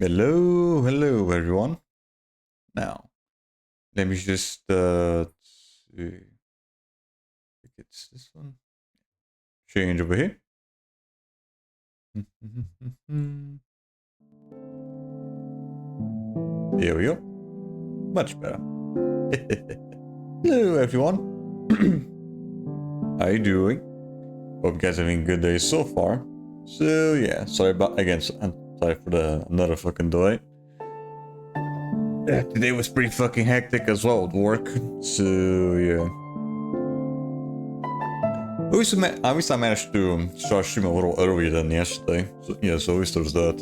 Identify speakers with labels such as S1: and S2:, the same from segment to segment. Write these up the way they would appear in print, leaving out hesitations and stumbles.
S1: Hello, hello everyone. Now, let me just see. I think it's this one. Change over here. Here we go. Much better. Hello everyone. How you doing? Hope you guys are having a good day so far. So yeah, sorry about sorry for the another fucking delay. Yeah, today was pretty fucking hectic as well with work. So yeah. At least I managed to start streaming a little earlier than yesterday. So yeah, so at least there's that.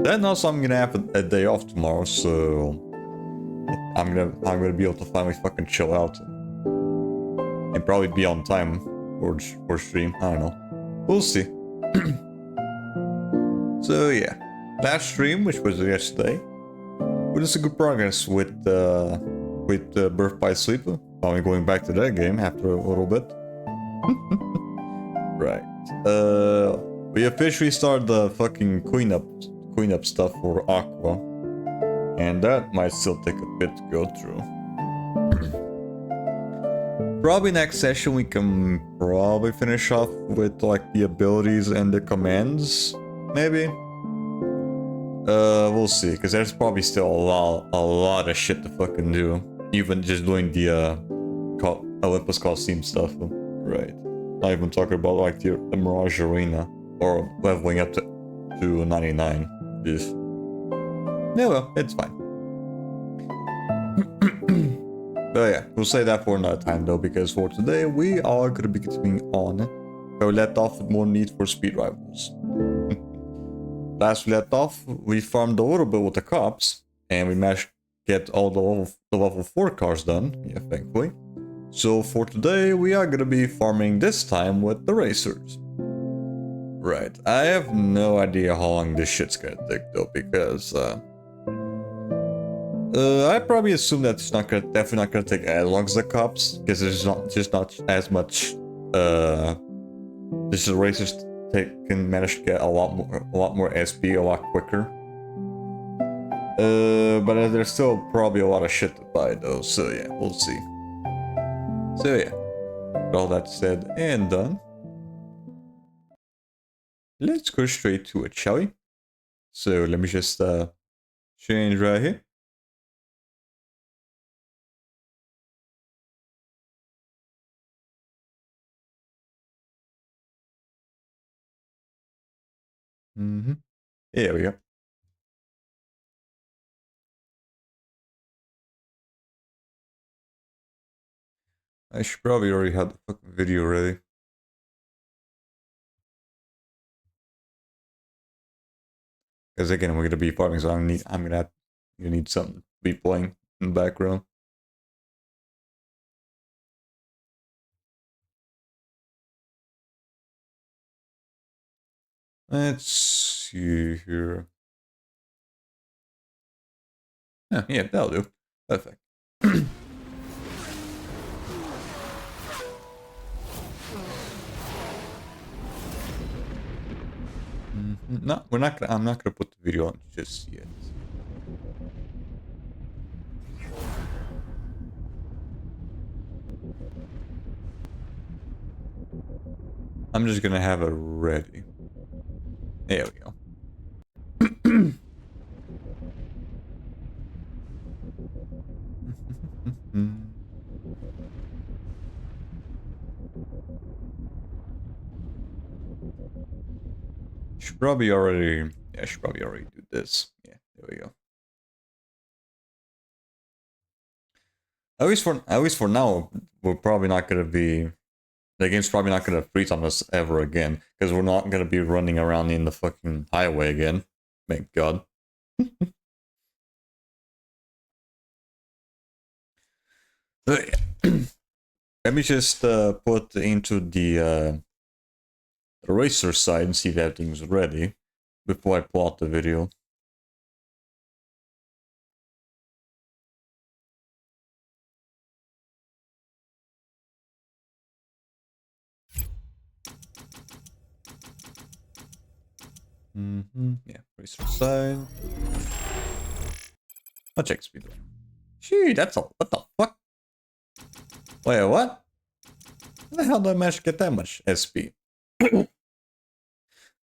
S1: Then also I'm gonna have a day off tomorrow, so I'm gonna be able to finally fucking chill out and probably be on time for stream. I don't know. We'll see. So yeah, last stream, which was yesterday, we did some good progress with Birth by Sleep. Finally going back to that game after a little bit. Right. We officially started the fucking cleanup stuff for Aqua, and that might still take a bit to go through. Probably next session we can probably finish off with like the abilities and the commands, maybe. We'll see, because there's probably still a lot of shit to fucking do, even just doing the Olympus Coliseum stuff, right? Not even talking about like the Mirage Arena or leveling up to 99. Just yeah, well, it's fine. But yeah, we'll say that for another time though, because for today we are gonna be continuing on where we left off with more Need for Speed Rivals. Last we left off, we farmed a little bit with the cops, and we managed to get all the level 4 cars done, yeah, thankfully. So for today, we are gonna be farming this time with the racers. Right, I have no idea how long this shit's gonna take though, because I probably assume that it's definitely not gonna take as long as the cops, because there's just not as much just the racers can manage to get a lot more SP a lot quicker. But there's still probably a lot of shit to buy though, so yeah, we'll see. So yeah, with all that said and done, let's go straight to it, shall we? So let me just Change right here. Here we go. I should probably already have the fucking video ready. Because again, we're gonna be farming, so I'm gonna you need something to be playing in the background. Let's see here. Yeah, that'll do. Perfect. No, we're not gonna. I'm not gonna put the video on just yet. I'm just gonna have it ready. There we go. Should probably already. Yeah, I should probably already do this. Yeah, there we go. At least for now, we're probably not gonna be. The game's probably not gonna freeze on us ever again because we're not gonna be running around in the fucking highway again. Thank God. Let me just put into the racer side and see if everything's ready before I plot the video. Yeah, racer side. I'll check speed. Gee, that's all. What the fuck? Wait, what? How the hell did I manage to get that much SP?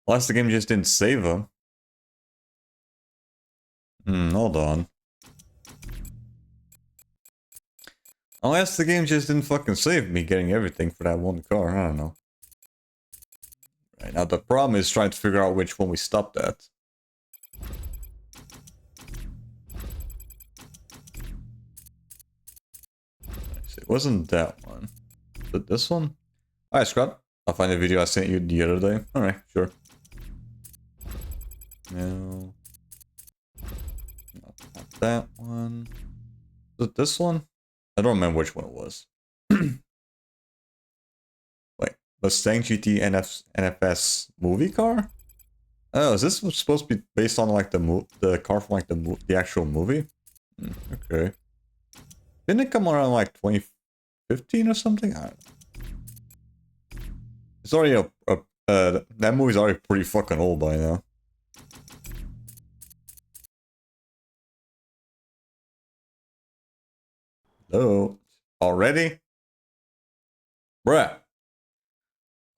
S1: Unless the game just didn't save them. Hold on. Unless the game just didn't fucking save me getting everything for that one car, I don't know. Right, now the problem is trying to figure out which one we stopped at. It wasn't that one. Was it this one? Alright, Scrub. I'll find the video I sent you the other day. Alright, sure. No. Not that one. Was it this one? I don't remember which one it was. Wait, Mustang GT NFS movie car? Oh, is this supposed to be based on like the car from like the actual movie? Okay. Didn't it come around like 2015 or something? I don't know. It's already that movie's already pretty fucking old by now. Hello? Already? Bruh.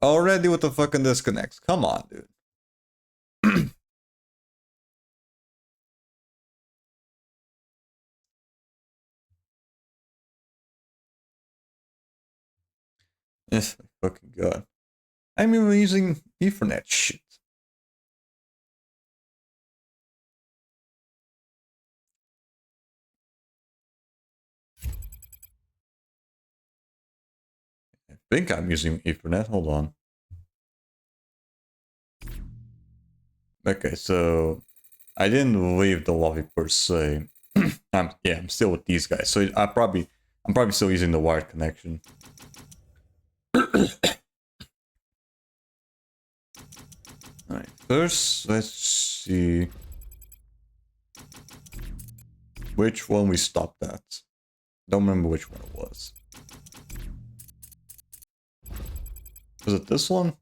S1: Already with the fucking disconnects. Come on, dude. Yes, fucking god. I'm even using Ethernet shit. I think I'm using Ethernet. Hold on. Okay, so I didn't leave the lobby per se. I'm still with these guys. So I'm probably still using the wired connection. Alright, first let's see which one we stopped at. Don't remember which one it was. Was it this one?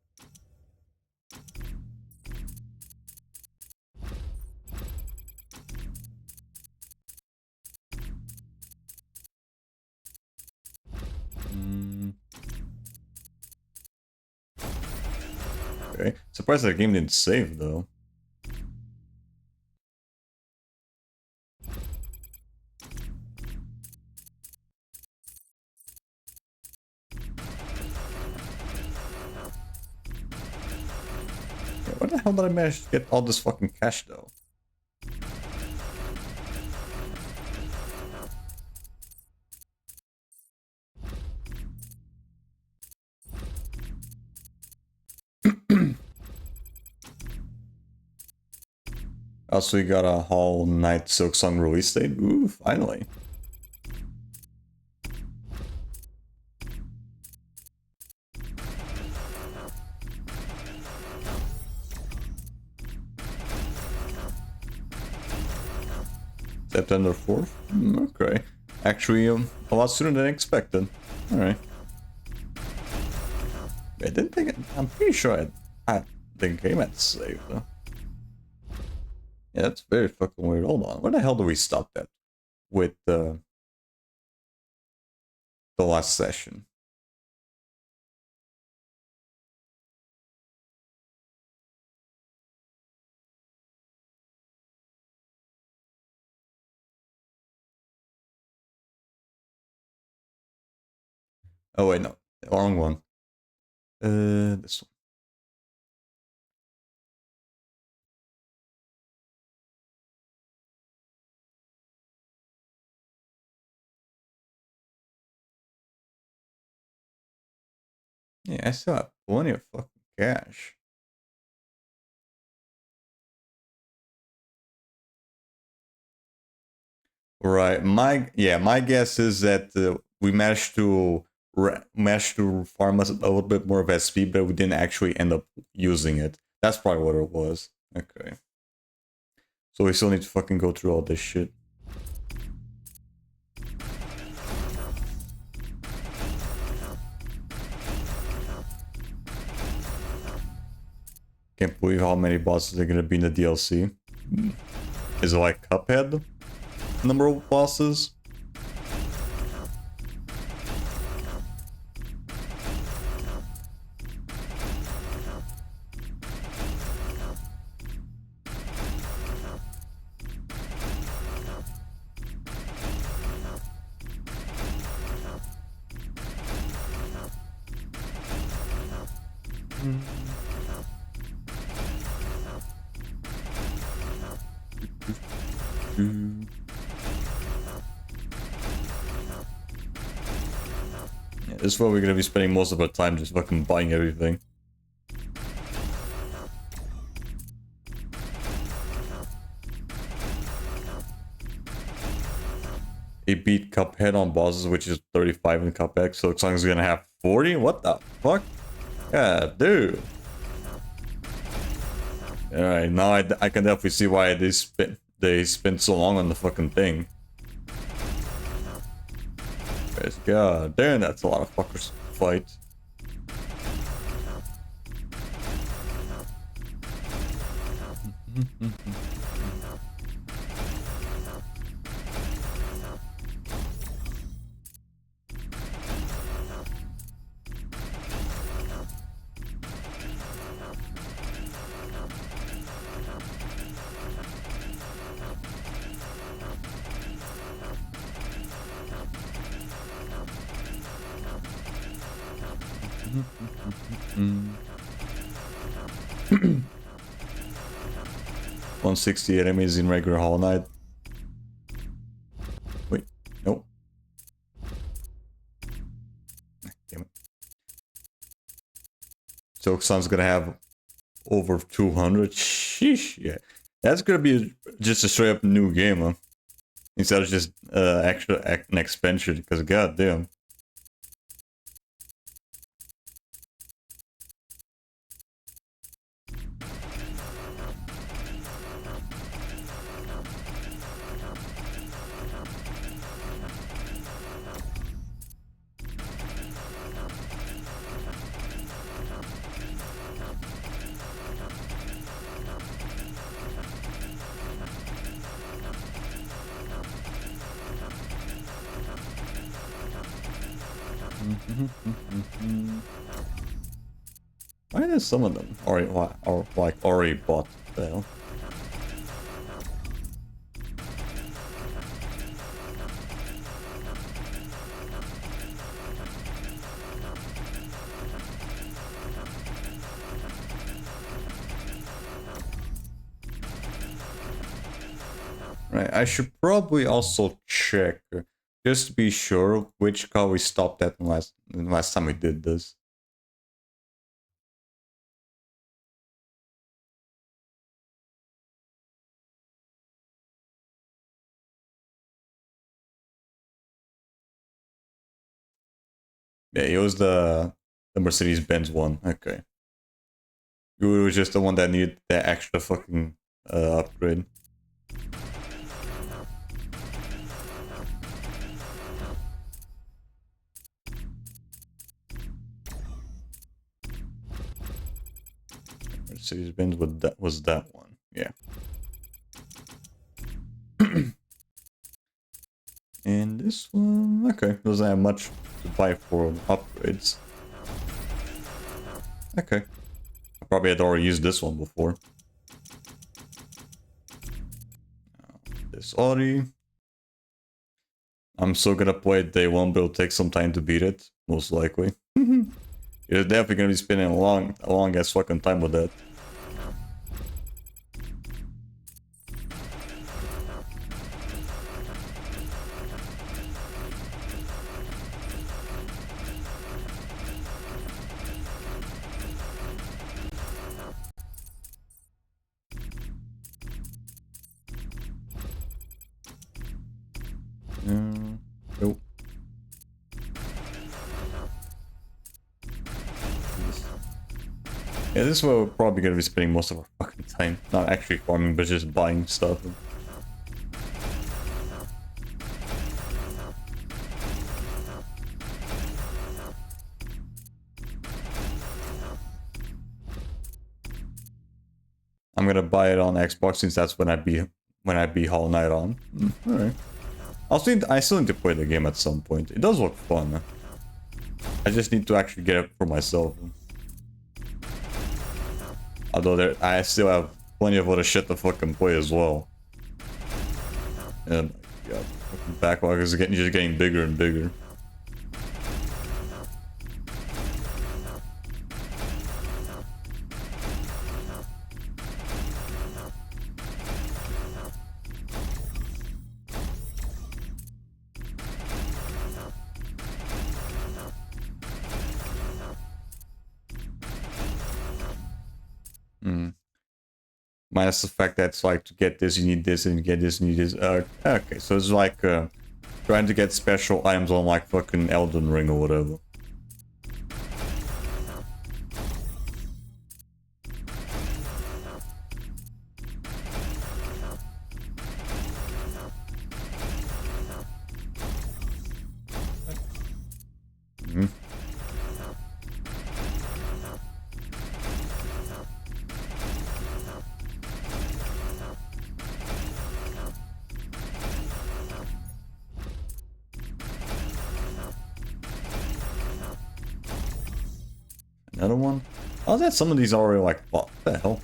S1: Okay. Surprised that game didn't save though. Where the hell did I manage to get all this fucking cash though? Also, we got a Hollow Knight Silksong release date. Ooh, finally. September 4th? Okay. Actually, a lot sooner than expected. Alright. I didn't think I'm pretty sure I had the game had saved though. Yeah, that's very fucking weird. Hold on. Where the hell do we stop that? With the last session. Oh wait, no. Wrong one. This one. Yeah, I still have plenty of fucking cash. Right. My guess is that we managed to farm us a little bit more of SP, but we didn't actually end up using it. That's probably what it was. Okay. So we still need to fucking go through all this shit. Can't believe how many bosses are gonna be in the DLC. Is it like Cuphead? Number of bosses? Yeah, this is where we're gonna be spending most of our time just fucking buying everything. He beat Cuphead on bosses, which is 35 in Cuphead, so looks like he's gonna have 40? What the fuck? Yeah, dude. Alright, now I can definitely see why they spent so long on the fucking thing. God damn, that's a lot of fuckers to fight. Mm. 160 enemies in regular Hollow Knight. Wait, no. Damn it. Silksong's gonna have over 200. Sheesh, yeah. That's gonna be just a straight up new game, huh? Instead of just an expansion, because goddamn. Why did some of them already bought the hell? Right, I should probably also check, just to be sure, which car we stopped at last time we did this. Yeah, it was the Mercedes-Benz one. Okay. It was just the one that needed the extra fucking upgrade. Mercedes-Benz was that one. Yeah. And this one, okay, doesn't have much to buy for upgrades. Okay. I probably had already used this one before. This Audi. I'm still gonna play it day one, but it'll take some time to beat it, most likely. You're definitely gonna be spending a long ass fucking time with that. Nope. Yeah, this is where we're probably gonna be spending most of our fucking time. Not actually farming, but just buying stuff. I'm gonna buy it on Xbox since that's when I beat Hollow Knight on. Alright. I still need to play the game at some point. It does look fun. I just need to actually get it for myself. Although I still have plenty of other shit to fucking play as well. And yeah, fucking backlog is just getting bigger and bigger. Minus the fact that it's like to get this you need this and to get this you need this. Okay, so it's like trying to get special items on like fucking Elden Ring or whatever. Another one? Oh, that some of these already like, what the hell?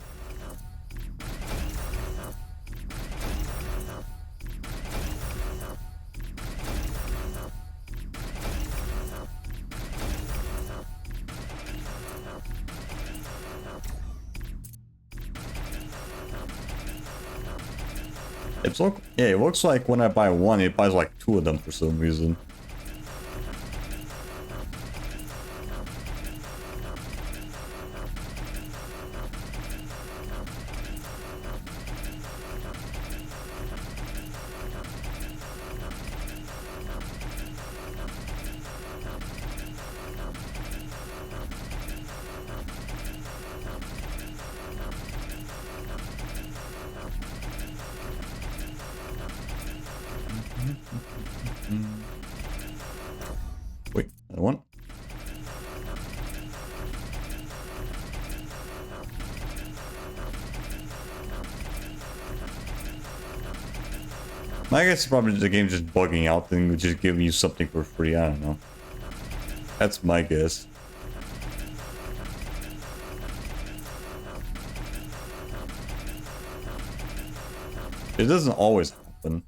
S1: It looks like when I buy one, it buys like two of them for some reason. Wait, another one? I guess probably the game's just bugging out and just giving you something for free, I don't know. That's my guess. It doesn't always happen.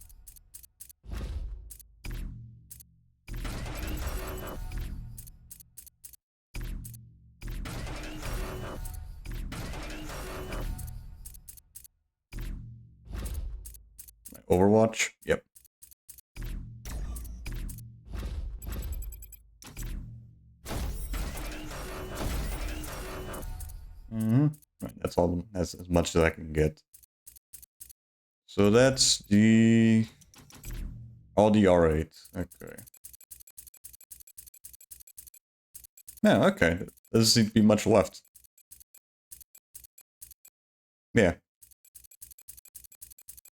S1: Overwatch? Yep. Right, that's all. That's as much as I can get. So that's the... all the R8. Okay. Yeah, okay. There doesn't seem to be much left. Yeah.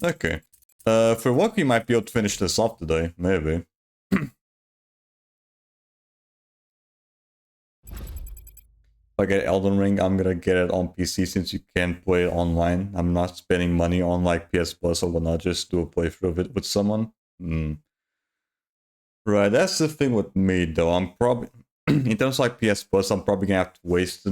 S1: Okay. For luck, we might be able to finish this off today. Maybe. If I get Elden Ring, I'm gonna get it on PC since you can't play it online. I'm not spending money on like PS Plus or whatnot, just do a playthrough of it with someone. Right, that's the thing with me though. I'm probably in terms of like PS Plus, I'm probably gonna have to waste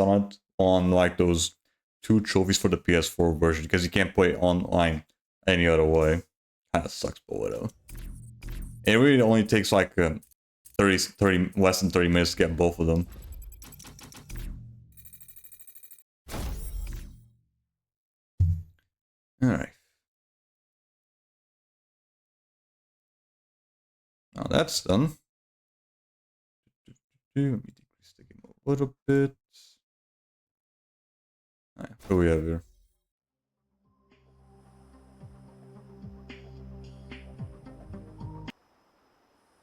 S1: on it on like those 2 trophies for the PS4 version because you can't play it online any other way. Kinda sucks, but whatever. It really only takes like 30 less than 30 minutes to get both of them. Alright. Now that's done. Let me decrease the game a little bit. Alright, what do we have here?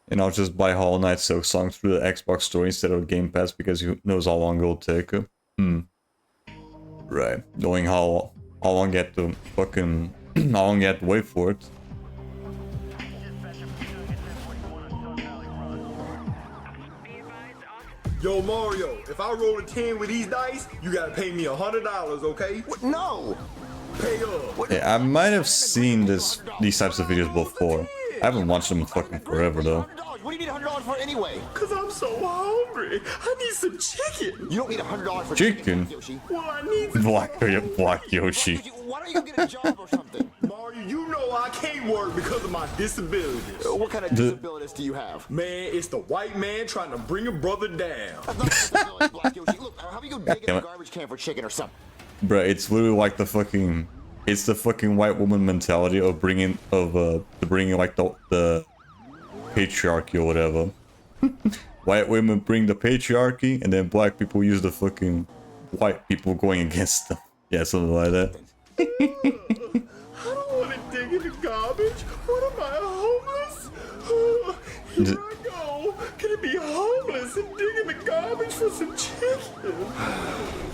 S1: And I'll just buy Hollow Knight Silk Song through the Xbox store instead of Game Pass because who knows how long it'll take. Right. Knowing how long you have to fucking... how long you have to wait for it.
S2: Yo, Mario, if I roll a 10 with these dice, you gotta pay me $100, okay?
S3: What? No!
S2: Pay up!
S1: Yeah, I might have seen these types of videos before. I haven't watched them in fucking forever though.
S3: What do you need $100 for anyway?
S2: Cause I'm so hungry. I need some chicken.
S3: You don't need $100 for
S1: Chicken?
S3: Yoshi.
S2: Well, I need some
S1: Black Yoshi.
S3: Why don't you go get a job or something?
S2: Mario, you know I can't work because of my disabilities.
S3: What kind of disabilities do you have?
S2: Man, it's the white man trying to bring a brother down.
S3: That's not a disability, Black Yoshi. Look, how about you go dig in the garbage can for chicken or something?
S1: Bruh, it's literally like the fucking... it's the fucking white woman mentality of bringing like the patriarchy or whatever. White women bring the patriarchy, and then black people use the fucking white people going against them. Yeah, something like that.
S2: I don't want to dig in the garbage. What am I, homeless? Here I go. Gonna be homeless and dig in the garbage for some chicken.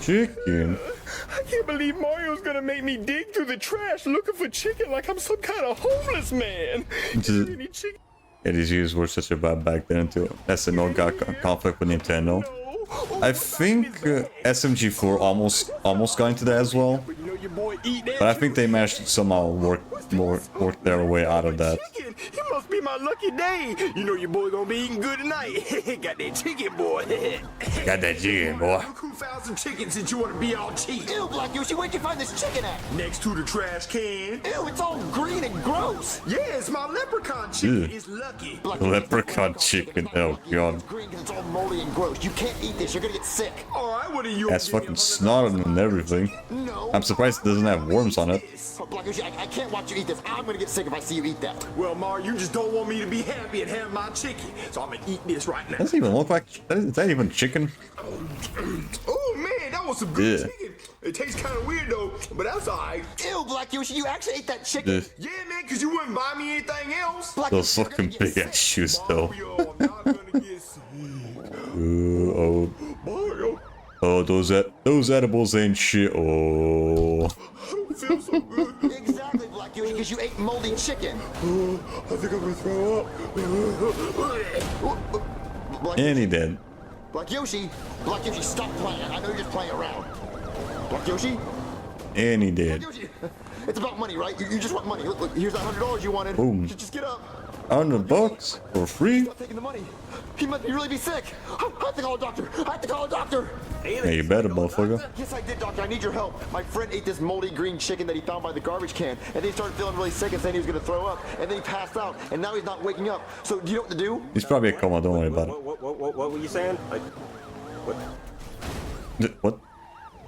S1: Chicken?
S2: I can't believe Mario's gonna make me dig through the trash looking for chicken like I'm some kind of homeless man. Any chicken?
S1: Yeah, these users were such a bad back then too. SNL got conflict with Nintendo. I think SMG4 almost got into that as well. But I think they managed to somehow work their way out of that.
S2: It must be my lucky day. You know your boy gonna be eating good tonight. Got that chicken, boy.
S1: Got that chicken, boy.
S2: Look who found some chicken since you want to be all cheap.
S3: Ew, Black Yoshi, where'd you find this chicken at?
S2: Next to the trash can.
S3: Ew, it's all green and gross.
S2: Yeah, it's my leprechaun chicken.
S1: Ew.
S2: It's lucky.
S3: Black
S1: Leprechaun chicken, oh god.
S3: It's green because it's all moldy and gross. You can't eat this, you're gonna get sick.
S2: Alright, what are you?
S1: That's fucking snotted and everything.
S3: No.
S1: I'm surprised it doesn't have worms on it.
S3: Oh, Black Yoshi, I can't watch you eat this. I'm gonna get sick if I see you eat that.
S2: Well, Mar, you just don't want me to be happy and have my chicken. So I'm gonna eat this right now.
S1: Doesn't even look like... is that even chicken?
S2: Oh man, that was some good
S1: Yeah.
S2: chicken. It tastes kind of weird though, but that's alright.
S3: Ew, Black Yoshi, you actually ate that chicken?
S2: Yeah, man, cause you wouldn't buy me anything else.
S3: Black
S1: Those
S3: Yoshi, you're
S1: fucking
S3: gonna get
S1: big ass
S3: sick.
S1: shoes though.
S2: Mario, I'm not gonna get sick.
S1: Oh,
S2: Mario,
S1: oh, those edibles ain't shit. Oh,
S2: I don't feel so good.
S3: Exactly, Black Yoshi, because you ate moldy chicken.
S2: I think I'm gonna throw up.
S3: Black
S1: and he did.
S3: Black Yoshi, stop playing. I know you're just playing around. Black Yoshi?
S1: And he did.
S3: Black Yoshi, it's about money, right? You just want money. Look, here's that $100 you wanted.
S1: Boom.
S3: Just get up.
S1: $100 for free?
S3: Stop taking the money. He must really be sick. I have to call a doctor. I have to call a doctor.
S1: Yeah, you better, motherfucker.
S3: Yes, I did, doctor. I need your help. My friend ate this moldy green chicken that he found by the garbage can, and then he started feeling really sick and saying he was going to throw up, and then he passed out, and now he's not waking up. So do you know what to do?
S1: He's probably a coma, don't worry about it.
S4: What were you saying? Like, what?
S1: What?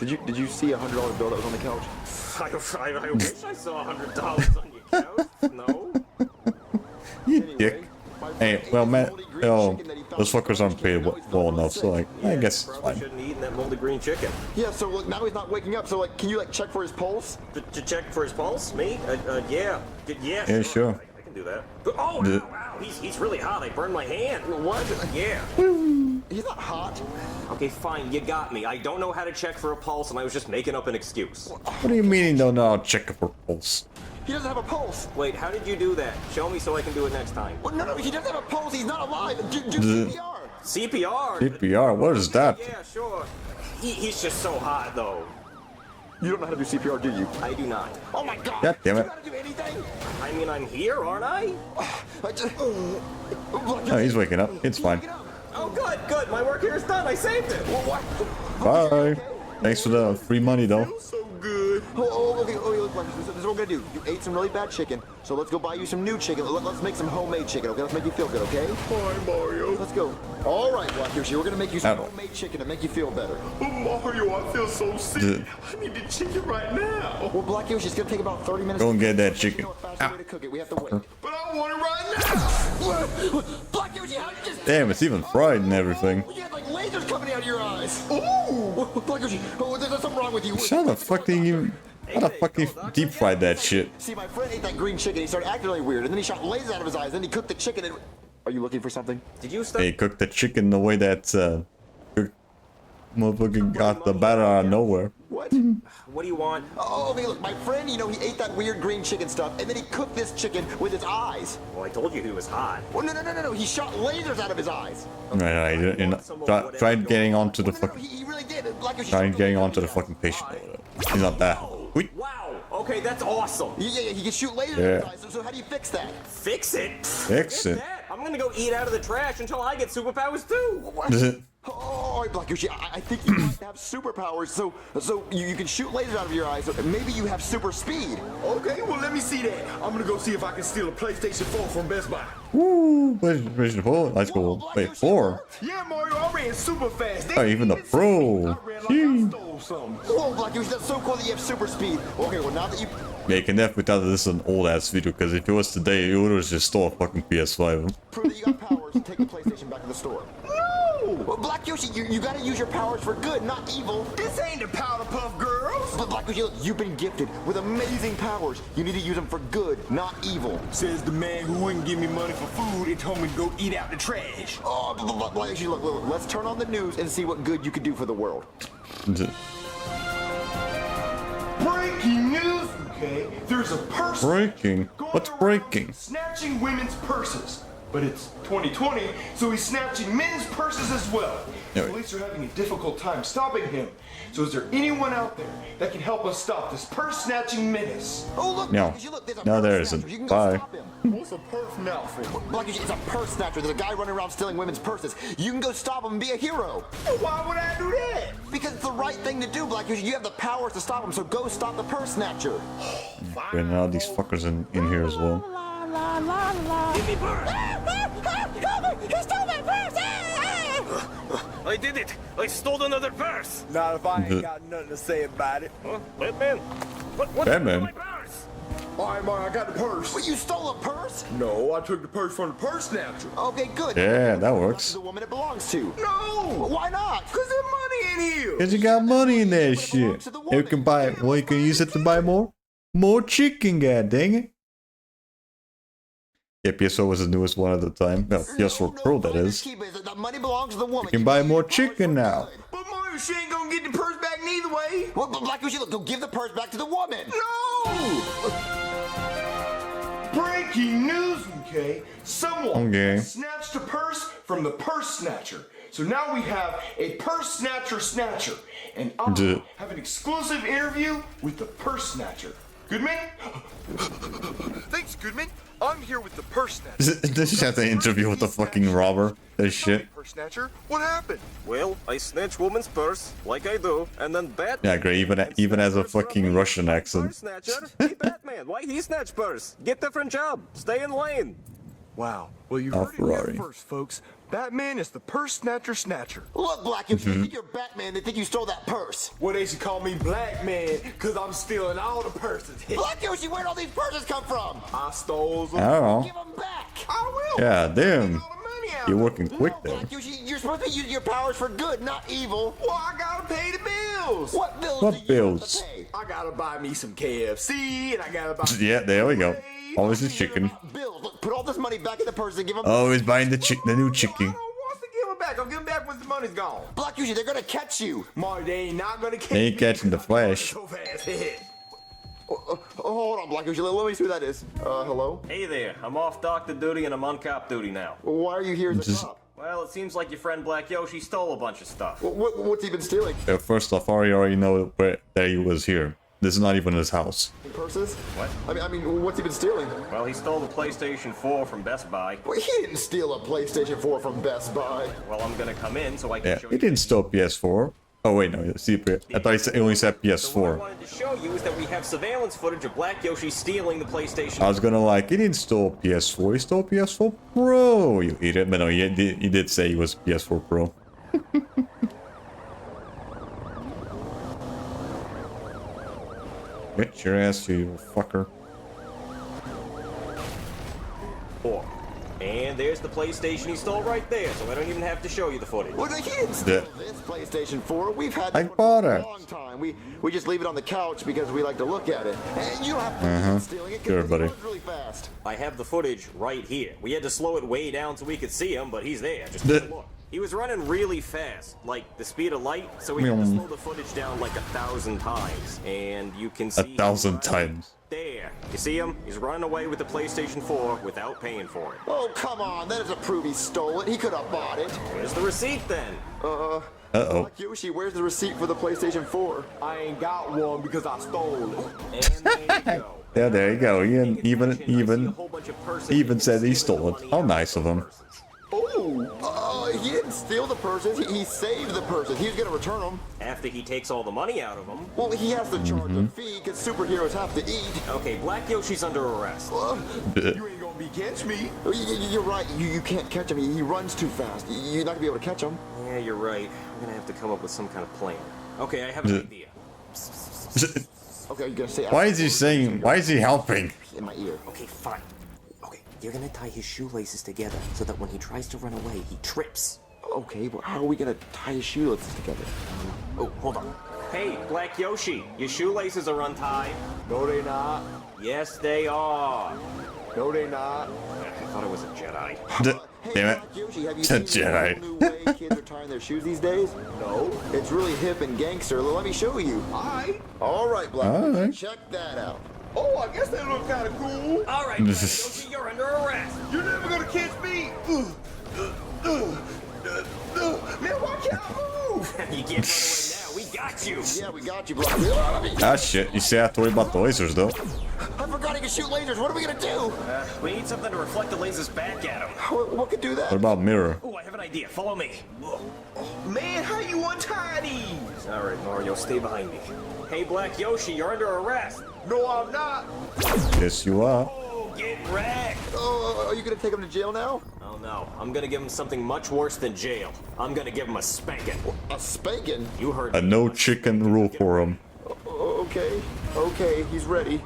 S3: Did you see $100 bill that was on the couch?
S2: I wish I saw $100 on your couch. No.
S1: You dick. Hey, well, man, those fuckers aren't paid well enough, so like, I guess it's
S2: Probably
S1: fine.
S2: shouldn't eat that moldy green chicken.
S3: Yeah, so look, now he's not waking up, so like, can you like check for his pulse?
S2: To check for his pulse? Me? Yeah.
S1: Yeah, sure.
S2: I can do that. Oh, wow. He's really hot. I burned my hand.
S3: What?
S2: Yeah.
S3: He's not hot.
S2: Okay, fine. You got me. I don't know how to check for a pulse, and I was just making up an excuse.
S1: What do you mean you don't know how to check for pulse?
S3: He doesn't have a pulse.
S2: Wait, how did you do that? Show me so I can do it next time.
S3: Well, no, he doesn't have a pulse. He's not alive. Do CPR.
S2: CPR?
S1: CPR? What is that?
S2: Yeah, sure. He's just so hot, though.
S3: You don't know how to do CPR, do you?
S2: I do not.
S3: Oh my God!
S1: God damn it.
S3: You gotta do anything?
S2: I mean, I'm here, aren't I?
S1: Oh, he's waking up. It's fine.
S2: Oh, good. My work here is done. I saved it.
S3: Well, what?
S1: Bye. Thanks for the free money, though.
S3: Feels so good. Okay, look, this is what we're gonna do. You ate some really bad chicken, so let's go buy you some new chicken. Let's make some homemade chicken, okay? Let's make you feel good, okay?
S2: Fine, Mario.
S3: Let's go. All right, Black Yoshi, we're gonna make you some
S1: Ow.
S3: homemade chicken to make you feel better.
S2: Oh, Mario, I feel so sick. I need the chicken right now.
S3: Well, Black Yoshi, it's gonna take about 30 minutes.
S1: Go and get that
S3: You
S1: chicken.
S3: know a faster way to cook it. We have to wait.
S2: But I want it right now.
S3: Black Yoshi, how did you just...
S1: Damn, it's even fried and everything.
S3: You had like lasers coming out of your eyes. Ooh! Black Yoshi, there's something wrong with you.
S1: How the fuck do you... How the fuck do you deep fried that shit?
S3: See, my friend ate that green chicken. He started acting really weird, and then he shot lasers out of his eyes. Then he cooked the chicken. And... Are you looking for something?
S2: Did you start?
S1: They cooked the chicken the way that cooked motherfucking got the batter out of nowhere.
S3: What?
S2: What do you want?
S3: Oh, okay, look, my friend, he ate that weird green chicken stuff, and then he cooked this chicken with his eyes.
S2: Well, I told you he was hot.
S3: Well, no, he shot lasers out of his eyes.
S1: Right, you're not, try getting onto the
S3: No,
S1: fucking...
S3: he really did. Black Yoshi
S1: Try
S3: shot
S1: getting
S3: lasers
S1: onto the
S3: out of his
S1: fucking patient. He's not that. Wait.
S2: Wow. Okay, that's awesome.
S3: eyes. Yeah, he can shoot lasers out of his
S1: Yeah.
S3: eyes. So how do you fix that?
S2: Fix it.
S1: Fix
S2: Forget
S1: it.
S2: that. I'm gonna go eat out of the trash until I get superpowers too.
S3: What? Oh, all right, Black Yoshi, I think you might have superpowers, so you can shoot lasers out of your eyes, so maybe you have super speed.
S2: Okay, well let me see that. I'm gonna go see if I can steal a PlayStation 4 from Best Buy.
S1: Woo! PlayStation 4? Let's go.
S3: Black
S1: Wait,
S3: Yoshi,
S1: 4?
S2: Yeah, Mario, I ran super fast. They
S1: Oh, even the
S2: didn't see
S1: pro.
S2: me. I ran like I
S1: Gee.
S2: stole something.
S3: Whoa, Black Yoshi, that's so cool that you have super speed. Okay, well now that you...
S1: Yeah, you can definitely tell that this is an old ass video, because if it was today, it would have just stole a fucking PS5.
S3: prove that you got powers and take the PlayStation back to the store.
S2: No!
S3: Well, Black Yoshi, you gotta use your powers for good, not evil.
S2: This ain't the Powderpuff Girls.
S3: But Black Yoshi, look, you've been gifted with amazing powers. You need to use them for good, not evil.
S2: Says the man who wouldn't give me money for food and told me to go eat out the trash.
S3: Oh, but Black Yoshi, look, let's turn on the news and see what good you can do for the world.
S2: Breaking news, okay? There's a person
S1: Breaking?
S2: going
S1: What's
S2: around
S1: breaking?
S2: snatching women's purses. But it's 2020, so he's snatching men's purses as well.
S1: Yeah.
S2: Police are having a difficult time stopping him. So is there anyone out there that can help us stop this purse snatching menace?
S3: Oh, look,
S1: No.
S3: Black Yoshi, look, there's a
S1: No,
S3: purse
S1: there
S3: snatcher.
S1: isn't.
S3: You can go
S1: Bye.
S3: stop him.
S2: What's a purse now for?
S3: Black Yoshi, it's a purse snatcher. There's a guy running around stealing women's purses. You can go stop him and be a hero.
S2: Why would I do that?
S3: Because it's the right thing to do, Black Yoshi. You have the powers to stop him, so go stop the purse snatcher.
S1: Bringing all these fuckers in here as well.
S2: Give me purse.
S4: He stole my purse!
S2: I did it. I stole another purse.
S5: Not if I ain't got nothing to say about it.
S2: Huh? Batman? What
S1: Batman?
S2: my purse?
S5: All right, Mario, I got the purse.
S3: But you stole a purse?
S5: No, I took the purse from the purse snatcher.
S3: Okay, good.
S1: Yeah, that
S3: To
S1: works.
S3: the woman it belongs to.
S2: No!
S3: Why not?
S2: Cause there's money in here.
S1: Cause you got money in that shit. You can buy, well, you can use it to buy more chicken, god dang it. Yeah, PS4 was the newest one at the time. No, PS4 Pro, that is.
S3: Keep it. The money belongs to the woman.
S1: You can buy more chicken now.
S2: But Mario, she ain't gonna get the purse back neither way.
S3: Well, but Black Yoshi, look, go give the purse back to the woman.
S2: No! Breaking news, okay? Someone
S1: Okay.
S2: snatched a purse from the purse snatcher. So now we have a purse snatcher. And I
S1: Duh.
S2: have an exclusive interview with the purse snatcher. Goodman?
S5: Thanks, Goodman. I'm here with the purse snatcher.
S1: This is have to interview with the fucking robber. That shit.
S5: Purse snatcher, what happened?
S6: Well, I snatch woman's purse, like I do, and then Batman...
S1: Yeah, great. Even has a fucking Russian accent.
S6: Purse snatcher? Hey, Batman, why he snatch purse? Get different job. Stay in lane.
S5: Wow. Well, you
S1: Oh,
S5: heard it here
S1: Ferrari.
S5: first, folks. Batman is the purse snatcher.
S3: Look, Black, if you think you're Batman, they think you stole that purse.
S2: Well, they should call me Black Man, cause I'm stealing all the purses.
S3: Black Yoshi, where'd all these purses come from?
S2: I stole them.
S1: I don't
S3: Give
S1: know.
S3: them back.
S2: I will.
S1: Yeah, damn.
S2: Take all the money out
S1: You're
S2: of
S1: working quick there.
S3: Black Yoshi, you're supposed to be using your powers for good, not evil.
S2: Well, I gotta pay the bills.
S3: What bills
S1: What
S3: do you
S1: bills?
S3: have to pay?
S2: I gotta buy me some KFC, and I gotta buy.
S1: Yeah, there we go. Always the chicken.
S3: Bills. Look, put all this money back in the purse and give them.
S1: Always buying the new
S2: I
S1: chicken.
S2: don't want to give them back. I'll give them back when the money's gone.
S3: Black Yoshi, they're gonna catch you.
S2: Marty, they ain't not gonna catch
S1: They ain't
S2: me
S1: catching the
S2: because I'm
S1: flash.
S2: so fast.
S3: Hold on, Black Yoshi. Let me see who that is. Hello?
S6: Hey there, I'm off doctor duty and I'm on cop duty now.
S3: Why are you here as a
S1: Just-
S3: cop?
S6: Well, it seems like your friend Black Yoshi stole a bunch of stuff.
S3: What's he been stealing?
S1: First off, I already know that he was here. This is not even his house.
S3: Purses?
S6: What?
S3: I mean, what's he been stealing?
S6: Well, he stole the PlayStation 4 from Best Buy.
S3: Well, he didn't steal a PlayStation 4 from Best Buy.
S6: Well, I'm gonna come in so I can
S1: Yeah,
S6: show
S1: he
S6: you.
S1: didn't steal PS4. Oh wait, no, see, I thought he only said
S6: So what I
S1: PS4.
S6: wanted to show you is that we have surveillance footage of Black Yoshi stealing the PlayStation.
S1: I was gonna like, he didn't steal PS4, he stole PS4 Pro, you idiot. But no, he did say he was PS4 Pro. Get your ass, you fucker.
S6: And there's the PlayStation he stole right there, so I don't even have to show you the footage.
S3: Well, he didn't steal
S1: The-
S3: this PlayStation 4. We've had
S1: I
S3: this one
S1: bought
S3: for
S1: it.
S3: a long time. We just leave it on the couch because we like to look at it. And you don't have to stealing it
S1: Sure,
S3: because
S1: buddy.
S3: it runs really fast.
S6: I have the footage right here. We had to slow it way down so we could see him, but he's there. Just
S1: The-
S6: take a look. He was running really fast, like the speed of light, so we had to slow the footage down like 1,000 times. And you can see him
S1: 1,000
S6: right
S1: times.
S6: there. You see him? He's running away with the PlayStation 4 without paying for it.
S3: Oh, come on. That doesn't prove he stole it. He could have bought it.
S6: Where's the receipt then?
S1: Uh-oh.
S3: Black Yoshi, where's the receipt for the PlayStation 4?
S2: I ain't got one because I stole it.
S6: And there you go.
S1: Yeah, there you go. He even
S6: even
S1: said he stole it. How nice of him.
S3: He didn't steal the purses. He saved the purses. He was going to return them.
S6: After he takes all the money out of them.
S3: Well, he has to charge a fee because superheroes have to eat.
S6: Okay, Black Yoshi's under arrest.
S2: You ain't gonna be catch me.
S3: You're right. You can't catch him. He runs too fast. You're not going to be able to catch him.
S6: Yeah, you're right. I'm gonna have to come up with some kind of plan. Okay, I have an idea.
S3: Okay, you're going to say...
S1: Why is he saying, why is he helping?
S3: In my ear.
S6: Okay, fine. Okay, you're gonna tie his shoelaces together so that when he tries to run away, he trips.
S3: Okay, but how are we going to tie his shoelaces together?
S6: Oh, hold on. Hey, Black Yoshi, your shoelaces are untied.
S2: No, they not.
S6: Yes, they are.
S2: No, they not.
S6: I thought it was a Jedi.
S3: Hey,
S1: Damn it.
S3: Black Yoshi, have you
S1: It's a
S3: seen the
S1: Jedi.
S3: whole new way kids are tying their shoes these days?
S2: No.
S3: It's really hip and gangster. Let me show you.
S2: Alright.
S3: All right, Black
S1: All
S3: Yoshi,
S1: right.
S3: check that out.
S2: Oh, I guess that look kind of cool.
S6: All right, Black Yoshi, you're under arrest.
S2: You're never gonna catch me. Man, why can't I move?
S6: You can't run away now. We got you.
S3: Yeah, we got you, Black Yoshi.
S1: Ah shit, you say I have to worry about the lasers though.
S3: I forgot he can shoot lasers. What are we going to do?
S6: We need something to reflect the lasers back at him.
S3: What could do that?
S1: What about mirror?
S6: Oh, I have an idea. Follow me.
S2: Man, how you untie these?
S6: All right, Mario, stay behind me. Hey, Black Yoshi, you're under arrest.
S2: No, I'm not.
S1: Yes, you are.
S6: Oh, get wrecked.
S3: Oh, are you going to take him to jail now?
S6: Oh no, I'm gonna give him something much worse than jail. I'm gonna give him a spanking.
S3: A spanking?
S6: You heard
S1: A
S6: me.
S1: no chicken rule for him.
S3: Okay, he's ready.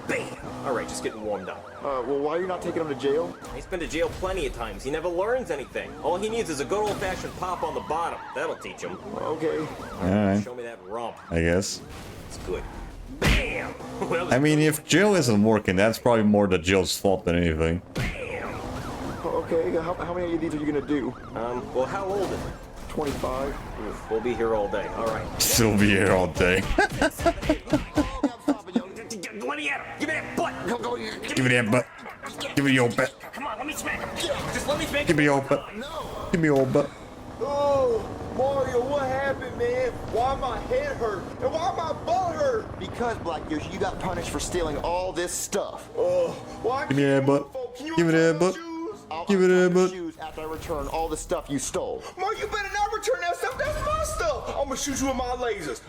S6: Bam! Alright, just getting warmed up.
S3: Well, why are you not taking him to jail?
S6: He's been to jail plenty of times. He never learns anything. All he needs is a good old-fashioned pop on the bottom. That'll teach him.
S3: Okay.
S1: Alright,
S6: Show me that rump.
S1: I guess.
S6: It's good. Bam! Well,
S1: I mean, if Jill isn't working, that's probably more the Jill's fault than anything.
S6: bam!
S3: Okay, how many of these are you going to do?
S6: Well, how old is it?
S3: 25.
S6: Oof, we'll be here all day. Alright.
S1: Still be here all day.
S6: Let me at him! Give me that butt!
S1: Give me that butt. Give me your butt.
S6: Come on, let me smack him! Just let me smack
S1: Give
S6: him!
S1: me your butt. Give me your butt.
S2: Oh, Mario, what happened, man? Why my head hurt? And why my butt hurt?
S3: Because, Black Yoshi, you got punished for stealing all this stuff.
S2: Oh, why
S1: Give me that butt.
S2: Can you
S1: Give me that
S2: untie my
S1: butt.
S2: shoes?
S3: I'll
S1: Give me
S3: untie
S1: that
S3: your
S1: butt.
S3: shoes after I return all the stuff you stole.
S2: Mar, you better not return that stuff. That's my stuff. I'm gonna shoot you with my lasers.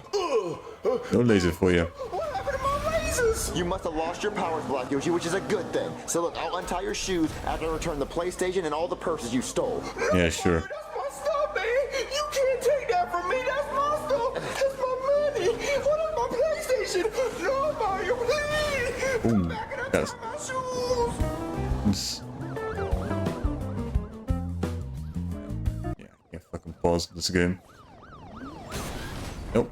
S1: No laser for you.
S2: What happened to my lasers? Jesus!
S3: You must have lost your powers, Black Yoshi, which is a good thing. So look, I'll untie your shoes after I return the PlayStation and all the purses you stole.
S1: Yeah, sure.
S2: That's my stuff, man! You can't take that from me! That's my stuff! That's my money! What is my PlayStation? No, Mario, please!
S1: Boom.
S2: Back it up
S1: Yes.
S2: to my shoes!
S1: Yeah, I can't fucking pause this game. Nope.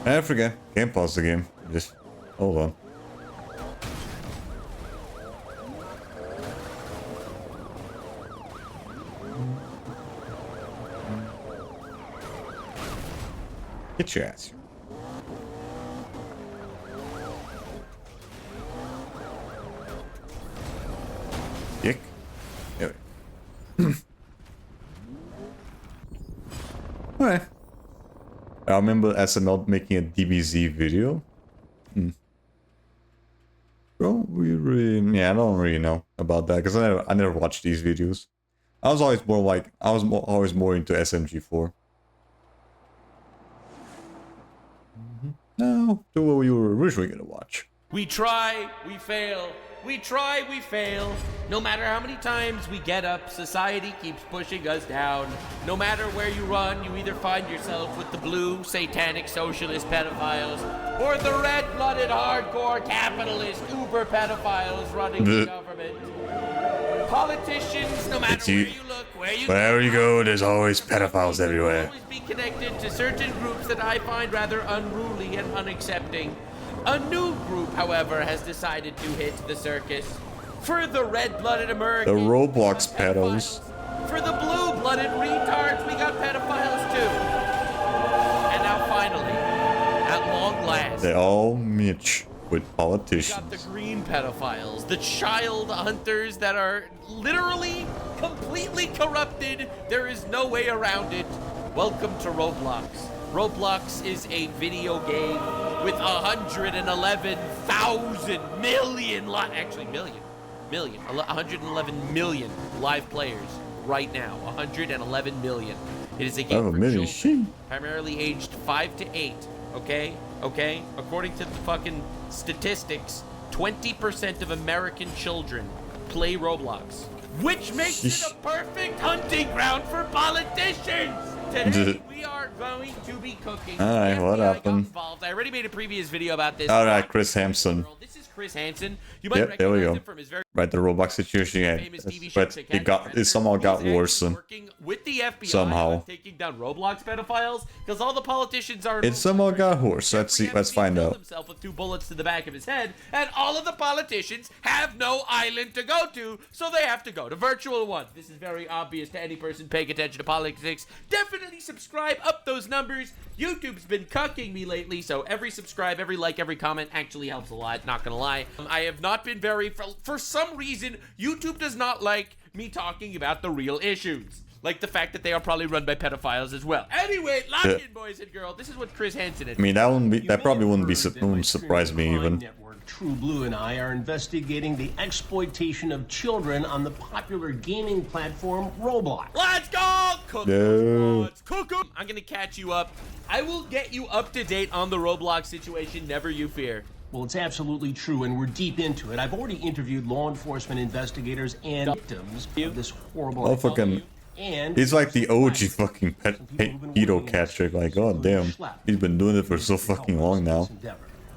S1: I forget. Can't pause the game. Just hold on. Get your ass here. Dick. There we go. Alright. I remember SML making a DBZ video. Don't we really... Yeah, I don't really know about that because I never watched these videos. I was always more like... always more into SMG4. No, to what we were originally gonna watch.
S7: We try, we fail. We try, we fail. No matter how many times we get up, society keeps pushing us down. No matter where you run, you either find yourself with the blue, satanic, socialist pedophiles, or the red-blooded, hardcore, capitalist, uber pedophiles running the government. Politicians, no matter where you look,
S1: wherever you go, there's always pedophiles everywhere.
S7: Always be connected to certain groups that I find rather unruly and unaccepting. A new group, however, has decided to hit the circus. For the red-blooded Americans,
S1: The Roblox
S7: we got
S1: pedos.
S7: pedophiles. For the blue-blooded retards, we got pedophiles too. And now finally, at long last,
S1: They all mitch with
S7: we got
S1: politicians.
S7: the green pedophiles, the child hunters that are literally completely corrupted. There is no way around it. Welcome to Roblox. Roblox is a video game with 111,000 million, 111 million live players right now. 111 million. It is a game for children, primarily aged 5 to 8. Okay? Okay? According to the fucking statistics, 20% of American children play Roblox, which makes it a perfect hunting ground for politicians. Today, we are going to be cooking.
S1: Alright, what happened?
S7: I already made a previous video about this.
S1: Alright, Chris Hansen.
S7: This is Chris Hansen. You might
S1: Yep, there we
S7: recognize
S1: go.
S7: him from his very
S1: Right, the Roblox situation, yeah.
S7: famous TV show,
S1: But it somehow got worse.
S7: working with the FBI
S1: Somehow.
S7: on taking down Roblox pedophiles because all the politicians are.
S1: It somehow got worse. Let's see. Let's find out.
S7: Himself with 2 bullets to the back of his head, and all of the politicians have no island to go to, so they have to go to virtual ones. This is very obvious to any person paying attention to politics. Definitely subscribe, up those numbers. YouTube's been cucking me lately, so every subscribe, every like, every comment actually helps a lot. Not gonna lie, I have not been very. For some reason, YouTube does not like me talking about the real issues. Like the fact that they are probably run by pedophiles as well. Anyway, lock in, boys and girls. This is what Chris Hansen is.
S1: I mean, that probably wouldn't surprise me even.
S8: Network, True Blue and I are investigating the exploitation of children on the popular gaming platform Roblox.
S7: Let's go! Cook them. Cook them. I'm gonna catch you up. I will get you up to date on the Roblox situation. Never you fear.
S8: Well, it's absolutely true, and we're deep into it. I've already interviewed law enforcement investigators and victims of this horrible
S1: fucking.
S8: And
S1: He's like the OG fucking pedo catcher. Like, god damn, he's been doing it for so fucking long now.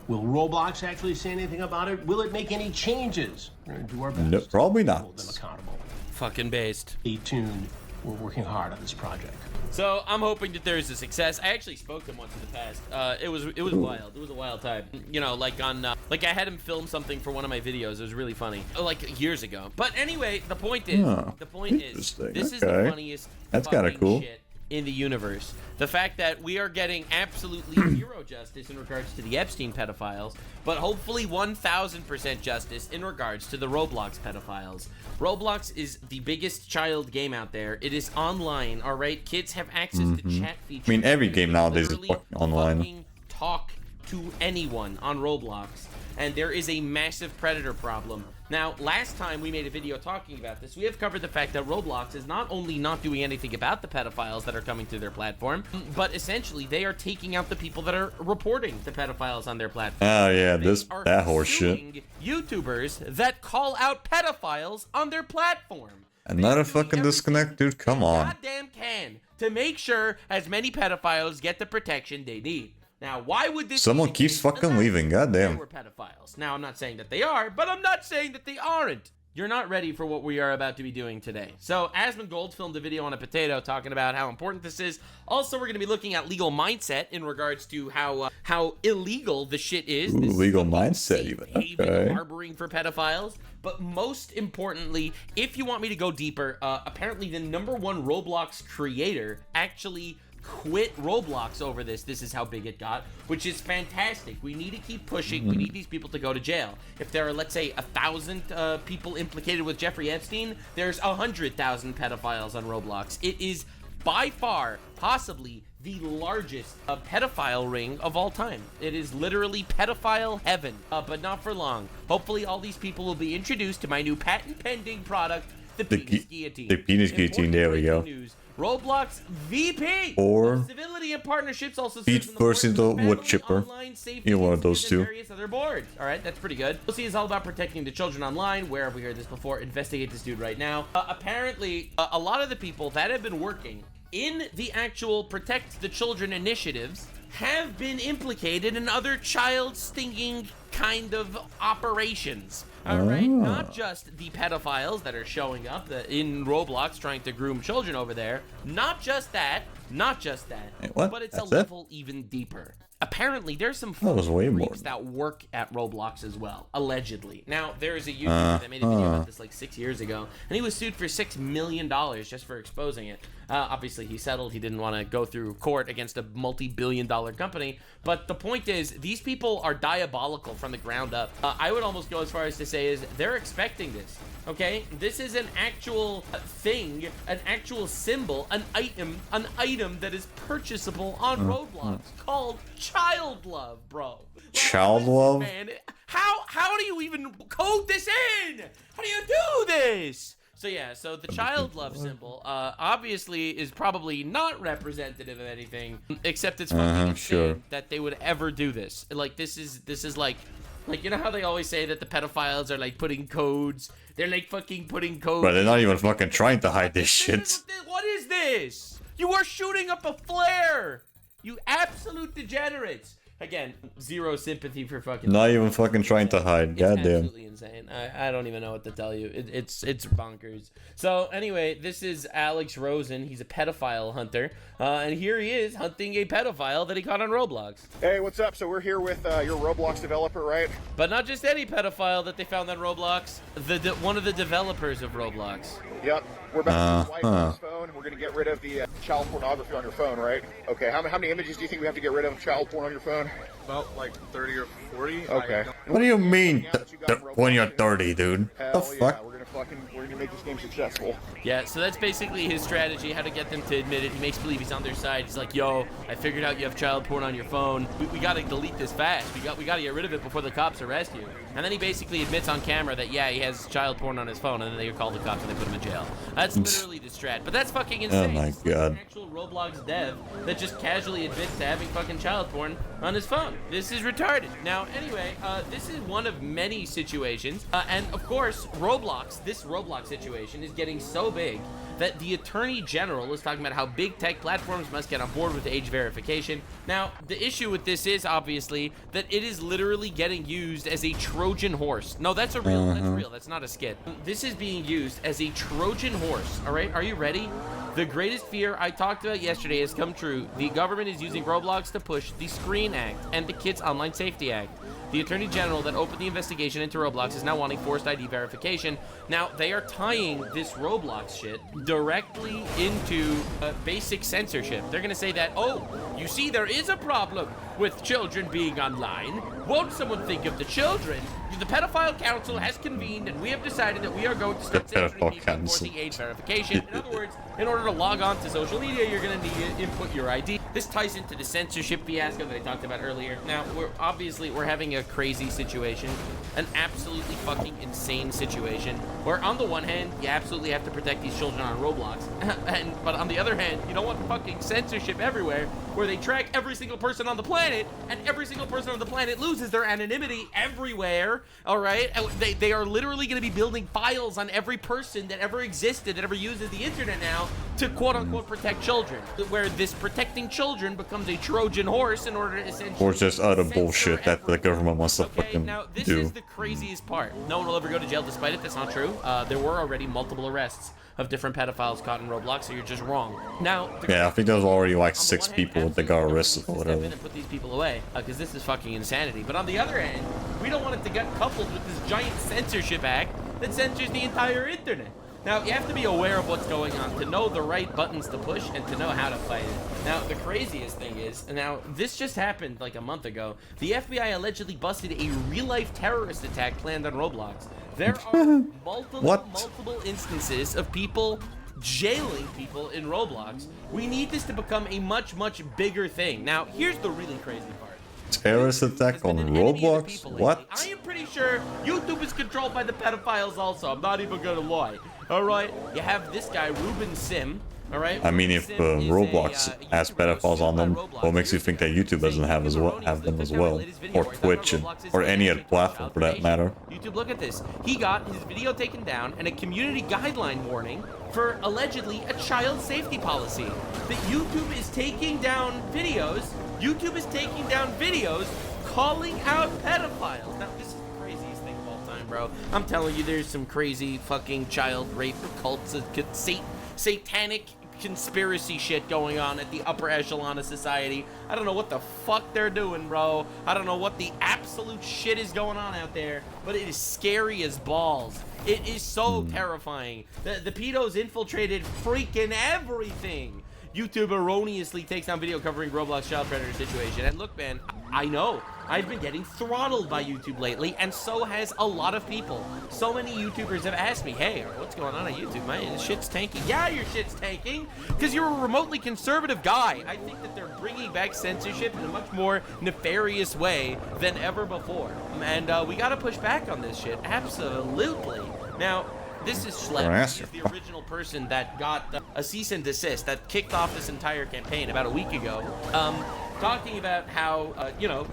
S8: Will Roblox actually say anything about it? Will it make any changes? We're gonna do our best.
S1: No, probably not.
S8: Hold them accountable.
S7: Fucking based.
S8: Stay tuned. We're working hard on this project.
S7: So I'm hoping that there is a success. I actually spoke to him once in the past. It was wild. It was a wild time. You know, like on like I had him film something for one of my videos. It was really funny, like years ago. But anyway, the point is, this is the funniest.
S1: That's kind of cool.
S7: Shit in the universe. The fact that we are getting absolutely zero justice in regards to the Epstein pedophiles, but hopefully 1,000% justice in regards to the Roblox pedophiles. Roblox is the biggest child game out there. It is online, all right? Kids have access to chat features.
S1: I mean, every game nowadays is fucking online.
S7: Talk to anyone on Roblox, and there is a massive predator problem Now, last time we made a video talking about this, we have covered the fact that Roblox is not only not doing anything about the pedophiles that are coming to their platform, but essentially they are taking out the people that are reporting the pedophiles on their platform.
S1: Oh yeah, that horse
S7: suing
S1: shit.
S7: YouTubers that call out pedophiles on their platform.
S1: Another fucking disconnect, dude. Come on.
S7: Goddamn can to make sure as many pedophiles get the protection they need. Now, why would this?
S1: Someone keeps fucking leaving. Goddamn.
S7: They were pedophiles. Now, I'm not saying that they are, but I'm not saying that they aren't. You're not ready for what we are about to be doing today. So, Asmongold filmed a video on a potato talking about how important this is. Also, we're going to be looking at legal mindset in regards to how illegal the shit is.
S1: Ooh, legal mindset
S7: safe
S1: even.
S7: haven
S1: Okay.
S7: harboring for pedophiles. But most importantly, if you want me to go deeper, apparently the #1 Roblox creator actually quit Roblox over this. This is how big it got, which is fantastic. We need to keep pushing. We need these people to go to jail. If there are, let's say, 1,000 people implicated with Jeffrey Epstein, there's 100,000 pedophiles on Roblox. It is by far, possibly, the largest pedophile ring of all time. It is literally pedophile heaven, but not for long. Hopefully, all these people will be introduced to my new patent-pending product, the Penis Guillotine.
S1: The Penis Guillotine, there we go.
S7: News. Roblox VP
S1: Or
S7: civility and partnerships also
S1: Feed first into wood chipper. Either one of those two.
S7: Various other boards. All right, that's pretty good. We'll see. It's all about protecting the children online. Where have we heard this before? Investigate this dude right now. Apparently, a lot of the people that have been working in the actual Protect the Children initiatives have been implicated in other child stinging kind of operations. All right, not just the pedophiles that are showing up in Roblox trying to groom children over there. Not just that.
S1: Wait, what?
S7: But it's
S1: That's
S7: a level even deeper. Apparently, there's some
S1: was way more.
S7: freaks that work at Roblox as well, allegedly. Now, there is a YouTuber that made a video about this like 6 years ago, and he was sued for $6 million just for exposing it. Obviously, he settled. He didn't want to go through court against a multi-billion-dollar company. But the point is, these people are diabolical from the ground up. I would almost go as far as to say is they're expecting this. Okay, this is an actual thing, an actual symbol, an item that is purchasable on Roblox called child love, bro.
S1: Child love?
S7: Man, how do you even code this in? How do you do this? So yeah, so the child love symbol obviously is probably not representative of anything, except it's fucking insane that they would ever do this. Like this is like you know how they always say that the pedophiles are like putting codes. They're like fucking putting codes.
S1: But they're not even fucking trying to hide this shit.
S7: What is this? You are shooting up a flare. You absolute degenerates. Again, zero sympathy for fucking.
S1: Not even fucking trying to hide.
S7: It's
S1: Goddamn.
S7: absolutely insane. I don't even know what to tell you. It's bonkers. So anyway, this is Alex Rosen. He's a pedophile hunter, and here he is hunting a pedophile that he caught on Roblox.
S9: Hey, what's up? So we're here with your Roblox developer, right?
S7: But not just any pedophile that they found on Roblox. One of the developers of Roblox.
S9: Yep. We're about to wipe on his phone. We're going to get rid of the child pornography on your phone, right? Okay. How many images do you think we have to get rid of child porn on your phone?
S5: About like 30 or 40.
S9: Okay.
S1: What do you mean when you're 30, dude?
S9: Hell
S1: The fuck?
S9: Yeah, we're gonna make this game successful.
S7: Yeah, so that's basically his strategy, how to get them to admit it. He makes believe he's on their side. He's like, yo, I figured out you have child porn on your phone. We gotta delete this fast. We gotta get rid of it before the cops arrest you. And then he basically admits on camera that, yeah, he has child porn on his phone, and then they call the cops and they put him in jail. That's literally the strat. But that's fucking insane.
S1: Oh my god.
S7: An actual Roblox dev that just casually admits to having fucking child porn on his phone. This is retarded. Now, anyway, this is one of many situations. And of course, this Roblox situation is getting so big that the Attorney General is talking about how big tech platforms must get on board with age verification. Now, the issue with this is obviously that it is literally getting used as a Trojan horse. No, that's real. That's not a skit. This is being used as a Trojan horse. All right, are you ready? The greatest fear I talked about yesterday has come true. The government is using Roblox to push the Screen Act and the Kids Online Safety Act. The Attorney General that opened the investigation into Roblox is now wanting forced ID verification. Now, they are tying this Roblox shit directly into basic censorship. They're going to say that, oh, you see, there is a problem with children being online, won't someone think of the children? The pedophile council has convened and we have decided that we are going to start censoring people enforcing age verification. In other words, in order to log on to social media, you're going to need to input your ID. This ties into the censorship fiasco that I talked about earlier. Now, we're having a crazy situation, an absolutely fucking insane situation, where on the one hand, you absolutely have to protect these children on Roblox, but on the other hand, you don't want fucking censorship everywhere, where they track every single person on the planet, and every single person on the planet loses their anonymity everywhere. All right, they are literally going to be building files on every person that ever existed, that ever uses the internet now, to quote-unquote protect children, where this protecting children becomes a Trojan horse in order to essentially...
S1: Or just other bullshit that the government wants to fucking
S7: now, this
S1: do.
S7: is the craziest part. No one will ever go to jail despite it. That's not true. There were already multiple arrests of different pedophiles caught in Roblox, so you're just wrong. Now,
S1: yeah, I think there was already like 6 people that got arrested or whatever.
S7: And put these people away, because this is fucking insanity. But on the other hand, we don't want it to get coupled with this giant censorship act that censors the entire internet. Now, you have to be aware of what's going on to know the right buttons to push and to know how to fight it. Now, the craziest thing is, now, this just happened like a month ago. The FBI allegedly busted a real-life terrorist attack planned on Roblox. There are multiple instances of people jailing people in Roblox. We need this to become a much bigger thing. Now, here's the really crazy part.
S1: Terrorist attack on Roblox? What?
S7: I am pretty sure YouTube is controlled by the pedophiles also. I'm not even gonna lie. Alright, you have this guy, Ruben Sim. Alright?
S1: I mean, if Roblox has pedophiles on them, what makes you think that YouTube doesn't have them as well? Or Twitch, or any other platform for that matter.
S7: YouTube, look at this. He got his video taken down and a community guideline warning for allegedly a child safety policy. That YouTube is taking down videos. YouTube is taking down videos calling out pedophiles. Now, this is the craziest thing of all time, bro. I'm telling you, there's some crazy fucking child rape cults, satanic conspiracy shit going on at the upper echelon of society. I don't know what the fuck they're doing, bro. I don't know what the absolute shit is going on out there, but it is scary as balls. It is so terrifying. The pedos infiltrated freaking everything. YouTube erroneously takes down video covering Roblox child predator situation. And look, man, I know. I've been getting throttled by YouTube lately, and so has a lot of people. So many YouTubers have asked me, hey, what's going on YouTube, man? This shit's tanking. Yeah, your shit's tanking, because you're a remotely conservative guy. I think that they're bringing back censorship in a much more nefarious way than ever before. And we got to push back on this shit. Absolutely. Now, this is Schlep. He's the original person that got a cease and desist that kicked off this entire campaign about a week ago. Talking about how, you know,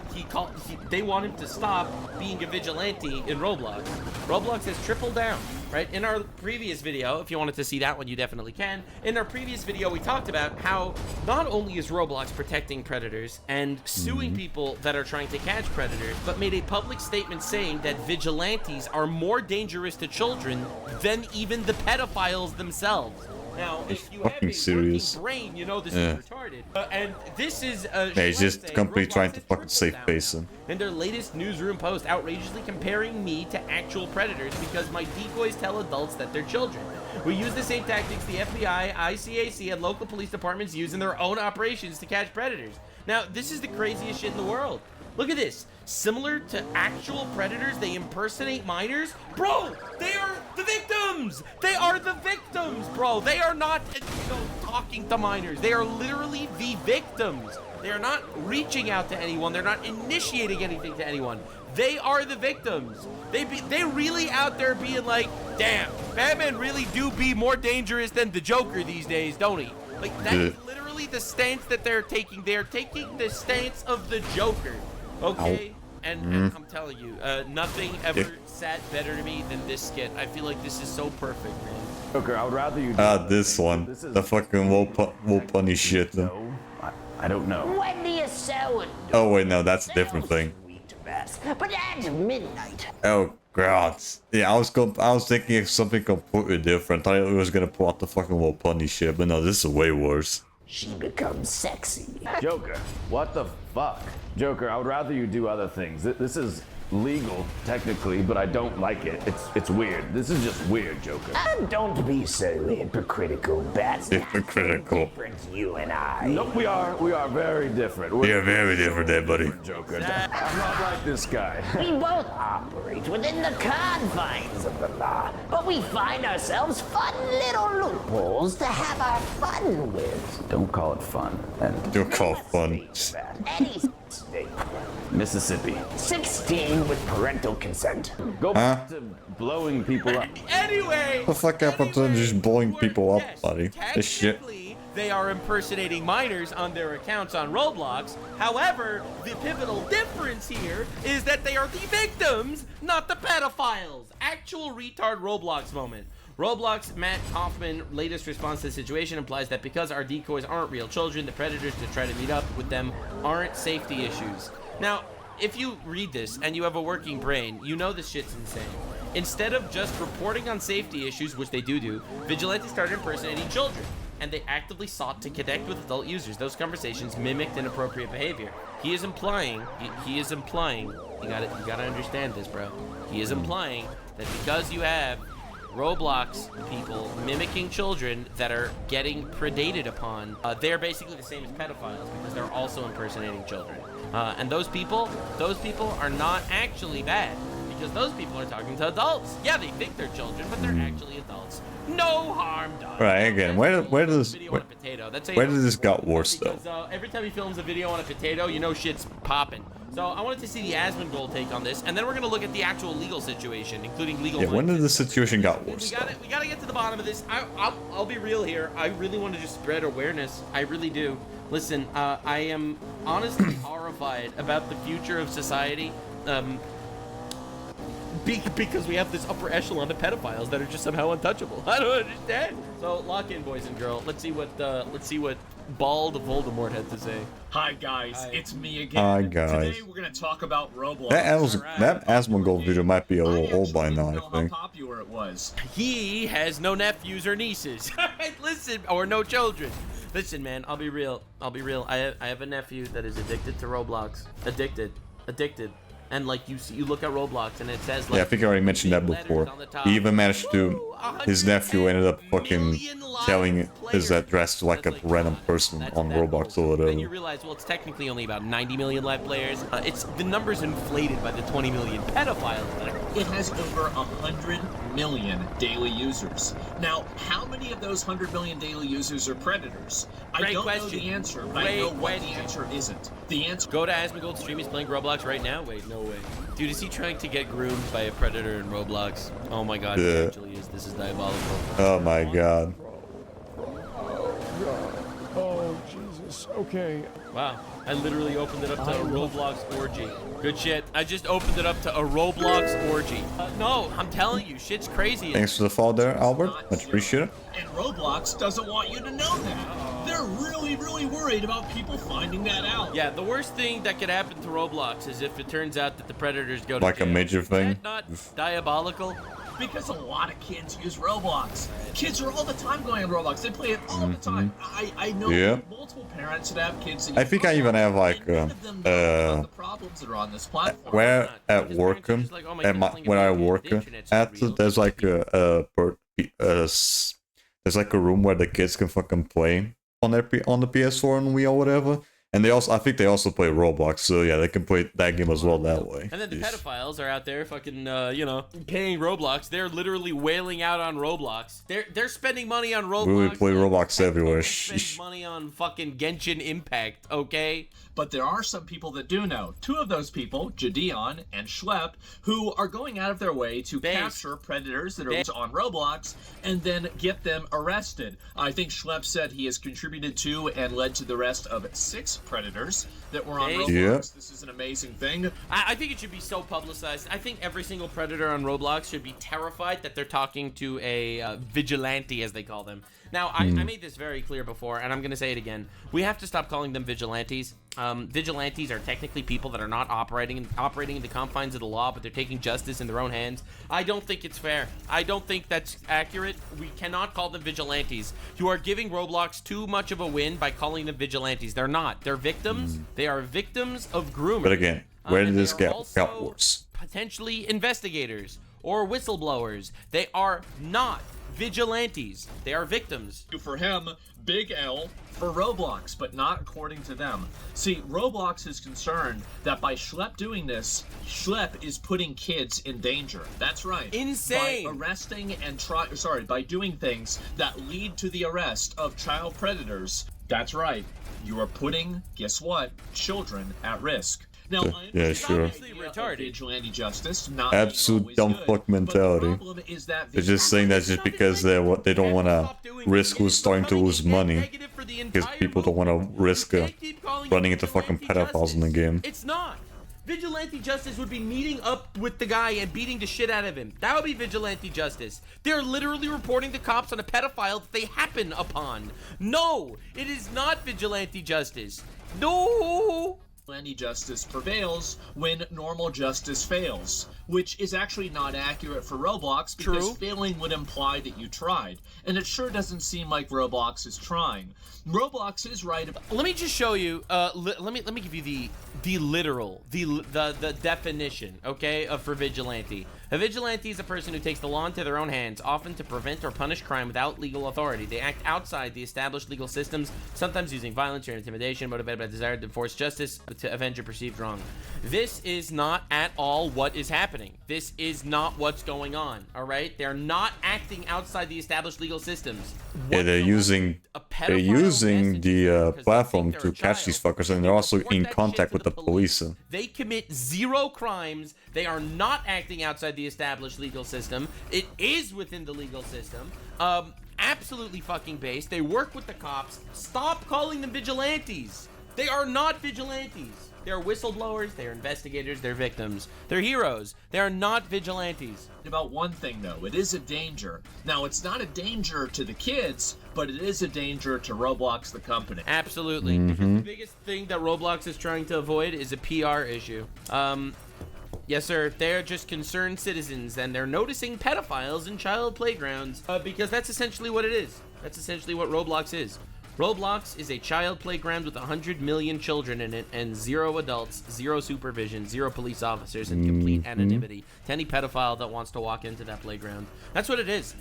S7: they want him to stop being a vigilante in Roblox. Roblox has tripled down, right? In our previous video, if you wanted to see that one, you definitely can. In our previous video, we talked about how not only is Roblox protecting predators and suing people that are trying to catch predators, but made a public statement saying that vigilantes are more dangerous to children than even the pedophiles themselves. Now, if you have a working brain, you know this is retarded. And this is
S1: he's just completely trying to fucking save face him.
S7: In their latest newsroom post, outrageously comparing me to actual predators because my decoys tell adults that they're children. We use the same tactics the FBI, ICAC, and local police departments use in their own operations to catch predators. Now, this is the craziest shit in the world. Look at this. Similar to actual predators, they impersonate minors. Bro, they are the victims. They are the victims, bro. They are not, you know, talking to minors. They are literally the victims. They are not reaching out to anyone. They're not initiating anything to anyone. They are the victims. They really out there being like, damn, Batman really do be more dangerous than the Joker these days, don't he? Like, that's literally the stance that they're taking. They're taking the stance of the Joker. Okay? And I'm telling you, nothing ever sat better to me than this skit. I feel like this is so perfect, man.
S3: Joker, I would rather you...
S1: this one. The fucking will punish shit.
S3: No, I don't know.
S4: When do you sow it?
S1: Oh wait, no, that's a different thing.
S4: But at midnight.
S1: Oh god. Yeah, I was thinking of something completely different. I thought it was gonna pull out the fucking will punish shit, but no, this is way worse.
S4: She becomes sexy.
S3: Joker, what the fuck? Joker, I would rather you do other things. This is
S10: legal, technically, but I don't like it. It's weird. This is just weird, Joker.
S4: Don't be so hypocritical, Bats.
S1: Hypocritical.
S4: Different, you and I.
S10: Nope, we are very different.
S1: We are very different there, buddy.
S10: Joker. I'm not like this guy.
S4: We both operate within the confines of the law, but we find ourselves fun little loopholes to have our fun with.
S10: Don't call it fun. And
S1: Don't call it fun.
S4: Any state.
S10: Mississippi.
S4: 16 with parental consent.
S10: Go back to blowing people up.
S7: Anyway,
S1: The fuck happened to just blowing people up,
S7: yes,
S1: buddy? This shit.
S7: technically, they are impersonating minors on their accounts on Roblox. However, the pivotal difference here is that they are the victims, not the pedophiles. Actual retard Roblox moment. Roblox Matt Hoffman latest response to the situation implies that because our decoys aren't real children, the predators to try to meet up with them aren't safety issues. Now, if you read this and you have a working brain, you know this shit's insane. Instead of just reporting on safety issues, which they do, vigilantes started impersonating children, and they actively sought to connect with adult users. Those conversations mimicked inappropriate behavior. He is implying, you gotta understand this, bro. He is implying that because you have Roblox people mimicking children that are getting predated upon, they're basically the same as pedophiles because they're also impersonating children. And those people are not actually bad because those people are talking to adults. Yeah, they think they're children, but they're actually adults. No harm done.
S1: Right, again, where does this got worse though?
S7: Because every time he films a video on a potato, you know shit's popping. So I wanted to see the Asmongold take on this, and then we're gonna look at the actual legal situation, including legal.
S1: Yeah, when did the situation got worse?
S7: We gotta get to the bottom of this. I'll be real here. I really want to just spread awareness. I really do. Listen, I am honestly horrified about the future of society. Because we have this upper echelon of pedophiles that are just somehow untouchable. I don't understand. So lock in, boys and girls. Let's see what bald Voldemort had to say.
S11: Hi guys, it's me again.
S1: Hi guys.
S11: Today we're gonna talk about Roblox.
S1: That Asmongold video might be a little old by now, I think.
S11: How popular it was.
S7: He has no nephews or nieces. Listen, or no children. Listen, man, I'll be real. I have a nephew that is addicted to Roblox. Addicted. And like you look at Roblox and it says like,
S1: yeah, I think I already mentioned that before. He even managed to, his nephew ended up fucking telling his address to like a random person on Roblox or whatever.
S7: And you realize, well, it's technically only about 90 million live players. It's the numbers inflated by the 20 million pedophiles that are.
S11: It has over 100 million daily users. Now, how many of those 100 million daily users are predators? I don't know the answer, but I know what the answer isn't. The answer.
S7: Go to Asmongold's stream. He's playing Roblox right now. Wait, no way. Dude, is he trying to get groomed by a predator in Roblox? Oh my god, he actually is. This is diabolical.
S1: Oh my god.
S2: Oh, Jesus. Okay.
S7: Wow. I literally opened it up to a Roblox orgy. Good shit. I just opened it up to a Roblox orgy. No, I'm telling you, shit's crazy.
S1: Thanks for the follow there, Albert. Much appreciated.
S11: And Roblox doesn't want you to know that. They're really worried about people finding that out.
S7: Yeah, the worst thing that could happen to Roblox is if it turns out that the predators go to
S1: like
S7: jail.
S1: a major thing.
S7: Is that not diabolical?
S11: Because a lot of kids use Roblox. Kids are all the time going on Roblox. They play it all the time. I know multiple parents that have kids that
S1: I think I even have like
S11: the problems that are on this platform.
S1: where at work when I work at, there's like there's like a room where the kids can fucking play on the PS4 and Wii or whatever. And they also, I think they also play Roblox, so yeah, they can play that game as well that way.
S7: And then the pedophiles are out there fucking, paying Roblox. They're literally wailing out on Roblox. They're spending money on Roblox.
S1: We play Roblox everywhere.
S7: Spend money on fucking Genshin Impact, okay?
S11: But there are some people that do know. Two of those people, Jadeon and Schlepp, who are going out of their way to capture predators that are on Roblox and then get them arrested. I think Schlepp said he has contributed to and led to the arrest of 6 predators that were on Roblox.
S1: Yeah.
S11: This is an amazing thing.
S7: I think it should be so publicized. I think every single predator on Roblox should be terrified that they're talking to a vigilante, as they call them. Now, I made this very clear before, and I'm going to say it again. We have to stop calling them vigilantes. Vigilantes are technically people that are not operating in the confines of the law, but they're taking justice in their own hands. I don't think it's fair. I don't think that's accurate. We cannot call them vigilantes. You are giving Roblox too much of a win by calling them vigilantes. They're not. They're victims. They are victims of groomers.
S1: But again, where did this get worse?
S7: potentially investigators or whistleblowers. They are not vigilantes. They are victims.
S11: For him, big L for Roblox, but not according to them. See, Roblox is concerned that by Schlepp doing this, Schlepp is putting kids in danger. That's right.
S7: Insane.
S11: By arresting and by doing things that lead to the arrest of child predators. That's right. You are putting, guess what, children at risk. Now,
S1: yeah, sure.
S11: Vigilante justice, not
S1: absolute dumb fuck mentality. They're just saying that just because they don't want to risk who's starting to lose money, because people don't want to risk running into fucking pedophiles in the game.
S7: It's not. Vigilante justice would be meeting up with the guy and beating the shit out of him. That would be vigilante justice. They're literally reporting the cops on a pedophile that they happen upon. No, it is not vigilante justice. No.
S11: Vigilante justice prevails when normal justice fails, which is actually not accurate for Roblox because failing would imply that you tried, and it sure doesn't seem like Roblox is trying. Roblox is right about—
S7: Let me just show you. Let me give you the literal the definition, okay, for vigilante. A vigilante is a person who takes the law into their own hands, often to prevent or punish crime without legal authority. They act outside the established legal systems, sometimes using violence or intimidation, motivated by a desire to enforce justice to avenge a perceived wrong. This is not at all what is happening. This is not what's going on, all right? They're not acting outside the established legal systems.
S1: Yeah, they're using the platform to catch these fuckers, and they're also in contact with the police.
S7: They commit zero crimes. They are not acting outside the established legal system. It is within the legal system. Absolutely fucking based. They work with the cops. Stop calling them vigilantes. They are not vigilantes. They're whistleblowers, they're investigators, they're victims. They're heroes. They are not vigilantes.
S11: About one thing though, it is a danger. Now, it's not a danger to the kids, but it is a danger to Roblox, the company.
S7: Absolutely. The biggest thing that Roblox is trying to avoid is a PR issue. Yes, sir. They're just concerned citizens, and they're noticing pedophiles in child playgrounds, because that's essentially what it is. That's essentially what Roblox is. Roblox is a child playground with 100 million children in it, and 0 adults, 0 supervision, 0 police officers, and complete anonymity to any pedophile that wants to walk into that playground. That's what it is.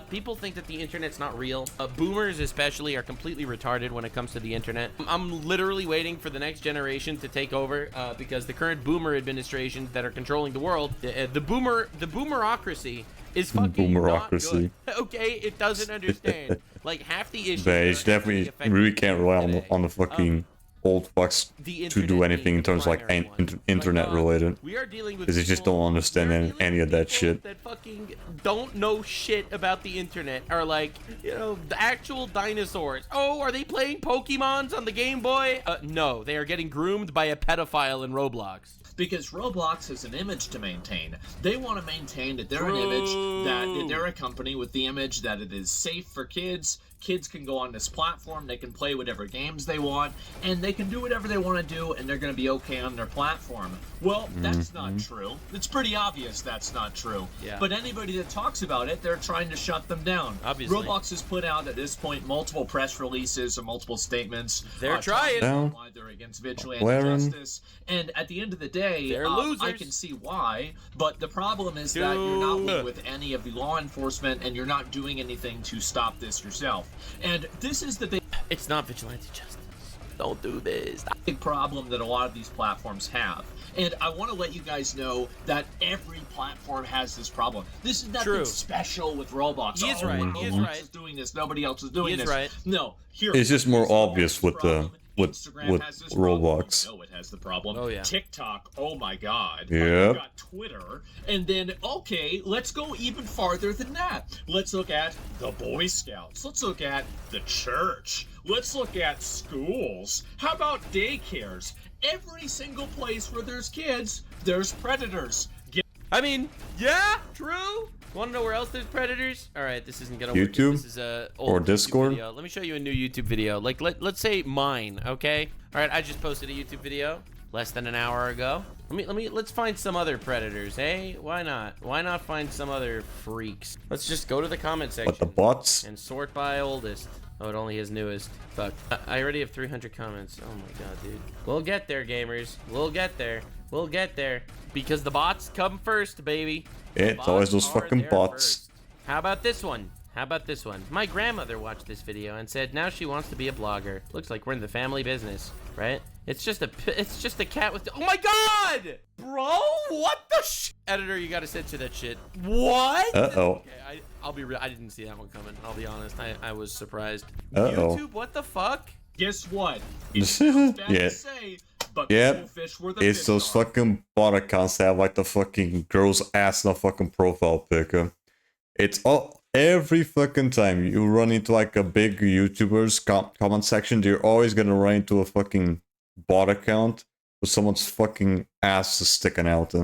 S7: People think that the internet's not real. Boomers especially are completely retarded when it comes to the internet. I'm literally waiting for the next generation to take over, because the current boomer administrations that are controlling the world, the boomerocracy is fucking not good. Okay, it doesn't understand. Like, half the issues.
S1: But it's definitely really can't rely on the fucking old fucks to do anything in terms of like internet related.
S7: We are dealing with
S1: because they just don't understand any of that shit.
S7: That fucking don't know shit about the internet, or like, you know, the actual dinosaurs. Oh, are they playing Pokemons on the Game Boy? No, they are getting groomed by a pedophile in Roblox.
S11: Because Roblox has an image to maintain. They want to maintain that they're an image, that they're a company with the image that it is safe for kids. Kids can go on this platform, they can play whatever games they want, and they can do whatever they want to do, and they're going to be okay on their platform. Well, that's not true. It's pretty obvious that's not true.
S7: Yeah.
S11: But anybody that talks about it, they're trying to shut them down.
S7: Obviously.
S11: Roblox has put out, at this point, multiple press releases or multiple statements.
S7: They're trying.
S11: Why they're against vigilante justice. And at the end of the day,
S7: they're losers.
S11: I can see why, but the problem is that you're not working with any of the law enforcement, and you're not doing anything to stop this yourself. And this is the big—
S7: It's not vigilante justice. Don't do this.
S11: Big problem that a lot of these platforms have. And I want to let you guys know that every platform has this problem. This is nothing special with Roblox.
S7: He is right.
S11: Roblox is doing this. Nobody else is doing this.
S7: Right.
S11: No. Here.
S1: It's just more obvious with Roblox.
S11: No, it has the problem.
S7: Oh, yeah.
S11: TikTok, oh my god.
S1: Yeah.
S11: You've got Twitter, and then, okay, let's go even farther than that. Let's look at the Boy Scouts. Let's look at the church. Let's look at schools. How about daycares? Every single place where there's kids, there's predators.
S7: I mean, yeah, true. Want to know where else there's predators? All right, this isn't gonna work.
S1: YouTube?
S7: This is a old
S1: or Discord?
S7: YouTube video. Let me show you a new YouTube video. Like, let's say mine, okay? All right, I just posted a YouTube video. less than an hour ago. Let's find some other predators, hey? Why not? Why not find some other freaks? Let's just go to the comment section.
S1: What, the bots?
S7: And sort by oldest. Oh, it only has newest. Fuck. I already have 300 comments. Oh my god, dude. We'll get there, gamers. We'll get there. We'll get there. Because the bots come first, baby.
S1: It's always those fucking bots.
S7: First. How about this one? How about this one? My grandmother watched this video and said now she wants to be a blogger. Looks like we're in the family business, right? It's just a cat with oh my god! Bro, what the Editor, you gotta censor that shit. What?
S1: Uh-oh.
S7: Okay, I'll be real. I didn't see that one coming. I'll be honest. I was surprised.
S1: Uh-oh.
S7: YouTube, what the fuck?
S11: Guess what? It's bad
S1: Yeah.
S11: to say, but
S1: Yep.
S11: fish were the
S1: It's
S11: fish
S1: those
S11: are.
S1: fucking bot accounts that have like the fucking girl's ass in a fucking profile pic. It's all every fucking time you run into like a big YouTuber's comment section, you're always gonna run into a fucking bot account with someone's fucking ass is sticking out.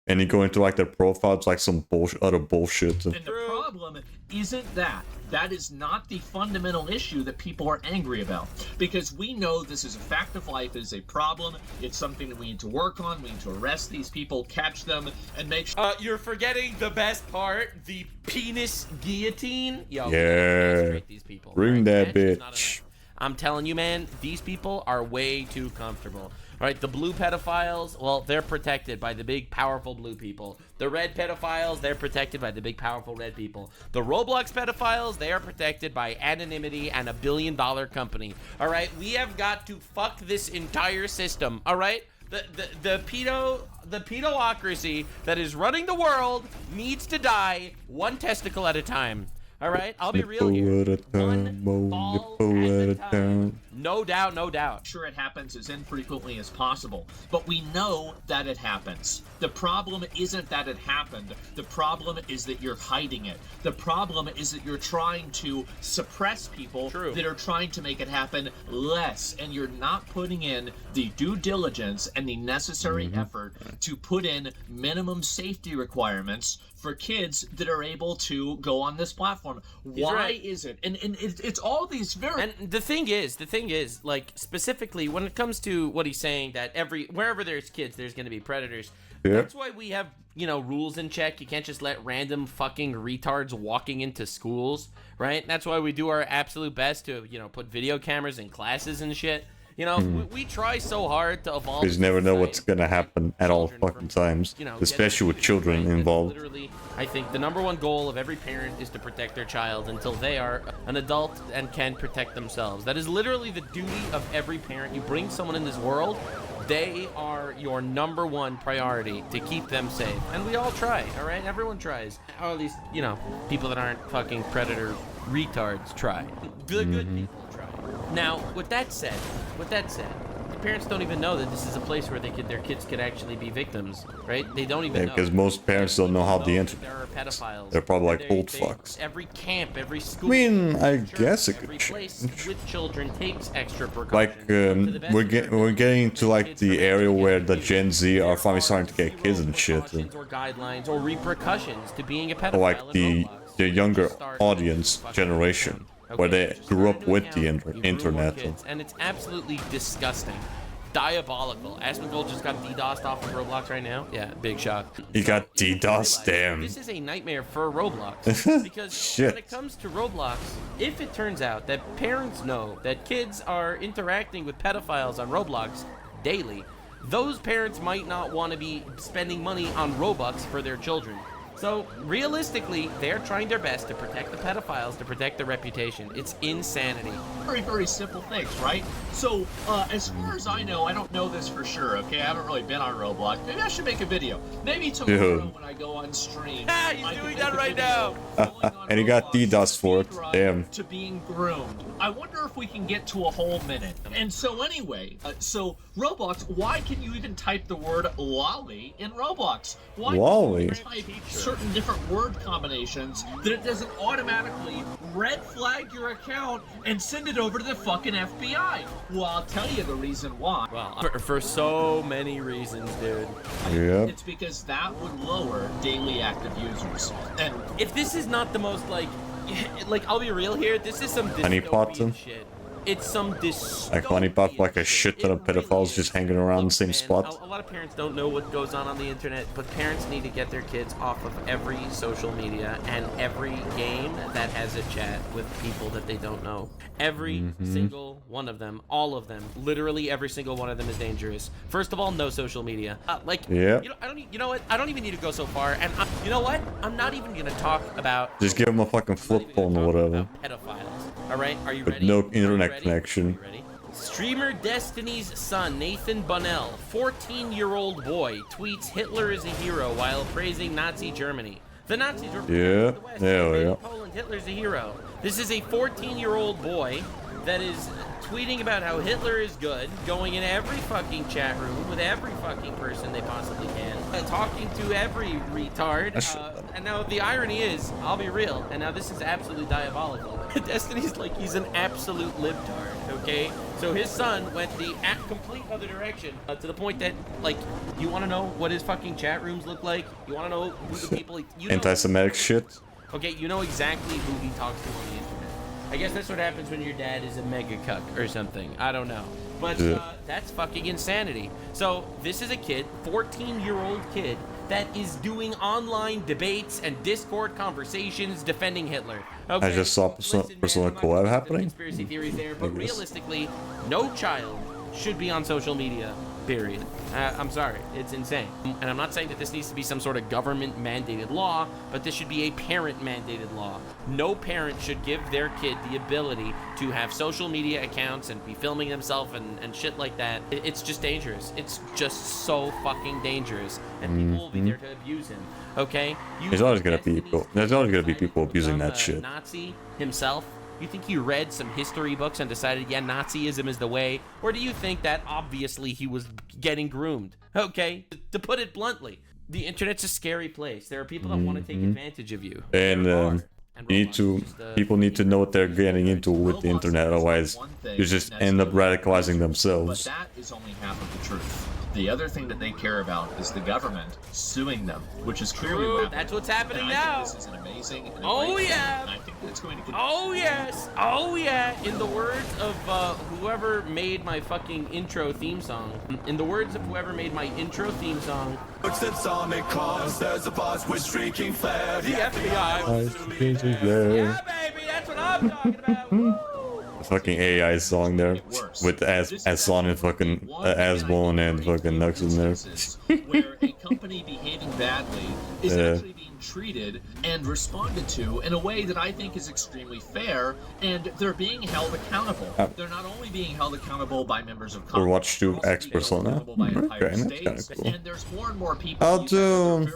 S1: And you go into like their profile, it's like some other bullshit.
S11: And the problem isn't that. That is not the fundamental issue that people are angry about. Because we know this is a fact of life, it is a problem, it's something that we need to work on, we need to arrest these people, catch them, and make sure...
S7: You're forgetting the best part, the penis guillotine. Yo,
S1: Yeah.
S7: these people.
S1: Bring that
S7: That's not
S1: bitch.
S7: enough. I'm telling you, man, these people are way too comfortable. All right, the blue pedophiles, well, they're protected by the big, powerful blue people. The red pedophiles, they're protected by the big, powerful red people. The Roblox pedophiles, they are protected by anonymity and $1 billion company. All right, we have got to fuck this entire system. All right, the pedocracy that is running the world needs to die one testicle at a time. All right, I'll be real here. One ball at a time. No doubt, no doubt.
S11: Sure, it happens as infrequently as possible, but we know that it happens. The problem isn't that it happened. The problem is that you're hiding it. The problem is that you're trying to suppress people that are trying to make it happen less, and you're not putting in the due diligence and the necessary effort to put in minimum safety requirements for kids that are able to go on this platform. Why is it? And it's all these very...
S7: And the thing is, like, specifically, when it comes to what he's saying, that wherever there's kids, there's going to be predators.
S1: Yeah.
S7: That's why we have, rules in check. You can't just let random fucking retards walking into schools, right? That's why we do our absolute best to, put video cameras in classes and shit. We try so hard to evolve.
S1: Because you never know what's gonna happen at all fucking times, especially with children involved.
S7: Literally, I think the #1 goal of every parent is to protect their child until they are an adult and can protect themselves. That is literally the duty of every parent. You bring someone in this world, they are your #1 priority to keep them safe. And we all try, all right? Everyone tries. Or at least, people that aren't fucking predator retards try. Good people try. Now, with that said, the parents don't even know that this is a place where their kids could actually be victims, right? They don't even know.
S1: Because most parents don't know how the internet.
S7: There are pedophiles.
S1: They're probably like old fucks.
S7: Every camp, every school.
S1: I mean, I
S7: church,
S1: guess it
S7: every
S1: could
S7: place
S1: change.
S7: with children takes extra precautions.
S1: Like, we're getting to like the area where the Gen Z are finally starting to get kids and shit.
S7: Or guidelines or repercussions to being a pedophile.
S1: Or like the younger audience generation. Where they grew up with the internet.
S7: And it's absolutely disgusting. Diabolical. Asmongold just got DDoSed off of Roblox right now. Yeah, big shock.
S1: He got DDoSed, damn.
S7: This is a nightmare for Roblox. Because when it comes to Roblox, if it turns out that parents know that kids are interacting with pedophiles on Roblox daily, those parents might not want to be spending money on Robux for their children. So, realistically, they're trying their best to protect the pedophiles, to protect their reputation. It's insanity.
S11: Very, very simple things, right? So, as far as I know, I don't know this for sure, okay? I haven't really been on Roblox. Maybe I should make a video. Maybe tomorrow when I go on stream.
S7: Ah, he's doing that right now!
S1: And he got DDoS for it, damn.
S11: To being groomed. I wonder if we can get to a whole minute. And so anyway, so Roblox, why can you even type the word lolly in Roblox? Why
S1: Lolly?
S11: can you type certain different word combinations that it doesn't automatically red flag your account and send it over to the fucking FBI? Well, I'll tell you the reason why.
S7: Well, for so many reasons, dude.
S1: Yep.
S11: It's because that would lower daily active users. And
S7: if this is not the most, like, I'll be real here, this is some
S1: Honeypot?
S7: dystopian shit. It's some dystopian
S1: Like Honey Pop, like a shit ton of pedophiles just hanging around the same spot.
S7: A lot of parents don't know what goes on the internet, but parents need to get their kids off of every social media and every game that has a chat with people that they don't know. Every single one of them, all of them, literally every single one of them is dangerous. First of all, no social media.
S1: Yeah.
S7: You know what? I don't even need to go so far. And you know what? I'm not even gonna talk about.
S1: Just give them a fucking flip phone or whatever.
S7: Pedophiles. All right, are you
S1: With
S7: ready?
S1: no internet connection.
S7: Streamer Destiny's son, Nathan Bunnell, 14-year-old boy, tweets Hitler is a hero while praising Nazi Germany. The Nazis were
S1: Yeah,
S7: the West,
S1: yeah.
S7: Poland, Hitler's a hero. This is a 14-year-old boy that is tweeting about how Hitler is good, going in every fucking chat room with every fucking person they possibly can, talking to every retard. And now the irony is, I'll be real, and now this is absolutely diabolical. Destiny's like, he's an absolute libtard, okay? So his son went the complete other direction, to the point that, like, you want to know what his fucking chat rooms look like? You want to know who the people...
S1: Anti-Semitic shit.
S7: Okay, you know exactly who he talks to on the internet. I guess that's what happens when your dad is a mega cuck or something. I don't know. But that's fucking insanity. So this is a kid, 14-year-old kid, that is doing online debates and Discord conversations defending Hitler. Okay?
S1: I just saw personal collab happening.
S7: Conspiracy theories there, but realistically, no child should be on social media, period. I'm sorry, it's insane. And I'm not saying that this needs to be some sort of government mandated law, but this should be a parent mandated law. No parent should give their kid the ability to have social media accounts and be filming themselves and shit like that. It's just dangerous. It's just so fucking dangerous. And people will be there to abuse him, okay?
S1: There's always gonna be people. There's always gonna be people abusing that shit.
S7: Nazi himself. You think he read some history books and decided, yeah, Nazism is the way? Or do you think that obviously he was getting groomed? Okay, to put it bluntly, the internet's a scary place. There are people that want to take advantage of you.
S1: And people need to know what they're getting into with the internet, otherwise you just end up radicalizing themselves.
S11: But that is only half of the truth. The other thing that they care about is the government suing them, which is clearly what
S7: that's what's happening
S11: and
S7: now.
S11: I think this is an amazing and
S7: Oh
S11: great
S7: yeah.
S11: thing, and I think that it's going to continue.
S7: Oh yes. Oh yeah. In the words of whoever made my fucking intro theme song. In the words of whoever made my intro theme song.
S2: Atomic cars, there's a boss with streaking flare.
S7: The FBI. Yeah, baby, that's what I'm talking about.
S1: Fucking AI song there with Aslan and fucking Asbone and fucking Nux in there.
S11: Where a company behaving badly is actually being treated and responded to in a way that I think is extremely fair, and they're being held accountable. They're not only being held accountable by members of Congress,
S1: Overwatch 2 X Persona. Okay, that's kind of cool.
S11: and there's more and more people.
S1: I'll do.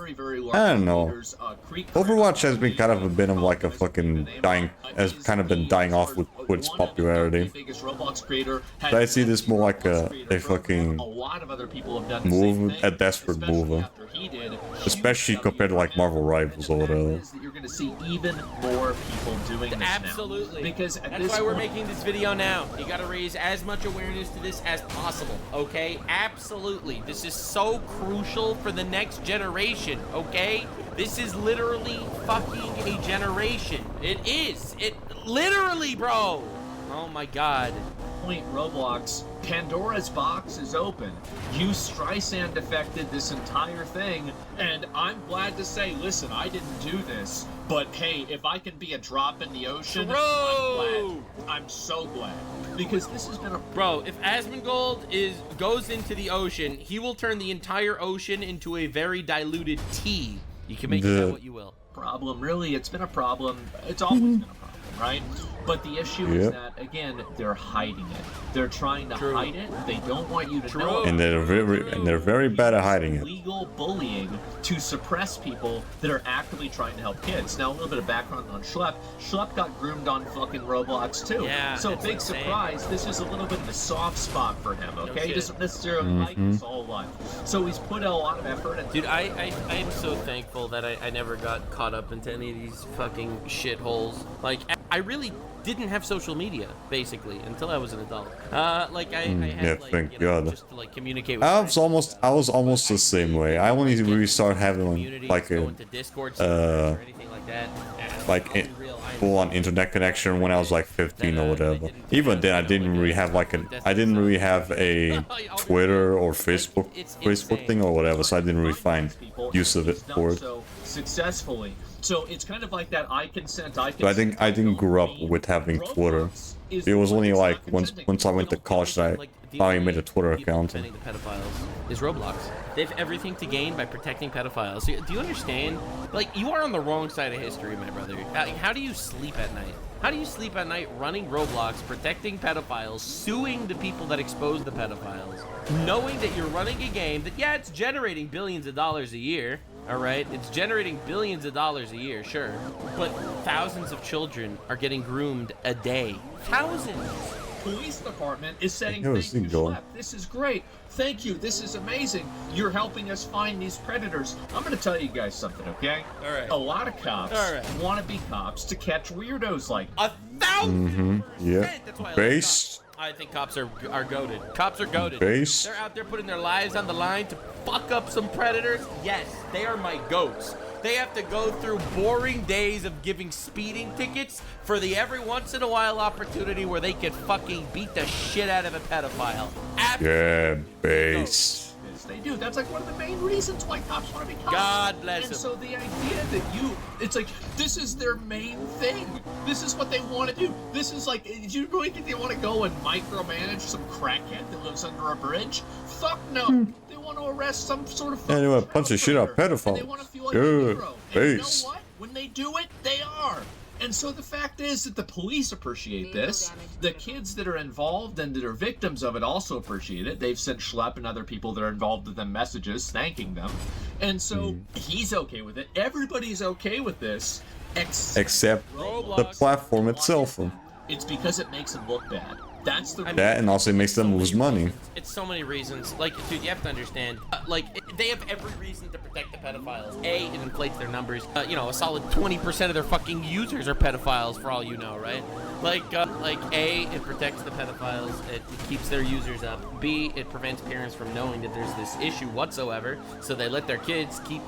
S1: I don't know. Overwatch has been kind of a bit of like a fucking dying, has kind of been dying off with its popularity. But I see this more like a fucking move, a desperate move, especially compared to like Marvel Rivals or whatever.
S11: You're going to see even more people doing this
S7: Absolutely.
S11: now. Because
S7: that's why we're making this video now. You got to raise as much awareness to this as possible, okay? Absolutely. This is so crucial for the next generation, okay? This is literally fucking a generation. It is. It literally, bro. Oh my god.
S11: Point Roblox, Pandora's box is open. You Streisand affected this entire thing, and I'm glad to say, listen, I didn't do this, but hey, if I can be a drop in the ocean, I'm glad. I'm so glad. Because this has been a...
S7: Bro, if Asmongold goes into the ocean, he will turn the entire ocean into a very diluted tea. You can make that what you will.
S11: Problem, really, it's been a problem. It's always been a problem, right? But the issue is that, again, they're hiding it. They're trying to hide it. They don't want you to know.
S1: And they're very bad at hiding it.
S11: Legal bullying to suppress people that are actively trying to help kids. Now, a little bit of background on Schlepp. Schlepp got groomed on fucking Roblox too.
S7: Yeah,
S11: so big surprise. This is a little bit of a soft spot for him. Okay, he doesn't necessarily like his whole life. So he's put a lot of effort into.
S7: Dude, I am so thankful that I never got caught up into any of these fucking shitholes. Like, I really didn't have social media basically until I was an adult. Like I had
S1: yeah,
S7: like,
S1: thank
S7: you know,
S1: God.
S7: just to like communicate with
S1: I
S7: friends.
S1: was almost the same way. I only really started having like a full-on internet connection when I was like 15 or whatever. Even then, I didn't really have like a Twitter or Facebook thing or whatever, so I didn't really find use of it for it.
S11: So successfully. So it's kind of like that I consent.
S1: But I didn't grow up with having Twitter. It was only like once I went to college that I finally made a Twitter account.
S7: The pedophiles is Roblox. They have everything to gain by protecting pedophiles. Do you understand? Like, you are on the wrong side of history, my brother. How do you sleep at night? How do you sleep at night running Roblox, protecting pedophiles, suing the people that expose the pedophiles, knowing that you're running a game that, yeah, it's generating billions of dollars a year, all right? It's generating billions of dollars a year, sure. But thousands of children are getting groomed a day. Thousands.
S11: Police department is saying, thank you, Schlep. This is great. Thank you. This is amazing. You're helping us find these predators. I'm going to tell you guys something, okay?
S7: All right.
S11: A lot of cops want to be cops to catch weirdos like
S7: 1,000%.
S1: Yeah.
S7: That's why
S1: Base.
S7: I think cops are goated. Cops are goated.
S1: Base.
S7: They're out there putting their lives on the line to fuck up some predators. Yes, they are my goats. They have to go through boring days of giving speeding tickets for the every once in a while opportunity where they can fucking beat the shit out of a pedophile.
S1: Yeah, base.
S11: they do. That's like one of the main reasons why cops want to be cops.
S7: God bless
S11: and
S7: them.
S11: so the idea that it's like, this is their main thing. This is what they want to do. This is like, you really think they want to go and micromanage some crackhead that lives under a bridge? Fuck no. They want to arrest some sort of
S1: Yeah, they want to punch the shit out of pedophiles.
S11: They want to feel like
S1: Good.
S11: a hero. And
S1: Base.
S11: you know what? When they do it, they are. And so the fact is that the police appreciate this. The kids that are involved and that are victims of it also appreciate it. They've sent Schlepp and other people that are involved with them messages thanking them. And so he's okay with it. Everybody's okay with this.
S1: Except the platform itself.
S11: It's because it makes them look bad. That's the
S1: That and also it makes them lose money.
S7: It's so many reasons. Like, dude, you have to understand. They have every reason to protect the pedophiles. A, it inflates their numbers. You know, a solid 20% of their fucking users are pedophiles, for all you know, right? Like A, it protects the pedophiles. It keeps their users up. B, it prevents parents from knowing that there's this issue whatsoever, so they let their kids keep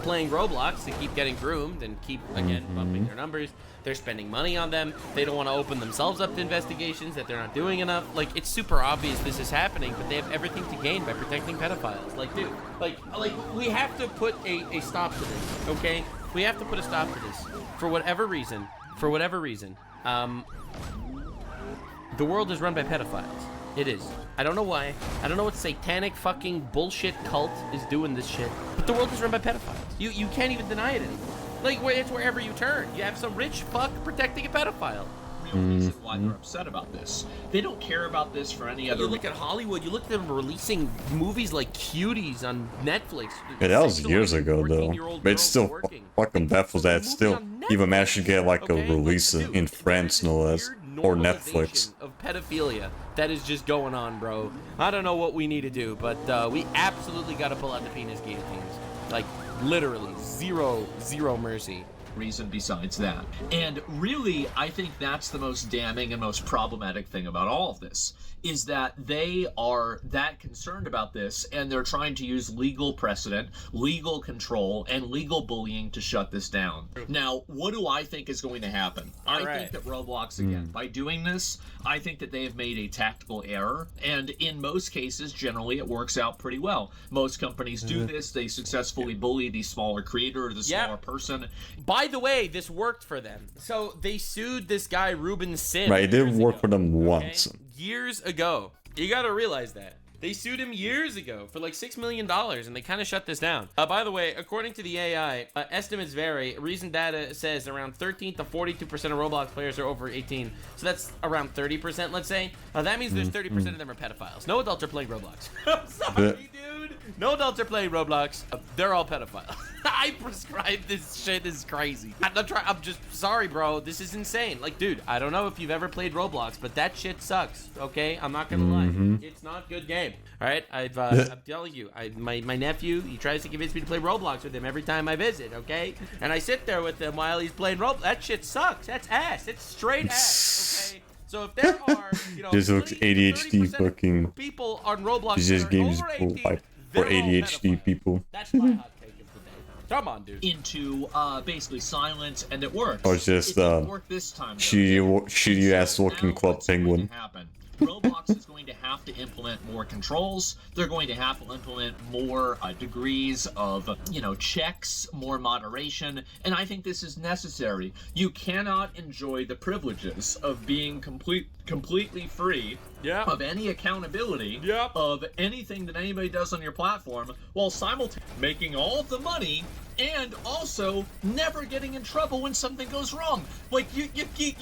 S7: playing Roblox to keep getting groomed and keep, again, bumping their numbers. They're spending money on them. They don't want to open themselves up to investigations that they're not doing enough. Like, it's super obvious this is happening, but they have everything to gain by protecting pedophiles. Like, dude, like we have to put a stop to this, okay? We have to put a stop to this. For whatever reason, the world is run by pedophiles. It is. I don't know why. I don't know what satanic fucking bullshit cult is doing this shit. But the world is run by pedophiles. You can't even deny it anymore. Like, it's wherever you turn. You have some rich fuck protecting a pedophile.
S11: Real reason why they're upset about this. They don't care about this for any other.
S7: You look at Hollywood. You look at them releasing movies like Cuties on Netflix.
S1: Yeah, that was years ago though. But it's still fucking baffles that it's still even managed to get like a release in France, no less, or Netflix.
S7: Of pedophilia that is just going on, bro. I don't know what we need to do, but we absolutely got to pull out the penis guillotines. Like, literally zero mercy.
S11: Reason besides that. And really, I think that's the most damning and most problematic thing about all of this, is that they are that concerned about this and they're trying to use legal precedent, legal control, and legal bullying to shut this down. Now, what do I think is going to happen? I think that Roblox, again, by doing this, I think that they have made a tactical error, and in most cases, generally, it works out pretty well. Most companies do this. They successfully bully the smaller creator or the smaller person.
S7: By the way, this worked for them. So they sued this guy, Ruben Sim.
S1: Right, it did work for them once.
S7: Years ago. You gotta realize that. They sued him years ago for like $6 million, and they kind of shut this down. By the way, according to the AI, estimates vary. Recent data says around 13 to 42% of Roblox players are over 18. So that's around 30%, let's say. That means there's 30% of them are pedophiles. No adults are playing Roblox. I'm sorry, dude. dude. No adults are playing Roblox. They're all pedophiles. I prescribe this shit is crazy. I'm just sorry, bro. This is insane. Like, dude, I don't know if you've ever played Roblox, but that shit sucks. Okay, I'm not gonna lie. It's not a good game. All right, I'm telling you. My nephew, he tries to convince me to play Roblox with him every time I visit. Okay, and I sit there with him while he's playing Roblox. That shit sucks. That's ass. It's straight ass. Okay. So if there are,
S1: this looks ADHD fucking
S7: people on Roblox,
S1: this game is for ADHD people.
S7: That's my hot take of the day. Come on, dude.
S11: Into basically silence, and it works.
S1: Or just
S11: work this time.
S1: shitty ass looking club penguin.
S11: Roblox is going to have to implement more controls. They're going to have to implement more degrees of, checks, more moderation, and I think this is necessary. You cannot enjoy the privileges of being completely free of any accountability of anything that anybody does on your platform, while simultaneously making all of the money and also never getting in trouble when something goes wrong. Like, you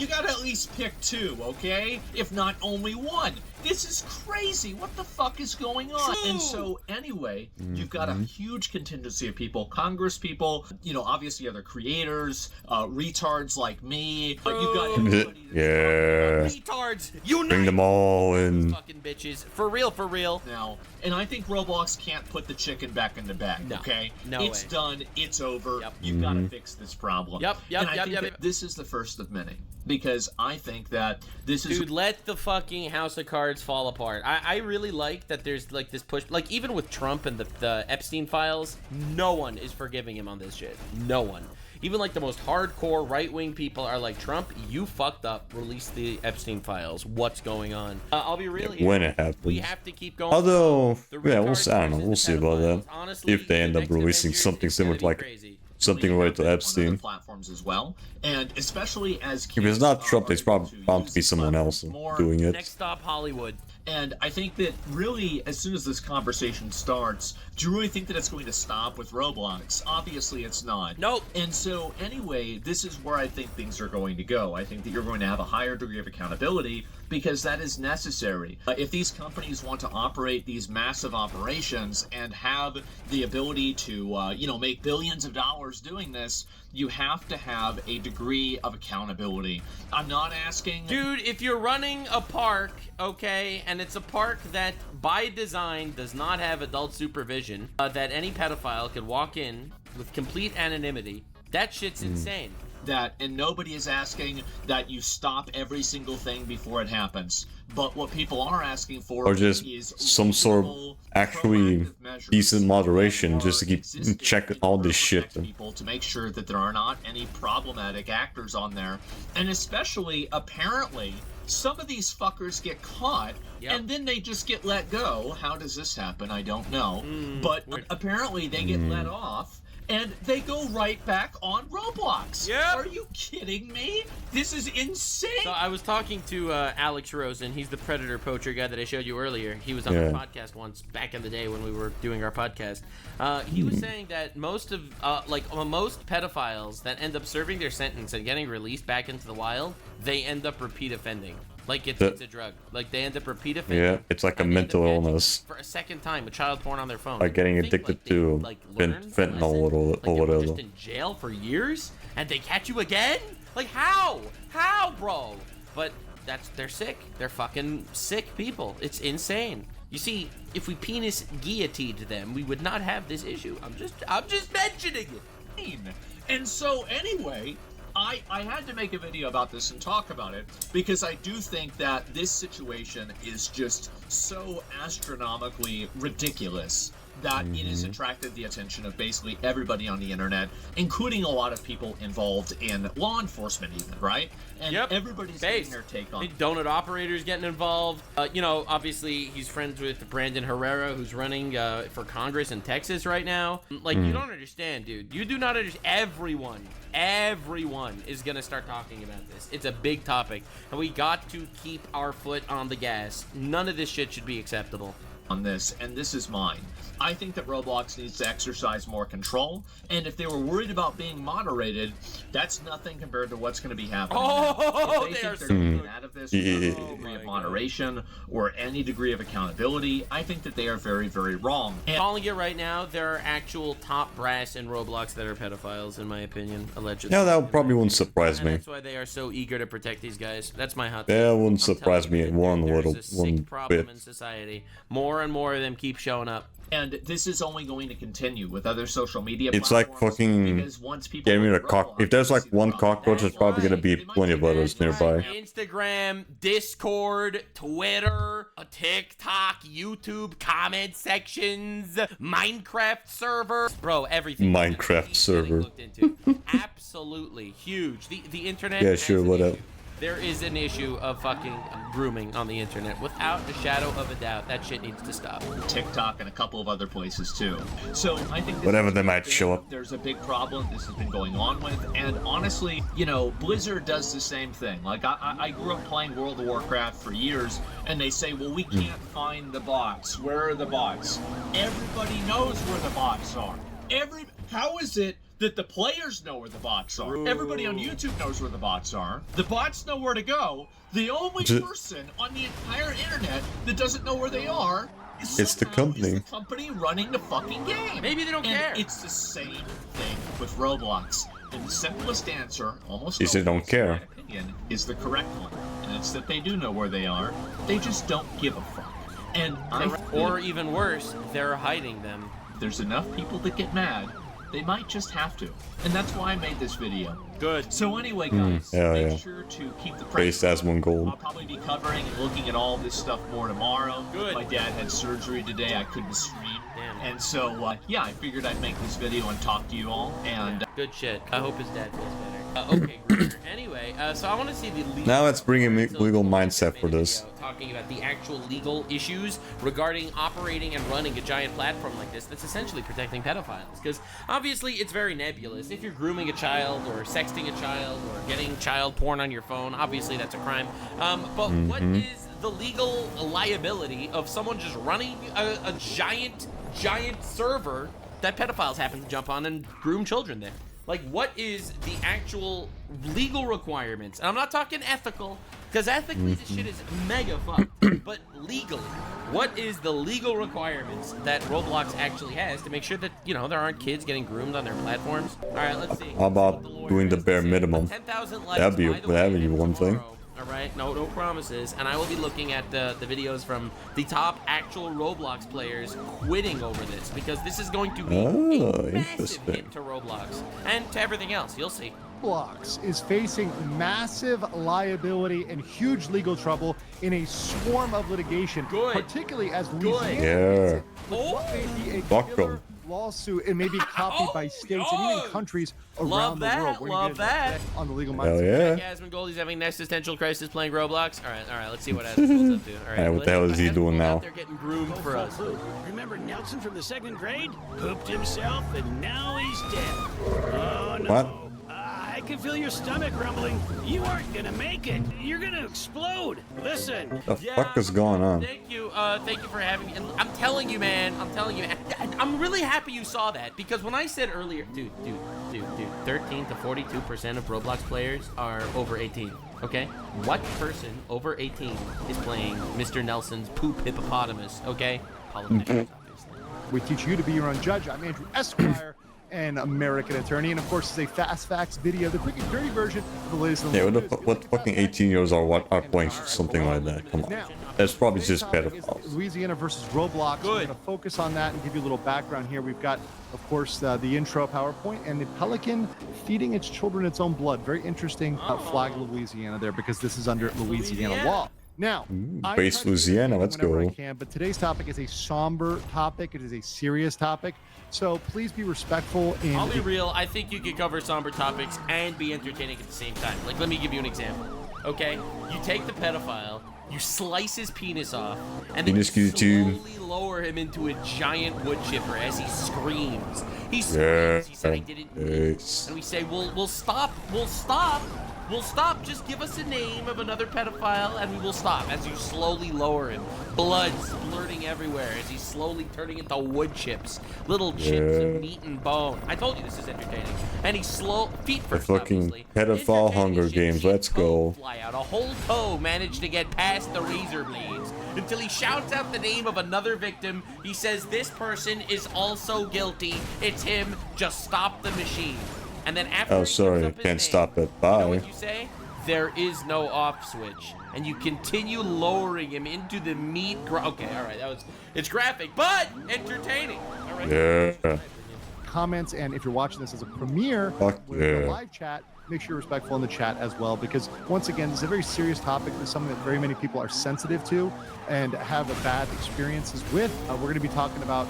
S11: gotta at least pick two, okay? If not only one. This is crazy. What the fuck is going on? And so, anyway, you've got a huge contingency of people, Congress people, obviously other creators, retards like me. But you've got everybody
S7: retards. Unite.
S1: Bring them all in.
S7: Fucking bitches. For real.
S11: Now, and I think Roblox can't put the chicken back in the bag, okay?
S7: No
S11: It's
S7: way.
S11: Done. It's over. You've got to fix this problem. And I think that this is the first of many. Because I think that this is...
S7: Dude, let the fucking House of Cards fall apart. I really like that there's, like, this push... Like, even with Trump and the Epstein files, no one is forgiving him on this shit. No one. Even, like, the most hardcore right-wing people are like, Trump, you fucked up. Release the Epstein files. What's going on? I'll be really...
S1: when it happens.
S7: We have to keep going.
S1: Although, we'll see. I don't know. We'll see about that.
S7: Honestly,
S1: if they end up releasing something similar to, like... something related to Epstein.
S11: Platforms as well, and especially as
S1: if it's not Trump, there's probably bound to be someone else doing it.
S7: Next stop, Hollywood.
S11: And I think that really, as soon as this conversation starts, do you really think that it's going to stop with Roblox? Obviously, it's not.
S7: Nope.
S11: And so, anyway, this is where I think things are going to go. I think that you're going to have a higher degree of accountability because that is necessary. If these companies want to operate these massive operations and have the ability to, make billions of dollars doing this, you have to have a degree of accountability. I'm not asking...
S7: Dude, if you're running a park, okay, and it's a park that by design does not have adult supervision, that any pedophile could walk in with complete anonymity, that shit's insane.
S11: And nobody is asking that you stop every single thing before it happens. But what people are asking for
S1: just
S11: is
S1: some sort of actually decent moderation just to keep check all this shit.
S11: People to make sure that there are not any problematic actors on there. And especially, apparently, some of these fuckers get caught and then they just get let go. How does this happen? I don't know. But apparently they get let off. And they go right back on Roblox.
S7: Yeah.
S11: Are you kidding me? This is insane.
S7: So I was talking to Alex Rosen. He's the Predator Poacher guy that I showed you earlier. He was on our podcast once back in the day when we were doing our podcast. He was saying that most pedophiles that end up serving their sentence and getting released back into the wild, they end up repeat offending. Like it's a drug. Like they end up repeat offending.
S1: Yeah, it's like a mental illness.
S7: For a second time with child porn on their phone.
S1: Like getting addicted to fentanyl or whatever.
S7: Just in jail for years and they catch you again? Like how? How, bro? But they're sick. They're fucking sick people. It's insane. You see, if we penis guillotined them, we would not have this issue. I'm just mentioning it.
S11: And so anyway, I had to make a video about this and talk about it because I do think that this situation is just so astronomically ridiculous that it has attracted the attention of basically everybody on the internet, including a lot of people involved in law enforcement even, right? And everybody's getting their take on it.
S7: Big donut operators getting involved. Obviously he's friends with Brandon Herrera, who's running for Congress in Texas right now. Like, you don't understand, dude. You do not understand. Everyone is gonna start talking about this. It's a big topic, and we got to keep our foot on the gas. None of this shit should be acceptable.
S11: on this, and this is mine. I think that Roblox needs to exercise more control, and if they were worried about being moderated, that's nothing compared to what's going to be happening.
S7: Oh,
S11: if they think they're going to get out of this with any degree of moderation or any degree of accountability, I think that they are very, very wrong.
S7: And calling it right now, there are actual top brass in Roblox that are pedophiles, in my opinion, allegedly.
S1: Yeah, that probably wouldn't surprise me.
S7: That's why they are so eager to protect these guys. That's my hot
S1: That
S7: take.
S1: wouldn't surprise me one
S7: problem
S1: bit.
S7: in society. More and more of them keep showing up.
S11: And this is only going to continue with other social media
S1: It's like
S11: platforms,
S1: fucking
S11: because once people
S1: getting rid of
S11: Roblox,
S1: if there's like
S11: they see
S1: one
S11: the problem.
S1: cockroach, there's probably gonna be plenty of others nearby.
S7: Instagram, Discord, Twitter, a TikTok, YouTube, comment sections, Minecraft server. Bro, everything.
S1: Minecraft server.
S7: Looked into. Absolutely huge. The internet.
S1: Yeah,
S7: has
S1: sure,
S7: an
S1: whatever.
S7: issue. There is an issue of fucking grooming on the internet. Without a shadow of a doubt, that shit needs to stop.
S11: TikTok and a couple of other places too. So I think this
S1: Whatever
S11: is
S1: they
S11: a
S1: might
S11: big-
S1: show up.
S11: There's a big problem this has been going on with, and honestly, you know, Blizzard does the same thing. Like I grew up playing World of Warcraft for years, and they say, well, we can't find the bots. Where are the bots? Everybody knows where the bots are. How is it that the players know where the bots are? Everybody on YouTube knows where the bots are. The bots know where to go. The only person on the entire internet that doesn't know where they are is
S1: It's the company.
S11: the company running the fucking game.
S7: Maybe they don't care.
S11: It's the same thing with Roblox. And the simplest answer, almost
S1: Is they don't
S11: always,
S1: care.
S11: in my opinion, is the correct one. And it's that they do know where they are. They just don't give a fuck. And
S7: Or even worse, they're hiding them.
S11: there's enough people that get mad, they might just have to. And that's why I made this video.
S7: Good.
S11: So anyway, guys,
S1: yeah,
S11: make
S1: yeah.
S11: sure to keep the
S1: Base
S11: pressure
S1: as one
S11: on.
S1: goal.
S11: I'll probably be covering and looking at all this stuff more tomorrow.
S7: Good.
S11: My dad had surgery today. I couldn't stream.
S7: Damn.
S11: And so, yeah, I figured I'd make this video and talk to you all. And
S7: Good shit. I hope his dad feels better. Okay, Griner. Anyway, so I want to see the legal...
S1: Now let's bring in legal mindset for this.
S7: Talking about the actual legal issues regarding operating and running a giant platform like this that's essentially protecting pedophiles. Because obviously it's very nebulous. If you're grooming a child or sexting a child or getting child porn on your phone, obviously that's a crime. But what is the legal liability of someone just running a giant server that pedophiles happen to jump on and groom children there? Like, what is the actual legal requirements? And I'm not talking ethical, because ethically this shit is mega fucked. But legally, what is the legal requirements that Roblox actually has to make sure that, you know, there aren't kids getting groomed on their platforms? All right, let's see.
S1: How about doing the bare minimum?
S7: 10,000 likes,
S1: That'd be
S7: by the way,
S1: one thing.
S7: tomorrow. All right, no promises, and I will be looking at the videos from the top actual Roblox players quitting over this, because this is going to be a massive
S1: interesting.
S7: hit to Roblox and to everything else. You'll see.
S12: Roblox is facing massive liability and huge legal trouble in a swarm of litigation, particularly as Louisiana
S1: Yeah.
S12: what may be a
S1: Fuck 'em.
S12: killer lawsuit and may be copied by states and even countries around
S7: Love
S12: the world.
S7: that,
S12: We're gonna
S7: love
S12: get
S7: that.
S12: on the legal
S1: Hell
S12: mindset.
S1: yeah.
S7: Jasmine Goldie's having an existential crisis playing Roblox. All right, let's see what Asmongold's up to. All right,
S1: Hey, what the hell is he doing now?
S7: They're getting groomed for us.
S13: Remember Nelson from the second grade? Pooped himself and now he's dead. Oh no.
S1: What?
S13: I can feel your stomach rumbling. You aren't gonna make it. You're gonna explode. Listen.
S1: The fuck is going on?
S7: Thank you for having me. And I'm telling you, man. I'm really happy you saw that, because when I said earlier, dude, 13 to 42% of Roblox players are over 18. Okay, what person over 18 is playing Mr. Nelson's poop hippopotamus? Okay, politicians, obviously.
S12: We teach you to be your own judge. I'm Andrew Esquire, an American attorney, and of course, it's a fast facts video, the quick and dirty version of the latest.
S1: Yeah, what fucking 18-years are playing something like that? Come on. That's probably just pedophiles.
S12: Louisiana versus Roblox. We're going to focus on that and give you a little background here. We've got, of course, the intro PowerPoint and the pelican feeding its children its own blood. Very interesting flag Louisiana there, because this is under Louisiana law. Now, I
S1: Base
S12: try to
S1: Louisiana, let's
S12: whenever I
S1: go.
S12: can, but today's topic is a somber topic. It is a serious topic. So please be respectful.
S7: I'll be real. I think you could cover somber topics and be entertaining at the same time. Like, let me give you an example. Okay, you take the pedophile You slice his penis off, and then
S1: Penis
S7: you
S1: YouTube.
S7: slowly lower him into a giant wood chipper as he screams. He screams.
S1: Yeah.
S7: He said, "I didn't mean it." And we say, "We'll stop. We'll stop. We'll stop. Just give us a name of another pedophile, and we will stop." As you slowly lower him, blood splurting everywhere as he's slowly turning into wood chips, little chips of meat and bone. I told you this is entertaining. And he's feet
S1: The
S7: first,
S1: fucking
S7: obviously.
S1: pedophile Hunger Games. Let's go.
S7: Fly out. A whole toe managed to get past the razor blades until he shouts out the name of another victim. He says, "This person is also guilty. It's him. Just stop the machine." And then after
S1: Oh, sorry, can't stop it. Bye.
S7: you know what you say? There is no off switch, and you continue lowering him into the meat. Okay, all right, it's graphic, but entertaining. All right.
S1: Yeah.
S12: Comments, and if you're watching this as a premiere
S1: Fuck
S12: with
S1: yeah.
S12: a live chat, make sure you're respectful in the chat as well, because once again, this is a very serious topic. This is something that very many people are sensitive to and have a bad experiences with. We're going to be talking about,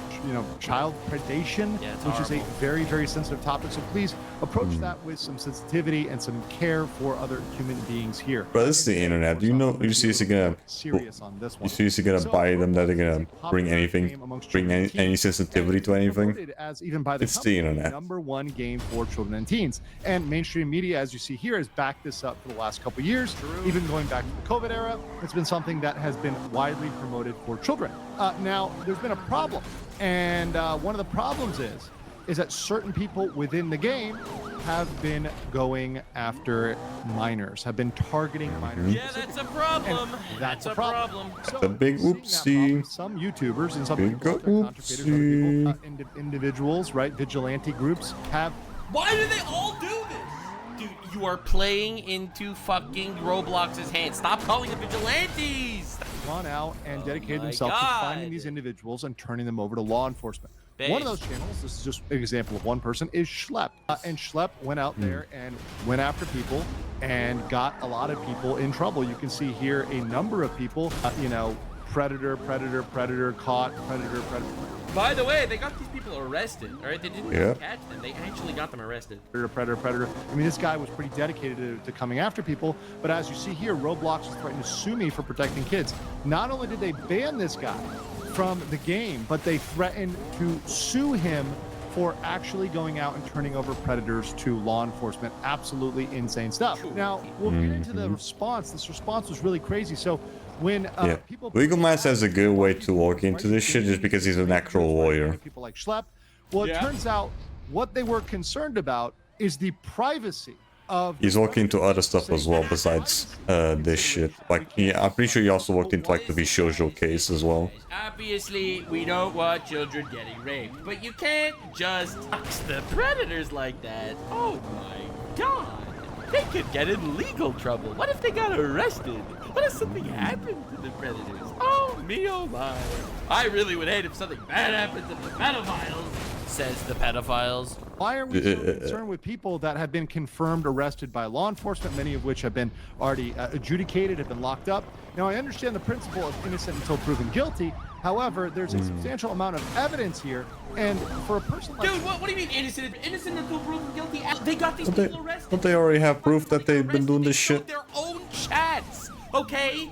S12: child predation, which is a very, very sensitive topic. So please approach that with some sensitivity and some care for other human beings here.
S1: Bro, this is the internet. You seriously gonna
S12: serious on this one.
S1: You seriously gonna buy them that they're gonna bring anything, bring any sensitivity to anything?
S12: As even by the
S1: It's the internet.
S12: #1 game for children and teens, and mainstream media, as you see here, has backed this up for the last couple of years. Even going back to the COVID era, it's been something that has been widely promoted for children. Now, there's been a problem, and one of the problems is that certain people within the game have been going after minors, have been targeting minors.
S7: Yeah, that's a problem.
S12: That's a problem. So,
S1: The big
S12: seeing that
S1: oopsie.
S12: problem, some YouTubers and some
S1: Big
S12: people, content creators, other
S1: oopsie.
S12: people, individuals, right, vigilante groups have.
S7: Why do they all do this? Dude, you are playing into fucking Roblox's hands. Stop calling them vigilantes.
S12: Gone out and dedicated
S7: my
S12: themselves to
S7: God.
S12: finding these individuals and turning them over to law enforcement.
S7: Based.
S12: One of those channels, this is just an example of one person, is Schlepp. And Schlepp went out there and went after people and got a lot of people in trouble. You can see here a number of people, predator, caught, predator.
S7: By the way, they got these people arrested, all right? They didn't
S1: Yeah.
S7: just catch them. They actually got them arrested.
S12: Predator. I mean, this guy was pretty dedicated to coming after people, but as you see here, Roblox is threatening to sue me for protecting kids. Not only did they ban this guy from the game, but they threatened to sue him for actually going out and turning over predators to law enforcement. Absolutely insane stuff. Now, we'll get into the response. This response was really crazy. So when people...
S1: Legal Minds has a good way to walk into this shit just because he's an actual lawyer.
S12: People like Schlepp. Well, it turns out what they were concerned about is the privacy of...
S1: He's walking into other stuff as well besides this shit. Like, I'm pretty sure he also walked into like the Vishojo case as well.
S7: Obviously, we don't want children getting raped, but you can't just dox the predators like that. Oh my God. They could get in legal trouble. What if they got arrested? What if something happened to the predators? Oh me, oh my. I really would hate if something bad happened to the pedophiles, says the pedophiles.
S12: Why are we so concerned with people that have been confirmed arrested by law enforcement, many of which have been already adjudicated, have been locked up? Now, I understand the principle of innocent until proven guilty. However, there's a substantial amount of evidence here, and for a person like...
S7: Dude, what do you mean innocent? Innocent until proven guilty? They got these people arrested.
S1: But they already have proof that they've been doing this shit.
S7: Their own chats. Okay,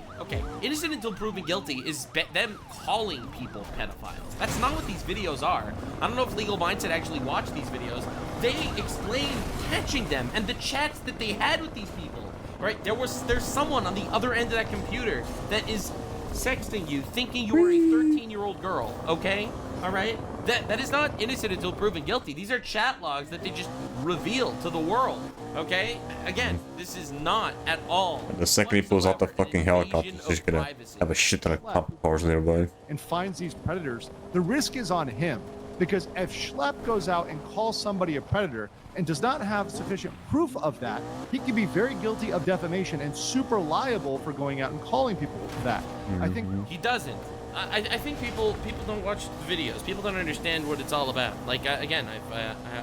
S7: innocent until proven guilty is them calling people pedophiles. That's not what these videos are. I don't know if Legal Mindset actually watched these videos. They explain catching them and the chats that they had with these people. Right? There's someone on the other end of that computer that is sexting you, thinking you are a 13-year-old girl. Okay, all right. That is not innocent until proven guilty. These are chat logs that they just reveal to the world. Okay? Again, this is not at all.
S1: And the second he pulls out the fucking helicopter, he's just gonna have a shit ton of cop cars nearby.
S12: And finds these predators, the risk is on him. Because if Schlepp goes out and calls somebody a predator and does not have sufficient proof of that, he could be very guilty of defamation and super liable for going out and calling people that. I think
S7: he doesn't. I think people don't watch the videos. People don't understand what it's all about. Like again,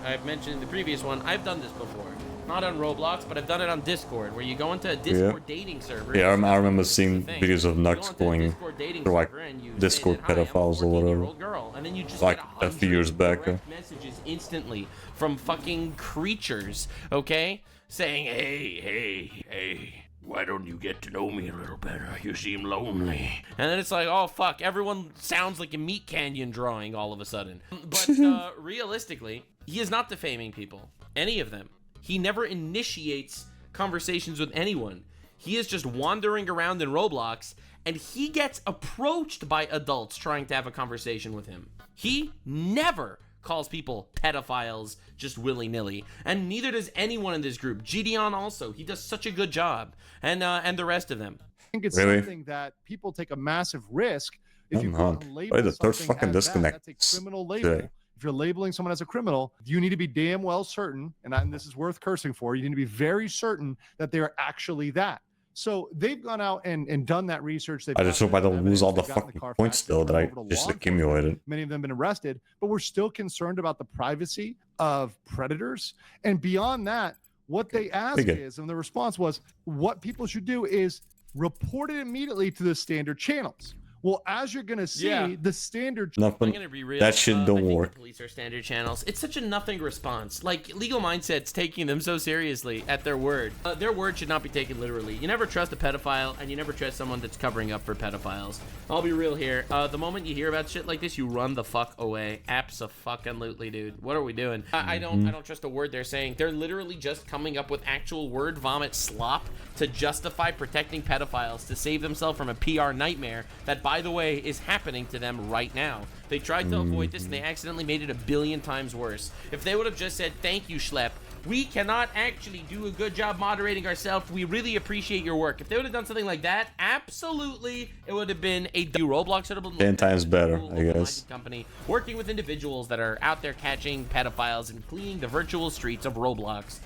S7: I've mentioned in the previous one, I've done this before. Not on Roblox, but I've done it on Discord, where you go into a Discord dating server.
S1: Yeah, I remember seeing videos of Nux going through like Discord pedophiles or whatever.
S7: Girl, and then you just
S1: like a few years back.
S7: Messages instantly from fucking creatures, okay? Saying, hey, why don't you get to know me a little better? You seem lonely. And then it's like, oh fuck, everyone sounds like a Meat Canyon drawing all of a sudden. But realistically, he is not defaming people, any of them. He never initiates conversations with anyone. He is just wandering around in Roblox, and he gets approached by adults trying to have a conversation with him. He never calls people pedophiles just willy-nilly, and neither does anyone in this group. Gideon also, he does such a good job, and the rest of them.
S12: I think it's something that people take a massive risk if you go and label something as that. That's a criminal label. If you're labeling someone as a criminal, you need to be damn well certain, and this is worth cursing for, you need to be very certain that they are actually that. So they've gone out and done that research.
S1: I just hope I don't lose all the fucking points still that I just accumulated.
S12: Many of them have been arrested, but we're still concerned about the privacy of predators. And beyond that, what they ask is, and the response was, what people should do is report it immediately to the standard channels. Well, as you're going to see, the standard...
S1: Nothing.
S7: I'm gonna be real.
S1: That shit don't work.
S7: Police are standard channels. It's such a nothing response. Like, Legal Mindset's taking them so seriously at their word. Their word should not be taken literally. You never trust a pedophile, and you never trust someone that's covering up for pedophiles. I'll be real here. The moment you hear about shit like this, you run the fuck away. Abso-fucking-lutely, dude. What are we doing? I don't trust a word they're saying. They're literally just coming up with actual word vomit slop to justify protecting pedophiles, to save themselves from a PR nightmare that, by the way, is happening to them right now. They tried to avoid this, and they accidentally made it 1,000,000,000 times worse. If they would have just said, thank you, Schlepp, we cannot actually do a good job moderating ourselves. We really appreciate your work. If they would have done something like that, absolutely, it would have been a Roblox would have been
S1: 10 times better, I guess.
S7: Company working with individuals that are out there catching pedophiles and cleaning the virtual streets of Roblox.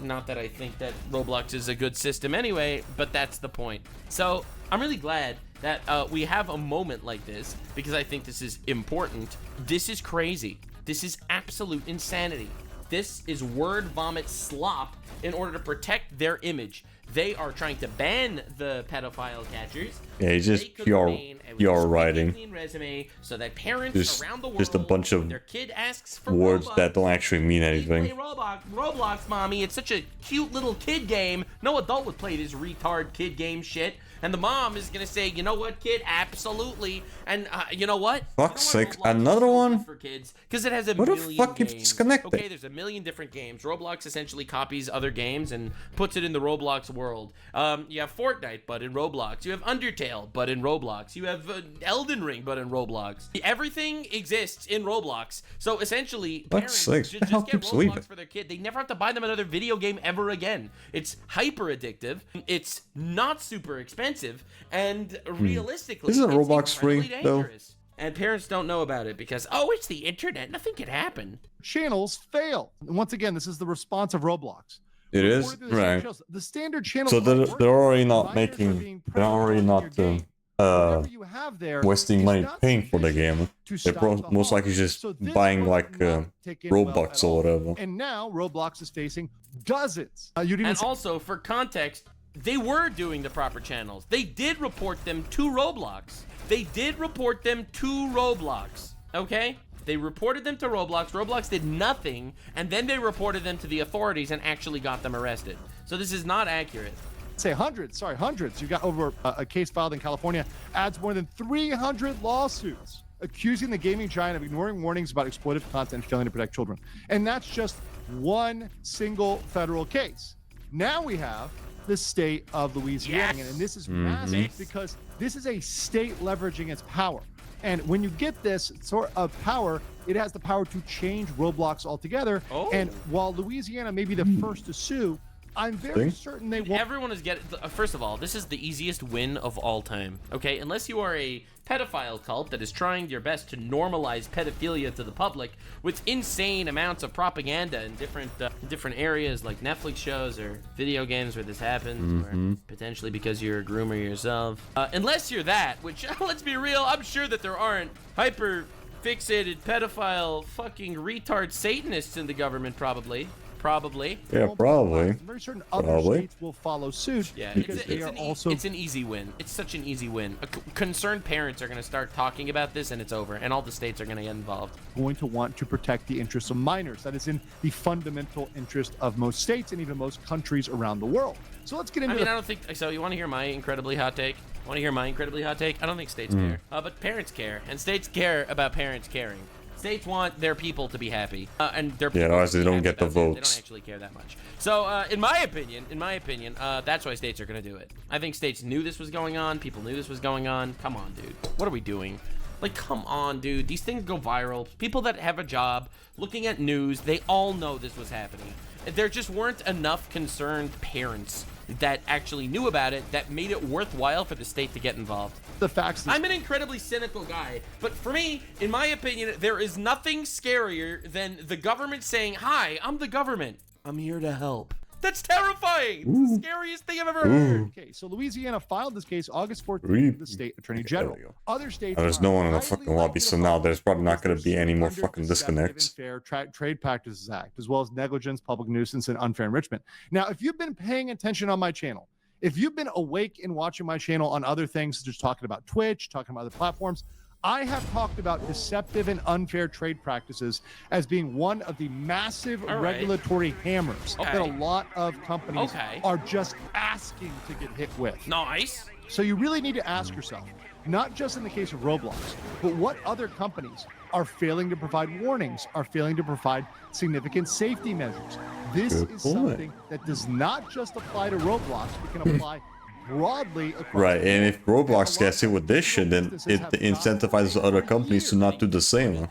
S7: Not that I think that Roblox is a good system anyway, but that's the point. So I'm really glad that we have a moment like this, because I think this is important. This is crazy. This is absolute insanity. This is word vomit slop in order to protect their image. They are trying to ban the pedophile catchers.
S1: Yeah, it's just pure writing.
S7: Resume so that parents around the world,
S1: just a bunch of
S7: their kid asks for
S1: words
S7: Robux,
S1: that don't actually mean anything.
S7: play Roblox, mommy. It's such a cute little kid game. No adult would play this retard kid game shit. And the mom is gonna say, you know what, kid? Absolutely. And you know what?
S1: Fuck's sake, another one?
S7: For kids, because it has a
S1: what
S7: million
S1: the fuck
S7: games.
S1: keeps disconnected?
S7: Okay, there's a million different games. Roblox essentially copies other games and puts it in the Roblox world. You have Fortnite, but in Roblox. You have Undertale, but in Roblox. You have Elden Ring, but in Roblox. Everything exists in Roblox. So essentially, parents should just get Roblox for their kid. They never have to buy them another video game ever again. It's hyper addictive. It's not super expensive. And realistically,
S1: isn't Roblox free though?
S7: And parents don't know about it because, oh, it's the internet. Nothing can happen.
S12: Channels fail. And once again, this is the response of Roblox.
S1: It is? Right.
S12: The standard channels.
S1: So they're already not making, they're already not wasting money paying for the game. They're most likely just buying like Robux or whatever.
S12: And now Roblox is facing dozens.
S7: And also, for context, they were doing the proper channels. They did report them to Roblox. Okay? They reported them to Roblox. Roblox did nothing, and then they reported them to the authorities and actually got them arrested. So this is not accurate.
S12: Say hundreds. You got over a case filed in California, adds more than 300 lawsuits accusing the gaming giant of ignoring warnings about exploitive content and failing to protect children. And that's just one single federal case. Now we have the state of Louisiana. And this is massive because this is a state leveraging its power. And when you get this sort of power, it has the power to change Roblox altogether. And while Louisiana may be the first to sue, I'm very certain they won't.
S7: Everyone is getting. First of all, this is the easiest win of all time. Okay, unless you are a pedophile cult that is trying their best to normalize pedophilia to the public with insane amounts of propaganda in different areas like Netflix shows or video games where this happens, or potentially because you're a groomer yourself. Unless you're that, which let's be real, I'm sure that there aren't hyper fixated pedophile fucking retard Satanists in the government. Probably.
S1: Yeah, probably.
S12: Very certain other states will follow suit.
S7: Yeah,
S12: because
S7: it's an easy win. It's such an easy win. Concerned parents are going to start talking about this, and it's over. And all the states are going to get involved.
S12: Going to want to protect the interests of minors. That is in the fundamental interest of most states and even most countries around the world. So let's get into.
S7: I don't think so. You want to hear my incredibly hot take? Want to hear my incredibly hot take? I don't think states care, but parents care, and states care about parents caring. States want their people to be happy, and their people
S1: otherwise they don't get the
S7: They don't
S1: votes.
S7: actually care that much. So, in my opinion, that's why states are going to do it. I think states knew this was going on. People knew this was going on. Come on, dude. What are we doing? Like, come on, dude. These things go viral. People that have a job, looking at news, they all know this was happening. There just weren't enough concerned parents that actually knew about it that made it worthwhile for the state to get involved.
S12: The facts.
S7: I'm an incredibly cynical guy, but for me, in my opinion, there is nothing scarier than the government saying, "Hi, I'm the government. I'm here to help." That's terrifying. It's the scariest thing I've ever heard.
S12: Okay, so Louisiana filed this case August 14th with the state attorney general. Other states.
S1: There's no one in the fucking lobby, so now there's probably not going to be any more fucking disconnects.
S12: Fair Trade Practices Act, as well as negligence, public nuisance, and unfair enrichment. Now, if you've been paying attention on my channel, if you've been awake and watching my channel on other things, just talking about Twitch, talking about other platforms, I have talked about deceptive and unfair trade practices as being one of the massive regulatory hammers that a lot of companies are just asking to get hit with.
S7: Nice.
S12: So you really need to ask yourself, not just in the case of Roblox, but what other companies are failing to provide warnings, are failing to provide significant safety measures. This is something that does not just apply to Roblox, it can apply broadly across
S1: Right, and if Roblox gets hit with this shit, then it incentivizes other companies to not do the same.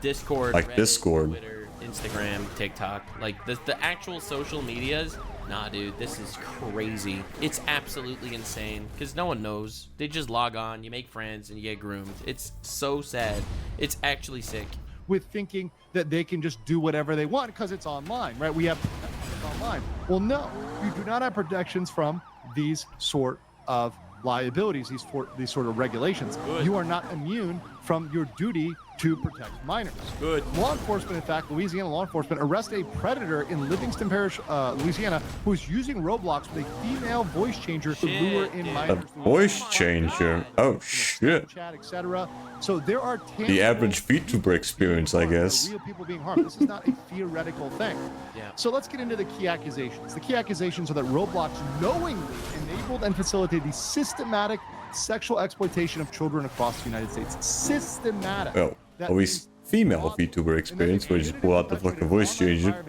S7: Discord,
S1: like
S7: Reddit,
S1: Discord.
S7: Twitter, Instagram, TikTok, like the actual social medias. Nah, dude, this is crazy. It's absolutely insane because no one knows. They just log on, you make friends, and you get groomed. It's so sad. It's actually sick.
S12: With thinking that they can just do whatever they want because it's online, right? We have protections online. Well, no, you do not have protections from these sort of liabilities, these sort of regulations.
S7: Good.
S12: You are not immune from your duty to protect minors.
S7: Good.
S12: Law enforcement, in fact, Louisiana law enforcement arrested a predator in Livingston Parish, Louisiana, who was using Roblox with a female voice changer to lure in minors.
S1: A voice changer? Oh shit.
S12: Chat, etc. So there are
S1: The average VTuber experience, I guess.
S12: real people being harmed. This is not a theoretical thing.
S7: Yeah.
S12: So let's get into the key accusations. The key accusations are that Roblox knowingly enabled and facilitated the systematic sexual exploitation of children across the United States. Systematic.
S1: Oh, always female VTuber experience where you just pull out the fucking voice changer.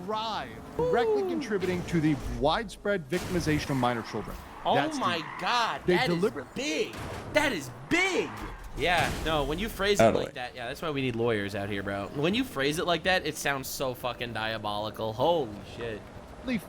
S12: Thrive, directly contributing to the widespread victimization of minor children.
S7: Oh my God, that is big. That is big. Yeah, no, when you phrase it like that, yeah, that's why we need lawyers out here, bro. When you phrase it like that, it sounds so fucking diabolical. Holy shit.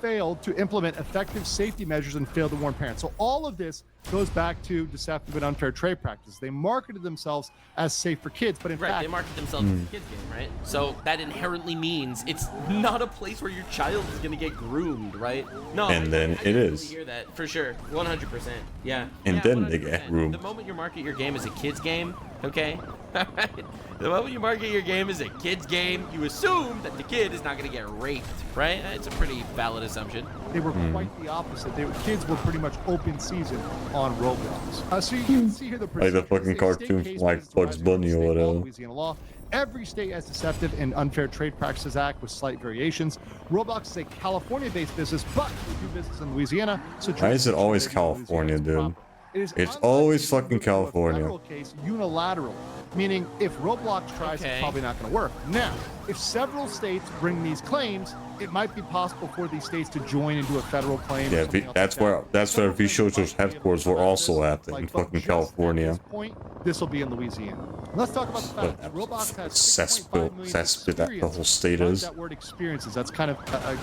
S12: Failed to implement effective safety measures and failed to warn parents. So all of this goes back to deceptive and unfair trade practices. They marketed themselves as safe for kids, but in fact,
S7: they market themselves as a kids game, right? So that inherently means it's not a place where your child is gonna get groomed, right? No,
S1: And then it is.
S7: Hear that for sure, 100%. Yeah.
S1: And then they get groomed.
S7: The moment you market your game as a kids game, okay? The moment you market your game as a kid's game, you assume that the kid is not going to get raped, right? It's a pretty valid assumption.
S12: They were quite the opposite. Kids were pretty much open season on Roblox. So you can see here the
S1: Like the fucking cartoon from like Bugs Bunny or whatever.
S12: Louisiana law. Every state has deceptive and unfair trade practices act with slight variations. Roblox is a California-based business, but we do business in Louisiana. So
S1: Why is it always California, dude? It's always fucking California.
S12: Federal case unilateral, meaning if Roblox tries, it's probably not going to work. Now, if several states bring these claims, it might be possible for these states to join into a federal claim.
S1: Yeah, that's where VSocial's headquarters will also happen in fucking California.
S12: This will be in Louisiana. Let's talk about the fact that Roblox has 6.5 million
S1: cesspit that the whole state is.
S12: That word experiences. That's kind of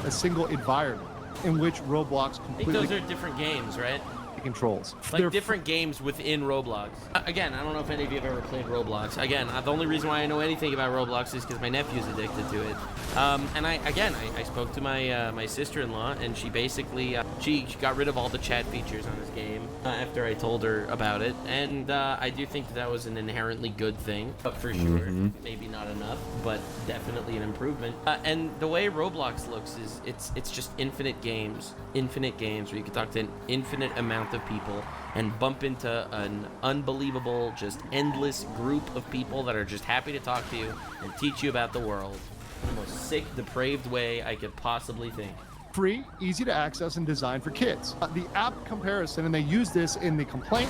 S12: a single environment in which Roblox completely.
S7: I think those are different games, right?
S12: controls.
S7: Like
S12: They're
S7: different games within Roblox. Again, I don't know if any of you have ever played Roblox. Again, the only reason why I know anything about Roblox is because my nephew's addicted to it. And I spoke to my sister-in-law, and she basically she got rid of all the chat features on this game after I told her about it. And I do think that was an inherently good thing, but for sure, maybe not enough, but definitely an improvement. And the way Roblox looks is it's just infinite games where you can talk to an infinite amount of people and bump into an unbelievable, just endless group of people that are just happy to talk to you and teach you about the world in the most sick, depraved way I could possibly think.
S12: free, easy to access, and designed for kids. The app comparison, and they use this in the complaint,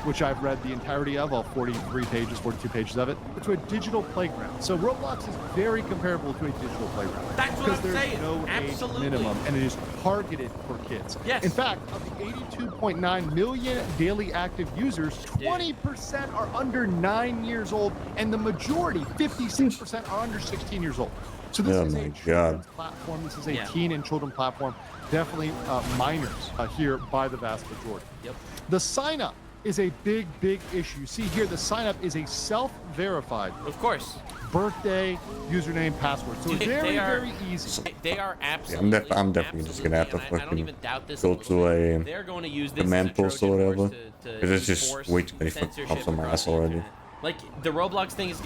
S12: which I've read the entirety of, all 43 pages, 42 pages of it, to a digital playground. So Roblox is very comparable to a digital playground.
S7: That's what I'm saying.
S12: Because there's no
S7: Absolutely.
S12: age minimum, and it is targeted for kids.
S7: Yes.
S12: In fact, of the 82.9 million daily active users, 20% are under 9 years old, and the majority, 56%, are under 16 years old. So this is a children's platform. This is a teen and children platform. Definitely minors here by the vast majority.
S7: Yep.
S12: The sign-up is a big issue. See here, the sign-up is a self-verified,
S7: of course,
S12: birthday, username, password. So it's very easy.
S7: They are absolutely.
S1: I'm definitely just gonna have to fucking go to
S7: They're going to use this
S1: the
S7: as a
S1: mentos
S7: Trojan
S1: or whatever.
S7: horse to
S1: Because it's just
S7: enforce
S1: way too many fucking
S7: censorship
S1: pops on my
S7: across
S1: ass
S7: the
S1: already.
S7: internet. Like the Roblox thing is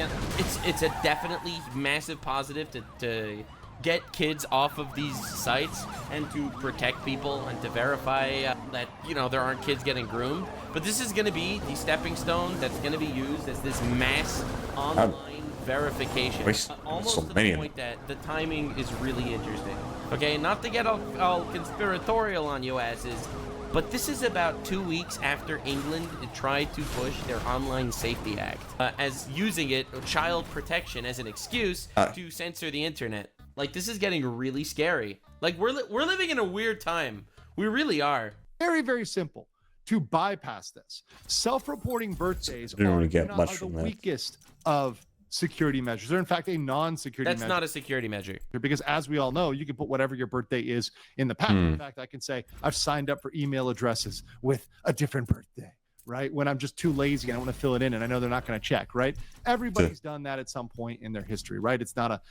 S7: it's a definitely massive positive to get kids off of these sites and to protect people and to verify that there aren't kids getting groomed. But this is going to be the stepping stone that's going to be used as this mass online verification. Almost to the point that the timing is really interesting. Okay, not to get all conspiratorial on you asses, but this is about 2 weeks after England tried to push their Online Safety Act as using it, child protection, as an excuse to censor the internet. Like, this is getting really scary. Like, we're living in a weird time. We really are.
S12: Very simple to bypass this. Self-reporting birthdays
S1: Didn't really get
S12: are
S1: much
S12: the
S1: from that.
S12: weakest of security measures. They're in fact a non-security measure.
S7: That's not a security measure.
S12: Because as we all know, you can put whatever your birthday is in the past. In fact, I can say I've signed up for email addresses with a different birthday, right? When I'm just too lazy and I want to fill it in and I know they're not going to check, right? Everybody's done that at some point in their history, right? It's not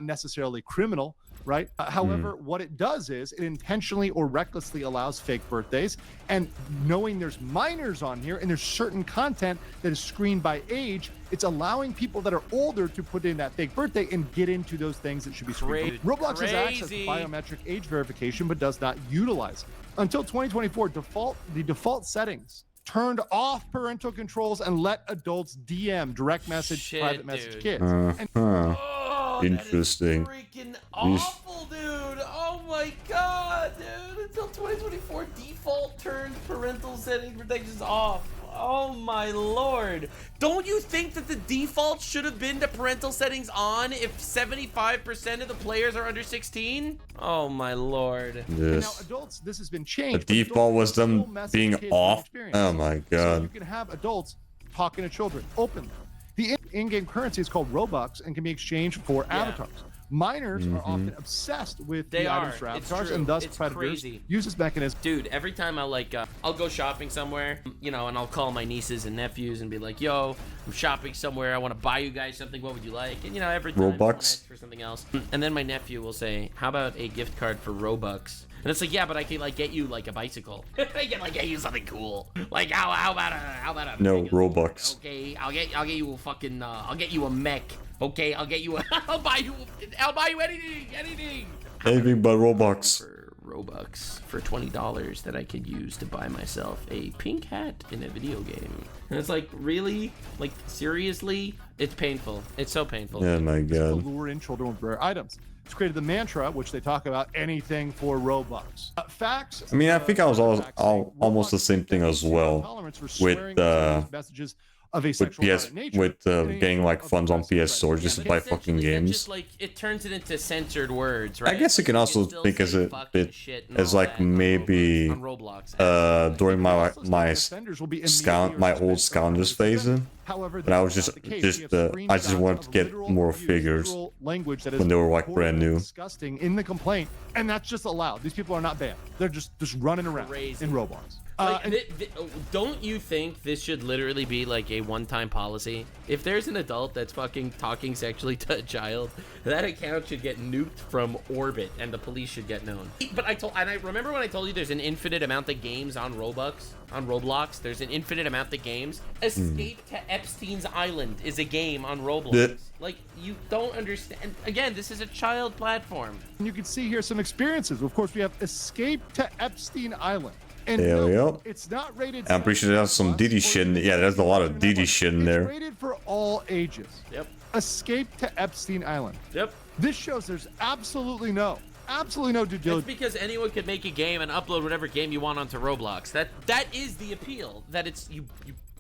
S12: necessarily criminal, right? However, what it does is it intentionally or recklessly allows fake birthdays, and knowing there's minors on here and there's certain content that is screened by age, it's allowing people that are older to put in that fake birthday and get into those things that should be screened. Roblox has access to biometric age verification, but does not utilize it. Until 2024, the default settings turned off parental controls and let adults DM, direct message, private message kids.
S1: Interesting.
S7: Freaking awful, dude. Oh my god, dude. Until 2024, default turned parental setting protections off. Oh my lord. Don't you think that the default should have been to parental settings on if 75% of the players are under 16? Oh my lord.
S12: And now adults, this has been changed.
S1: The default was them being off. Oh my
S12: So
S1: god.
S12: you can have adults talking to children openly. The in-game currency is called Robux and can be exchanged for avatars. Minors are often obsessed with the items for avatars, and thus predators use this mechanism.
S7: Dude, every time I'll go shopping somewhere, and I'll call my nieces and nephews and be like, yo, I'm shopping somewhere, I want to buy you guys something, what would you like? And every time
S1: Robux?
S7: I ask for something else. And then my nephew will say, how about a gift card for Robux? And it's like, yeah, but I can get you a bicycle. I can get you something cool. Like how about a
S1: No, Robux.
S7: Okay, I'll get you a fucking I'll get you a mech. Okay, I'll buy you anything.
S1: Anything but Robux.
S7: For Robux for $20 that I could use to buy myself a pink hat in a video game. And it's like, really? Like, seriously? It's painful. It's so painful.
S1: Oh my god.
S12: To lure in children with rare items. It's created the mantra, which they talk about anything for Robux. Facts.
S1: I mean, I think I was almost the same thing as well with
S12: messages of a sexual nature.
S1: getting like funds on PS Store just to buy fucking games.
S7: Just like it turns it into censored words, right?
S1: I guess you can also think as it like maybe during my old scoundrels phase,
S12: However,
S1: but I was I just wanted to get more figures
S12: language that is
S1: when they were like brand new.
S12: Disgusting in the complaint, and that's just allowed. These people are not banned. They're just running around in Roblox.
S7: Don't you think this should literally be like a one-time policy? If there's an adult that's fucking talking sexually to a child, that account should get nuked from orbit, and the police should get known. But I remember when I told you there's an infinite amount of games on Roblox. There's an infinite amount of games. Escape to Epstein's Island is a game on Roblox. Like, you don't understand. Again, this is a child platform.
S12: And you can see here some experiences. Of course, we have Escape to Epstein Island. And
S1: there we go.
S12: It's not rated.
S1: I'm pretty sure there's some Diddy shit in there. Yeah, there's a lot of Diddy shit in there.
S12: It's rated for all ages.
S7: Yep.
S12: Escape to Epstein Island.
S7: Yep.
S12: This shows there's absolutely no due diligence.
S7: It's because anyone could make a game and upload whatever game you want onto Roblox. That is the appeal. That it's you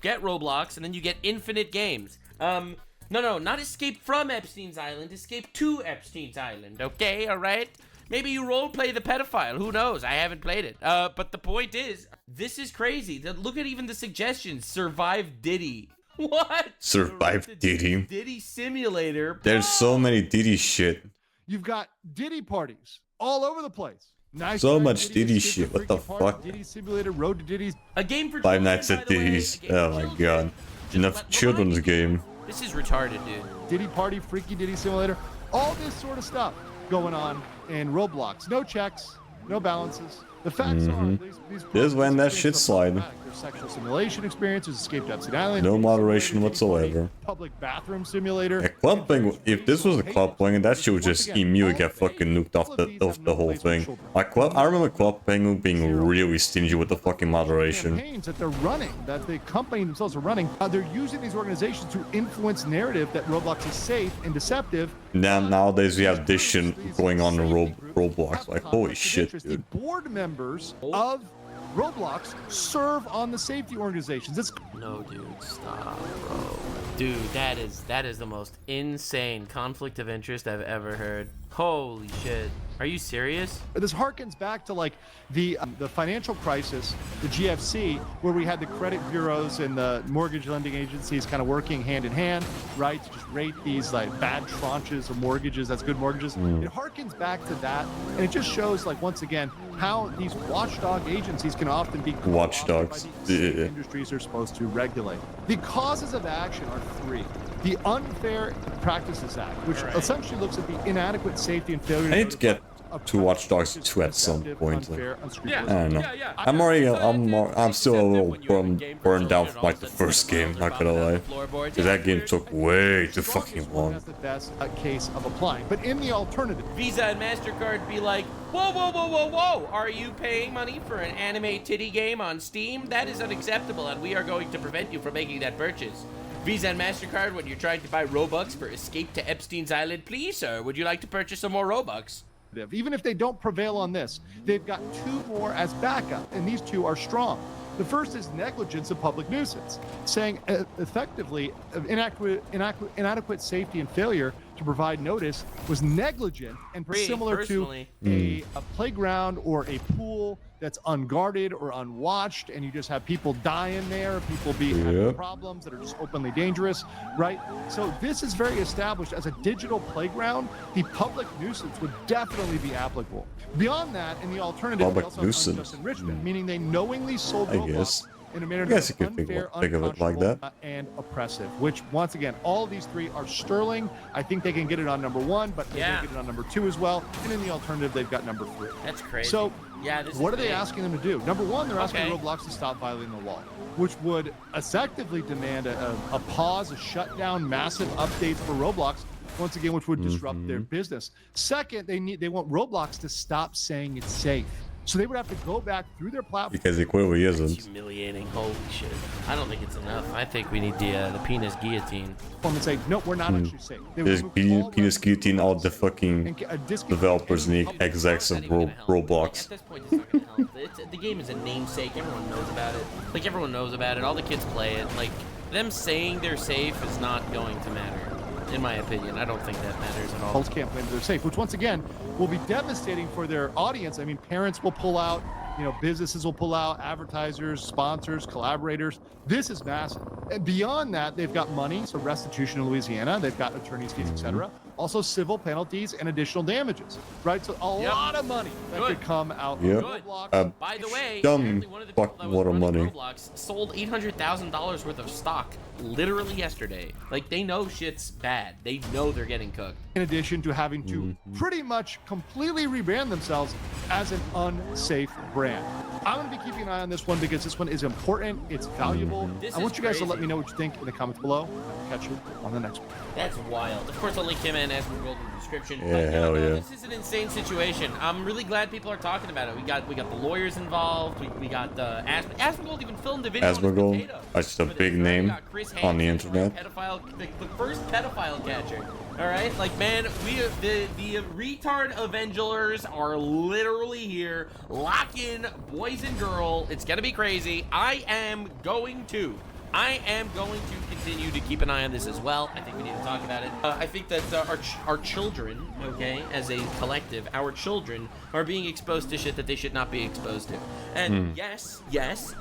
S7: get Roblox and then you get infinite games. No, not Escape from Epstein's Island. Escape to Epstein's Island. Okay, all right. Maybe you roleplay the pedophile. Who knows? I haven't played it. But the point is, this is crazy. Look at even the suggestions. Survive Diddy. What?
S1: Survive Diddy.
S7: Diddy Simulator.
S1: There's so many Diddy shit.
S12: You've got Diddy parties all over the place. Nice.
S1: So much Diddy shit. What the fuck?
S12: Diddy Simulator, Road to Diddy's.
S7: A game for
S1: Five Nights at Diddy's. Oh my god. Enough children's game.
S7: This is retarded, dude.
S12: Diddy Party, Freaky Diddy Simulator. All this sort of stuff going on in Roblox. No checks, no balances. The facts are these
S1: this is when that shit slide.
S12: There's sexual simulation experiences, Escape to Epstein Island.
S1: No moderation whatsoever.
S12: Public bathroom simulator.
S1: A Club Penguin. If this was a Club Penguin, that shit would just immediately get fucking nuked off the whole thing. I remember Club Penguin being really stingy with the fucking moderation.
S12: Campaigns that they're running, that the company themselves are running, they're using these organizations to influence narrative that Roblox is safe and deceptive.
S1: Nowadays we have this shit going on in Roblox. Like, holy shit, dude.
S12: The board members of Roblox serve on the safety organizations.
S7: No, dude, stop, bro. Dude, that is the most insane conflict of interest I've ever heard. Holy shit. Are you serious?
S12: This harkens back to like the financial crisis, the GFC, where we had the credit bureaus and the mortgage lending agencies kind of working hand in hand, right, to just rate these like bad tranches of mortgages as good mortgages. It harkens back to that, and it just shows like once again how these watchdog agencies can often be
S1: watchdogs.
S12: Industries are supposed to regulate. The causes of action are three. The Unfair Practices Act, which essentially looks at the inadequate safety and failure.
S1: I need to get to Watch Dogs 2 at some point. I don't know. I'm still a little burned out from like the first game, not gonna lie. Because that game took way too fucking long.
S12: That's the best case of applying. But in the alternative,
S7: Visa and MasterCard be like, whoa, are you paying money for an anime titty game on Steam? That is unacceptable, and we are going to prevent you from making that purchase. Visa and MasterCard, when you're trying to buy Robux for Escape to Epstein's Island, please, sir, would you like to purchase some more Robux?
S12: Even if they don't prevail on this, they've got two more as backup, and these two are strong. The first is negligence of public nuisance, saying effectively inadequate safety and failure to provide notice was negligent and similar to a playground or a pool that's unguarded or unwatched, and you just have people die in there, people having problems that are just openly dangerous, right? So this is very established as a digital playground. The public nuisance would definitely be applicable. Beyond that, in the alternative,
S1: public
S12: also
S1: nuisance.
S12: Unjust enrichment, meaning they knowingly sold Roblox in a manner
S1: that's
S12: that's unfair,
S1: think of it like that.
S12: And oppressive, which once again, all of these three are sterling. I think they can get it on number one, but they can get it on number two as well. And in the alternative, they've got number three.
S7: That's crazy.
S12: So
S7: this
S12: what are they asking them to do? Number one, they're asking Roblox to stop violating the law, which would effectively demand a pause, a shutdown, massive updates for Roblox, once again, which would disrupt their business. Second, they want Roblox to stop saying it's safe. So they would have to go back through their platform.
S1: Because it clearly isn't.
S7: It's humiliating. Holy shit. I don't think it's enough. I think we need the penis guillotine.
S12: And say, no, we're not actually safe.
S1: There's penis guillotine all the fucking developers and the execs of Roblox.
S7: At this point, it's not going to help. The game is a namesake. Everyone knows about it. Like, everyone knows about it. All the kids play it. Like, them saying they're safe is not going to matter. In my opinion, I don't think that matters at all.
S12: Adults can't claim they're safe, which once again will be devastating for their audience. I mean, parents will pull out, businesses will pull out, advertisers, sponsors, collaborators. This is massive. And beyond that, they've got money, so restitution in Louisiana. They've got attorney's fees, etc. Also civil penalties and additional damages, right? So a lot of money that could come out of Roblox.
S7: By the way,
S1: dumb
S7: apparently one of the people that was
S1: lot of
S7: running
S1: money.
S7: Roblox sold $800,000 worth of stock literally yesterday. Like, they know shit's bad. They know they're getting cooked.
S12: In addition to having to pretty much completely rebrand themselves as an unsafe brand. I'm going to be keeping an eye on this one because this one is important. It's valuable. I want you guys to let me know what you think in the comments below. I'll catch you on the next one.
S7: That's wild. Of course, I'll link him and Aspen Gold in the description.
S1: Yeah,
S7: But
S1: hell yeah.
S7: This is an insane situation. I'm really glad people are talking about it. We got the lawyers involved. We got Aspen Gold even filmed a video.
S1: Aspen Gold, that's just a big name on the internet.
S7: The first pedophile catcher. All right, like, man, the retard Avengers are literally here. Lock in, boys and girl. It's gonna be crazy. I am going to continue to keep an eye on this as well. I think we need to talk about it. I think that our children, okay, as a collective, our children are being exposed to shit that they should not be exposed to. And yes,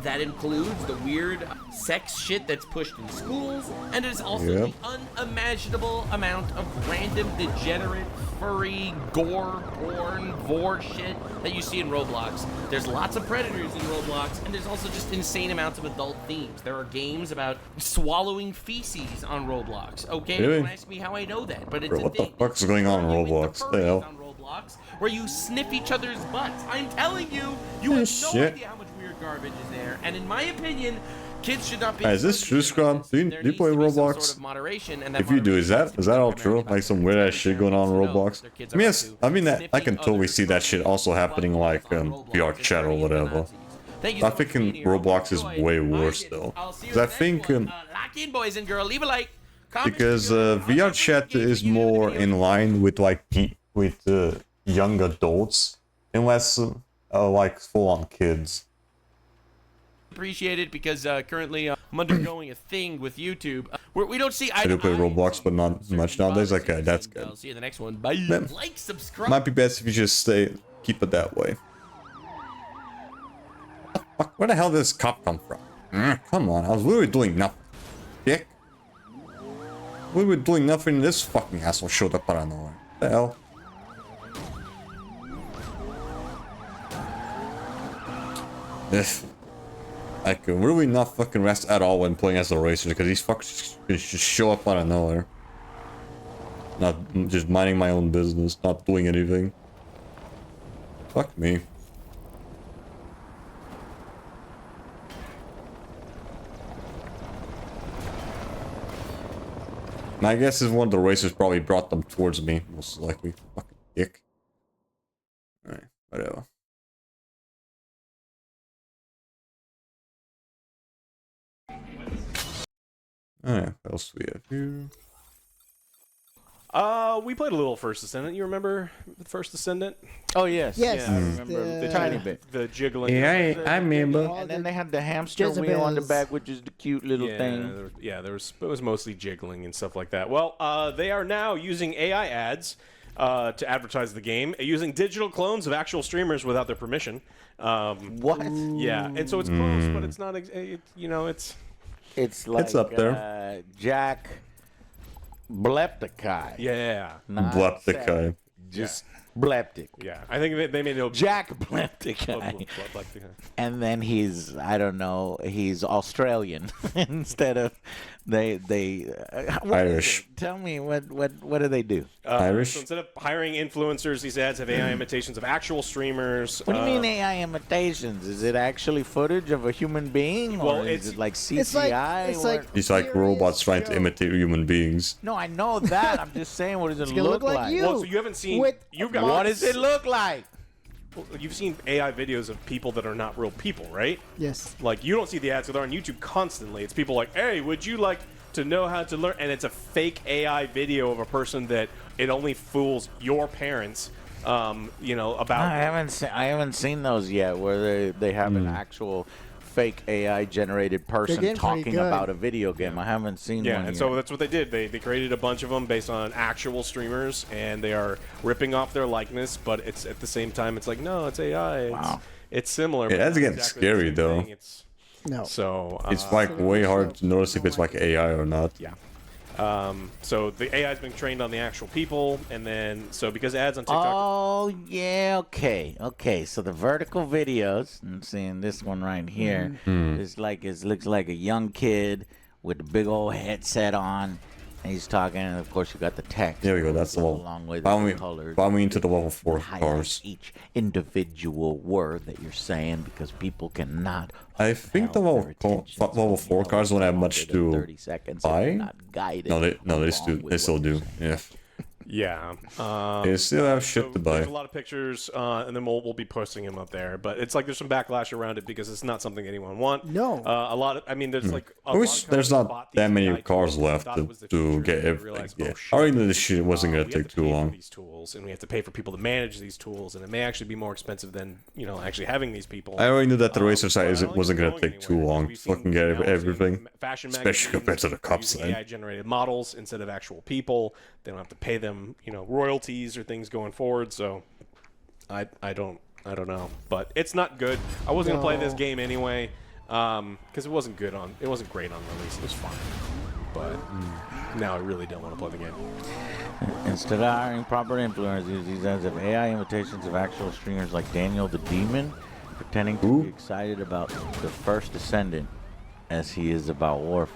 S7: that includes the weird sex shit that's pushed in schools, and it is also the unimaginable amount of random, degenerate, furry, gore, porn, vor shit that you see in Roblox. There's lots of predators in Roblox, and there's also just insane amounts of adult themes. There are games about swallowing feces on Roblox. Okay,
S1: Really?
S7: don't ask me how I know that, but it's
S1: Bro,
S7: a
S1: what the
S7: thing.
S1: fuck's going on in Roblox? What the hell?
S7: On Roblox, where you sniff each other's butts. I'm telling you, you have no
S1: shit.
S7: idea how much weird garbage is there. And in my opinion, kids should not be.
S1: Is this true, Scrum? Do you play Roblox?
S7: Sort of moderation, and that
S1: If you do, is that all true?
S7: moderation
S1: Like some weird ass shit going on in Roblox? I mean, yes. I mean that I can totally see that shit also happening like VR chat or whatever. I think in Roblox is way worse though, because I think
S7: lock in, boys and girls. Leave a like.
S1: because VR chat is more in line with like young adults, unless like full-on kids.
S7: Appreciate it because currently I'm undergoing a thing with YouTube where we don't see.
S1: I do play Roblox, but not much nowadays. Okay, that's good.
S7: I'll see you in the next one. Bye. Like, subscribe.
S1: Might be best if you just keep it that way. Fuck, where the hell did this cop come from? Come on, I was literally doing nothing. Dick. We were doing nothing, and this fucking asshole showed up out of nowhere. What the hell? Ugh. I can really not fucking rest at all when playing as a racer because these fuckers just show up out of nowhere. Not just minding my own business, not doing anything. Fuck me. And I guess one of the racers probably brought them towards me, most likely. Fucking dick. Alright, whatever. Alright, what else do we have here?
S14: We played a little First Ascendant. You remember the First Ascendant?
S15: Oh yes,
S16: Yes.
S14: Yeah, I remember the
S15: tiny bit.
S14: the jiggling.
S1: Yeah, I remember.
S15: And then they had the hamster wheel on the back, which is the cute little thing.
S14: It was mostly jiggling and stuff like that. Well, they are now using AI ads to advertise the game, using digital clones of actual streamers without their permission.
S15: What?
S14: Yeah, and so it's close, but it's not.
S15: It's like
S1: It's up there.
S15: Jack Blepticai.
S14: Yeah.
S15: Not
S1: Blepticai.
S15: Seth, just Bleptic.
S14: Yeah, I think they made it.
S15: Jack Blepticai. And then he's, I don't know, he's Australian instead of
S1: Irish.
S15: Tell me what do they do?
S1: Irish.
S14: So instead of hiring influencers, these ads have AI imitations of actual streamers.
S15: What do you mean AI imitations? Is it actually footage of a human being, or is it like CGI?
S1: It's like robots trying to imitate human beings.
S15: No, I know that. I'm just saying, what does it look like?
S14: Well, so you haven't seen.
S15: What does it look like?
S14: Well, you've seen AI videos of people that are not real people, right?
S16: Yes.
S14: Like, you don't see the ads, they're on YouTube constantly. It's people like, hey, would you like to know how to learn? And it's a fake AI video of a person that it only fools your parents, about.
S15: I haven't seen those yet, where they have an actual fake AI generated person talking about a video game. I haven't seen one
S14: and
S15: yet.
S14: so that's what they did. They created a bunch of them based on actual streamers, and they are ripping off their likeness, but it's at the same time, it's like, no, it's AI.
S15: Wow.
S14: It's similar.
S1: Yeah, that's getting scary though.
S16: No.
S14: So
S1: it's like way hard to notice if it's like AI or not.
S14: Yeah. So the AI is being trained on the actual people, and then so because ads on TikTok.
S15: Oh yeah, okay. So the vertical videos. I'm seeing this one right here. It's like it looks like a young kid with a big old headset on. And he's talking, and of course you got the text.
S1: There we go. That's the level.
S15: Along with the colors.
S1: Follow me into the level 4 cars.
S15: Each individual word that you're saying, because people cannot.
S1: I think the level 4 cars don't have much to buy. They still do. Yeah.
S14: Yeah.
S1: They still have shit to buy.
S14: There's a lot of pictures, and then we'll be posting them up there. But it's like there's some backlash around it because it's not something anyone wants.
S16: No.
S14: A lot of, I mean, there's like.
S1: I wish there's not that many cars left to get everything. Yeah. I already knew this shit wasn't gonna take too long.
S14: These tools, and we have to pay for people to manage these tools, and it may actually be more expensive than actually having these people.
S1: I already knew that the racer side wasn't gonna take too long to fucking get everything, especially compared to the cop side.
S14: AI-generated models instead of actual people. They don't have to pay them, royalties or things going forward. So, I don't know, but it's not good. I wasn't gonna play this game anyway, because it wasn't great on release. It was fine, but now I really don't want to play the game.
S15: Instead of hiring proper influencers, these ads have AI invitations of actual streamers like Daniel the Demon, pretending to be excited about the first Ascendant, as he is about Warframe.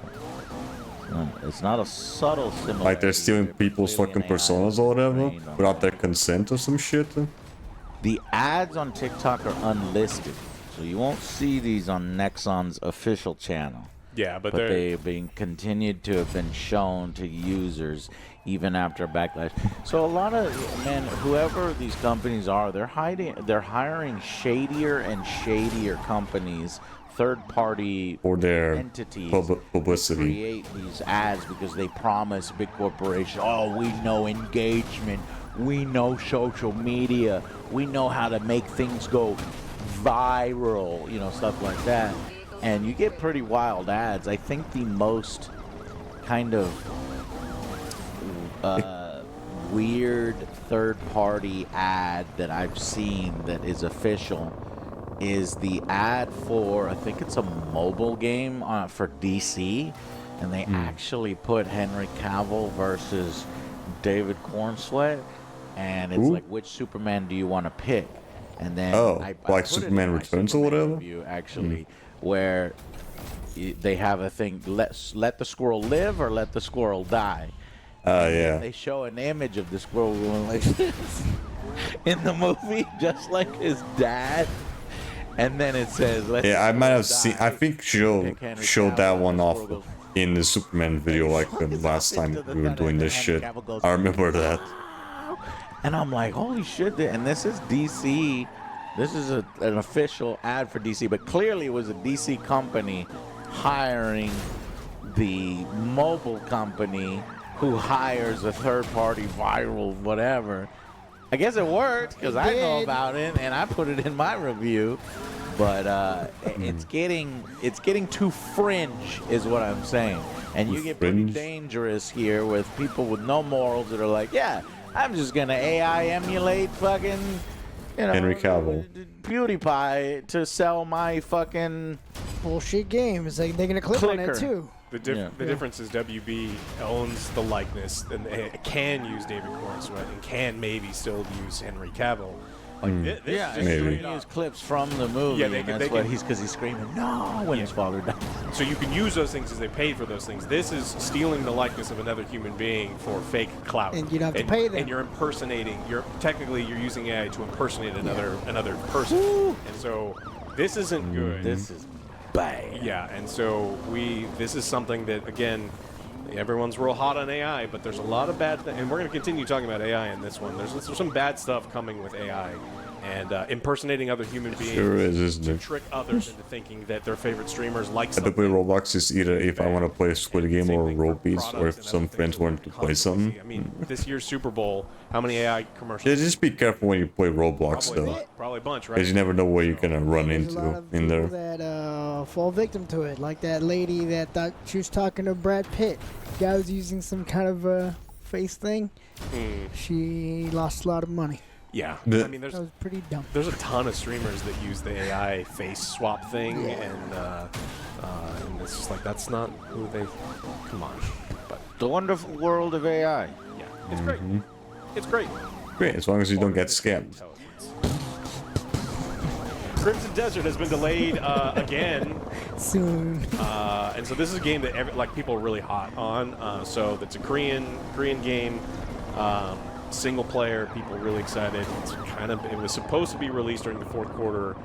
S15: It's not a subtle similarity.
S1: Like they're stealing people's fucking personas or whatever without their consent or some shit.
S15: The ads on TikTok are unlisted, so you won't see these on Nexon's official channel.
S14: Yeah, but
S15: they've been continued to have been shown to users even after a backlash. So a lot of whoever these companies are, they're hiring shadier and shadier companies, third-party
S1: for their
S15: entities
S1: publicity,
S15: to create these ads because they promise big corporations, oh, we know engagement, we know social media, we know how to make things go viral, stuff like that. And you get pretty wild ads. I think the most kind of weird third-party ad that I've seen that is official is the ad for, I think it's a mobile game for DC, and they actually put Henry Cavill versus David Cornsweet, and it's like, which Superman do you want to pick? And then I
S1: like Superman Returns or whatever.
S15: Review, actually, where they have a thing: let the squirrel live or let the squirrel die.
S1: Yeah.
S15: They show an image of the squirrel going like this in the movie, just like his dad. And then it says,
S1: I might have seen. I think showed that one off in the Superman video, like the last time we were doing this shit. I remember that.
S15: And I'm like, holy shit! And this is DC. This is an official ad for DC, but clearly it was a DC company hiring the mobile company who hires a third-party viral whatever. I guess it worked because I know about it and I put it in my review, but it's getting too fringe, is what I'm saying. And you get pretty dangerous here with people with no morals that are like, yeah, I'm just gonna AI emulate fucking,
S1: Henry Cavill,
S15: PewDiePie to sell my fucking
S16: bullshit games. They're gonna click on it too.
S14: The difference is WB owns the likeness and it can use David Cornsweet and can maybe still use Henry Cavill. Like this
S15: maybe use clips from the movie.
S14: Yeah,
S15: that's what because he's screaming no when his father died.
S14: So you can use those things as they paid for those things. This is stealing the likeness of another human being for fake clout.
S16: And you don't have to pay them.
S14: And you're impersonating. You're using AI to impersonate another person. Woo! And so this isn't good.
S15: This is bad.
S14: Yeah, and so this is something that, again, everyone's real hot on AI, but there's a lot of bad things, and we're going to continue talking about AI in this one. There's some bad stuff coming with AI, and impersonating other human beings to trick others into thinking that their favorite streamers like something.
S1: I play Roblox is either if I want to play Squid Game or Rolebeast, or if some friends want to play something.
S14: I mean, this year's Super Bowl, how many AI commercials?
S1: Yeah, just be careful when you play Roblox, though.
S14: Probably a bunch, right?
S1: Because you never know what you're gonna run into in there.
S16: That fall victim to it, like that lady that thought she was talking to Brad Pitt. Guy was using some kind of face thing. She lost a lot of money.
S14: Yeah,
S1: The-
S14: I mean,
S16: That was pretty dumb.
S14: there's a ton of streamers that use the AI face swap thing,
S16: Yeah.
S14: and it's just like that's not who they. Come on, but
S15: The wonderful world of AI.
S14: yeah, it's great. It's great.
S1: Great, as long as you don't get scammed.
S14: Crimson Desert has been delayed again.
S16: Soon.
S14: And so this is a game that people are really hot on. So it's a Korean game, single player. People are really excited. It was supposed to be released during the fourth quarter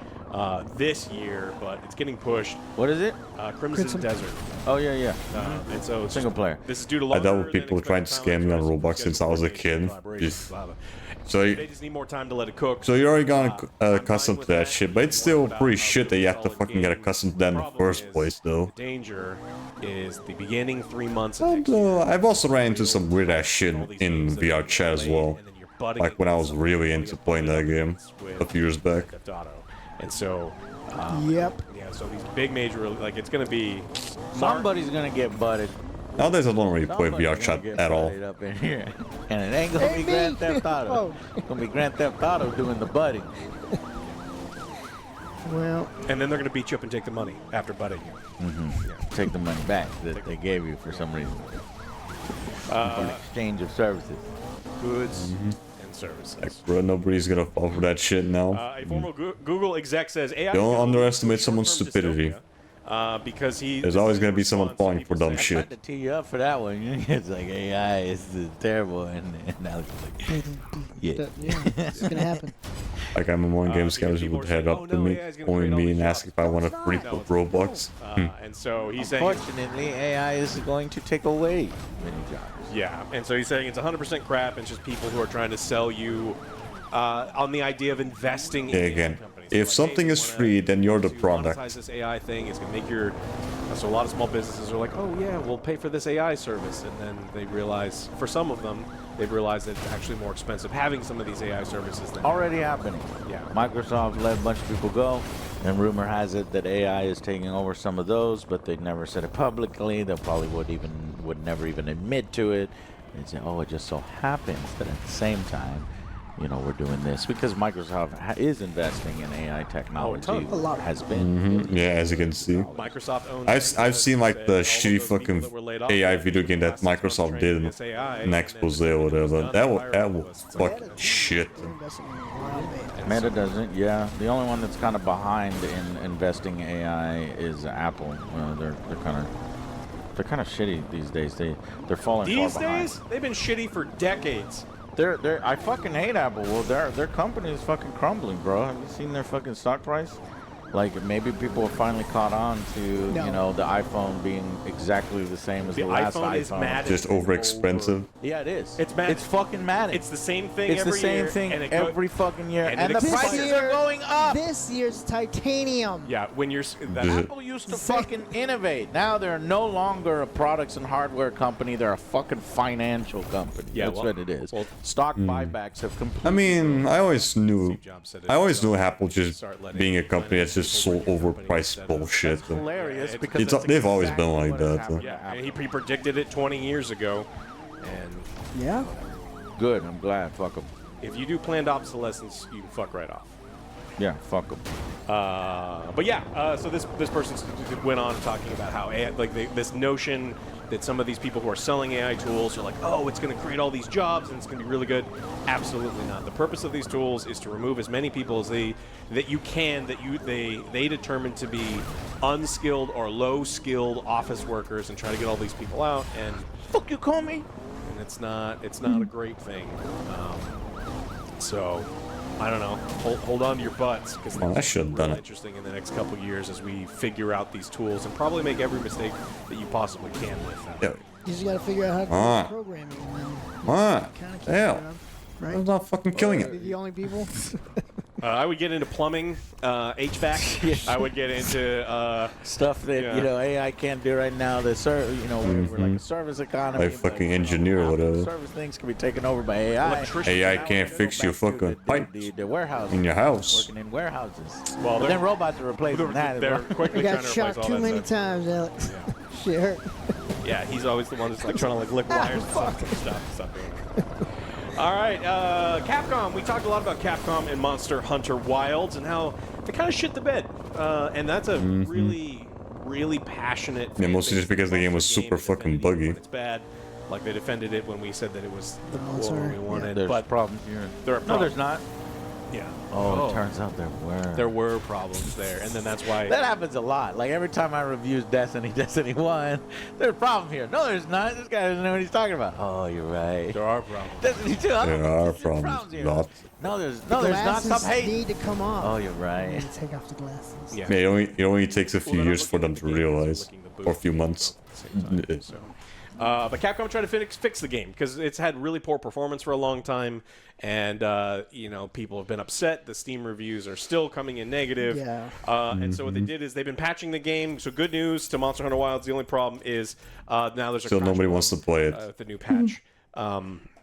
S14: this year, but it's getting pushed.
S15: What is it?
S14: Crimson Desert.
S15: Oh yeah, yeah.
S14: And so it's
S15: Single player.
S14: This is due to
S1: I
S14: longer
S1: dealt with
S14: than
S1: people trying to
S14: expected
S1: scam me on
S14: timelines,
S1: Roblox since I was a kid.
S14: collaborations, blah, blah.
S1: So
S14: They just need more time to let it cook.
S1: So you're already gone accustomed to that shit, but it's still pretty shit that you have to fucking get accustomed to that in the first place, though.
S14: The danger is the beginning 3 months of next year.
S1: Although, I've also ran into some weird ass shit in VR chat as well. Like when I was really into playing that game a few years back.
S14: And so,
S16: Yep.
S14: yeah, so these big major, like it's gonna be.
S15: Somebody's gonna get butted.
S1: Nowadays I don't really play VR chat at all.
S15: Up in here. And it ain't gonna be Grand Theft Auto. It's gonna be Grand Theft Auto doing the butting.
S16: Well.
S14: And then they're gonna beat you up and take the money after butting you.
S15: Take the money back that they gave you for some reason. For an exchange of services.
S14: Goods and services.
S1: Like, bro, nobody's gonna fall for that shit now.
S14: A former Google exec says AI.
S1: Don't underestimate someone's stupidity.
S14: Because
S1: There's always gonna be someone falling for dumb
S15: I tried
S1: shit.
S15: to tee you up for that one. It's like AI is terrible, and Alex is like, yeah.
S16: Yeah, it's gonna happen.
S1: Like I'm in one game, scammers would head up to me, calling me and asking if I want a free Roblox.
S14: And so he's saying.
S15: Unfortunately, AI is going to take away many jobs.
S14: Yeah, and so he's saying it's 100% crap. It's just people who are trying to sell you on the idea of investing in
S1: Again,
S14: companies.
S1: if something is free, then you're the product.
S14: Monetize this AI thing. It's going to make your. So a lot of small businesses are like, oh yeah, we'll pay for this AI service, and then they realize, for some of them, they've realized that it's actually more expensive having some of these AI services. Than
S15: Already happening.
S14: Yeah.
S15: Microsoft let a bunch of people go, and rumor has it that AI is taking over some of those, but they never said it publicly. They probably would never even admit to it. They'd say, oh, it just so happens that at the same time, you know, we're doing this because Microsoft is investing in AI technology.
S16: A lot.
S15: Has been.
S1: Yeah, as you can see.
S14: Microsoft owns.
S1: I've seen like the shitty fucking AI video game that Microsoft did in an expose or whatever. That was fucking shit.
S15: Meta doesn't. Yeah, the only one that's kind of behind in investing AI is Apple. They're kind of shitty these days. They're falling
S14: These
S15: far behind.
S14: days, they've been shitty for decades.
S15: I fucking hate Apple. Well, their company is fucking crumbling, bro. Have you seen their fucking stock price? Like, maybe people have finally caught on to, you know, the iPhone being exactly the same as the last iPhone.
S14: Is mad.
S1: Just over expensive.
S15: Yeah, it is.
S14: It's mad.
S15: It's fucking mad.
S14: It's the same thing
S15: It's
S14: every
S15: the same
S14: year,
S15: thing
S14: and it
S15: every fucking year.
S14: and
S15: And
S14: it
S15: the
S14: expires.
S15: prices are going up.
S16: This year's titanium.
S14: Yeah, when you're.
S15: Apple used to fucking innovate. Now they're no longer a products and hardware company. They're a fucking financial company.
S14: Yeah,
S15: That's
S14: well-
S15: what it is. Stock buybacks have completely.
S1: I mean, I always knew Apple just being a company that's just sold overpriced bullshit.
S15: hilarious because
S1: They've always been like that.
S14: Yeah, and he predicted it 20 years ago, and
S16: Yeah.
S15: Good. I'm glad. Fuck them.
S14: if you do planned obsolescence, you can fuck right off.
S15: Yeah. Fuck them.
S14: But yeah, so this person went on talking about how AI, this notion that some of these people who are selling AI tools are like, oh, it's going to create all these jobs and it's going to be really good. Absolutely not. The purpose of these tools is to remove as many people as they determine to be unskilled or low-skilled office workers and try to get all these people out. And
S15: fuck you, call me.
S14: And it's not a great thing. So. I don't know. Hold on to your butts because
S1: I should have done it.
S14: Interesting in the next couple years as we figure out these tools and probably make every mistake that you possibly can with them.
S16: You just gotta figure out how to do programming.
S1: Hell.
S16: Right?
S1: I'm not fucking killing
S16: Be
S1: it.
S16: the only people.
S14: I would get into plumbing, HVAC. I would get into
S15: stuff that AI can't do right now. The we're like a service economy.
S1: Like fucking engineer or whatever.
S15: Service things can be taken over by AI.
S1: AI can't fix your fucking pipe
S15: The warehouse
S1: in your house.
S15: working in warehouses.
S14: Well,
S15: but then robots are replacing that.
S14: They're
S16: You
S14: quickly
S16: got
S14: trying to replace
S16: shot
S14: all
S16: too
S14: that
S16: many
S14: stuff.
S16: times, Alex. Shit hurt.
S14: Yeah, he's always the one that's like trying to lick wires and stuff. Stop doing it. All right, Capcom. We talked a lot about Capcom and Monster Hunter Wilds and how they kind of shit the bed. And that's a really passionate.
S1: Yeah, mostly just because the game was super fucking buggy.
S14: It's bad. Like they defended it when we said that it was the what we wanted.
S15: Yeah, there's
S14: but
S15: problems here.
S14: There are problems.
S15: No, there's not.
S14: Yeah.
S15: Oh, it turns out there were.
S14: There were problems there, and then that's why.
S15: That happens a lot. Like every time I review Destiny 1, there's a problem here. No, there's not. This guy doesn't know what he's talking about. Oh, you're right.
S14: There are problems.
S15: Destiny 2.
S1: There are problems. Lots.
S15: No, there's not. Stop hating.
S16: Need to come off.
S15: Oh, you're right.
S16: You need to take off the glasses.
S14: Yeah.
S1: It only takes a few years for them to realize, or a few months.
S14: But Capcom tried to fix the game because it's had really poor performance for a long time, and people have been upset. The Steam reviews are still coming in negative.
S16: Yeah.
S14: And so what they did is they've been patching the game. So good news to Monster Hunter Wilds. The only problem is now there's a
S1: still nobody wants to play it
S14: with the new patch.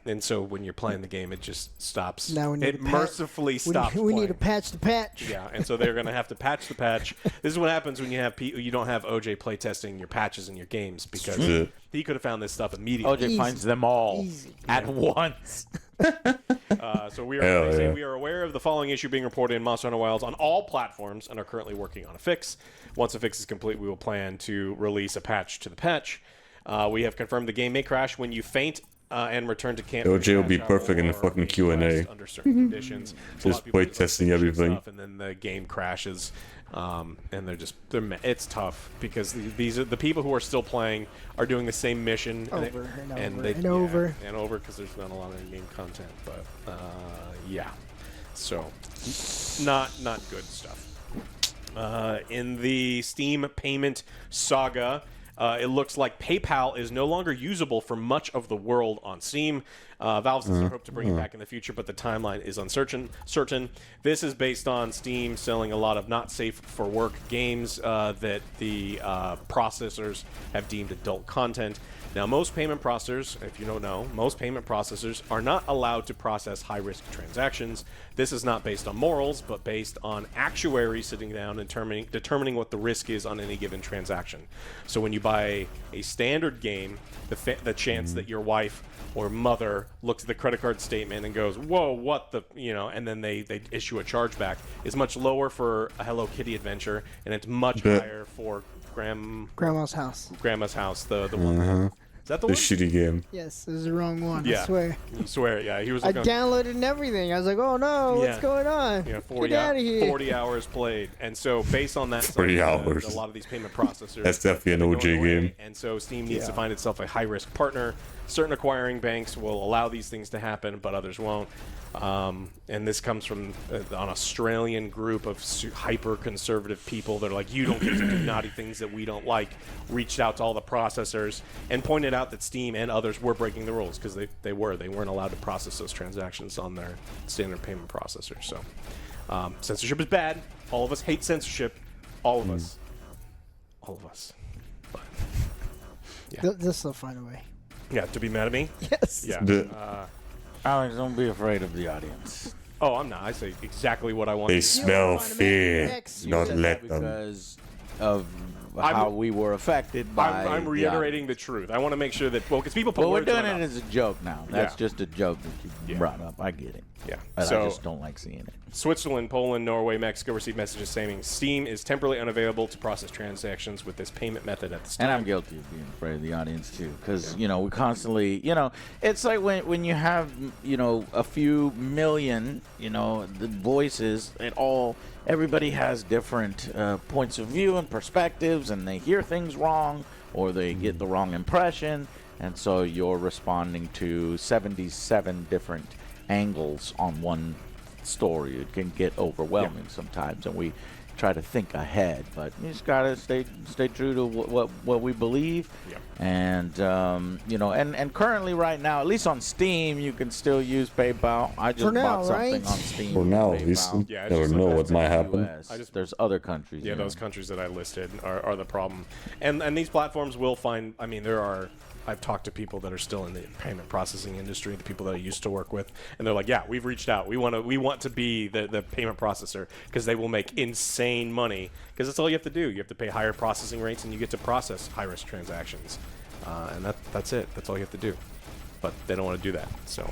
S14: And so when you're playing the game, it just stops.
S16: Now we need
S14: it mercifully stops.
S16: We need to patch the patch.
S14: Yeah, and so they're going to have to patch the patch. This is what happens when you don't have OJ playtesting your patches in your games because he could have found this stuff immediately.
S15: OJ finds them all at once.
S14: So we are aware of the following issue being reported in Monster Hunter Wilds on all platforms and are currently working on a fix. Once the fix is complete, we will plan to release a patch to the patch. We have confirmed the game may crash when you faint and return to camp.
S1: OJ will be perfect in the fucking Q&A.
S14: Under certain conditions.
S1: Just play testing everything.
S14: Stuff, and then the game crashes. And it's tough because these are the people who are still playing are doing the same mission
S16: over
S14: because there's not a lot of in-game content. But so not good stuff. In the Steam payment saga, it looks like PayPal is no longer usable for much of the world on Steam. Valve says they hope to bring it back in the future, but the timeline is uncertain. This is based on Steam selling a lot of not safe for work games that the processors have deemed adult content. Now, most payment processors, if you don't know, most payment processors are not allowed to process high-risk transactions. This is not based on morals, but based on actuaries sitting down and determining what the risk is on any given transaction. So when you buy a standard game, the chance that your wife or mother looks at the credit card statement and goes, "Whoa, what the," and then they issue a chargeback is much lower for a Hello Kitty adventure, and it's much higher for
S16: Grandma's House.
S14: The one. Is that the one?
S1: The shitty game.
S16: Yes, this is the wrong one.
S14: Yeah.
S16: I swear.
S14: You swear? Yeah, he was.
S16: I downloaded and everything. I was like, "Oh no, what's going on?
S14: Yeah,
S16: Get out of here!"
S14: 40 hours played, and so based on that,
S1: 40 hours.
S14: A lot of these payment processors.
S1: That's definitely an OJ game.
S14: And so Steam needs to find itself a high-risk partner. Certain acquiring banks will allow these things to happen, but others won't. And this comes from an Australian group of hyper-conservative people that are like, you don't get to do naughty things that we don't like, reached out to all the processors and pointed out that Steam and others were breaking the rules because they weren't allowed to process those transactions on their standard payment processors. So censorship is bad. All of us hate censorship. All of us. But, yeah.
S16: They'll still find a way.
S14: Yeah, to be mad at me?
S16: Yes.
S14: Yeah.
S15: Alex, don't be afraid of the audience.
S14: Oh, I'm not. I say exactly what I want.
S1: They smell fear. Not let them.
S15: Because of how we were affected by.
S14: I'm reiterating the truth. I want to make sure that because people put
S15: we're
S14: words
S15: doing
S14: in my
S15: it
S14: mouth.
S15: as a joke now. That's just a joke that you brought up. I get it.
S14: Yeah.
S15: But
S14: So-
S15: I just don't like seeing it.
S14: Switzerland, Poland, Norway, Mexico received messages saying Steam is temporarily unavailable to process transactions with this payment method at this time.
S15: And I'm guilty of being afraid of the audience too, because we constantly, it's like when you have a few million, the voices and everybody has different points of view and perspectives, and they hear things wrong or they get the wrong impression, and so you're responding to 77 different angles on one story. It can get overwhelming sometimes, and we try to think ahead, but you just gotta stay true to what we believe. And and currently right now, at least on Steam, you can still use PayPal. I just bought something on Steam.
S1: For now, at least. Never know what might happen.
S15: There's other countries.
S14: Yeah, those countries that I listed are the problem, and these platforms will find. I mean, I've talked to people that are still in the payment processing industry, the people that I used to work with, and they're like, "Yeah, we've reached out. We want to be the payment processor because they will make insane money because that's all you have to do. You have to pay higher processing rates and you get to process high-risk transactions, and that's it. That's all you have to do. But they don't want to do that. So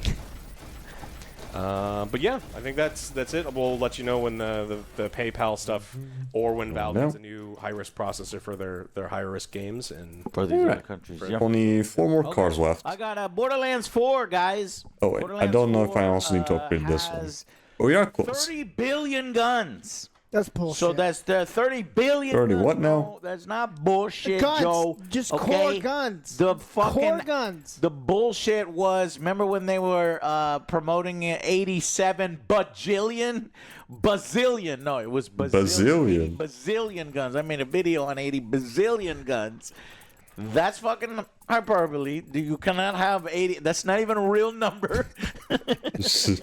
S14: But yeah, I think that's it. We'll let you know when the PayPal stuff or when Valve gets a new high-risk processor for their high-risk games and
S15: for these other countries. Yeah.
S1: Only 4 more cars left.
S15: I got Borderlands 4, guys.
S1: Oh wait, I don't know if I also need to upgrade this one. Oh, yeah, close.
S15: 30 billion guns.
S16: That's bullshit.
S15: So that's the 30 billion.
S1: 30
S15: guns,
S1: what now?
S15: No, that's not bullshit,
S16: Guns,
S15: Joe.
S16: just
S15: okay?
S16: core guns.
S15: The fucking
S16: core guns.
S15: The bullshit was, remember when they were promoting it, 87 bazillion? No, it was
S1: bazillion.
S15: Bazillion guns. I made a video on 80 bazillion guns. That's fucking hyperbole. You cannot have 80. That's not even a real number. So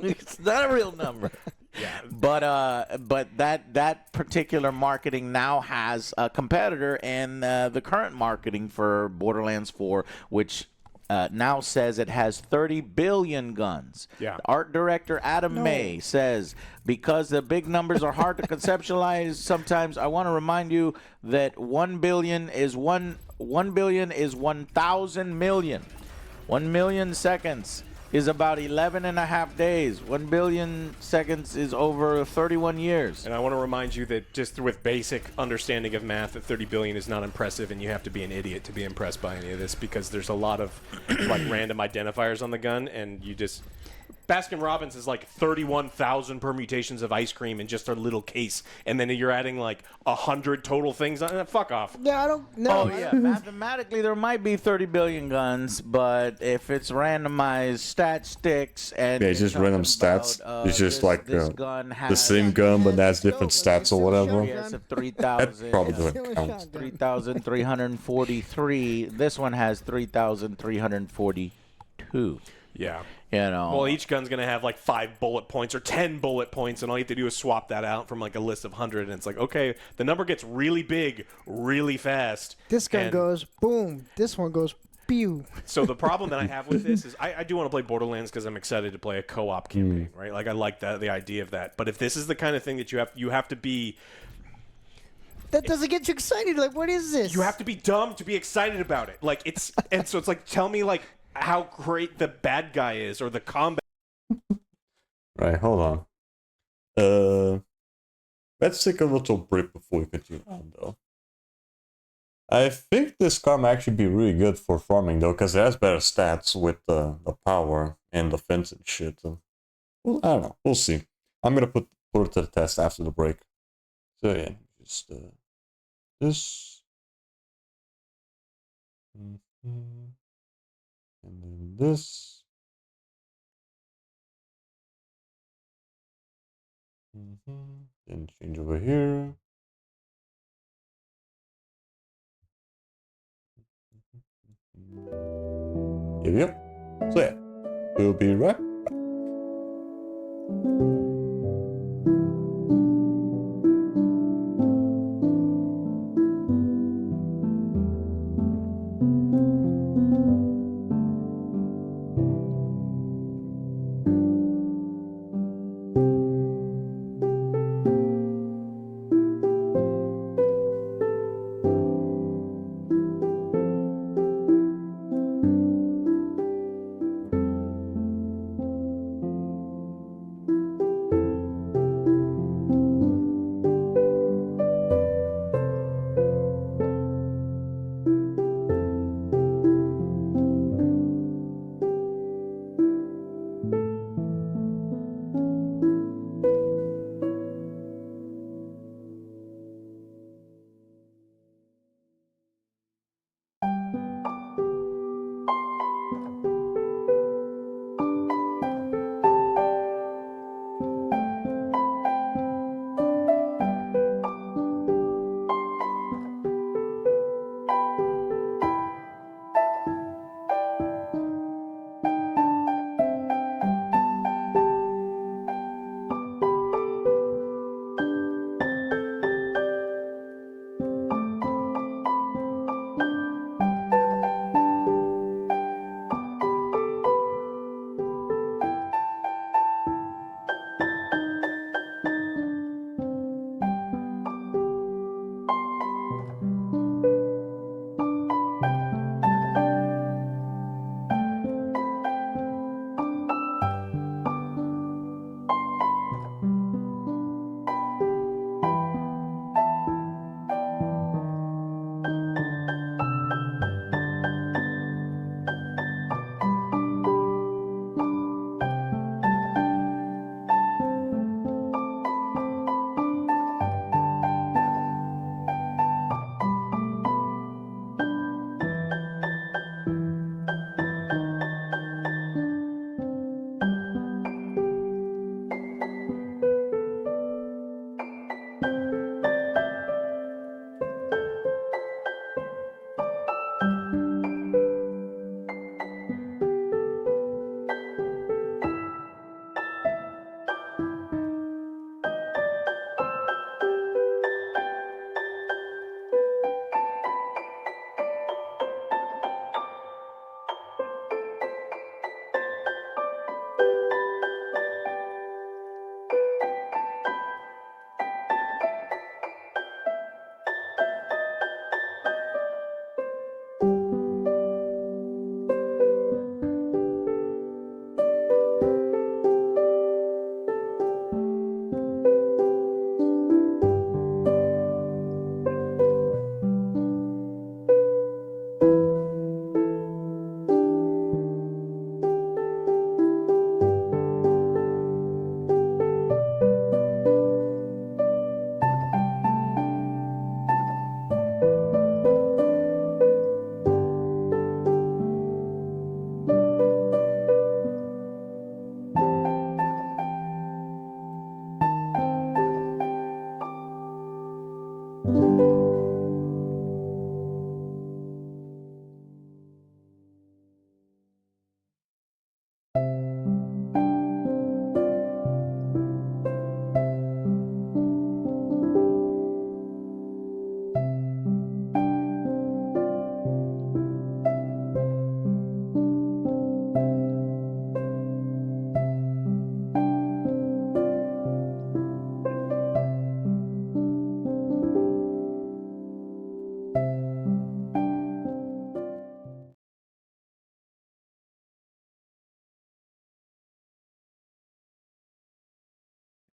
S15: it's not a real number. Yeah. But that particular marketing now has a competitor in the current marketing for Borderlands 4, which now says it has 30 billion guns.
S14: Yeah.
S15: Art director Adam May says, because the big numbers are hard to conceptualize sometimes, I want to remind you that 1 billion is 1,000 million. 1 million seconds is about 11 and a half days. 1 billion seconds is over 31 years.
S14: And I want to remind you that just with basic understanding of math, that 30 billion is not impressive, and you have to be an idiot to be impressed by any of this, because there's a lot of like random identifiers on the gun, and you just... Baskin-Robbins is like 31,000 permutations of ice cream in just a little case, and then you're adding like 100 total things on it. Fuck off.
S16: Yeah, I don't know.
S15: Oh, yeah. Mathematically, there might be 30 billion guns, but if it's randomized stat sticks and...
S1: Yeah, it's just random stats. It's just like the same gun, but that's different stats or whatever.
S15: Yes, 3,000.
S1: That probably doesn't count.
S15: 3,343. This one has 3,342.
S14: Yeah.
S15: You know.
S14: Well, each gun's going to have like 5 bullet points or 10 bullet points, and all you have to do is swap that out from like a list of 100, and it's like, okay, the number gets really big really fast.
S16: This gun goes boom. This one goes pew.
S14: So the problem that I have with this is I do want to play Borderlands because I'm excited to play a co-op campaign, right? Like I like the idea of that. But if this is the kind of thing that you have to be...
S16: That doesn't get you excited. Like, what is this?
S14: You have to be dumb to be excited about it. Like it's... And so it's like, tell me like... how great the bad guy is or the combat.
S1: Right, hold on. Let's take a little break before we continue on, though. I think this car might actually be really good for farming, though, because it has better stats with the power and defense and shit. Well, I don't know. We'll see. I'm gonna put it to the test after the break. So yeah, just this. And then this. Then change over here. Here we go. So yeah, we'll be right back.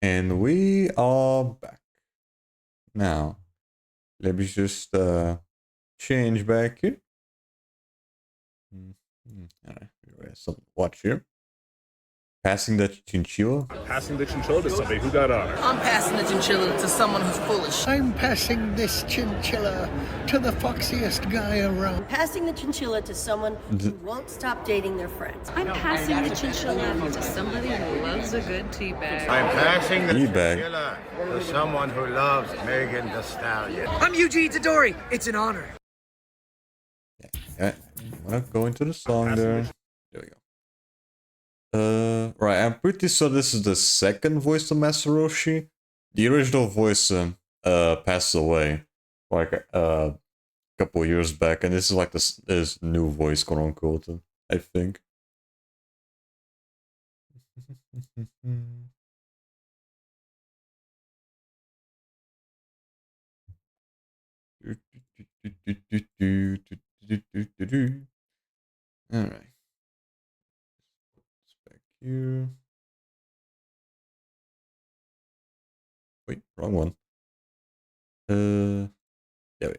S1: And we are back. Now, let me just change back here. Alright, we have something to watch here. Passing the chinchilla.
S17: Passing the chinchilla to somebody who got honor.
S18: I'm passing the chinchilla to someone who's foolish.
S19: I'm passing this chinchilla to the foxiest guy around.
S20: Passing the chinchilla to someone who won't stop dating their friends.
S21: I'm passing the chinchilla to somebody who loves a good tea bag.
S22: I'm passing the
S1: Teabag.
S22: chinchilla to someone who loves Megan Thee Stallion.
S18: I'm Yuji Itadori. It's an honor.
S1: Yeah, I'm gonna go into the song there. There we go. Right, I'm pretty sure this is the second voice of Master Roshi. The original voice passed away like a couple years back, and this is like this new voice, quote unquote, I think. All right. Here. Wait, wrong one. There we go.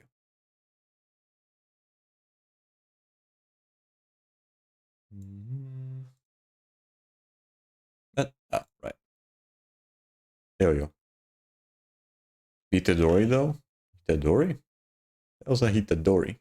S1: Right. There we go. Itadori though? Itadori? That was a Itadori.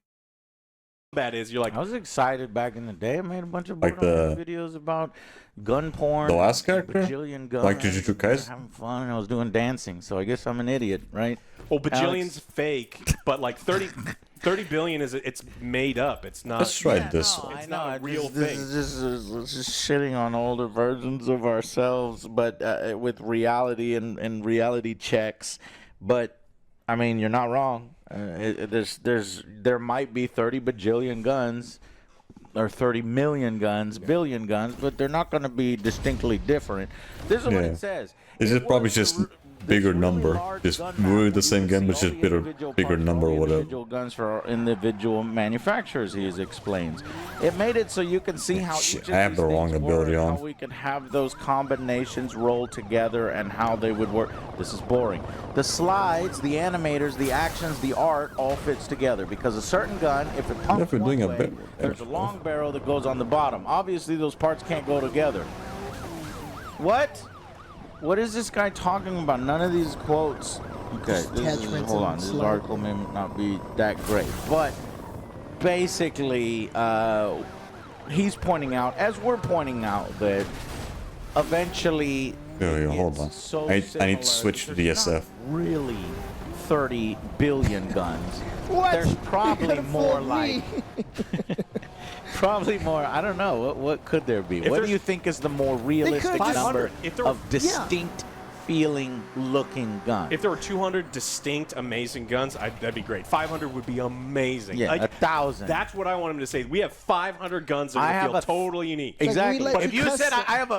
S14: Bad is you're like,
S15: I was excited back in the day. I made a bunch of
S1: Like
S15: videos about gun porn.
S1: The last character?
S15: Bajillion guns.
S1: Like Jujutsu Kaisen?
S15: Having fun. And I was doing dancing, so I guess I'm an idiot, right?
S14: well, bajillion's fake, but like 30 billion is it's made up. It's not.
S1: Let's try this one.
S14: It's not a real
S15: This
S14: thing.
S15: is just shitting on older versions of ourselves, but with reality and reality checks. But I mean, you're not wrong. There might be 30 bajillion guns, or 30 million guns, billion guns, but they're not going to be distinctly different. This is what it says.
S1: Is it probably just bigger number? Just really the same gun, but just bigger number or whatever.
S15: Individual guns for individual manufacturers, he explains. It made it so you can see how
S1: Shit,
S15: each of
S1: I have
S15: these
S1: the wrong
S15: things
S1: ability
S15: work,
S1: on.
S15: how we can have those combinations roll together and how they would work. This is boring. The slides, the animators, the actions, the art all fits together because a certain gun, if it pumps
S1: Never doing
S15: one
S1: a
S15: way,
S1: bit.
S15: there's a long barrel that goes on the bottom. Obviously, those parts can't go together. What? What is this guy talking about? None of these quotes. Okay, hold on. This article may not be that great, but basically, he's pointing out, as we're pointing out, that eventually.
S1: Hold on.
S15: So
S1: I need to switch to DSF.
S15: Really, 30 billion guns.
S16: What?
S15: There's probably
S16: You
S15: more
S16: fooled
S15: like.
S16: me.
S15: Probably more. I don't know. What could there be?
S14: If
S15: What do
S14: there's-
S15: you think is the more realistic
S14: 500.
S15: number
S14: If there-
S15: of distinct feeling looking guns?
S14: If there were 200 distinct, amazing guns, that'd be great. 500 would be amazing.
S15: Yeah,
S14: like,
S15: 1,000.
S14: That's what I want him to say. We have 500 guns that
S15: I
S14: would
S15: have
S14: feel totally unique.
S15: Exactly.
S16: Like
S15: If you said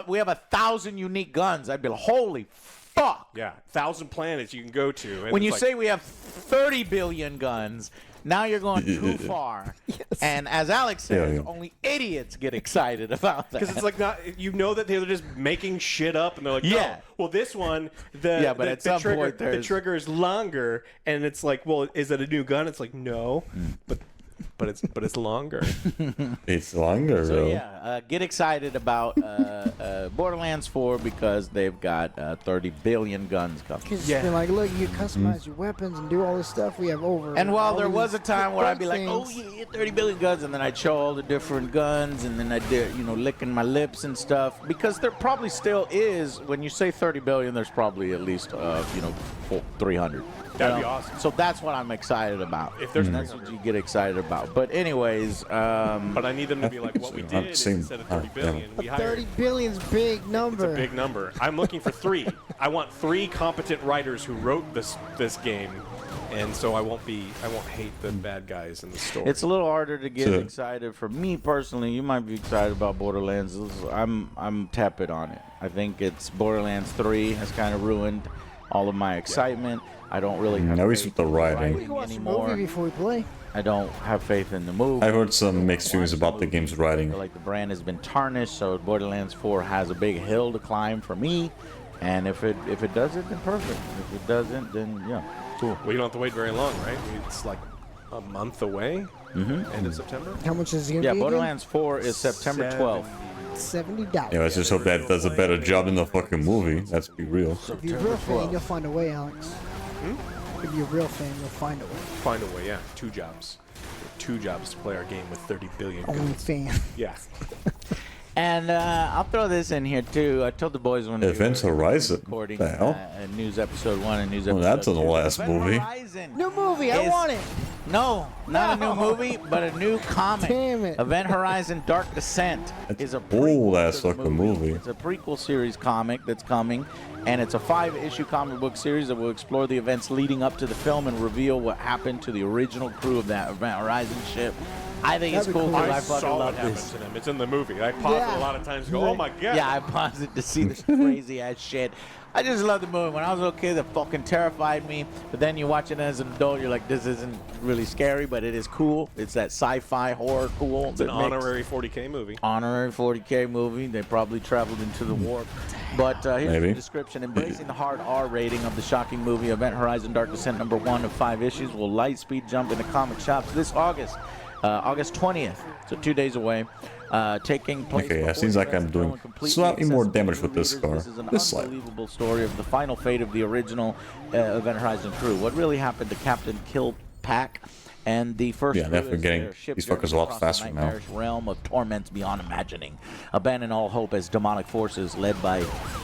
S15: we have 1,000 unique guns, I'd be like, holy fuck.
S14: Yeah, 1,000 planets you can go to. And
S15: When
S14: it's
S15: you
S14: like,
S15: say we have 30 billion guns, now you're going too far. And as Alex says, only idiots get excited about that.
S14: because it's like not, you know that they're just making shit up, and they're like,
S15: Yeah.
S14: no. Well, this one,
S15: Yeah, but at some
S14: trigger,
S15: point
S14: the
S15: there's-
S14: trigger is longer, and it's like, well, is it a new gun? It's like, no, but it's longer.
S1: It's longer,
S15: So
S1: though.
S15: yeah, get excited about Borderlands 4 because they've got 30 billion guns coming.
S16: Because it's been like, look, you can customize your weapons and do all this stuff. We have over.
S15: And while
S16: all
S15: there was a
S16: these
S15: time where I'd be like,
S16: things.
S15: oh yeah, 30 billion guns, and then I'd show all the different guns, and then I'd, licking my lips and stuff, because there probably still is, when you say 30 billion, there's probably at least, 300.
S14: That'd be awesome.
S15: So that's what I'm excited about.
S14: If there's
S15: That's what you get excited about. But anyways,
S14: But I need them to be like, what we did is
S1: seen-
S14: instead of 30 billion, we hired.
S16: 30 billion's big number.
S14: It's a big number. I'm looking for 3. I want 3 competent writers who wrote this game, and so I won't hate the bad guys in the story.
S15: it's a little harder to get
S1: So-
S15: excited. For me personally, you might be excited about Borderlands. I'm tepid on it. I think it's Borderlands 3 has kind of ruined all of my excitement. I don't really have
S1: Now he's
S15: faith
S1: with the
S15: in
S1: writing.
S16: We can watch the
S15: anymore.
S16: movie before we play.
S15: I don't have faith in the movie.
S1: I've heard some mixed feelings about the game's writing.
S15: I feel like the brand has been tarnished, so Borderlands 4 has a big hill to climb for me. And if it does it, then perfect. If it doesn't, then yeah, cool.
S14: Well, you don't have to wait very long, right? It's like a month away. End of September.
S16: How much is it gonna
S15: Yeah,
S16: be
S15: Borderlands 4 is September 12th.
S16: $70.
S1: Yeah, let's just hope that does a better job than the fucking movie. Let's be real.
S16: If you're a real fan, you'll find a way, Alex. If you're a real fan, you'll find a way.
S14: Find a way, yeah. 2 jobs. 2 jobs to play our game with 30 billion
S16: Only
S14: guns.
S16: fan.
S14: Yeah.
S15: And I'll throw this in here too. I told the boys when
S1: Event
S15: we were
S1: Horizon.
S15: recording
S1: The hell?
S15: News episode 1 and news
S1: Well,
S15: episode
S1: that's in the
S15: 2.
S1: last
S15: Event
S1: movie.
S15: Horizon
S16: New movie, I
S15: is-
S16: want it.
S15: No, not a new movie, but a new comic.
S16: Damn it.
S15: Event Horizon Dark Descent is a
S1: Cool
S15: prequel
S1: ass
S15: to the
S1: fucking movie.
S15: It's a prequel series comic that's coming, and it's a 5-issue comic book series that will explore the events leading up to the film and reveal what happened to the original crew of that Event Horizon ship. I think it's cool because I fucking
S14: saw what
S15: love
S14: happened
S15: this.
S14: to them. It's in the movie. I paused it a lot of times and go, oh my god.
S15: Yeah, I paused it to see this crazy ass shit. I just love the movie. When I was a little kid, it fucking terrified me. But then you watch it as an adult, you're like, this isn't really scary, but it is cool. It's that sci-fi horror cool.
S14: It's an honorary 40K movie.
S15: Honorary 40K movie. They probably traveled into the warp. But here's
S1: Maybe.
S15: the description. Embracing the hard R rating of the shocking movie Event Horizon Dark Descent #1 of 5 issues will light speed jump into comic shops this August. August 20th, so 2 days away. Taking place.
S1: Okay, yeah, seems like I'm doing slightly more damage with this car.
S15: This is an
S1: This side.
S15: unbelievable story of the final fate of the original Event Horizon crew. What really happened to Captain Kilpack and the first
S1: Yeah,
S15: crew
S1: definitely
S15: as
S1: getting
S15: their ship
S1: these fuckers
S15: journeys
S1: a lot
S15: across the
S1: faster now.
S15: nightmarish realm of torments beyond imagining. Abandon all hope as demonic forces led by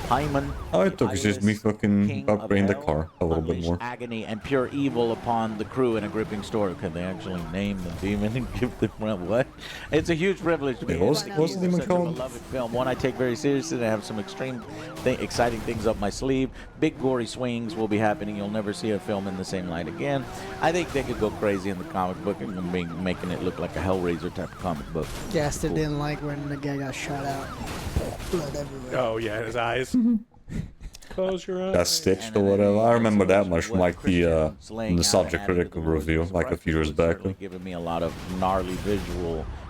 S15: Hyman.
S1: All it took is just me fucking
S15: King of
S1: upgrading the
S15: Hell,
S1: car a little bit more.
S15: agony and pure evil upon the crew in a gripping story. Can they actually name the demon and give them what? It's a huge privilege to be
S1: Wait, what was
S15: in
S1: the demon
S15: such a
S1: called?
S15: beloved film. One I take very seriously. I have some extreme, exciting things up my sleeve. Big gory swings will be happening. You'll never see a film in the same light again. I think they could go crazy in the comic book and making it look like a Hellraiser type of comic book.
S16: Gaston didn't like when the guy got shot out. Blood everywhere.
S14: Oh, yeah, his eyes. Close your eyes.
S1: Got stitched or whatever. I remember that much from like the nostalgia critical review like a few years back.
S15: Giving me a lot of gnarly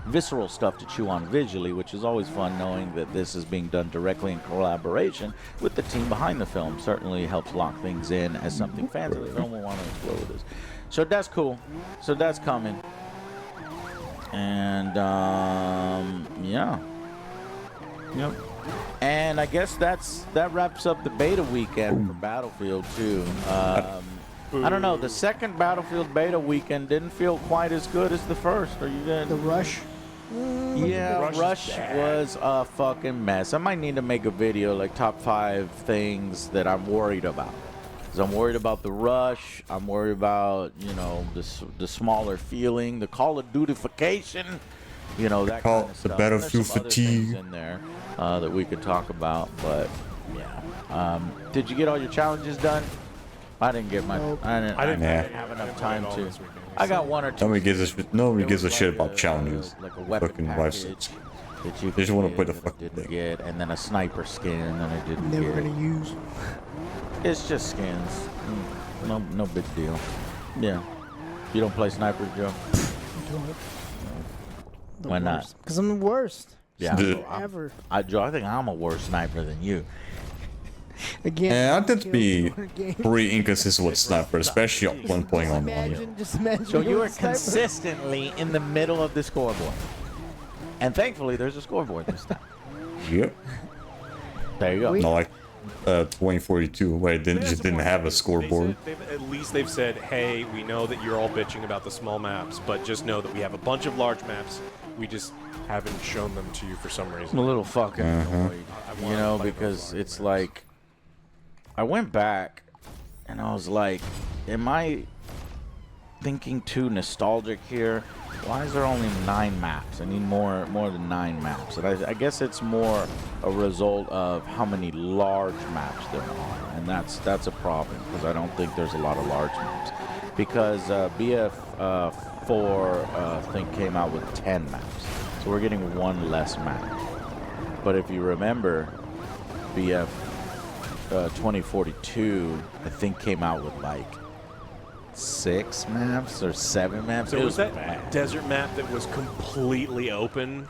S15: visceral stuff to chew on visually, which is always fun knowing that this is being done directly in collaboration with the team behind the film. Certainly helps lock things in as something fans of the film will want to explore with us. So that's cool. So that's coming. And yeah. Yep. And I guess that wraps up the beta weekend for Battlefield 2. I don't know. The second Battlefield beta weekend didn't feel quite as good as the first. Are you good?
S16: The rush?
S15: Yeah, Rush was a fucking mess. I might need to make a video like top 5 things that I'm worried about. Because I'm worried about the Rush. I'm worried about, you know, the smaller feeling, the Call of Duty-fication. You know, that kind of stuff.
S1: The Battlefield
S15: There's some other things
S1: fatigue
S15: in there that we could talk about, but yeah. Did you get all your challenges done? I didn't get my. I didn't have enough time to. I got 1 or 2.
S1: Nobody gives a shit about challenges.
S15: Like a weapon
S1: Fucking
S15: package
S1: lifesavers.
S15: that you
S1: They just want to
S15: get
S1: play the
S15: that I
S1: fucking
S15: didn't
S1: thing.
S15: get, and then a sniper skin that I didn't
S16: Never
S15: get.
S16: gonna use.
S15: It's just skins. No big deal. Yeah. You don't play snipers, Joe? Why not?
S16: Because I'm the worst.
S15: Yeah.
S16: Ever.
S15: Joe, I think I'm a worse sniper than you.
S16: Again.
S1: And I tend to be pretty inconsistent with sniper, especially when playing online.
S16: Just imagine.
S15: So you are
S16: sniper.
S15: consistently in the middle of the scoreboard. And thankfully, there's a scoreboard this time.
S1: Yep.
S15: There you go.
S1: Not like 2042, where it just didn't have a scoreboard.
S14: At least they've said, hey, we know that you're all bitching about the small maps, but just know that we have a bunch of large maps. We just haven't shown them to you for some reason.
S15: I'm a little fucking annoyed, you know, because it's like, I went back and I was like, am I thinking too nostalgic here? Why is there only 9 maps? I need more than 9 maps. And I guess it's more a result of how many large maps there are, and that's a problem because I don't think there's a lot of large maps. Because BF4 I think came out with 10 maps, so we're getting 1 less map. But if you remember, BF 2042 I think came out with like 6 maps or 7 maps.
S14: There
S15: It
S14: was that
S15: bad.
S14: desert map that was completely open.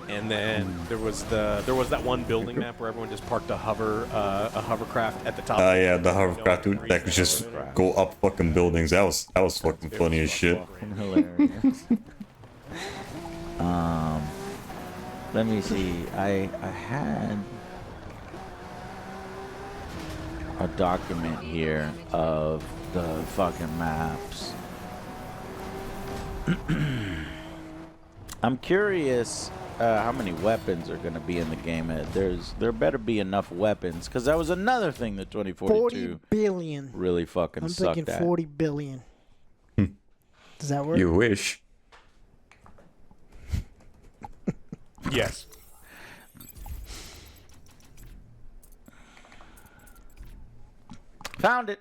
S14: And then there was that one building map where everyone just parked a hovercraft at the top.
S1: Yeah, the hovercraft that could just go up fucking buildings. That was fucking funny as shit.
S15: Hilarious. Let me see. I had a document here of the fucking maps. I'm curious how many weapons are going to be in the game. There better be enough weapons, because that was another thing that 2042
S16: 40 billion.
S15: really fucking
S16: I'm
S15: sucked
S16: thinking
S15: at.
S16: 40 billion. Does that work?
S1: You wish.
S14: Yes.
S15: Found it.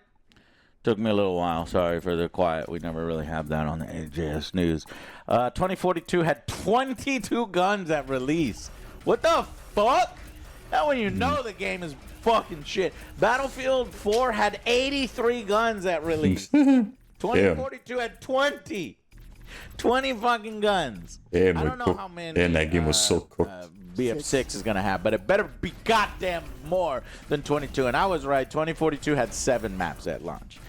S15: Took me a little while. Sorry for the quiet. We never really have that on the AJS News. 2042 had 22 guns at release. What the fuck? Now when you know the game is fucking shit. Battlefield 4 had 83 guns at release. 2042 had 20. 20 fucking guns.
S1: Damn,
S15: I don't know how many.
S1: Damn, that game was so cooked.
S15: BF6 is going to have, but it better be goddamn more than 22. And I was right. 2042 had 7 maps at launch.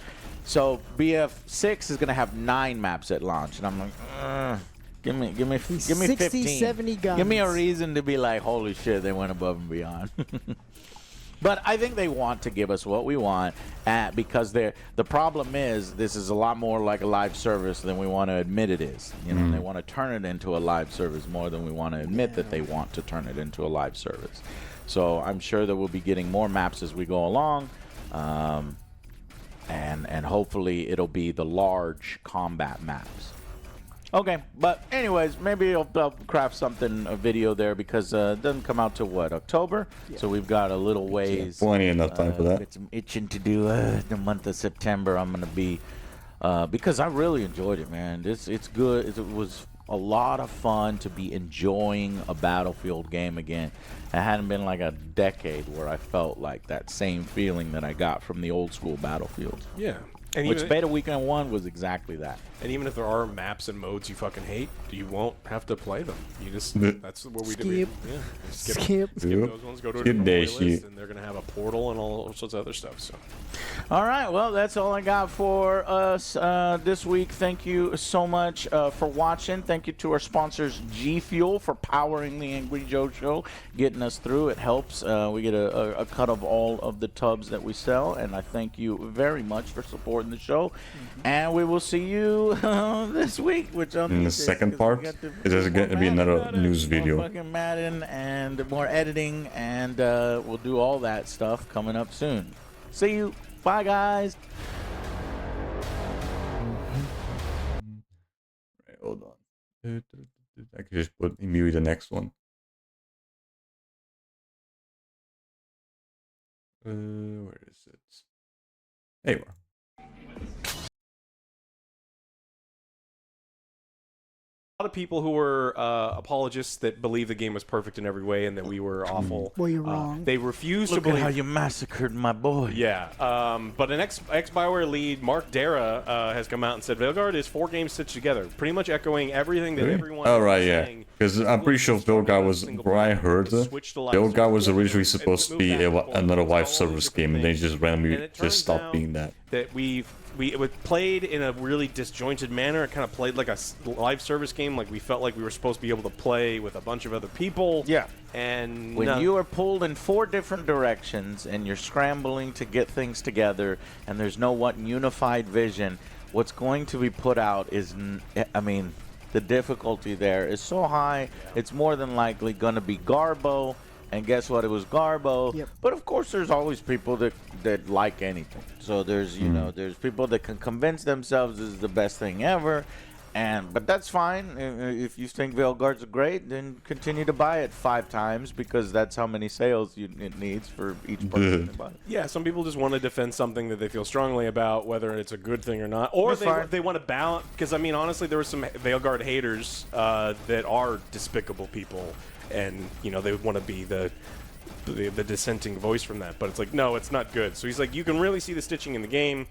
S15: So BF6 is going to have 9 maps at launch. And I'm like, give me
S16: 60,
S15: 15.
S16: 70 guns.
S15: Give me a reason to be like, holy shit, they went above and beyond. But I think they want to give us what we want because the problem is this is a lot more like a live service than we want to admit it is. You know, they want to turn it into a live service more than we want to admit that they want to turn it into a live service. So I'm sure that we'll be getting more maps as we go along, and hopefully it'll be the large combat maps. Okay, but anyways, maybe I'll craft a video there, because it doesn't come out till what, October? Yeah. So we've got a little ways.
S1: Plenty enough time for that.
S15: Got some itching to do the month of September. I'm gonna be because I really enjoyed it, man. It's good. It was a lot of fun to be enjoying a Battlefield game again. It hadn't been like a decade where I felt like that same feeling that I got from the old school Battlefield.
S14: Yeah. And
S15: Which Beta Weekend 1 was exactly that.
S14: And even if there are maps and modes you fucking hate, you won't have to play them. You just that's what we do.
S16: Skip.
S14: Yeah,
S16: Skip
S14: those ones. Go to a playlist, and they're gonna have a portal and all sorts of other stuff. So,
S15: all right, well, that's all I got for us this week. Thank you so much for watching. Thank you to our sponsors, G Fuel, for powering the Angry Joe Show, getting us through. It helps. We get a cut of all of the tubs that we sell, and I thank you very much for supporting the show. And we will see you this week, which
S1: in the second part, it is going to be another news video.
S15: Fucking Madden and more editing, and we'll do all that stuff coming up soon. See you. Bye, guys.
S1: Right, hold on. I can just put immediately the next one. Where is it? There you are.
S14: A lot of people who were apologists that believe the game was perfect in every way and that we were awful.
S16: Well, you're wrong.
S14: They refuse
S15: Look
S14: to believe
S15: at how you massacred my boy.
S14: Yeah, but an ex-Bioware lead, Mark Dara, has come out and said Veilguard is 4 games stitched together, pretty much echoing everything that everyone
S1: oh, right,
S14: was
S1: yeah.
S14: saying.
S1: Because I'm pretty sure Veilguard was, where I heard it, Veilguard was originally supposed to be another live service game, and they just randomly just stopped being that.
S14: That we played in a really disjointed manner. It kind of played like a live service game. Like we felt like we were supposed to be able to play with a bunch of other people.
S15: Yeah.
S14: And
S15: when you are pulled in 4 different directions and you're scrambling to get things together, and there's no one unified vision, what's going to be put out is, I mean, the difficulty there is so high. It's more than likely going to be Garbo. And guess what? It was Garbo. Yep. But of course, there's always people that like anything. So there's there's people that can convince themselves this is the best thing ever, but that's fine. If you think Veilguard's great, then continue to buy it 5 times, because that's how many sales it needs for each person to buy it.
S14: Yeah, some people just want to defend something that they feel strongly about, whether it's a good thing or not, or they want to balance. Because I mean, honestly, there were some Veilguard haters that are despicable people. And they want to be the dissenting voice from that, but it's like, no, it's not good. So he's like, you can really see the stitching in the game,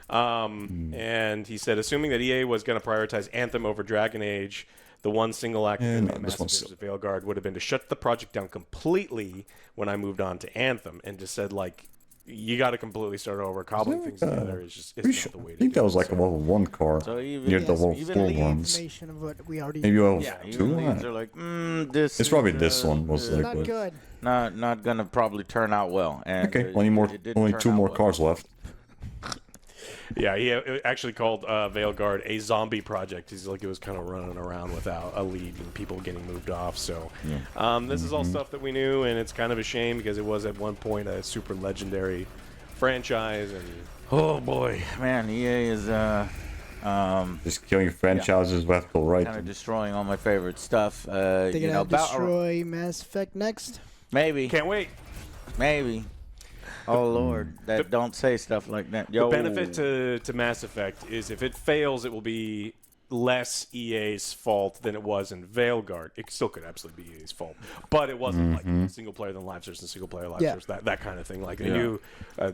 S14: and he said, assuming that EA was going to prioritize Anthem over Dragon Age, the one single act
S1: Yeah,
S14: of
S1: no,
S14: the
S1: this one's
S14: Massacres of Veilguard would have been to shut the project down completely when I moved on to Anthem, and just said like, you got to completely start over. Cobbling things together is just it's not the way to
S1: I think
S14: do
S1: that was
S14: it,
S1: like a level 1 car near the level 4 ones.
S16: Information of what we already
S1: Maybe level
S15: Yeah,
S1: 2?
S15: even leads are like, this.
S1: It's probably
S15: is,
S1: this one, most
S16: Not
S1: likely.
S16: good.
S15: Not gonna probably turn out well. And
S1: Okay, only 2 more cars left.
S14: Yeah, he actually called Veilguard a zombie project. He's like, it was kind of running around without a lead and people getting moved off. So this is all stuff that we knew, and it's kind of a shame because it was at one point a super legendary franchise. And
S15: oh boy, man, EA is
S1: just killing franchises left or right.
S15: kind of destroying all my favorite stuff.
S16: They're
S15: You
S16: gonna
S15: know,
S16: destroy Mass Effect next.
S15: maybe,
S14: can't wait.
S15: maybe. Oh Lord, that don't say stuff like that. Yo.
S14: The benefit to Mass Effect is if it fails, it will be less EA's fault than it was in Veilguard. It still could absolutely be EA's fault, but it wasn't like single player than live service and single player live service, that kind of thing. Like they knew,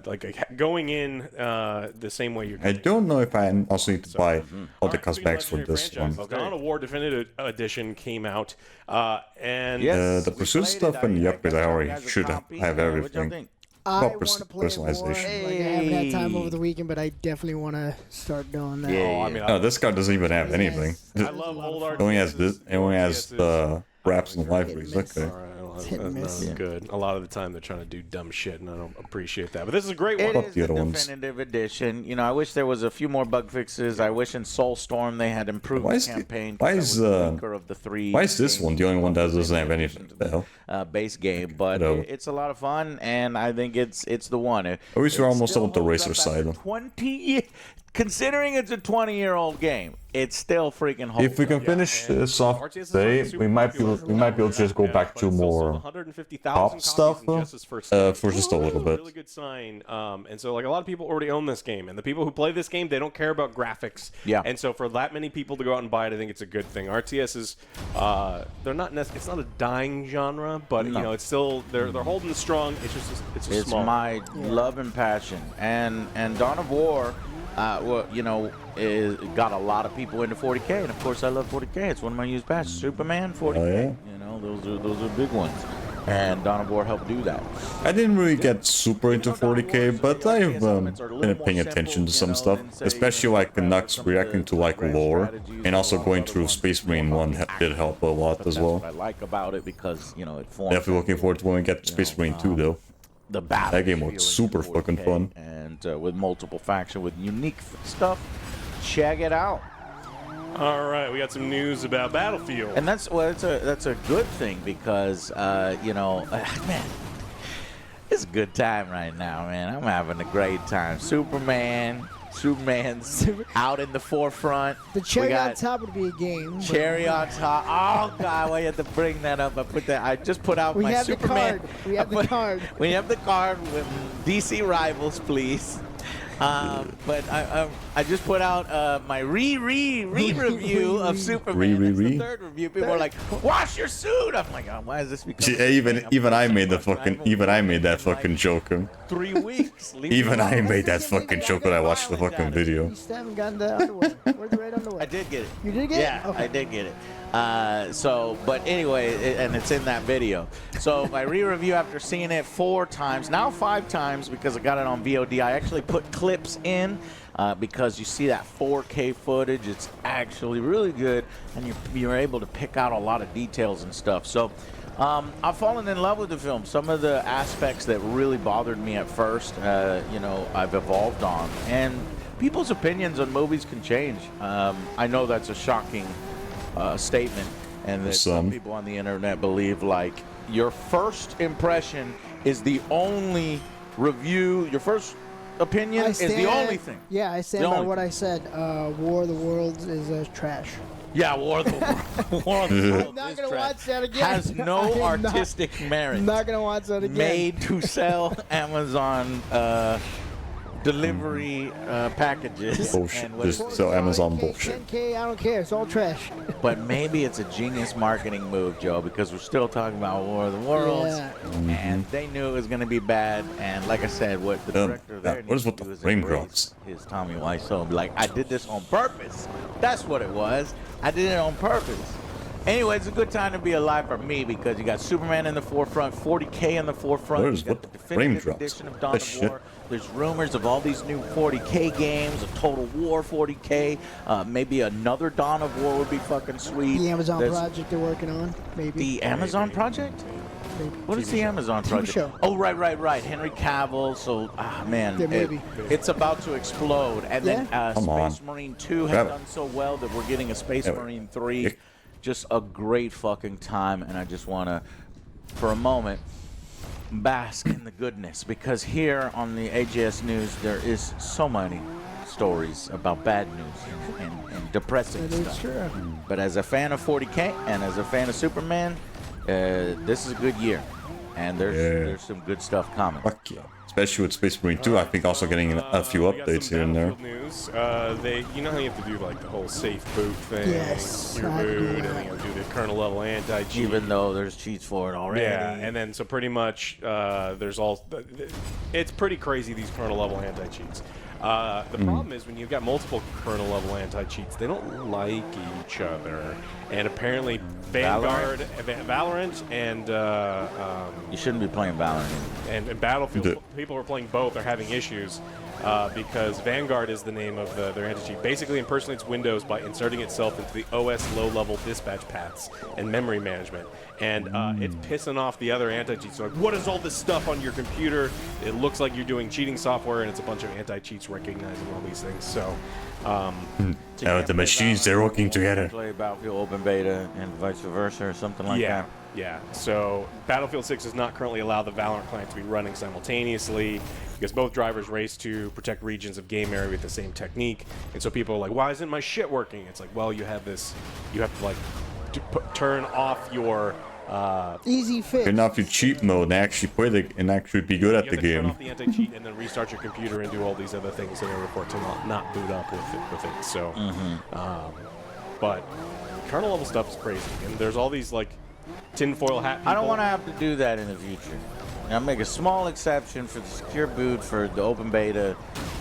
S14: like going in the same way you're.
S1: I don't know if I also need to buy all the cosmetics for this one.
S14: Dawn of War Definitive Edition came out, and
S1: the Pursuit stuff and the upgrade I already should have everything.
S16: I
S1: Proper
S16: want to play it more. Like,
S1: personalization.
S16: I haven't had time over the weekend, but I definitely want to start doing that.
S14: I mean,
S1: No, this card doesn't even have anything.
S14: I love old
S1: It only has this. It only has the wraps and libraries. Okay.
S14: That's good. A lot of the time they're trying to do dumb shit, and I don't appreciate that. But this is a great
S15: It
S14: one.
S15: is the definitive edition. You know, I wish there was a few more bug fixes. I wish in Soulstorm they had improved the campaign.
S1: Why is
S15: the weaker of the three?
S1: Why is this one the only one that doesn't have anything? The hell?
S15: Base game, but it's a lot of fun, and I think it's the one.
S1: I wish we were almost on the racer side.
S15: 20, considering it's a 20-year-old game, it's still freaking holds
S1: If we can finish this off today, we might be able to just go back to more pop stuff for just a little bit.
S14: Really good sign. And so like a lot of people already own this game, and the people who play this game, they don't care about graphics.
S15: Yeah.
S14: And so for that many people to go out and buy it, I think it's a good thing. RTS is they're not it's not a dying genre, but you know it's still they're holding strong. It's just it's small.
S15: My love and passion, and Dawn of War. Well, you know, got a lot of people into 40K, and of course I love 40K. It's one of my used patches. Superman, 40K.
S1: Oh, yeah?
S15: You know, those are big ones. And Dawn of War helped do that.
S1: I didn't really get super into 40K, but I've been paying attention to some stuff, especially like Nux reacting to like lore, and also going through Space Marine 1 did help a lot as well.
S15: That's what I like about it because you know it forms.
S1: Definitely looking forward to when we get Space Marine 2 though.
S15: The battle.
S1: That game was super fucking fun.
S15: And with multiple faction with unique stuff, check it out.
S14: All right, we got some news about Battlefield,
S15: and that's a good thing because you know, man, it's a good time right now, man. I'm having a great time. Superman's out in the forefront.
S16: The cherry on top would be a game.
S15: Cherry on top. Oh God, why you have to bring that up? I just put out my Superman.
S16: We have the card.
S15: We have the card with DC Rivals, please. But I just put out my review of Superman. It's the third review. People are like, "Wash your suit." I'm like, oh, "Why is this becoming?"
S1: Even I made that fucking joke.
S15: 3 weeks.
S1: Even I made that fucking joke when I watched the fucking video.
S16: You still haven't gotten the underwear. Where's the red underwear?
S15: I did get it.
S16: You did get it?
S15: Yeah,
S16: Okay.
S15: I did get it. But anyway, and it's in that video. So my re-review after seeing it 4 times, now 5 times because I got it on VOD. I actually put clips in because you see that 4K footage. It's actually really good, and you're able to pick out a lot of details and stuff. So I've fallen in love with the film. Some of the aspects that really bothered me at first, you know, I've evolved on. And people's opinions on movies can change. I know that's a shocking statement, and that some people on the internet believe like your first impression is the only review. Your first opinion is the only thing.
S16: Yeah, I stand by what I said. War of the Worlds is trash.
S15: Yeah, War of the Worlds
S16: I'm not gonna watch that again.
S15: Has no artistic merit.
S16: I'm not gonna watch that again.
S15: Made to sell Amazon delivery packages.
S1: Bullshit. Just sell Amazon bullshit.
S16: 10K, I don't care. It's all trash.
S15: But maybe it's a genius marketing move, Joe, because we're still talking about War of the Worlds, and they knew it was going to be bad. And like I said, what the director there
S1: what is with the frame drops?
S15: His Tommy Wiseau, like, I did this on purpose. That's what it was. I did it on purpose. Anyway, it's a good time to be alive for me because you got Superman in the forefront, 40K in the forefront.
S1: There's
S15: You got
S1: what
S15: the
S1: frame
S15: definitive
S1: drops.
S15: edition of Dawn
S1: That
S15: of
S1: shit.
S15: War. There's rumors of all these new 40K games, a Total War 40K. Maybe another Dawn of War would be fucking sweet.
S16: The Amazon
S15: There's
S16: project they're working on, maybe.
S15: The Amazon project? What is the Amazon
S16: TV
S15: project?
S16: show.
S15: Oh, right. Henry Cavill. So, man,
S16: Yeah, maybe.
S15: it's about to explode. And then
S1: Come on.
S15: Space Marine 2 has
S1: Grab it.
S15: done so well that we're getting a Space
S1: Yeah.
S15: Marine 3. Just a great fucking time. And I just want to, for a moment, bask in the goodness. Because here on the AJS News, there is so many stories about bad news and depressing
S16: That is
S15: stuff.
S16: true.
S15: But as a fan of 40K and as a fan of Superman, this is a good year, and there's some good stuff coming.
S1: Fuck yeah. Especially with Space Marine 2, I think also getting a few
S14: We got
S1: updates
S14: some
S1: here and there.
S14: Battlefield news. You know how you have to do like the whole safe boot thing,
S16: Yes,
S14: your
S16: I
S14: boot,
S16: do
S14: and
S16: that.
S14: then you do the kernel level anti-cheat.
S15: Even though there's cheats for it already.
S14: Yeah, and then so pretty much there's all. It's pretty crazy, these kernel level anti-cheats. The problem is when you've got multiple kernel level anti-cheats, they don't like each other. And apparently Vanguard, Valorant, and
S15: you shouldn't be playing Valorant.
S14: And Battlefield, people who are playing both are having issues because Vanguard is the name of their anti-cheat. Basically impersonates Windows by inserting itself into the OS low-level dispatch paths and memory management. And it's pissing off the other anti-cheats. So like, what is all this stuff on your computer? It looks like you're doing cheating software, and it's a bunch of anti-cheats recognizing all these things. So,
S1: The machines, they're working together.
S15: Play Battlefield Open Beta and vice versa or something like that.
S14: Yeah. So Battlefield 6 does not currently allow the Valorant client to be running simultaneously because both drivers race to protect regions of game area with the same technique. And so people are like, why isn't my shit working? It's like, well, you have to like turn off your
S16: easy fix.
S1: Turn off your cheat mode and actually play and actually be good at the
S14: Turn
S1: game.
S14: off the anti-cheat and then restart your computer and do all these other things in order for it to not boot up with it. So, but kernel level stuff is crazy, and there's all these like tinfoil hat people.
S15: I don't want to have to do that in the future. I'll make a small exception for the secure boot for the open beta.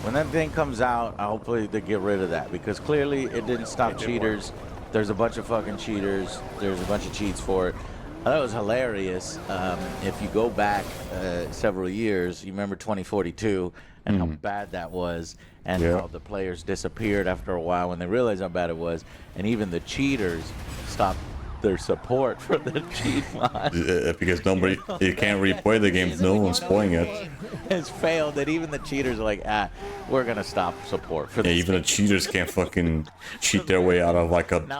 S15: When that thing comes out, hopefully they get rid of that because clearly it didn't stop cheaters. There's a bunch of fucking cheaters. There's a bunch of cheats for it. I thought it was hilarious. If you go back several years, you remember 2042 and how bad that was and how the players disappeared after a while when they realized how bad it was. And even the cheaters stopped their support for the cheat mod.
S1: Because you can't replay the game if no one's playing it.
S15: It's failed that even the cheaters are like, we're gonna stop support for this.
S1: Yeah, even the cheaters can't fucking cheat their way out of like an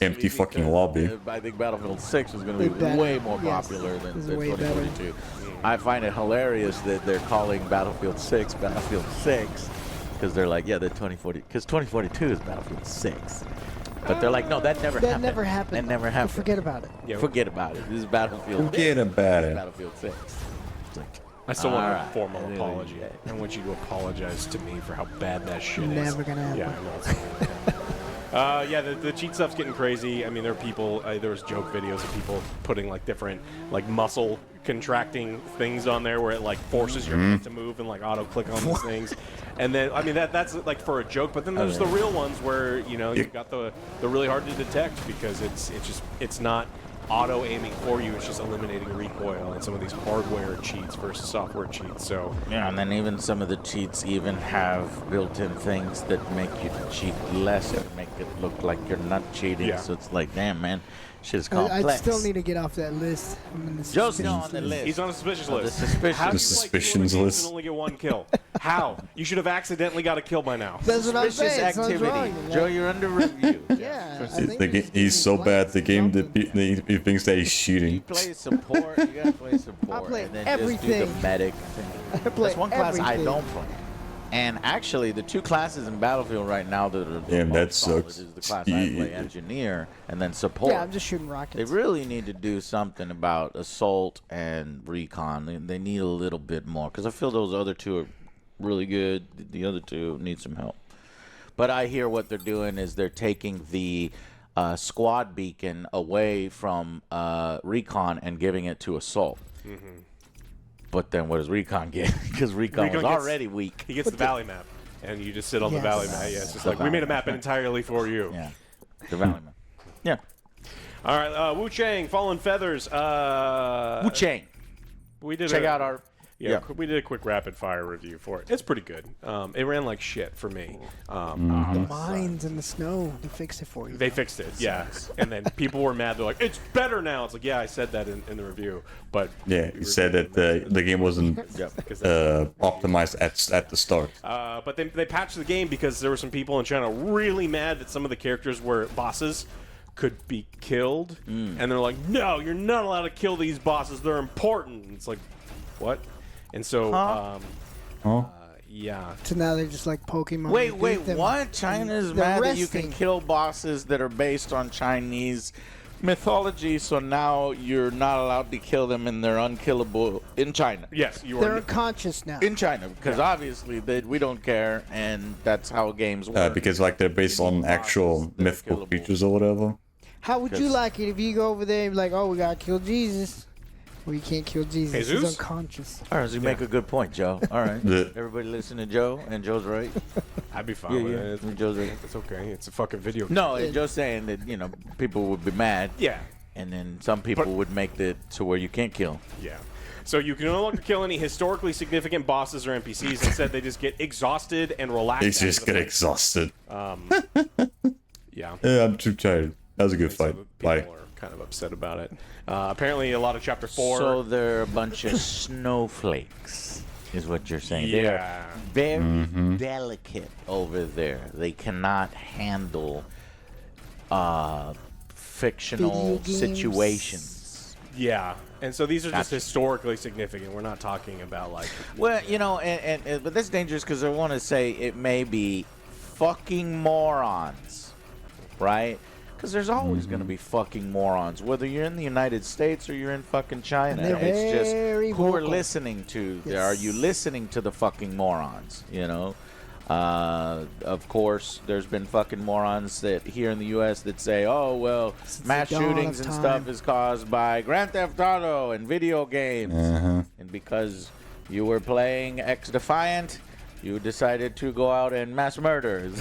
S1: empty fucking lobby.
S15: I think Battlefield 6 is gonna be way more popular than 2042. I find it hilarious that they're calling Battlefield 6 Battlefield 6 because they're like, yeah, they're 2040 because 2042 is Battlefield 6. But they're like, no, that never happened.
S16: That never happened.
S15: That never happened.
S16: Forget about it.
S15: Yeah, forget about it. This is Battlefield.
S1: Forget about it.
S15: Battlefield 6. It's like,
S14: I still want
S15: alright.
S14: a formal apology. I want you to apologize to me for how bad that shit is.
S16: Never gonna happen.
S14: Yeah, I know it's not gonna happen. The cheat stuff's getting crazy. I mean, there are people. There was joke videos of people putting like different like muscle contracting things on there where it like forces your hand to move and like auto click on these things. And then I mean that's like for a joke, but then there's the real ones where you've got the really hard to detect because it's not auto aiming for you, it's just eliminating recoil and some of these hardware cheats versus software cheats. So
S15: yeah, and then even some of the cheats even have built-in things that make you cheat less and make it look like you're not cheating.
S14: Yeah.
S15: So it's like, damn, man, shit's complex.
S16: I still need to get off that list.
S15: Joe's still on the list.
S14: He's on a suspicious list.
S15: The suspicious,
S14: How do you
S1: suspicions
S14: like
S1: list.
S14: and only get one kill? How? You should have accidentally got a kill by now.
S16: That's what I'm
S15: suspicious
S16: saying. Something's
S15: activity.
S16: wrong.
S15: Joe, you're under review.
S16: Yeah. I think
S1: He's so bad the game that he thinks that he's cheating.
S15: You play support. You gotta play support.
S16: I play
S15: and then
S16: everything.
S15: Just do the medic thing.
S16: I play
S15: That's one class I
S16: everything.
S15: don't play. And actually, the two classes in Battlefield right now that are the
S1: Damn, that
S15: most solid
S1: sucks.
S15: is the class I play, engineer, and then support.
S16: Yeah, I'm just shooting rockets.
S15: They really need to do something about assault and recon. They need a little bit more because I feel those other two are really good. The other two need some help. But I hear what they're doing is they're taking the squad beacon away from recon and giving it to assault. But then what does recon get? Because recon was already weak.
S14: He gets the valley map, and you just sit on the valley map. Yeah, it's just like we made a map entirely for you.
S15: Yeah, the valley map. Yeah.
S14: All right, Wu Chang, Fallen Feathers.
S15: Wu Chang.
S14: We did
S15: check out our.
S14: Yeah, we did a quick rapid fire review for it. It's pretty good. It ran like shit for me.
S16: The mines in the snow, they fixed it for you.
S14: They fixed it, yeah. And then people were mad. They're like, "It's better now." It's like, yeah, I said that in the review, but
S1: yeah, you said that the game wasn't optimized at the start.
S14: But they patched the game because there were some people in China really mad that some of the characters were bosses could be killed, and they're like, "No, you're not allowed to kill these bosses. They're important." And it's like, what? And so, yeah.
S16: So now they're just like Pokemon.
S15: Wait, what? China's mad that you can kill bosses that are based on Chinese mythology, so now you're not allowed to kill them and they're unkillable in China.
S14: Yes, you are.
S16: They're unconscious now.
S15: In China, because obviously we don't care, and that's how games work.
S1: Because like they're based on actual mythical creatures or whatever.
S16: How would you like it if you go over there and be like, oh, we gotta kill Jesus? Well, you can't kill Jesus.
S14: Jesus?
S16: He's unconscious.
S15: All right, so you make a good point, Joe. All right. Everybody listen to Joe, and Joe's right.
S14: I'd be fine with it.
S15: Joe's right.
S14: It's okay. It's a fucking video game.
S15: No, Joe's saying that, people would be mad.
S14: Yeah.
S15: And then some people would make it to where you can't kill.
S14: Yeah. So you can no longer kill any historically significant bosses or NPCs. Instead, they just get exhausted and relaxed.
S1: They just get exhausted.
S14: Yeah.
S1: Yeah, I'm too tired. That was a good fight. Bye.
S14: People are kind of upset about it. Apparently, a lot of Chapter 4.
S15: So they're a bunch of snowflakes, is what you're saying.
S14: Yeah.
S15: They're very delicate over there. They cannot handle fictional situations.
S14: Yeah. And so these are just historically significant. We're not talking about like...
S15: Well, but that's dangerous because I want to say it may be fucking morons, right? Because there's always going to be fucking morons, whether you're in the United States or you're in fucking China. It's just who are listening to.
S16: Yes.
S15: Are you listening to the fucking morons? Of course, there's been fucking morons that here in the U.S. that say, "Oh well, mass shootings and stuff is caused by Grand Theft Auto and video games," and because you were playing X Defiant, you decided to go out and mass murder.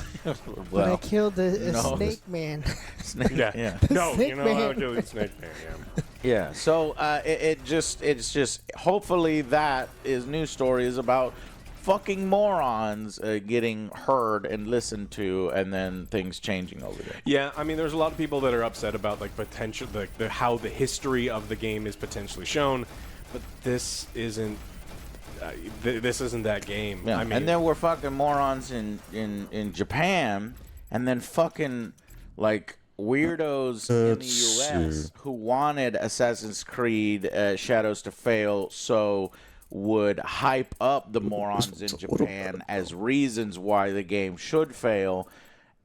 S16: But I killed the snake man.
S14: Yeah. No,
S16: Snake
S14: you know
S16: man.
S14: how to do the snake man,
S15: Yeah. So it's just hopefully that is news story is about fucking morons getting heard and listened to, and then things changing over there.
S14: Yeah, I mean, there's a lot of people that are upset about like potential, how the history of the game is potentially shown, but this isn't. This isn't that game.
S15: Yeah.
S14: I mean,
S15: And there were fucking morons in Japan, and then fucking like weirdos in the U.S. who wanted Assassin's Creed Shadows to fail, so would hype up the morons in Japan as reasons why the game should fail,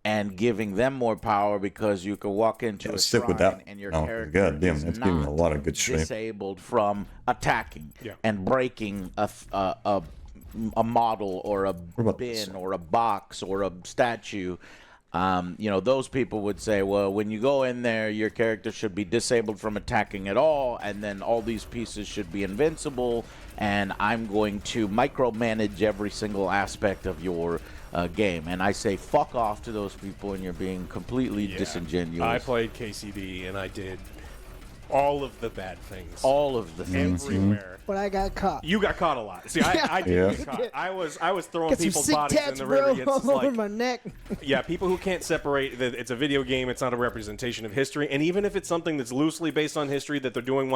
S15: and giving them more power because you could walk into a shrine and your character is
S1: that's giving a lot of good shit.
S15: disabled from attacking and breaking a model or a bin or a box or a statue. Those people would say, well, when you go in there, your character should be disabled from attacking at all, and then all these pieces should be invincible, and I'm going to micromanage every single aspect of your game. And I say fuck off to those people, and you're being completely disingenuous.
S14: I played KCD, and I did all of the bad things.
S15: All of the things.
S14: Everywhere.
S16: But I got caught.
S14: You got caught a lot. See, I didn't get caught. I was throwing people's bodies in the river. It's
S16: all over
S14: like,
S16: my neck.
S14: yeah, people who can't separate that it's a video game, it's not a representation of history, and even if it's something that's loosely based on history that they're doing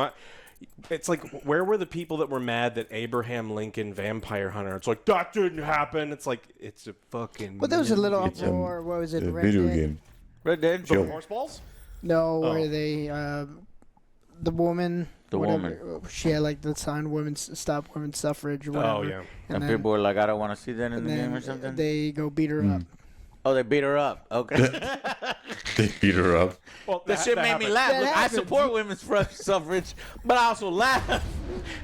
S14: it's like, where were the people that were mad that Abraham Lincoln Vampire Hunter? It's like, that didn't happen. It's like, it's a fucking...
S16: But there was a little uproar. What was it?
S1: A
S16: Red
S1: video
S16: Dead?
S1: game.
S15: Red Dead?
S14: The horse balls?
S16: No, where they... the woman...
S15: The woman.
S16: She had like the sign stop women's suffrage or whatever.
S14: Oh, yeah.
S15: And people were like, I don't want to see that in the game or something?
S16: They go beat her up.
S15: Oh, they beat her up. Okay.
S1: They beat her up.
S14: Well,
S15: that shit made me laugh. Look, I support women's suffrage, but I also laugh.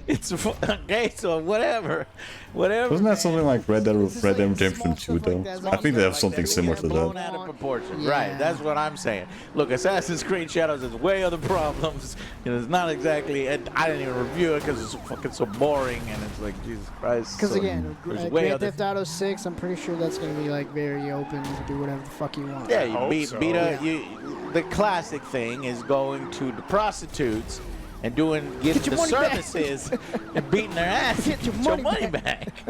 S15: It's okay, so whatever.
S1: Wasn't that something like Red Dead Redemption 2, though? I think they have something similar to
S15: blown
S1: that.
S15: out of proportion. Right, that's what I'm saying. Look, Assassin's Creed Shadows has way other problems. It's not exactly, and I didn't even review it because it's fucking so boring, and it's like, Jesus Christ.
S16: Because
S15: so,
S16: again, Grand Theft Auto 6, I'm pretty sure that's going to be like very open. You can do whatever the fuck you want.
S15: Yeah, you beat the classic thing is going to the prostitutes and giving the services and beating their ass. Get your money back.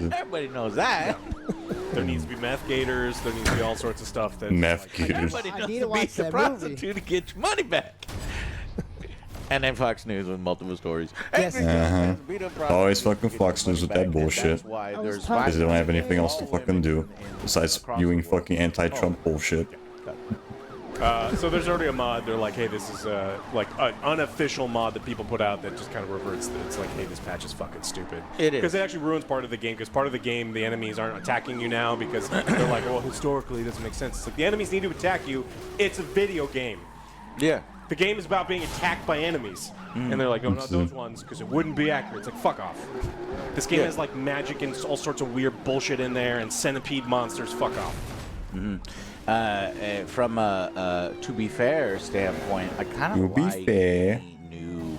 S15: Everybody knows that.
S14: There needs to be meth gators. There needs to be all sorts of stuff. That
S1: meth gators.
S15: Everybody knows to beat the prostitute to get your money back. And then Fox News with multiple stories.
S16: Yes.
S1: Always fucking Fox News with that bullshit. Because they don't have anything else to fucking do besides spewing fucking anti-Trump bullshit.
S14: So there's already a mod. They're like, hey, this is like an unofficial mod that people put out that just kind of reverts. It's like, hey, this patch is fucking stupid.
S15: It is.
S14: Because it actually ruins part of the game. Because part of the game, the enemies aren't attacking you now because they're like, well, historically, it doesn't make sense. It's like the enemies need to attack you. It's a video game.
S15: Yeah.
S14: The game is about being attacked by enemies. And they're like, oh, not those ones, because it wouldn't be accurate. It's like, fuck off. This game has like magic and all sorts of weird bullshit in there and centipede monsters. Fuck off.
S15: From a to be fair standpoint, I kind of like the new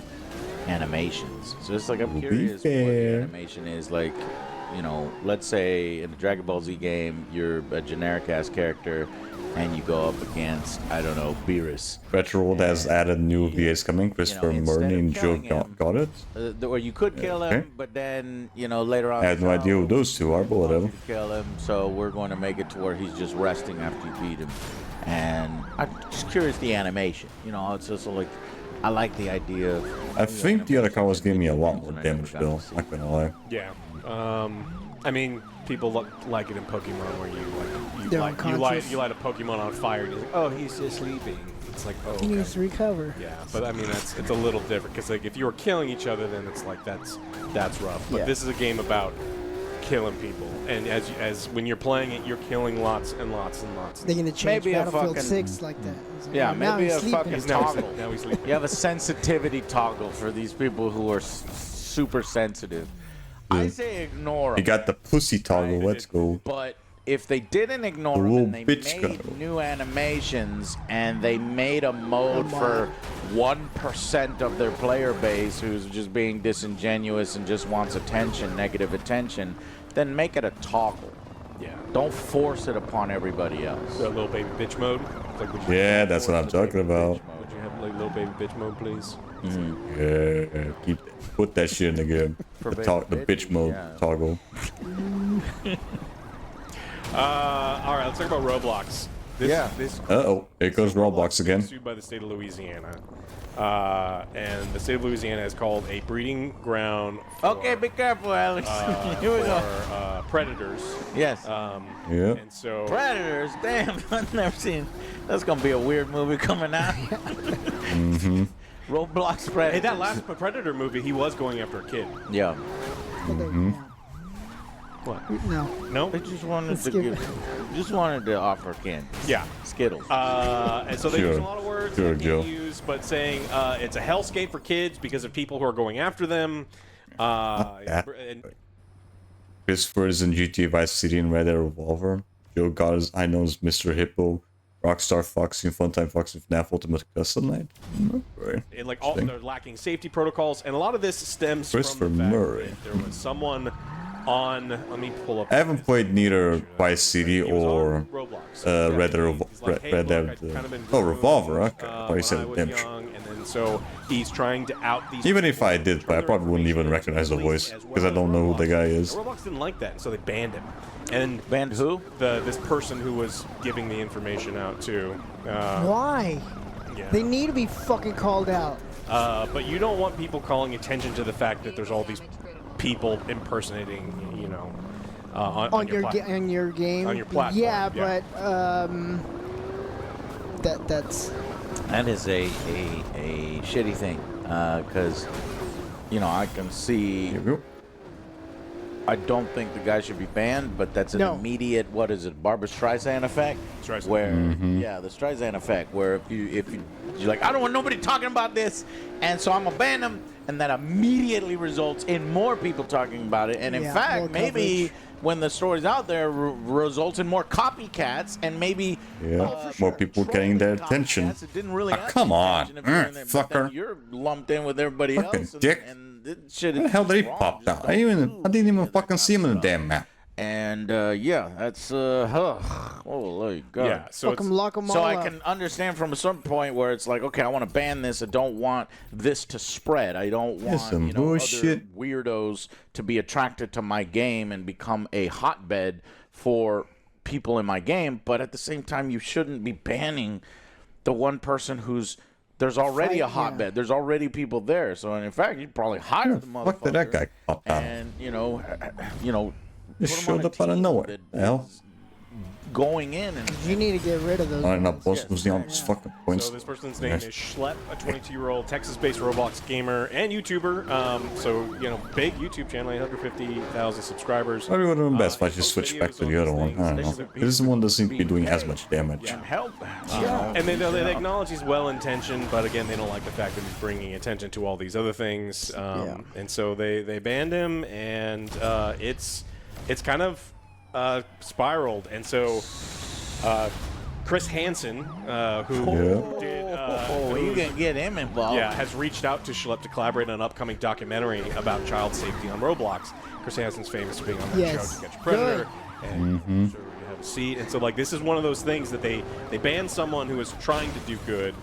S15: animations. So it's like I'm curious what the animation is like. You know, let's say in the Dragon Ball Z game, you're a generic ass character, and you go up against, I don't know, Beerus.
S1: Retroworld has added new VAs coming. Christopher Murney and Joe got it.
S15: Or you could kill him, but then, you know, later on.
S1: I have no idea who those two are, but whatever.
S15: Kill him, so we're going to make it to where he's just resting after you beat him. And I'm just curious the animation. You know, it's just like, I like the idea of.
S1: I think the other colors gave me a lot more damage, Bill. Not gonna lie.
S14: Yeah. I mean, people like it in Pokemon where you light a Pokemon on fire and you're like, oh, he's just sleeping. It's like, oh,
S16: He needs to recover.
S14: Yeah, but I mean, it's a little different because like if you were killing each other, then it's like that's rough. But this is a game about killing people, and as when you're playing it, you're killing lots and lots and lots.
S16: They're gonna change Battlefield 6 like that.
S15: Yeah,
S16: now
S15: maybe
S16: he's
S15: a
S16: sleeping.
S15: fucking toggle.
S14: Now he's sleeping.
S15: You have a sensitivity toggle for these people who are super sensitive. I say ignore them.
S1: You got the pussy toggle. Let's go.
S15: But if they didn't ignore them and they made new animations and they made a mode for 1% of their player base who's just being disingenuous and just wants attention, negative attention, then make it a toggle.
S14: Yeah.
S15: Don't force it upon everybody else.
S14: That little baby bitch mode.
S1: Yeah, that's what I'm talking about.
S14: Would you have like little baby bitch mode, please?
S1: Yeah, put that shit in the game. The bitch mode toggle.
S14: All right, let's talk about Roblox.
S1: Here goes Roblox again.
S14: Sued by the state of Louisiana, and the state of Louisiana has called a breeding ground.
S15: Okay, be careful, Alex. Here we go.
S14: Predators.
S15: Yes.
S1: Yeah.
S14: And so
S15: Predators. Damn, I've never seen. That's gonna be a weird movie coming out. Roblox Predators.
S14: Hey, that last Predator movie, he was going after a kid.
S15: Yeah.
S14: What?
S16: No.
S14: No?
S15: They just wanted to offer candy.
S14: Yeah.
S15: Skittles.
S14: And so they use a lot of words
S1: Sure,
S14: that
S1: Joe.
S14: they use, but saying it's a hellscape for kids because of people who are going after them.
S1: Christopher is in GTA Vice City and Red Dead Revolver. Joe God is I know as Mr. Hippo. Rockstar Fox in Funtime Fox in FNAF Ultimate Custom Night.
S14: And like all, they're lacking safety protocols, and a lot of this stems
S1: Christopher
S14: from the fact
S1: Murray.
S14: that there was someone on. Let me pull up.
S1: I haven't played neither Vice City or Red Dead Revolver. Okay, I thought you said Redemption.
S14: And then so he's trying to out these.
S1: Even if I did, I probably wouldn't even recognize the voice because I don't know who the guy is.
S14: Roblox didn't like that, so they banned him. And
S15: banned who?
S14: This person who was giving the information out too.
S16: Why?
S14: Yeah.
S16: They need to be fucking called out.
S14: But you don't want people calling attention to the fact that there's all these people impersonating, you know, on your
S16: game.
S14: On your platform.
S16: Yeah, but
S15: that is a shitty thing because you know I can see. I don't think the guy should be banned, but that's an immediate. What is it, Barbra Streisand effect? Where the Streisand effect, where if you're like, I don't want nobody talking about this, and so I'm gonna ban them, and that immediately results in more people talking about it, and in fact, maybe when the story's out there, results in more copycats, and maybe
S1: more people getting their attention.
S15: It didn't really
S1: come on, fucker!
S15: You're lumped in with everybody else,
S1: dick.
S15: and shit.
S1: Where the hell did he pop down? I didn't even fucking see him in the damn map.
S15: And yeah, that's holy God.
S14: Yeah, so
S16: Fuck 'em, lock 'em
S15: so
S16: all
S15: I
S16: up.
S15: can understand from a certain point where it's like, okay, I want to ban this. I don't want this to spread. I don't want
S1: some
S15: other
S1: bullshit.
S15: weirdos to be attracted to my game and become a hotbed for people in my game. But at the same time, you shouldn't be banning the one person who's there's already a hotbed. There's already people there. So in fact, you'd probably hire the motherfucker.
S1: Fuck did that guy pop out?
S15: And you know,
S1: Just showed up out of nowhere. The hell?
S15: Going in and
S16: You need to get rid of those.
S1: I don't know.
S16: ones.
S1: Boss was the honest fucking points.
S14: So this person's name is Schlep, a 22-year-old Texas-based Roblox gamer and YouTuber. So, you know, big YouTube channel, 850,000 subscribers.
S1: Probably would have been best if I just switched back to the other one. I don't know. This is one that doesn't seem to be doing as much damage.
S15: help.
S14: And they acknowledge he's well-intentioned, but again, they don't like the fact that he's bringing attention to all these other things. And so they banned him, and it's kind of spiraled. And so Chris Hansen, who did
S15: you can get him involved.
S14: Yeah, has reached out to Schlep to collaborate on an upcoming documentary about child safety on Roblox. Chris Hansen's famous for being on that show To Catch a Predator and so you have a seat. And so like this is one of those things that they banned someone who was trying to do good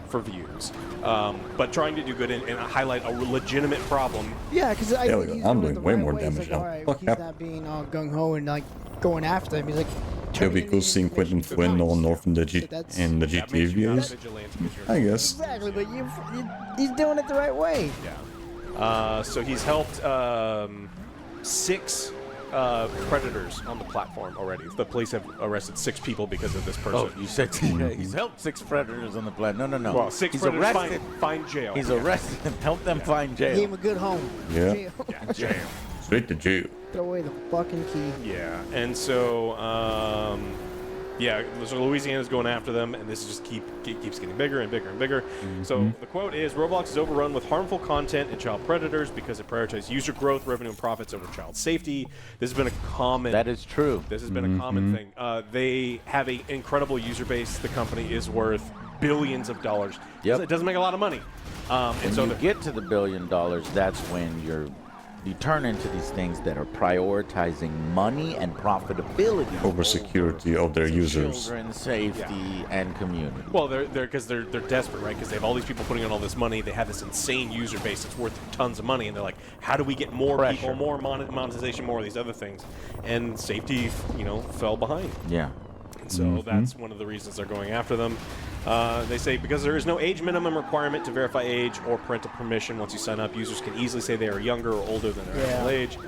S14: for views, but trying to do good and highlight a legitimate problem.
S16: Yeah, because
S1: I'm doing way more damage now.
S16: Right,
S1: Fuck
S16: he's not being all gung ho and like going after him. He's like,
S1: It'll be cool seeing Quentin Flynn on North in the GTA videos. I guess.
S16: Exactly, but he's doing it the right way.
S14: Yeah. So he's helped 6 predators on the platform already. The police have arrested 6 people because of this person.
S15: Oh, you said he's helped 6 predators on the planet. No.
S14: Well, 6
S15: he's
S14: predators
S15: arrested.
S14: find jail.
S15: He's arrested. Help them find jail.
S16: Gave him a good home.
S1: Yeah.
S16: Jail.
S14: Jail.
S1: Straight to jail.
S16: Throw away the fucking key.
S14: Yeah, and so so Louisiana's going after them, and this just keeps getting bigger and bigger and bigger. So the quote is, Roblox is overrun with harmful content and child predators because it prioritizes user growth, revenue, and profits over child safety. This has been a common...
S15: That is true.
S14: This has been a common thing. They have an incredible user base. The company is worth billions of dollars.
S15: Yep.
S14: It doesn't make a lot of money.
S15: When you get to the $1 billion, that's when you turn into these things that are prioritizing money and profitability
S1: over security of their users,
S15: children, safety, and community.
S14: Well, they're desperate, right? Because they have all these people putting in all this money. They have this insane user base that's worth tons of money, and they're like, how do we get more people, more monetization, more of these other things? And safety, fell behind.
S15: Yeah.
S14: And so that's one of the reasons they're going after them. They say because there is no age minimum requirement to verify age or parental permission once you sign up, users can easily say they are younger or older than their actual age.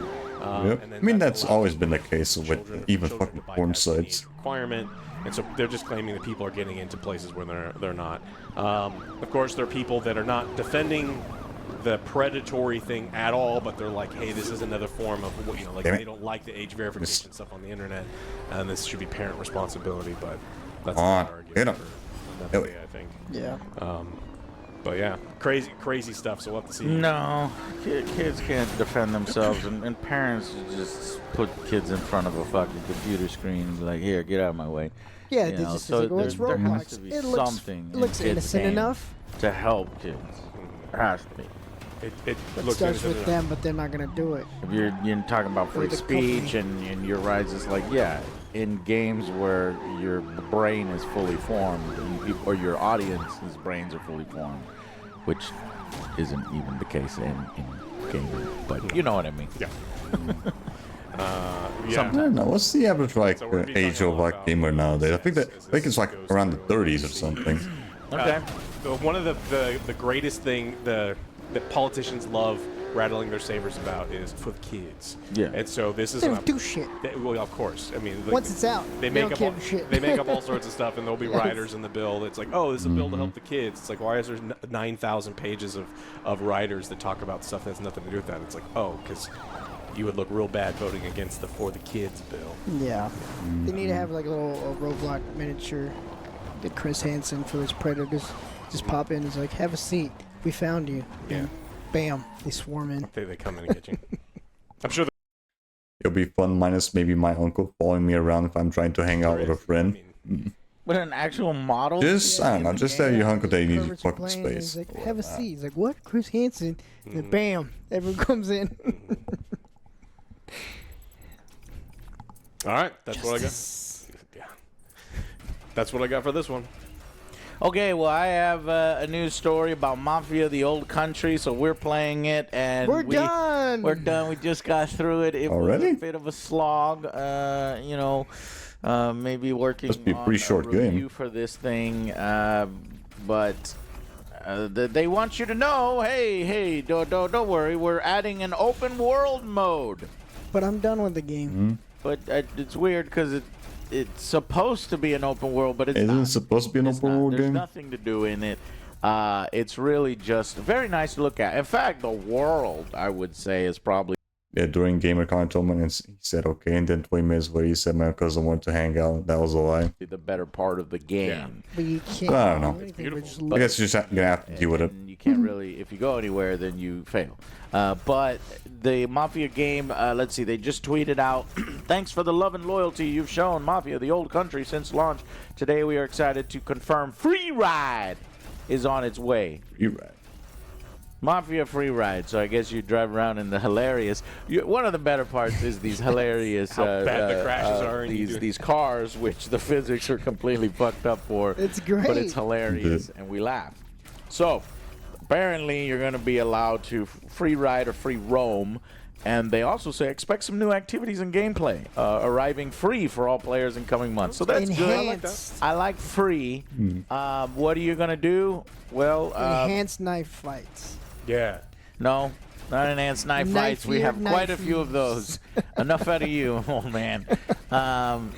S1: And I mean, that's always been the case with even fucking porn sites.
S14: Requirement, and so they're just claiming that people are getting into places where they're not. Of course, there are people that are not defending the predatory thing at all, but they're like, hey, this is another form of what they don't like the age verification stuff on the internet, and this should be parent responsibility. But that's not argument. I think.
S16: Yeah.
S14: But yeah, crazy stuff. So we'll have to see.
S15: No, kids can't defend themselves, and parents just put kids in front of a fucking computer screen and be like, here, get out of my way.
S16: Yeah,
S15: You know,
S16: just
S15: so
S16: like, well, it's
S15: there has
S16: Roblox.
S15: to be
S16: It looks,
S15: something
S16: it looks
S15: in kids'
S16: innocent
S15: game
S16: enough.
S15: to help kids. There has to be.
S14: It
S16: It
S14: looks
S16: starts
S14: innocent
S16: with
S14: enough.
S16: them, but they're not gonna do it.
S15: If you're talking about free
S16: the
S15: speech and your rights, it's like, yeah, in games where your brain is fully formed, or your audience's brains are fully formed, which isn't even the case in gaming, but you know what I mean.
S14: Yeah.
S1: I don't know. What's the average age of a gamer nowadays? I think it's like around the 30s or something.
S15: Okay.
S14: One of the greatest thing that politicians love rattling their sabers about is for the kids.
S15: Yeah.
S14: And so this is
S16: They don't do shit.
S14: Well, of course. I mean,
S16: Once it's out,
S14: they
S16: they
S14: make
S16: don't
S14: up
S16: give
S14: all,
S16: a shit.
S14: they make up all sorts of stuff, and there'll be
S16: Yes.
S14: riders in the bill. It's like, oh, this is a bill to help the kids. It's like, why is there 9,000 pages of riders that talk about stuff that has nothing to do with that? It's like, oh, because you would look real bad voting against the For the Kids bill.
S16: Yeah. They need to have like a little Roblox miniature. Get Chris Hansen for his predators. Just pop in. He's like, have a seat. We found you.
S14: Yeah.
S16: And bam, they swarm in.
S14: They come in and get you. I'm sure.
S1: It'll be fun, minus maybe my uncle following me around if I'm trying to hang out with a friend.
S15: But an actual model?
S1: Just, I don't know, just tell your uncle that he needs
S16: Perverts are
S1: fucking
S16: playing, and
S1: space.
S16: He's like, have a seat. He's like, what? Chris Hansen? And then bam, everyone comes in.
S14: All right, that's what I got. Yeah, that's what I got for this one.
S15: Okay, well, I have a news story about Mafia: The Old Country, so we're playing it, and
S16: We're done.
S15: We're done. We just got through it. It was a bit of a slog, you know. Maybe working
S1: Must be a
S15: on
S1: pretty short
S15: review
S1: game.
S15: for this thing, but they want you to know, hey, don't worry, we're adding an open world mode.
S16: But I'm done with the game.
S15: But it's weird because it's supposed to be an open world, but it's
S1: Isn't
S15: not.
S1: it supposed to be an open world
S15: There's
S1: game?
S15: nothing to do in it. It's really just very nice to look at. In fact, the world, I would say, is probably...
S1: Yeah, during GamerCon told me, and he said okay, and then 20 minutes later he said, man, because I wanted to hang out. That was a lie.
S15: the better part of the game.
S16: But you can't.
S1: I don't know.
S16: do anything but just
S1: I
S16: look.
S1: guess you're just gonna have to deal with it.
S15: You can't really, if you go anywhere, then you fail. But the Mafia game, let's see, they just tweeted out, thanks for the love and loyalty you've shown Mafia: The Old Country since launch. Today we are excited to confirm Free Ride is on its way.
S1: Free Ride.
S15: Mafia Free Ride. So I guess you drive around in the hilarious. One of the better parts is these hilarious
S14: How bad the crashes are. And
S15: these cars, which the physics are completely fucked up for.
S16: It's great.
S15: But it's hilarious, and we laugh. So apparently you're going to be allowed to free ride or free roam. And they also say expect some new activities and gameplay arriving free for all players in coming months. So that's
S16: Enhanced.
S15: good. I like free. What are you going to do? Well,
S16: Enhanced knife fights.
S14: Yeah.
S15: no, not enhanced knife fights. We have quite a few of those. Enough out of you, old man.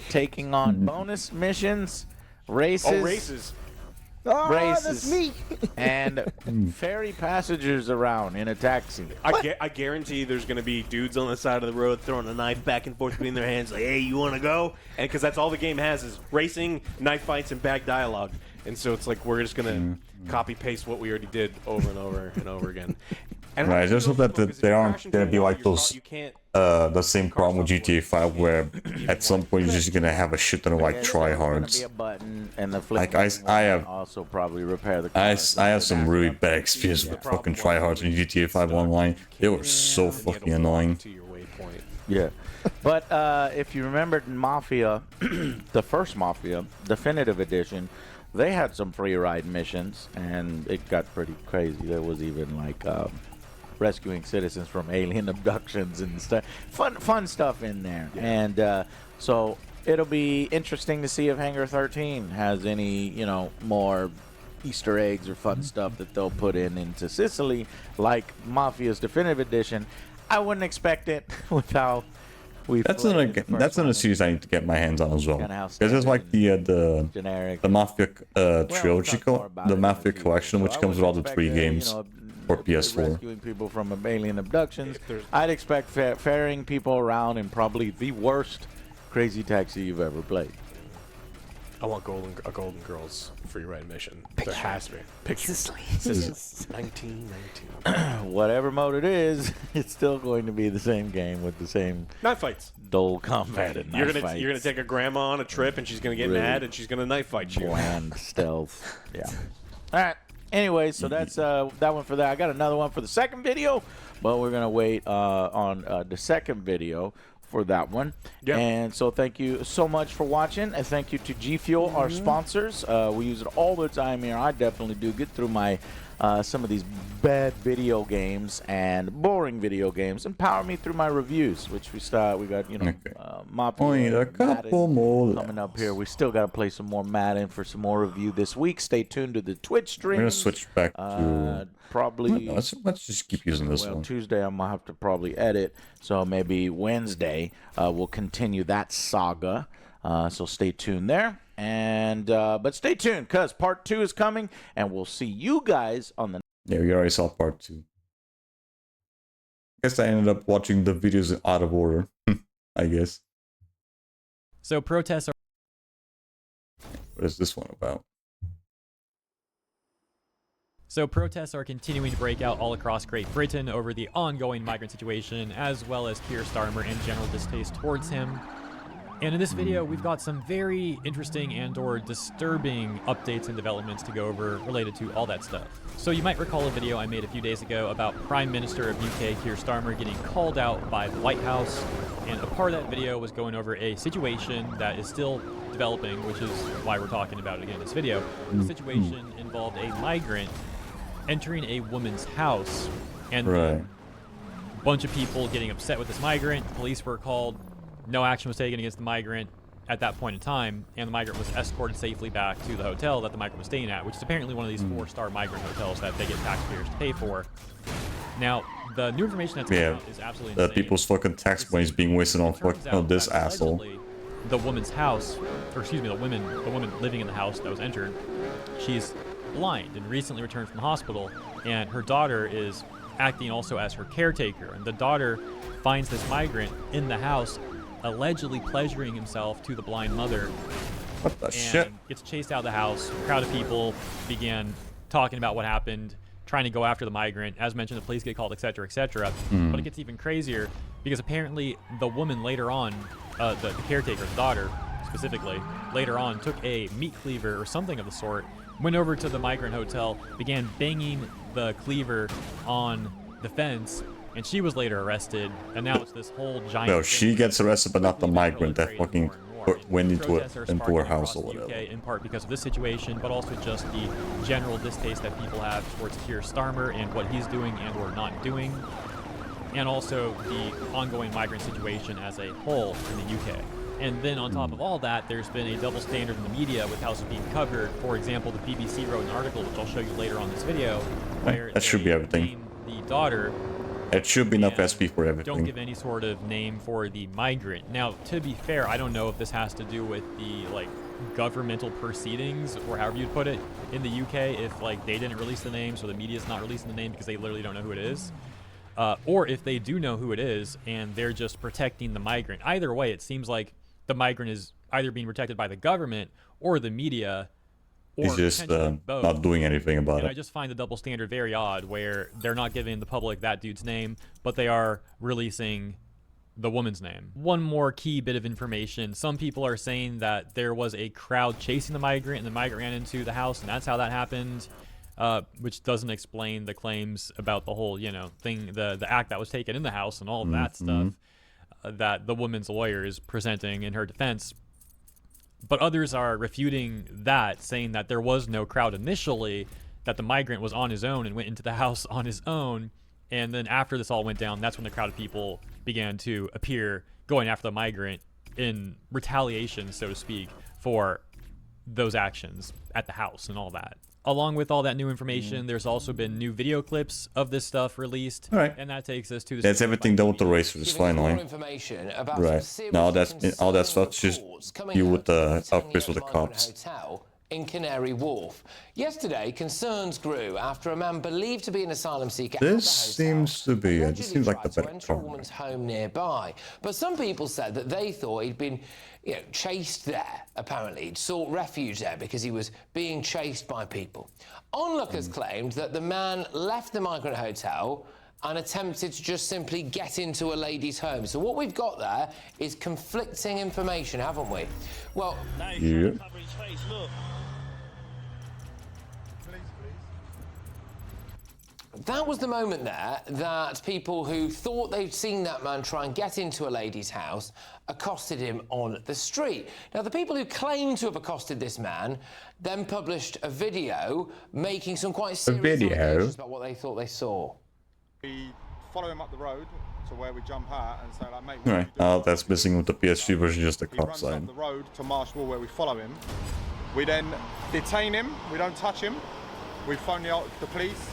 S15: Taking on bonus missions, races.
S14: Oh, races.
S16: Oh,
S15: Races.
S16: that's me.
S15: And ferry passengers around in a taxi.
S14: I guarantee there's going to be dudes on the side of the road throwing a knife back and forth between their hands like, hey, you want to go? And because that's all the game has is racing, knife fights, and bad dialogue. And so it's like we're just going to copy-paste what we already did over and over and over again. And
S1: Right, I just hope that they aren't gonna be like those the same problem with GTA 5 where at some point you're just gonna have a shit ton of like tryhards. Like I have
S15: also probably repair the
S1: I have some really bad experience with fucking tryhards in GTA 5 online. They were so fucking annoying.
S15: Yeah. But if you remembered Mafia, the first Mafia, Definitive Edition, they had some free ride missions, and it got pretty crazy. There was even like rescuing citizens from alien abductions and stuff. Fun stuff in there. Yeah. And so it'll be interesting to see if Hangar 13 has any, you know, more Easter eggs or fun stuff that they'll put into Sicily, like Mafia's Definitive Edition. I wouldn't expect it with how we.
S1: That's another series I need to get my hands on as well. Because it's like the Mafia trilogy, the Mafia collection, which comes with all the 3 games for PS4.
S15: Rescuing people from alien abductions. I'd expect ferrying people around in probably the worst Crazy Taxi you've ever played.
S14: I want a Golden Girls free ride mission. There has to be. Picture.
S16: Sicily.
S14: 1919.
S15: Whatever mode it is, it's still going to be the same game with the same
S14: knife fights,
S15: dull combat and knife fights.
S14: You're gonna take a grandma on a trip and she's gonna get mad and she's gonna knife fight you.
S15: Bland stealth. Yeah. All right. Anyway, so that's that one for that. I got another one for the second video, but we're gonna wait on the second video for that one. Yep. And so thank you so much for watching, and thank you to G Fuel, our sponsors. We use it all the time here. I definitely do get through my some of these bad video games and boring video games and power me through my reviews, which we got, you know,
S1: Only a couple more
S15: coming up here. We still got to play some more Madden for some more review this week. Stay tuned to the Twitch stream.
S1: We're gonna switch back to
S15: probably.
S1: Let's just keep using this one.
S15: Tuesday I'm gonna have to probably edit, so maybe Wednesday we'll continue that saga. So stay tuned there. And but stay tuned, because part 2 is coming, and we'll see you guys on the.
S1: Yeah, we already saw part 2. I guess I ended up watching the videos out of order. I guess.
S6: So protests are.
S1: What is this one about?
S6: So protests are continuing to break out all across Great Britain over the ongoing migrant situation, as well as Keir Starmer and general distaste towards him. And in this video, we've got some very interesting and or disturbing updates and developments to go over related to all that stuff. So you might recall a video I made a few days ago about Prime Minister of UK Keir Starmer getting called out by the White House, and a part of that video was going over a situation that is still developing, which is why we're talking about it again in this video. The situation involved a migrant entering a woman's house, and a bunch of people getting upset with this migrant. Police were called. No action was taken against the migrant at that point in time, and the migrant was escorted safely back to the hotel that the migrant was staying at, which is apparently one of these 4-star migrant hotels that they get taxpayers to pay for. Now, the new information that's coming out is absolutely insane.
S1: People's fucking tax money is being wasted on fucking this asshole.
S6: The woman's house, or excuse me, the woman living in the house that was entered, she's blind and recently returned from the hospital, and her daughter is acting also as her caretaker, and the daughter finds this migrant in the house allegedly pleasuring himself to the blind mother.
S1: What the shit?
S6: Gets chased out of the house. A crowd of people began talking about what happened, trying to go after the migrant. As mentioned, the police get called, etc., etc. But it gets even crazier because apparently the woman later on, the caretaker, the daughter specifically, later on took a meat cleaver or something of the sort, went over to the migrant hotel, began banging the cleaver on the fence, and she was later arrested, and now it's this whole giant
S1: No, she gets arrested, but not the migrant that fucking went into her house or whatever.
S6: In part because of this situation, but also just the general distaste that people have towards Keir Starmer and what he's doing and or not doing, and also the ongoing migrant situation as a whole in the UK. And then on top of all that, there's been a double standard in the media with how it's being covered. For example, the BBC wrote an article, which I'll show you later on this video, where
S1: that should be everything.
S6: The daughter.
S1: It should be enough SP for everything.
S6: Don't give any sort of name for the migrant. Now, to be fair, I don't know if this has to do with the governmental proceedings or however you'd put it in the UK. If they didn't release the name, so the media's not releasing the name because they literally don't know who it is, or if they do know who it is and they're just protecting the migrant. Either way, it seems like the migrant is either being protected by the government or the media.
S1: He's just not doing anything about it.
S6: I just find the double standard very odd, where they're not giving the public that dude's name, but they are releasing the woman's name. One more key bit of information. Some people are saying that there was a crowd chasing the migrant, and the migrant ran into the house, and that's how that happened, which doesn't explain the claims about the whole, thing, the act that was taken in the house and all of that stuff that the woman's lawyer is presenting in her defense. But others are refuting that, saying that there was no crowd initially, that the migrant was on his own and went into the house on his own. And then after this all went down, that's when the crowd of people began to appear, going after the migrant in retaliation, so to speak, for those actions at the house and all that. Along with all that new information, there's also been new video clips of this stuff released.
S1: Right.
S6: And that takes us to...
S1: That's everything done with the racers, finally. Right. Now that's all that stuff just you with the outfits with the cops.
S5: In Canary Wharf. Yesterday, concerns grew after a man believed to be an asylum seeker.
S1: This seems to be it. This seems like the better
S5: enter a woman's home nearby. But some people said that they thought he'd been, chased there. Apparently, he'd sought refuge there because he was being chased by people. Onlookers claimed that the man left the migrant hotel and attempted to just simply get into a lady's home. So what we've got there is conflicting information, haven't we? Well,
S1: yeah.
S5: That was the moment there that people who thought they'd seen that man try and get into a lady's house accosted him on the street. Now, the people who claimed to have accosted this man then published a video making some quite serious allegations about what they thought they saw.
S8: We follow him up the road to where we jump out and say, mate,
S1: right. That's missing with the PS3 version, just the cop side.
S8: He runs up the road to Marshall where we follow him. We then detain him. We don't touch him. We phone the police.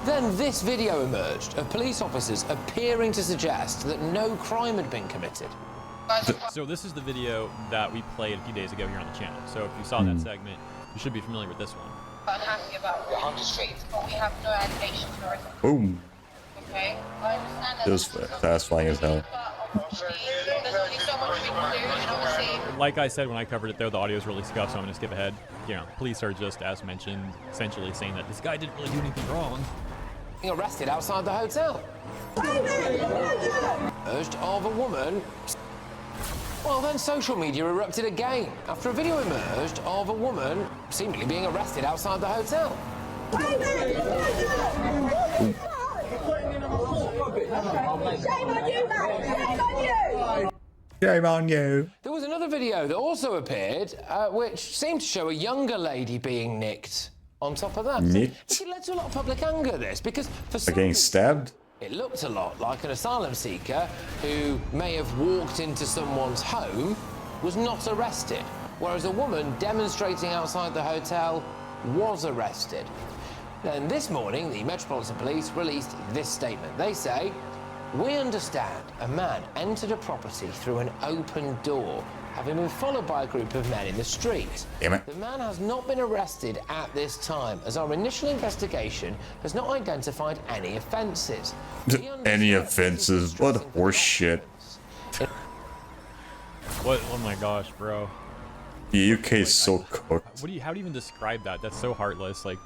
S5: Then this video emerged of police officers appearing to suggest that no crime had been committed.
S6: So this is the video that we played a few days ago here on the channel. So if you saw that segment, you should be familiar with this one.
S23: Unhappy about on the streets, but we have no allegations or anything.
S1: Boom.
S23: Okay, I understand that.
S1: It was satisfying as hell.
S23: There's only so much we can do, and obviously...
S6: Like I said when I covered it there, the audio is really scuffed, so I'm going to skip ahead. Police are just, as mentioned, essentially saying that this guy didn't really do anything wrong.
S5: Being arrested outside the hotel. Urged of a woman. Well, then social media erupted again after a video emerged of a woman seemingly being arrested outside the hotel.
S1: Shame on you.
S5: There was another video that also appeared, which seemed to show a younger lady being nicked. On top of that,
S1: Nicked?
S5: it led to a lot of public anger. This because for some
S1: Getting stabbed.
S5: it looked a lot like an asylum seeker who may have walked into someone's home was not arrested, whereas a woman demonstrating outside the hotel was arrested. Then this morning, the Metropolitan Police released this statement. They say, "We understand a man entered a property through an open door, having been followed by a group of men in the street.
S1: Damn it.
S5: The man has not been arrested at this time, as our initial investigation has not identified any offences."
S1: Any offenses? What horse shit.
S6: What? Oh my gosh, bro.
S1: The UK is so cooked.
S6: How do you even describe that? That's so heartless. Like,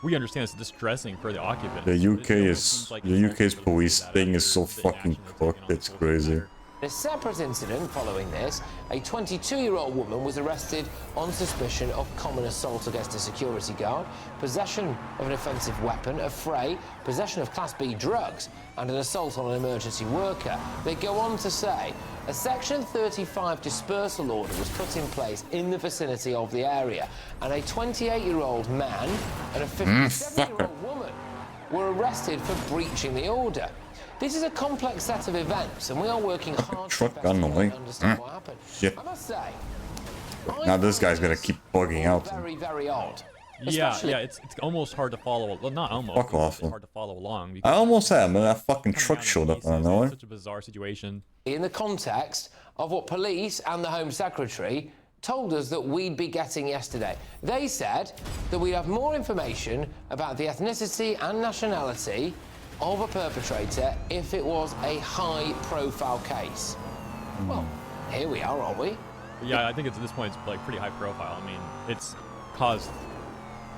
S6: we understand it's distressing for the occupant.
S1: The UK's police thing is so fucking cooked. It's crazy.
S5: In a separate incident following this, a 22-year-old woman was arrested on suspicion of common assault against a security guard, possession of an offensive weapon, a fray, possession of Class B drugs, and an assault on an emergency worker. They go on to say, a Section 35 dispersal order was put in place in the vicinity of the area, and a 28-year-old man and a 57-year-old woman were arrested for breaching the order. This is a complex set of events, and we are working hard to understand what happened.
S1: Shit.
S5: I must say,
S1: Now this guy's gonna keep bugging out.
S5: very, very odd.
S6: Yeah, it's almost hard to follow. Well, not almost.
S1: Fuck off.
S6: It's hard to follow along.
S1: I almost had, man. That fucking truck showed up out of nowhere.
S6: Such a bizarre situation.
S5: In the context of what police and the Home Secretary told us that we'd be getting yesterday. They said that we'd have more information about the ethnicity and nationality of a perpetrator if it was a high-profile case. Well, here we are, aren't we?
S6: Yeah, I think it's at this point it's like pretty high profile. I mean, it's caused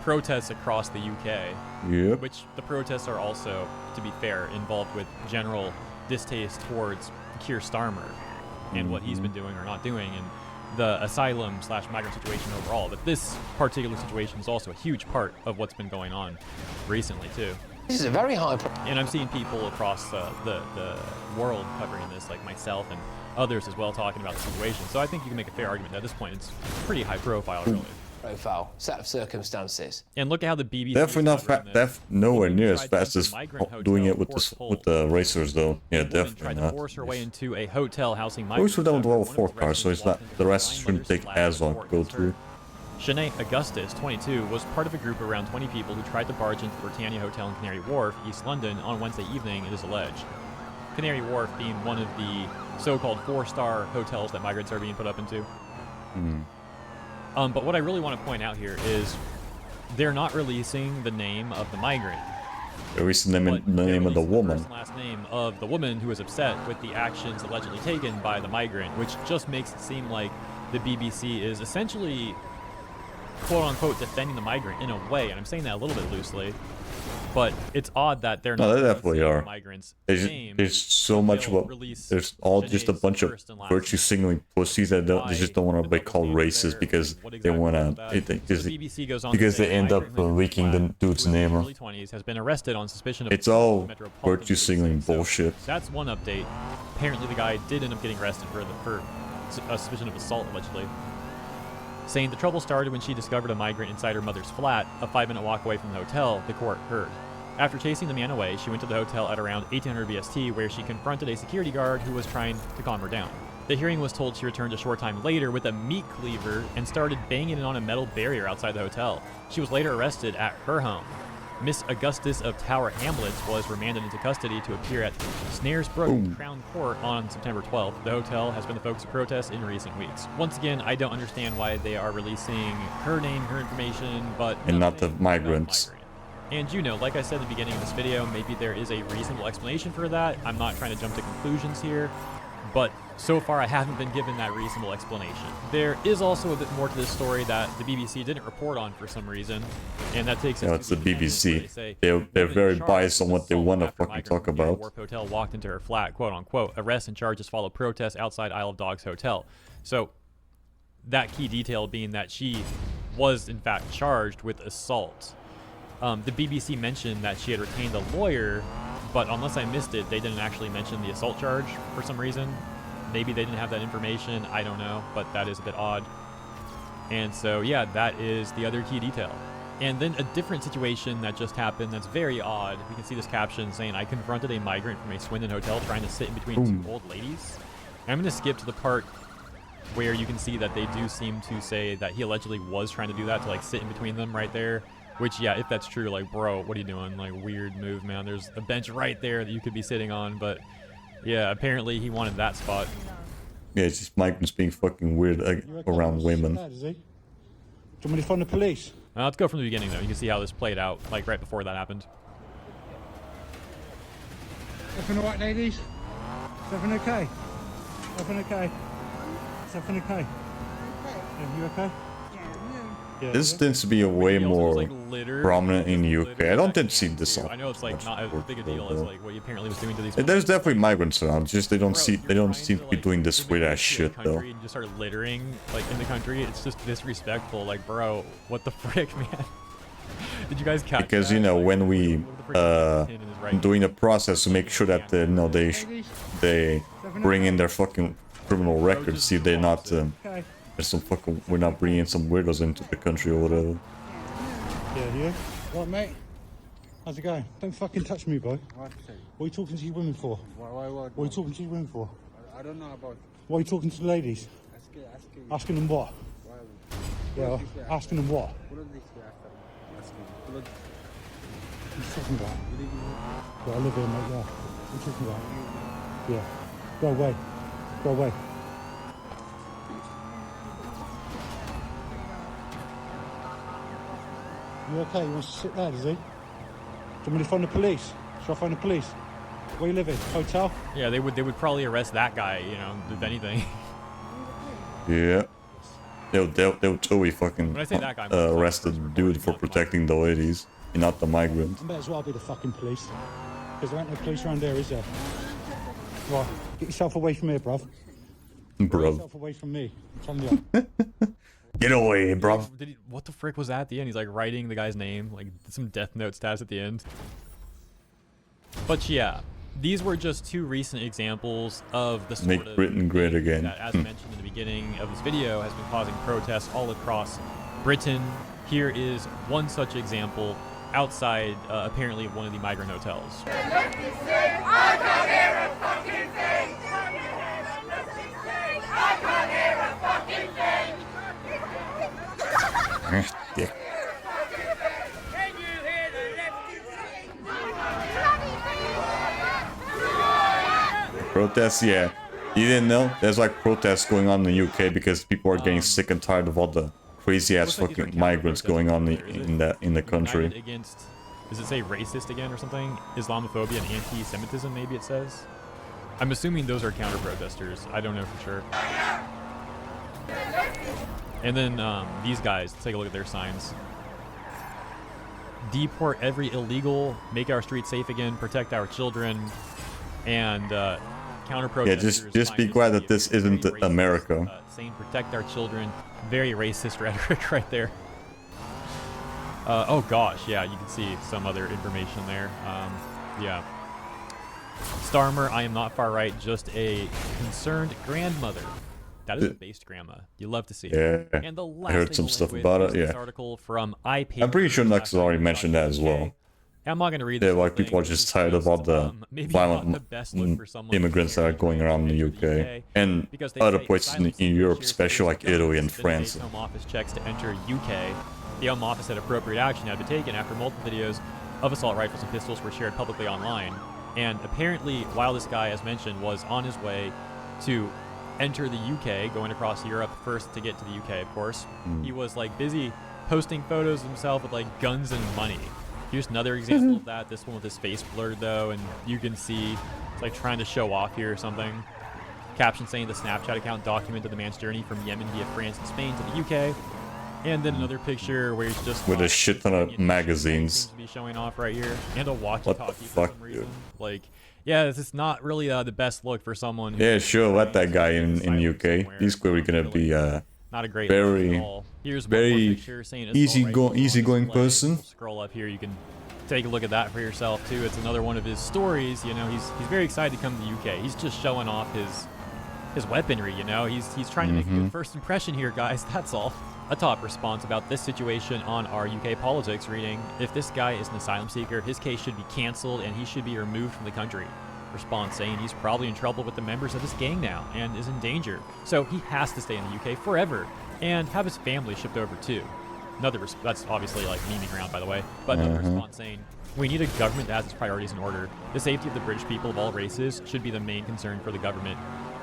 S6: protests across the UK,
S1: Yep.
S6: which the protests are also, to be fair, involved with general distaste towards Keir Starmer and what he's been doing or not doing, and the asylum/migrant situation overall. But this particular situation is also a huge part of what's been going on recently too.
S5: This is a very high...
S6: And I'm seeing people across the world covering this, like myself and others as well, talking about the situation. So I think you can make a fair argument that at this point it's pretty high profile, really.
S5: Profile set of circumstances.
S6: And look at how the BBC
S1: Definitely not nowhere near as fast as doing it with the racers, though. Yeah, definitely
S6: tried to
S1: not.
S6: force her way into a hotel housing
S1: Always
S6: migrants.
S1: with them with level 4 cars, so it's not the rest shouldn't take as long to go through.
S6: Shanae Augustus, 22, was part of a group of around 20 people who tried to barge into the Britannia Hotel in Canary Wharf, East London, on Wednesday evening, it is alleged. Canary Wharf being one of the so-called 4-star hotels that migrants are being put up into. But what I really want to point out here is they're not releasing the name of the migrant.
S1: They're releasing the name of the woman.
S6: The last name of the woman who was upset with the actions allegedly taken by the migrant, which just makes it seem like the BBC is essentially quote-unquote defending the migrant in a way, and I'm saying that a little bit loosely, but it's odd that they're not.
S1: No, they definitely are.
S6: The migrant's
S1: There's,
S6: name.
S1: there's so much about. There's all just a bunch of virtue signaling pussies that they just don't want to be called racist because they want to. Because they end up leaking the dude's name.
S6: Early 20s has been arrested on suspicion of.
S1: It's all virtue signaling bullshit.
S6: That's one update. Apparently, the guy did end up getting arrested for a suspicion of assault, allegedly. Saying the trouble started when she discovered a migrant inside her mother's flat, a 5-minute walk away from the hotel, the court heard. After chasing the man away, she went to the hotel at around 1800 BST, where she confronted a security guard who was trying to calm her down. The hearing was told she returned a short time later with a meat cleaver and started banging it on a metal barrier outside the hotel. She was later arrested at her home. Miss Augustus of Tower Hamlets was remanded into custody to appear at Snaresbrook Crown Court on September 12th. The hotel has been the focus of protests in recent weeks. Once again, I don't understand why they are releasing her name, her information, but
S1: and not the migrants.
S6: And you know, like I said at the beginning of this video, maybe there is a reasonable explanation for that. I'm not trying to jump to conclusions here, But so far, I haven't been given that reasonable explanation. There is also a bit more to this story that the BBC didn't report on for some reason, and that takes us
S1: Yeah,
S6: to
S1: it's the
S6: the
S1: BBC.
S6: say,
S1: They're very biased on what they want to fucking talk about.
S6: Warp Hotel walked into her flat, quote unquote. Arrests and charges follow protests outside Isle of Dogs Hotel. So that key detail being that she was in fact charged with assault. The BBC mentioned that she had retained a lawyer, but unless I missed it, they didn't actually mention the assault charge for some reason. Maybe they didn't have that information, I don't know, but that is a bit odd. And so yeah, that is the other key detail. And then a different situation that just happened that's very odd. We can see this caption saying, I confronted a migrant from a Swindon hotel trying to sit in between two old ladies. And I'm going to skip to the part where you can see that they do seem to say that he allegedly was trying to do that, to like sit in between them right there. Which, yeah, if that's true, like, bro, what are you doing? Like, weird move, man. There's a bench right there that you could be sitting on, but yeah, apparently he wanted that spot.
S1: Yeah, it's just migrants being fucking weird around women.
S3: Do you want me to phone the police?
S6: Let's go from the beginning, though. You can see how this played out, like, right before that happened.
S3: Everything all right, ladies? Is everything okay? Everything okay? Is everything okay? Yeah, you okay?
S1: This tends to be a way more prominent in the UK. I don't tend to see this
S6: I know it's like not as big a deal as like what he apparently was doing to these.
S1: There's definitely migrants around. Just they don't seem to be doing this weird ass shit though.
S6: And just start littering like in the country. It's just disrespectful. Like, bro, what the frick, man? Did you guys catch
S1: Because
S6: that?
S1: you know when we doing the process to make sure that they bring in their fucking criminal records, see if they're not. There's some fucking, we're not bringing some weirdos into the country or whatever.
S3: Yeah, yeah. Right, mate. How's it going? Don't fucking touch me, boy. What are you talking to you women for? What are you talking to you women for?
S4: I don't know about.
S3: What are you talking to the ladies? Asking them what? Yeah, asking them what? What are you talking about? Yeah, I live here, mate, yeah. What are you talking about? Yeah. Go away. Go away. You okay? You want to sit there, does he? Do you want me to phone the police? Shall I phone the police? Where you living? Hotel?
S6: Yeah, they would probably arrest that guy, you know, if anything.
S1: Yeah. They'll totally fucking arrest the dude for protecting the ladies and not the migrant.
S3: I may as well be the fucking police. Because there ain't no police around there, is there? Right, get yourself away from here, bruv. Get yourself away from me. I'm telling you.
S1: Get away, bro.
S6: What the frick was that at the end? He's like writing the guy's name, like some Death Note stats at the end. But yeah, these were just two recent examples of the sort
S1: Make Britain great again.
S6: That, as mentioned in the beginning of this video, has been causing protests all across Britain. Here is one such example outside, apparently, one of the migrant hotels.
S1: Dick. Protests, yeah. You didn't know? There's like protests going on in the UK because people are getting sick and tired of all the crazy ass fucking migrants going on in the country.
S6: Against, does it say racist again or something? Islamophobia and anti-Semitism, maybe it says. I'm assuming those are counter-protesters. I don't know for sure. And then these guys, let's take a look at their signs. Deport every illegal, make our streets safe again, protect our children, and counter-protesters.
S1: Yeah, just be glad that this isn't America.
S6: Saying protect our children, very racist rhetoric right there. Oh gosh, yeah, you can see some other information there. Yeah. Starmer, I am not far right, just a concerned grandmother. That is a based grandma. You love to see it.
S1: Yeah,
S6: and the last
S1: I heard some stuff about it. Yeah,
S6: article from iPaper.
S1: I'm pretty sure Nux has already mentioned that as well.
S6: I'm not going to read.
S1: Yeah, like people are just tired of all the violent immigrants that are going around in the UK and other places in Europe, especially like Italy and France.
S6: Home Office checks to enter UK. The Home Office said appropriate action had been taken after multiple videos of assault rifles and pistols were shared publicly online. And apparently, while this guy, as mentioned, was on his way to enter the UK, going across Europe first to get to the UK, of course, he was like busy posting photos of himself with like guns and money. Here's another example of that. This one with his face blurred though, and you can see it's like trying to show off here or something. caption saying the Snapchat account documented the man's journey from Yemen via France and Spain to the UK. And then another picture where he's just
S1: with a shit ton of magazines.
S6: To be showing off right here, and a
S1: What
S6: walkie-talkie
S1: the
S6: for
S1: fuck,
S6: some reason.
S1: dude?
S6: Like, yeah, this is not really the best look for someone.
S1: Yeah, sure. Let that guy in UK. He's clearly gonna be
S6: Not a great look at
S1: very,
S6: all. Here's one more
S1: very
S6: picture saying assault rifle on
S1: easygoing
S6: display.
S1: person.
S6: Scroll up here, you can take a look at that for yourself too. It's another one of his stories. You know, he's very excited to come to the UK. He's just showing off his weaponry. You know, he's trying to make a good first impression here, guys. That's all. A top response about this situation on our UK politics reading, if this guy is an asylum seeker, his case should be cancelled and he should be removed from the country. Response saying he's probably in trouble with the members of his gang now and is in danger. So he has to stay in the UK forever and have his family shipped over too. That's obviously like memeing around, by the way, but another response saying, we need a government that has its priorities in order. The safety of the British people of all races should be the main concern for the government.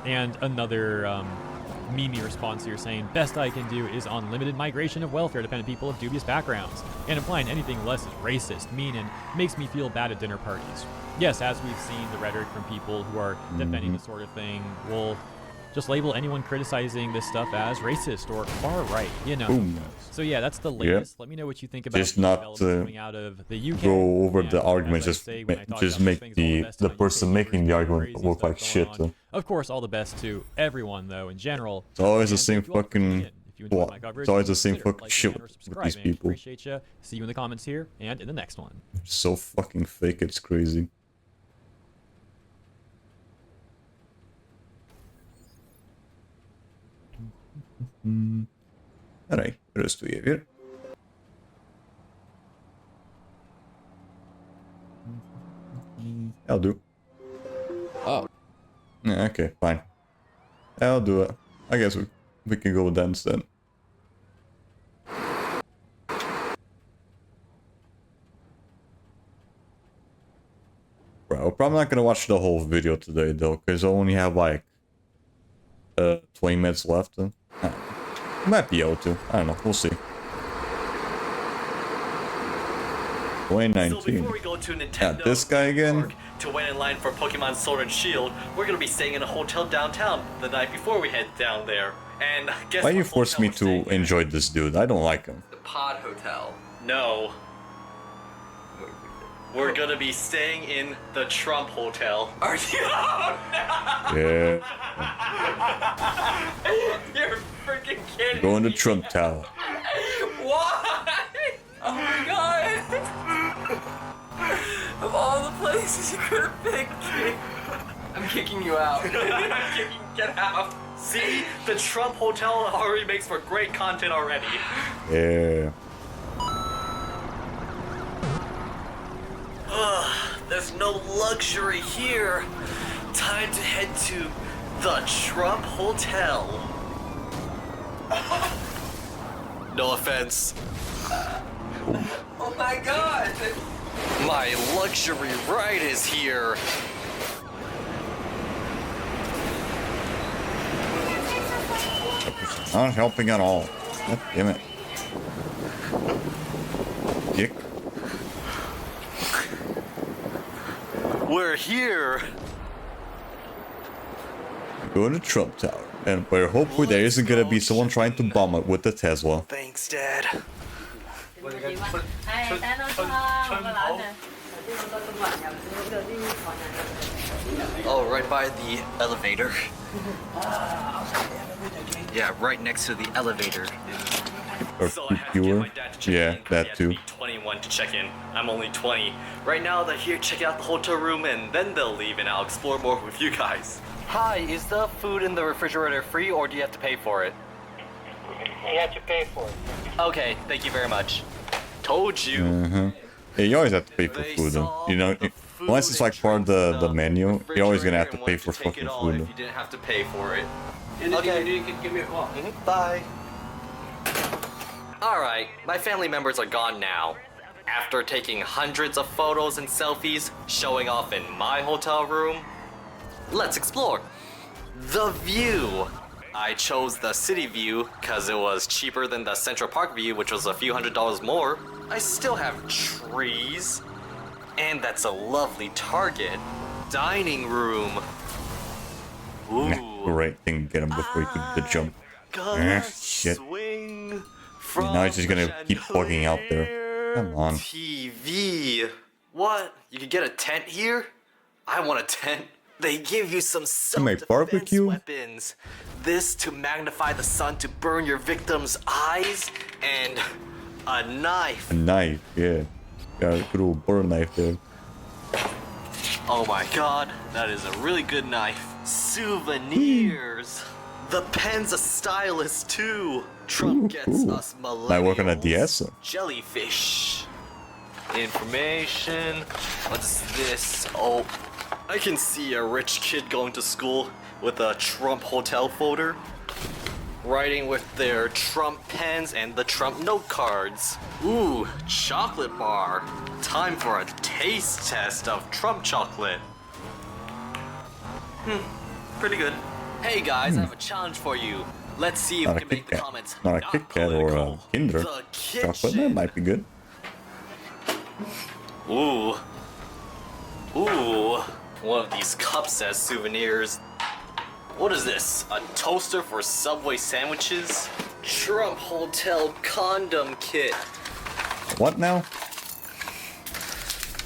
S6: And another meme response here saying, best I can do is unlimited migration of welfare-dependent people of dubious backgrounds, and implying anything less is racist, mean, and makes me feel bad at dinner parties. Yes, as we've seen the rhetoric from people who are defending this sort of thing, will just label anyone criticizing this stuff as racist or far right, you know.
S1: Boom.
S6: So yeah, that's the latest. Let me know what you think about
S1: Just
S6: the
S1: not
S6: developments coming out of the UK.
S1: go over
S6: And
S1: the argument.
S6: as I say, when I talk
S1: Just
S6: about
S1: make
S6: these things, all
S1: the
S6: best
S1: person
S6: on
S1: making the argument
S6: crazy
S1: look
S6: stuff
S1: like
S6: going
S1: shit.
S6: on. Of course, all the best to everyone, though, in general.
S1: It's always the
S6: And
S1: same
S6: thank you all for tuning
S1: fucking.
S6: in. If you enjoyed
S1: What?
S6: my coverage,
S1: It's always the same
S6: consider
S1: fucking
S6: liking
S1: shit
S6: and or
S1: with these
S6: subscribing.
S1: people.
S6: Appreciate you. See you in the comments here and in the next one.
S1: So fucking fake. It's crazy. Alright, röstuje weer. I'll do.
S5: Oh.
S1: Yeah, okay, fine. I'll do it. I guess we can go with that instead. Bro, I'm probably not gonna watch the whole video today though, because I only have like 20 minutes left. Might be able to. I don't know. We'll see. 2019.
S4: So before we go to Nintendo
S1: Yeah, this guy again.
S4: Park to wait in line for Pokemon Sword and Shield, we're gonna be staying in a hotel downtown the night before we head down there. And guess
S1: Why
S4: what
S1: you force
S4: hotel
S1: me
S4: we're staying
S1: to enjoy this dude? I don't like him.
S4: The Pod Hotel. No. We're gonna be staying in the Trump Hotel. Are you? Oh, no!
S1: Yeah.
S4: You're freaking kidding
S1: Going to
S4: me.
S1: Trump Tower.
S4: Why? Oh my god! Of all the places you could have picked, I'm kicking you out. Get out. See, the Trump Hotel already makes for great content already.
S1: Yeah.
S4: Ugh, there's no luxury here. Time to head to the Trump Hotel. No offense. Oh my god! My luxury ride is here.
S1: Not helping at all. God damn it. Dick.
S4: We're here.
S1: Going to Trump Tower. And where hopefully there isn't gonna be someone trying to bomb it with the Tesla.
S4: Thanks, Dad. Oh, right by the elevator. Yeah, right next to the elevator.
S1: Or pure. Yeah, that too.
S4: 21 to check in. I'm only 20. Right now, they're here checking out the hotel room, and then they'll leave, and I'll explore more with you guys. Hi, is the food in the refrigerator free, or do you have to pay for it? You have to pay for it. Okay, thank you very much. Told you.
S1: Yeah, you always have to pay for food though. You know, unless it's like part of the menu, you're always gonna have to pay for fucking food.
S4: If you didn't have to pay for it. Okay. You can give me a call. Bye. Alright, my family members are gone now. After taking hundreds of photos and selfies, showing off in my hotel room, let's explore. The view. I chose the city view because it was cheaper than the Central Park view, which was a few $100s more. I still have trees. And that's a lovely Target. Dining room. Ooh,
S1: great thing to get him before he took the jump. Shit.
S4: Swing
S1: Now he's just gonna keep plugging out there. Come on.
S4: TV. What? You could get a tent here? I want a tent. They give you some self-defense
S1: barbecue?
S4: weapons. This to magnify the sun to burn your victim's eyes, and a knife.
S1: A knife, yeah. Got a good old butter knife there.
S4: Oh my god, that is a really good knife. Souvenirs. The pen's a stylus too. Trump gets us millennials.
S1: I work on a DS.
S4: Jellyfish. Information. What's this? Oh, I can see a rich kid going to school with a Trump hotel folder, writing with their Trump pens and the Trump note cards. Ooh, chocolate bar. Time for a taste test of Trump chocolate. Pretty good. Hey guys, I have a challenge for you. Let's see if
S1: Not
S4: we
S1: a
S4: can make the
S1: Kit Kat.
S4: comments
S1: Not a Kit Kat or a Kinder.
S4: The
S1: Chocolate, that might be good.
S4: Ooh. Ooh. One of these cups says souvenirs. What is this? A toaster for Subway sandwiches? Trump Hotel condom kit.
S1: What now?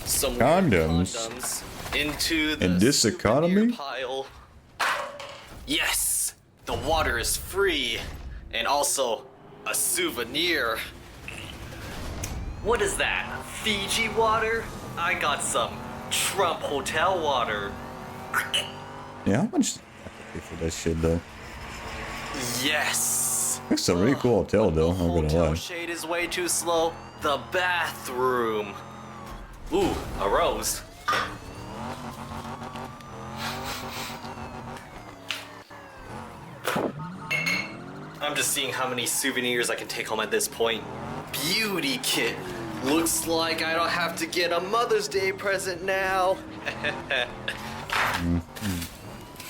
S4: Some
S1: Condoms?
S4: condoms into the
S1: In this
S4: souvenir
S1: economy?
S4: pile. Yes! The water is free. And also a souvenir. What is that? Fiji water? I got some Trump Hotel water.
S1: Yeah, how much did I have to pay for that shit though?
S4: Yes!
S1: It's a really cool hotel though, I'm not gonna
S4: Hotel
S1: lie.
S4: shade is way too slow. The bathroom. Ooh, a rose. I'm just seeing how many souvenirs I can take home at this point. Beauty kit. Looks like I don't have to get a Mother's Day present now.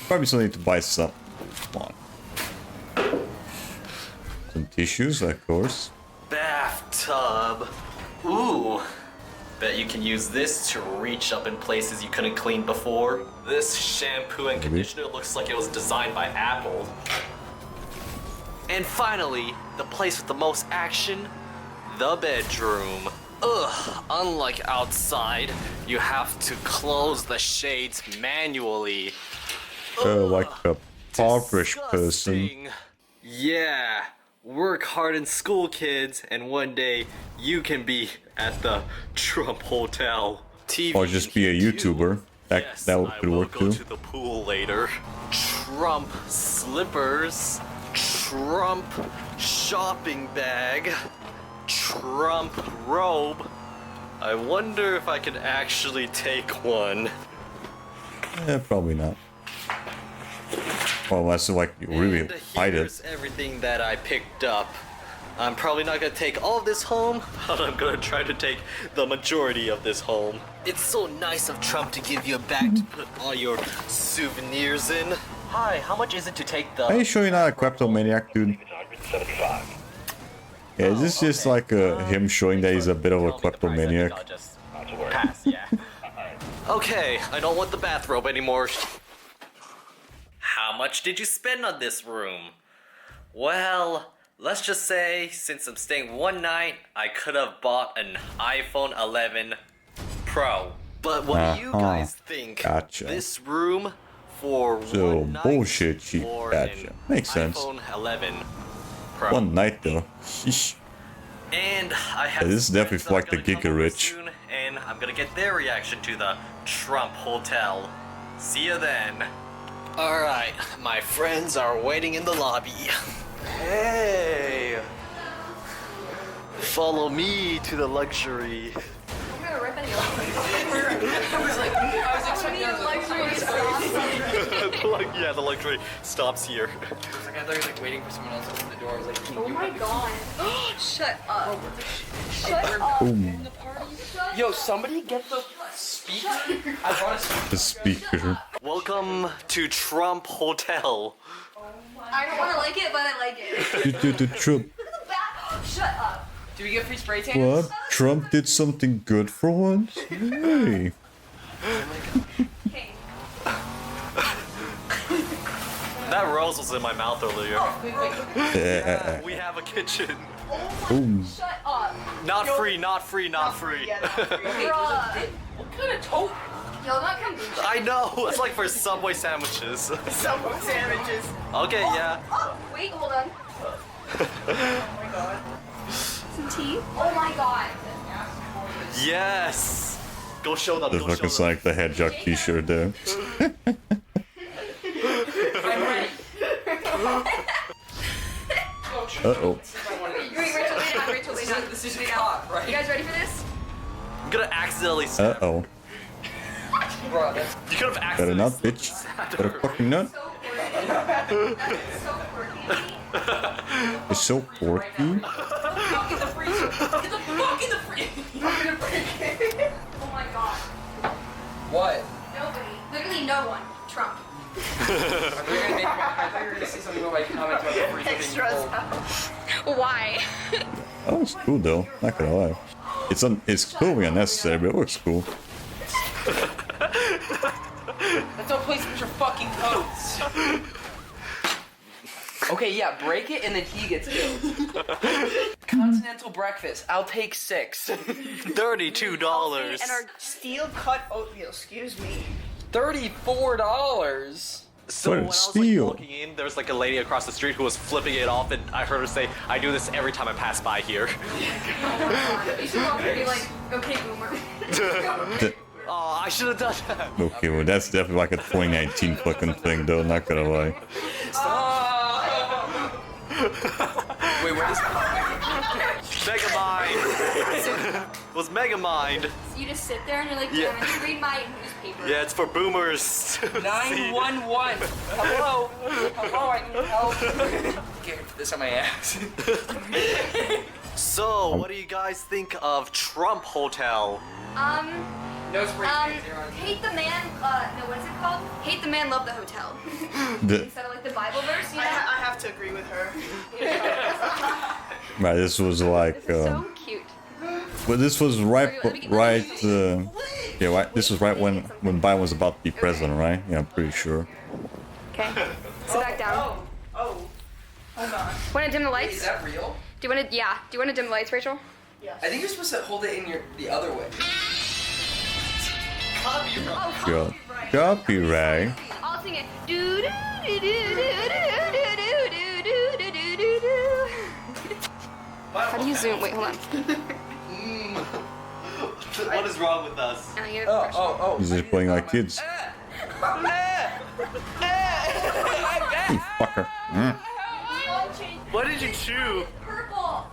S1: Probably still need to buy some. Come on. Some tissues, of course.
S4: Bathtub. Ooh. Bet you can use this to reach up in places you couldn't clean before. This shampoo and conditioner looks like it was designed by Apple. And finally, the place with the most action, the bedroom. Ugh, unlike outside, you have to close the shades manually.
S1: Like a impoverished person.
S4: Yeah, work hard in school, kids, and one day you can be at the Trump Hotel. TV.
S1: Or just be a YouTuber. That could work
S4: Go
S1: too.
S4: to the pool later. Trump slippers. Trump shopping bag. Trump robe. I wonder if I can actually take one.
S1: Probably not. Well, unless like you really hide
S4: Here's
S1: it.
S4: everything that I picked up. I'm probably not gonna take all of this home, but I'm gonna try to take the majority of this home. It's so nice of Trump to give you a bag to put all your souvenirs in. Hi, how much is it to take the...
S1: Are you sure you're not a kleptomaniac, dude? Yeah, is this just like him showing that he's a bit of a kleptomaniac?
S4: Pass, yeah. Okay, I don't want the bathrobe anymore. How much did you spend on this room? Well, let's just say, since I'm staying one night, I could have bought an iPhone 11 Pro. But what do you guys think?
S1: Gotcha.
S4: This room for
S1: So
S4: one night
S1: bullshit cheap.
S4: or
S1: Gotcha.
S4: an
S1: Makes sense.
S4: iPhone 11 Pro.
S1: One night though. Sheesh.
S4: And I have
S1: Yeah, this is
S4: some
S1: definitely
S4: friends
S1: for like
S4: that
S1: the
S4: are gonna
S1: Giga
S4: come over
S1: Rich.
S4: soon, and I'm gonna get their reaction to the Trump Hotel. See you then. Alright, my friends are waiting in the lobby. Hey! Follow me to the luxury.
S21: I was expecting
S4: Yeah, the luxury stops here.
S18: I thought you were like waiting for someone else to open the door. I was like,
S21: Oh my god. Shut up. Shut up.
S1: Boom.
S18: yo, somebody get the speaker. I brought a speaker.
S1: The speaker.
S4: Welcome to Trump Hotel.
S21: I don't want to like it, but I like it.
S1: Trump.
S21: Shut up.
S18: Do we get free spray tans?
S1: What? Trump did something good for once? Hey.
S4: That rose was in my mouth earlier.
S1: Yeah.
S4: We have a kitchen.
S1: Boom.
S2: Shut up.
S4: Not free, not free, not free.
S2: What kind of tote? Yo, not kombucha.
S4: I know. It's like for Subway sandwiches.
S2: Subway sandwiches.
S4: Okay, yeah.
S2: Oh, wait, hold on. Oh my god. Some tea? Oh my god.
S4: Yes. Go show them.
S1: This
S4: Go
S1: looking
S4: show them.
S1: like the Hedgehog t-shirt there.
S2: I'm ready.
S1: Uh-oh.
S2: Rachel, lay down. This is hot, right? You guys ready for this?
S4: I'm gonna accidentally.
S1: Uh-oh.
S4: Bro, that's... You could have
S1: Better
S4: accidentally.
S1: not, bitch. Better fucking not. It's so quirky.
S2: Fuck in the freezer. Get the fuck in the freezer. Oh my god.
S18: What?
S2: Nobody. Literally no one. Trump.
S18: I thought you were gonna say something about my comment about the freezer being cold.
S2: Why?
S1: That looks cool though, not gonna lie. It's totally unnecessary, but it looks cool.
S18: That's no place to put your fucking coats. Okay, yeah, break it and then he gets killed. Continental breakfast. I'll take 6.
S4: $32.
S2: And our steel cut oatmeal, excuse me.
S18: $34.
S4: So
S1: What
S4: when I
S1: a
S4: was
S1: steal.
S4: like walking in, there was like a lady across the street who was flipping it off, and I heard her say, "I do this every time I pass by here."
S2: You should walk and be like, okay, boomer.
S4: Oh, I should have done that.
S1: Okay, well that's definitely like a 2019 fucking thing though, not gonna lie.
S18: Wait, where is
S4: Megamind. It was Megamind.
S2: So you just sit there and you're like,
S4: Yeah.
S2: damn it, read my newspaper.
S4: Yeah, it's for boomers.
S18: 911. Hello. Hello, I need help. Get this on my ass.
S4: So, what do you guys think of Trump Hotel?
S18: No spray
S2: hate the man, no, what is it called? Hate the man, love the hotel. Instead of like the Bible verse, you know? I have to agree with her.
S1: Right, this was like
S2: So cute.
S1: well this was right this was right when Biden was about to be president, right? Yeah, I'm pretty sure.
S2: Okay, sit back down.
S18: Oh. Hold on.
S2: Want to dim the lights?
S18: Wait, is that real?
S2: Do you want to, yeah. Do you want to dim the lights, Rachel?
S18: I think you're supposed to hold it in the other way.
S1: God. Copyright.
S2: I'll sing it. Do do do do do do do do do do do do. How do you zoom? Wait, hold on.
S4: What is wrong with us?
S18: Oh.
S1: He's just playing like kids. You fucker. Mm.
S4: What did you chew?
S2: Purple.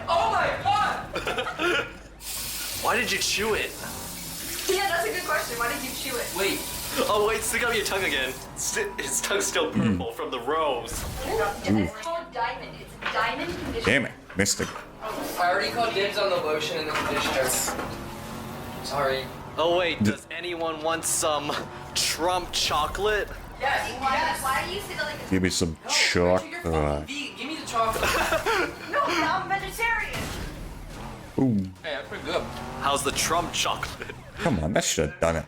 S18: Oh my god!
S4: Why did you chew it?
S2: Yeah, that's a good question. Why did you chew it?
S18: Wait.
S4: Oh wait, stick out your tongue again. His tongue's still purple from the rose.
S2: It's called diamond. It's diamond conditioner.
S1: Damn it, missed it.
S18: I already called dibs on the lotion and the conditioner. Sorry.
S4: Oh wait, does anyone want some Trump chocolate?
S18: Yes.
S2: Why do you say that like it's...
S1: Give me some chocolate.
S18: Give me the chocolate.
S2: No, I'm vegetarian.
S1: Ooh,
S18: Hey, that's pretty good.
S4: How's the Trump chocolate?
S1: come on, that should have done it.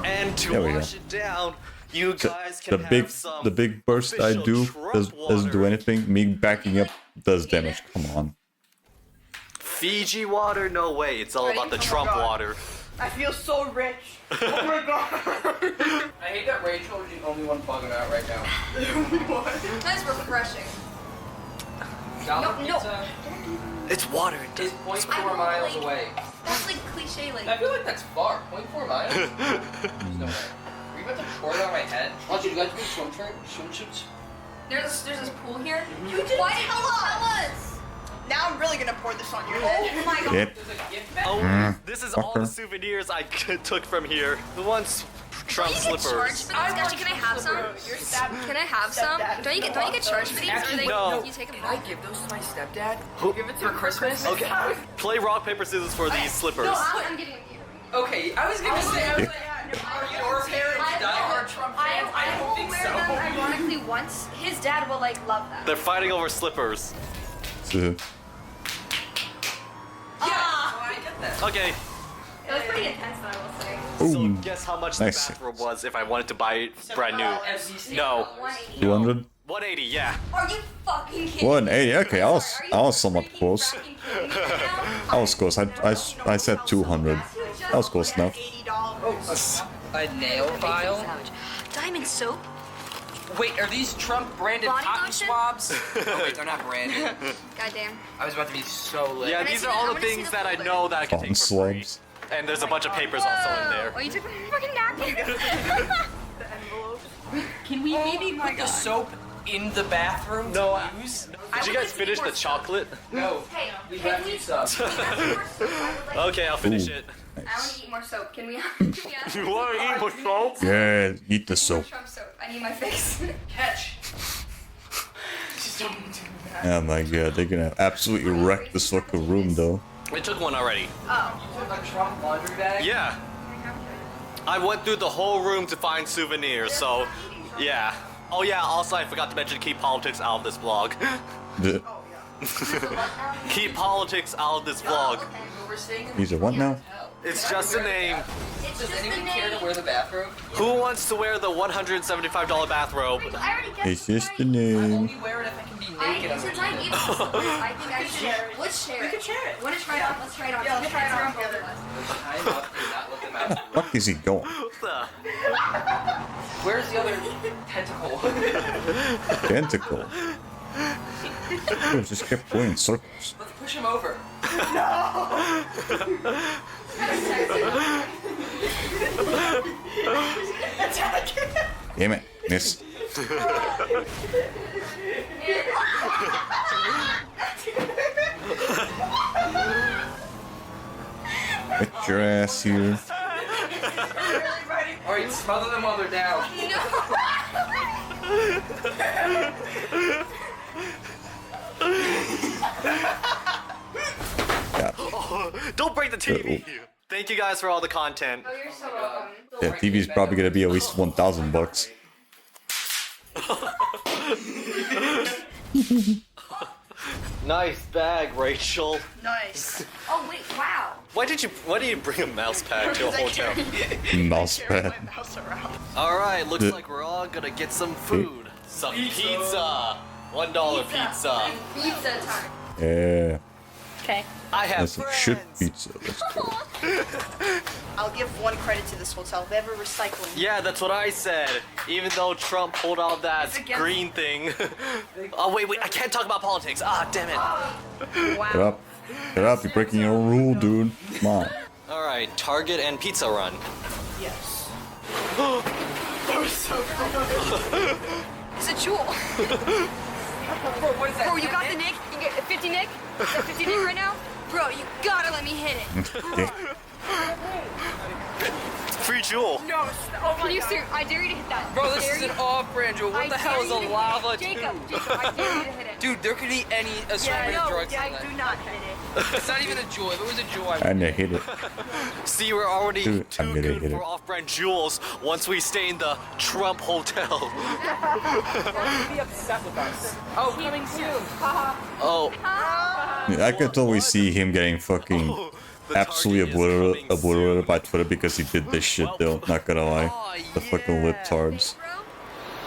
S4: And to
S1: There we go.
S4: wash it down, you guys can have some
S1: the big burst I
S4: official
S1: do
S4: Trump
S1: doesn't do
S4: water.
S1: anything. Me backing up does damage. Come on.
S4: Fiji water? No way. It's all about the Trump water.
S2: I feel so rich. Oh my god.
S18: I hate that Rachel is the only one bugging out right now.
S2: That's refreshing.
S18: Dollar
S2: No.
S18: pizza
S4: It's water.
S18: is 0.4 miles away.
S2: That's like cliche, like...
S18: I feel like that's far. 0.4 miles? There's no way. Are you about to pour it on my head? Oh, dude, you guys make swimsuits?
S2: There's this pool here. You didn't tell us! Now I'm really gonna pour this on your head. Oh my god.
S1: Yep.
S4: Oh, this is all the souvenirs I took from here. Who wants Trump slippers?
S2: Can I have some? Can I have some? Don't you get charged for these? Or they,
S4: No.
S2: you take them
S18: Can I give those to my stepdad? Give it to for Christmas?
S4: Okay. Play rock, paper, scissors for these slippers.
S2: No, I'm giving them to you.
S18: Okay, I was gonna say, are your parents diehard Trump fans? I don't think
S2: wear
S18: so.
S2: them ironically once. His dad will like love them.
S4: They're fighting over slippers.
S18: Yeah, I get that.
S4: Okay.
S2: It was pretty intense, though, I will say.
S4: So
S1: Ooh,
S4: guess how much
S1: nice.
S4: the bathrobe was if I wanted to buy it brand new? No.
S1: 200?
S4: 180, yeah.
S2: Are you fucking kidding
S1: 180. Okay, I was somewhat close. I was close. I said 200. That was close enough.
S18: A nail file?
S2: Diamond soap?
S18: Wait, are these Trump branded
S2: Body
S18: cotton
S2: lotion?
S18: swabs? Oh wait, they're not branded.
S2: Goddamn.
S18: I was about to be so lit.
S4: Yeah, these are all the things that I know that I can
S1: Cotton
S4: take for free.
S1: swabs.
S4: And there's a bunch of papers also in there.
S2: Oh, you took my fucking napkin.
S18: Can we maybe put the soap in the bathroom to use?
S4: Did you guys finish the chocolate?
S18: No.
S2: Hey,
S18: We
S2: can
S18: have
S2: we?
S18: you some.
S4: Okay, I'll finish it.
S2: I want to eat more soap. Can we?
S4: You want to eat more soap?
S1: Yeah, eat the soap.
S2: Trump soap. I need my fix.
S18: Catch.
S1: Oh my god, they're gonna absolutely wreck this fucking room though.
S4: I took one already.
S2: Oh.
S18: You took a Trump laundry bag?
S4: Yeah. I went through the whole room to find souvenirs, so yeah. Oh yeah, also I forgot to mention keep politics out of this vlog.
S1: The-
S4: Keep politics out of this vlog.
S1: These are what now?
S4: It's just a name.
S18: Does anyone care to wear the bathrobe?
S4: Who wants to wear the $175 bathrobe?
S1: It's just the name.
S18: Only wear it if I can be naked.
S2: Since I need this, I think I should. Let's share it. We can share it. Want to try it on? Let's try it on. Yeah, let's try it on together.
S18: Time up and not look at my.
S1: Fuck is he going?
S18: Where's the other tentacle?
S1: Tentacle. Dude, just kept going in circles.
S18: Let's push him over.
S1: Damn it, miss. Get your ass here.
S18: Alright, smother them while they're down.
S4: Oh, don't break the TV. Thank you guys for all the content.
S2: Oh, you're so welcome.
S1: Yeah, TV's probably gonna be at least $1,000.
S4: Nice bag, Rachel.
S2: Nice. Oh wait, wow.
S4: Why did you bring a mouse pad to a hotel?
S1: Mouse pad.
S4: Alright, looks like we're all gonna get some food. Some pizza. $1 pizza.
S2: Pizza time.
S1: Yeah.
S2: Okay.
S4: I have
S1: That's some shit pizza. Let's go.
S9: I'll give 1 credit to this hotel. They have a recycling.
S4: Yeah, that's what I said. Even though Trump pulled out that green thing. Oh, wait, I can't talk about politics. Ah, damn it.
S1: Get up. Get up, you're breaking your rule, dude. Come on.
S4: Alright, Target and Pizza Run.
S9: Yes.
S18: That was so cool.
S2: It's a jewel.
S18: Bro, what is that?
S2: Bro, you got the nick? You get 50 nick? Is that 50 nick right now? Bro, you gotta let me hit it.
S4: Free jewel.
S2: No, can you sir? I dare you to hit that.
S18: Bro, this is an off-brand jewel. What the hell is a lava
S2: Jacob,
S18: tube?
S2: Jacob, I dare you to hit it.
S18: Dude, there could be any assortment of drugs in
S9: I
S18: that.
S9: do not hit it.
S18: It's not even a jewel. If it was a jewel, I
S1: I'm gonna hit it.
S4: See, we're already
S1: Dude, I'm
S4: too
S1: gonna
S4: good
S1: hit
S4: for
S1: it.
S4: off-brand jewels once we stay in the Trump hotel.
S18: be upset with us. Oh, coming soon.
S4: Oh.
S1: I could totally see him getting fucking absolutely obliterated by Twitter because he did this shit though, not gonna lie. The fucking libtards.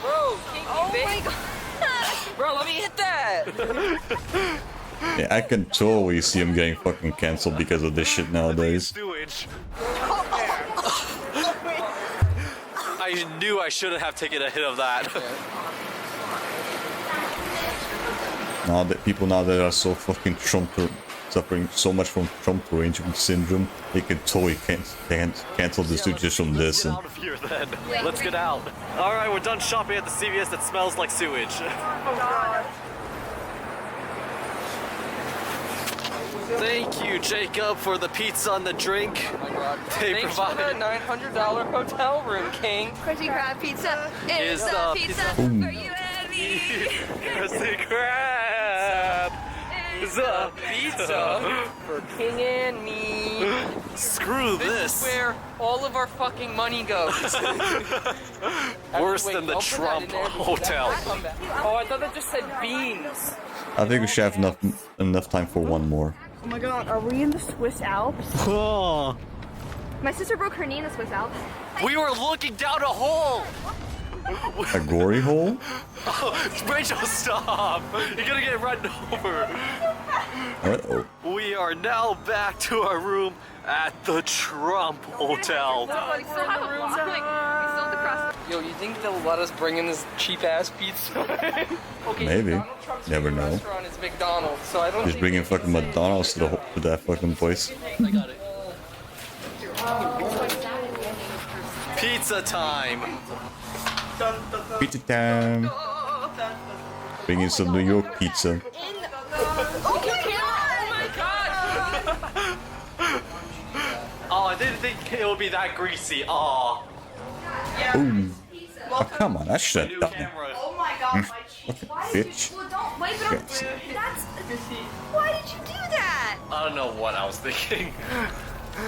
S18: Bro, oh my god. Bro, let me hit that.
S1: Yeah, I can totally see him getting fucking cancelled because of this shit nowadays.
S4: I knew I shouldn't have taken a hit of that.
S1: Now that people that are so fucking suffering so much from Trump derangement syndrome, they can totally cancel this dude just from this.
S4: Get out of here then. Let's get out. Alright, we're done shopping at the CVS that smells like sewage. Thank you, Jacob, for the pizza and the drink.
S18: Oh my god.
S4: They
S18: Thanks for the $900 hotel room, King.
S2: Krusty Krab pizza
S4: Is
S2: is
S4: the
S2: the pizza for you and me.
S4: Krusty Krab is a
S18: Pizza for King and me.
S4: Screw
S18: This
S4: this.
S18: is where all of our fucking money goes.
S4: Worse
S18: Wait,
S4: than the
S18: I'll put that
S4: Trump
S18: in there because
S4: hotel.
S18: that will come back. Oh, I thought that just said beans.
S1: I think we should have enough time for one more.
S9: Oh my god, are we in the Swiss Alps?
S1: Oh.
S2: My sister broke her knee in the Swiss Alps.
S4: We were looking down a hole!
S1: A gory hole?
S4: Oh, Rachel, stop! You're gonna get run over.
S1: Uh-oh.
S4: We are now back to our room at the Trump Hotel.
S18: Yo, you think they'll let us bring in this cheap ass pizza? Okay,
S1: Maybe.
S18: Donald Trump's
S1: Never know.
S18: restaurant is McDonald's, so I don't
S1: Just
S18: think
S1: bringing
S18: they can
S1: fucking
S18: say-
S1: McDonald's to that fucking place.
S4: I got it. Pizza time!
S1: Pizza time. Bring in some New York pizza.
S4: Oh, I didn't think it would be that greasy. Oh.
S1: Ooh. Oh, come on, that shit done.
S9: Oh my god, my cheek.
S1: Bitch.
S2: Well, don't wait, but
S1: Yes.
S2: that's. Why did you do that?
S4: I don't know what I was thinking.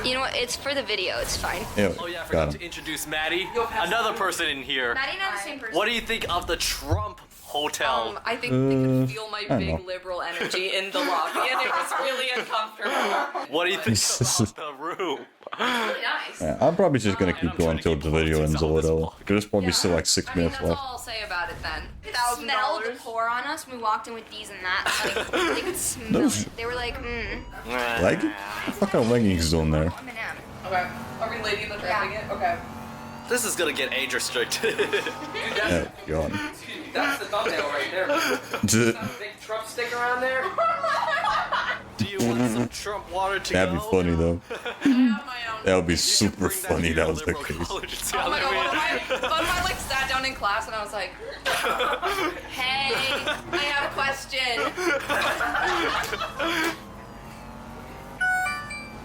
S2: You know what? It's for the video. It's fine.
S1: Yeah,
S4: Oh yeah, I
S1: got
S4: forgot
S1: him.
S4: to introduce Maddie. Another person in here.
S2: Maddie and I are the same person.
S4: What do you think of the Trump Hotel?
S10: I think they could feel my
S1: I don't
S10: big
S1: know.
S10: liberal energy in the lobby, and it was really uncomfortable.
S4: What do you think about the room?
S10: Really nice.
S1: Yeah, I'm probably just gonna keep going until the video ends or whatever. There's probably still like 6 minutes
S10: That's
S1: left.
S10: all I'll say about it then.
S2: They could smell the pour on us when we walked in with these and that. Like, they could smell
S1: Those-
S2: it. They were like,
S1: Like, what the fucking leggings doing there?
S2: M&M.
S10: Okay. Are we lady in the tramp again? Okay.
S4: This is gonna get age restricted.
S1: Oh, God.
S18: That's the thumbnail right there. Big Trump sticker on there.
S4: Do you want some Trump water to
S1: That'd be
S4: go?
S1: funny though. That would be super funny. That was the case.
S10: Oh my god, what if I like sat down in class and I was like, hey, I have a question.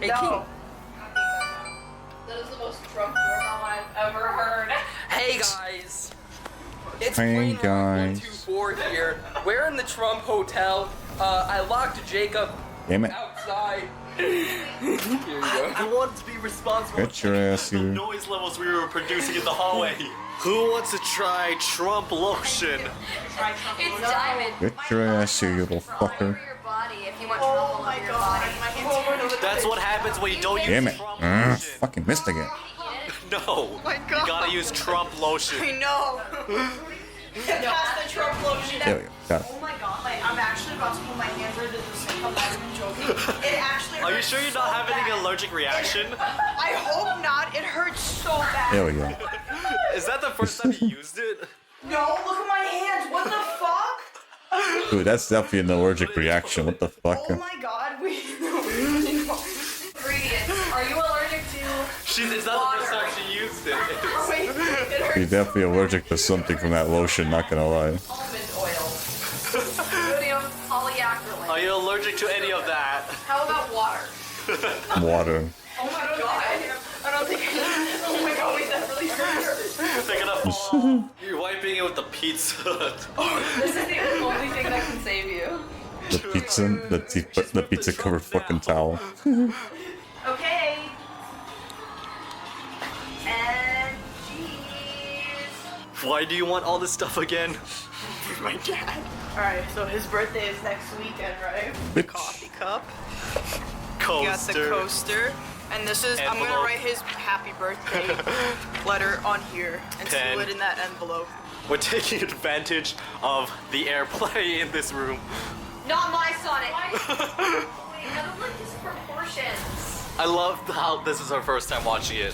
S9: No.
S10: That is the most Trump doorbell I've ever heard.
S18: Hey guys. It's
S1: Hey,
S18: Plain
S1: guys.
S18: 124 here. We're in the Trump Hotel. I locked Jacob
S1: Damn it.
S18: outside. Here you go.
S4: I want to be responsible
S1: Get your ass
S4: for the
S1: here.
S4: noise levels we were producing in the hallway. Who wants to try Trump lotion?
S2: It's diamond.
S1: Get your ass here, you little fucker.
S2: Your body if you want trouble all over your body. My hands are
S4: That's what happens when you don't use
S1: Damn it.
S4: Trump
S1: Fucking missed again.
S4: No.
S9: Oh my
S4: You
S9: god.
S4: gotta use Trump lotion.
S9: I know. Pass the Trump lotion.
S1: There we go. Got it.
S9: Oh my god, I'm actually about to put my hands where the sink. I'm not even joking. It actually
S4: Are you
S9: hurts
S4: sure you're
S9: so
S4: not having
S9: bad.
S4: an allergic reaction?
S9: I hope not. It hurts so bad.
S1: There we go.
S4: Is that the first time you used it?
S9: No, look at my hands. What the fuck?
S1: Dude, that's definitely an allergic reaction. What the fuck?
S9: Oh my god, we.
S10: Ingredients. Are you allergic to
S4: It's not the first time she used it.
S10: Wait, it hurts.
S1: You're definitely allergic to something from that lotion, not gonna lie.
S10: Almond oil. Sodium polyacrylate.
S4: Are you allergic to any of that?
S10: How about water?
S1: Water.
S10: Oh my god. I don't think. Oh my god, wait, that really hurts.
S4: They're gonna fall. You're wiping it with the pizza.
S10: This is the only thing that can save you.
S1: The pizza covered fucking towel.
S9: Okay. And cheese.
S4: Why do you want all this stuff again?
S9: For my dad. Alright, so his birthday is next weekend, right?
S1: Bitch.
S9: Coffee cup.
S4: Coaster.
S9: You got the coaster. And this is, I'm gonna
S4: Envelope.
S9: write his happy birthday letter on here and
S4: Pen.
S9: seal it in that envelope.
S4: We're taking advantage of the airplay in this room.
S2: Not my Sonic. Wait, I don't like his proportions.
S4: I love how this is our first time watching it.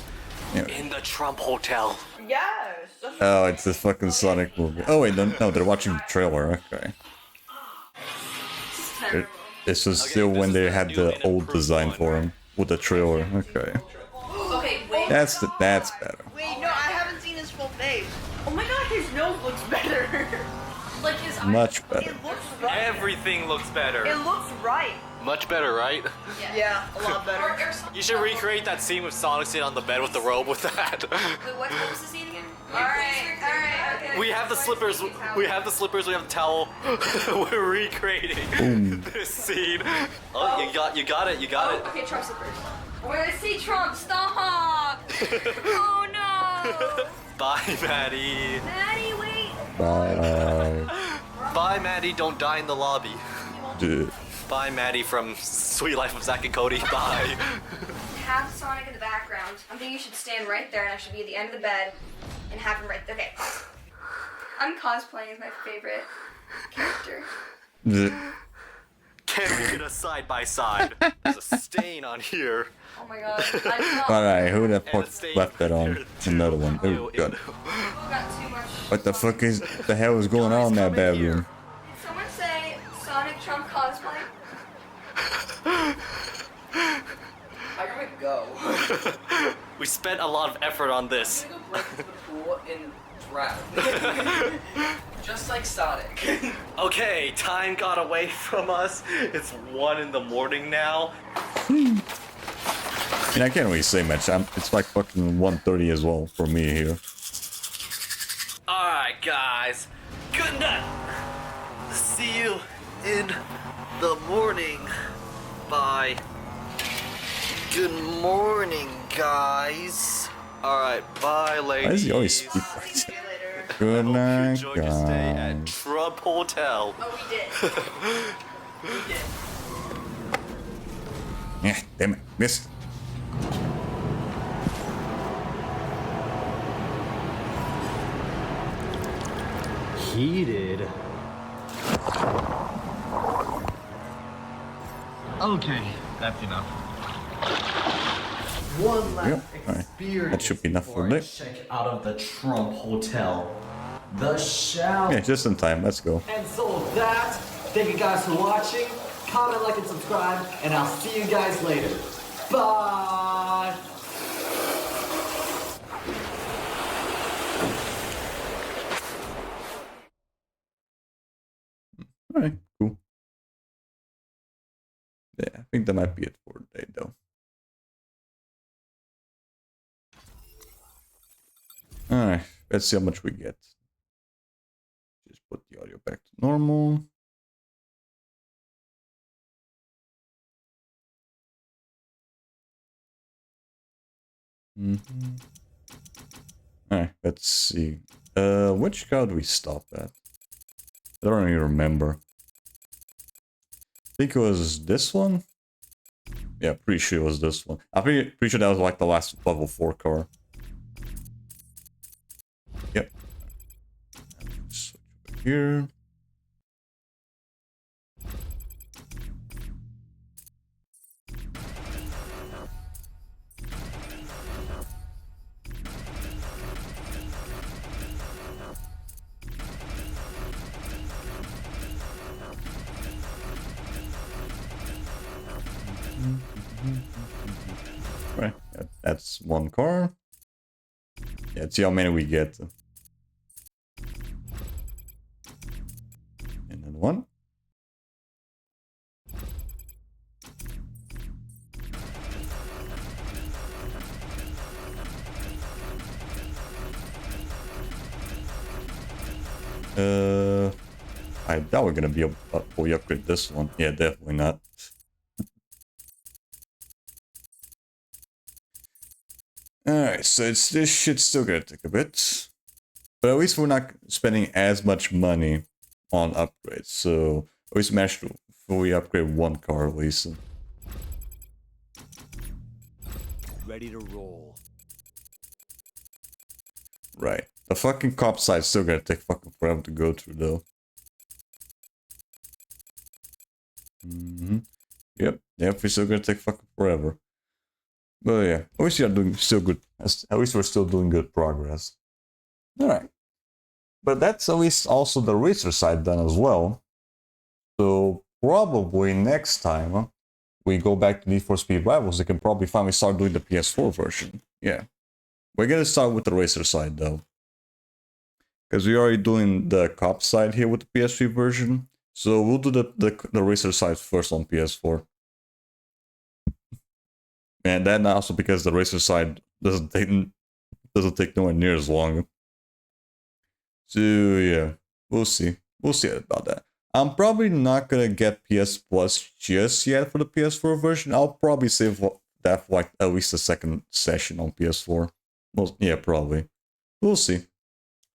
S1: Yeah.
S4: In the Trump Hotel.
S9: Yes.
S1: Oh, it's this fucking Sonic movie. Oh wait, no, they're watching the trailer. Okay. This was still when they had the old design for him with the trailer. Okay.
S9: Okay, wait.
S1: That's better.
S9: Wait, no, I haven't seen his full face. Oh my god, his nose looks better.
S2: Like his eyes.
S1: Much better.
S9: It looks right.
S4: Everything looks better.
S9: It looks right.
S4: Much better, right?
S9: Yeah, a lot better.
S4: You should recreate that scene with Sonic sitting on the bed with the robe with that.
S2: Wait, what was the scene again? Alright, okay.
S4: We have the slippers, we have the towel. We're recreating this scene. Oh, you got it.
S2: Okay, Trump slippers. When I say Trump, stop! Oh no!
S4: Bye, Maddie.
S2: Maddie, wait!
S1: Bye.
S4: Bye, Maddie. Don't die in the lobby.
S1: Dude.
S4: Bye, Maddie from Sweet Life of Zack and Cody. Bye.
S10: Have Sonic in the background. I'm thinking you should stand right there, and I should be at the end of the bed, and have him right there. Okay. I'm cosplaying as my favorite character.
S4: Can we get a side by side? There's a stain on here.
S10: Oh my god. I did not.
S1: Alright, who the fuck left that on? Another one. Oh, God.
S10: Got too much.
S1: What the fuck is the hell is going on in that bedroom?
S10: Did someone say Sonic Trump cosplay?
S18: How can we go?
S4: We spent a lot of effort on this.
S18: I'm gonna go break into the pool and drown. Just like Sonic.
S4: Okay, time got away from us. It's 1 in the morning now.
S1: I mean, I can't really say much. It's like fucking 1:30 as well for me here.
S4: Alright, guys. Good night. See you in the morning. Bye. Good morning, guys. Alright, bye, ladies.
S1: Why does he always speak like that? Good night, guys.
S4: Trump Hotel.
S10: Oh, we did. We did.
S1: Yeah, damn it. Missed.
S11: Heated. Okay, that's enough. One last experience
S1: That should be enough for me.
S11: check out of the Trump Hotel. The shower.
S1: Yeah, just in time. Let's go.
S11: And so with that, thank you guys for watching. Comment, like, and subscribe, and I'll see you guys later. Bye!
S1: Alright, cool. Yeah, I think that might be it for today, though. Alright, let's see how much we get. Just put the audio back to normal. Alright, let's see. Which car do we stop at? I don't even remember. I think it was this one? Yeah, pretty sure it was this one. I'm pretty sure that was like the last level 4 car. Yep. Switch over here. Right, that's one car. Yeah, let's see how many we get. And then one. I doubt we're gonna be able to fully upgrade this one. Yeah, definitely not. Alright, so this shit's still gonna take a bit. But at least we're not spending as much money on upgrades. So at least managed to fully upgrade one car at least.
S11: Ready to roll.
S1: Right. The fucking cop site's still gonna take fucking forever to go through though. Yep, we're still gonna take fucking forever. But yeah, at least we are doing still good. At least we're still doing good progress. Alright. But that's at least also the racer side done as well. So probably next time we go back to Need for Speed Rivals, we can probably finally start doing the PS4 version. Yeah. We're gonna start with the racer side though. Because we're already doing the cop side here with the PS3 version. So we'll do the racer side first on PS4. And then also because the racer side doesn't take nowhere near as long. So yeah, we'll see. We'll see about that. I'm probably not gonna get PS Plus just yet for the PS4 version. I'll probably save that for like at least the second session on PS4. Well, yeah, probably. We'll see.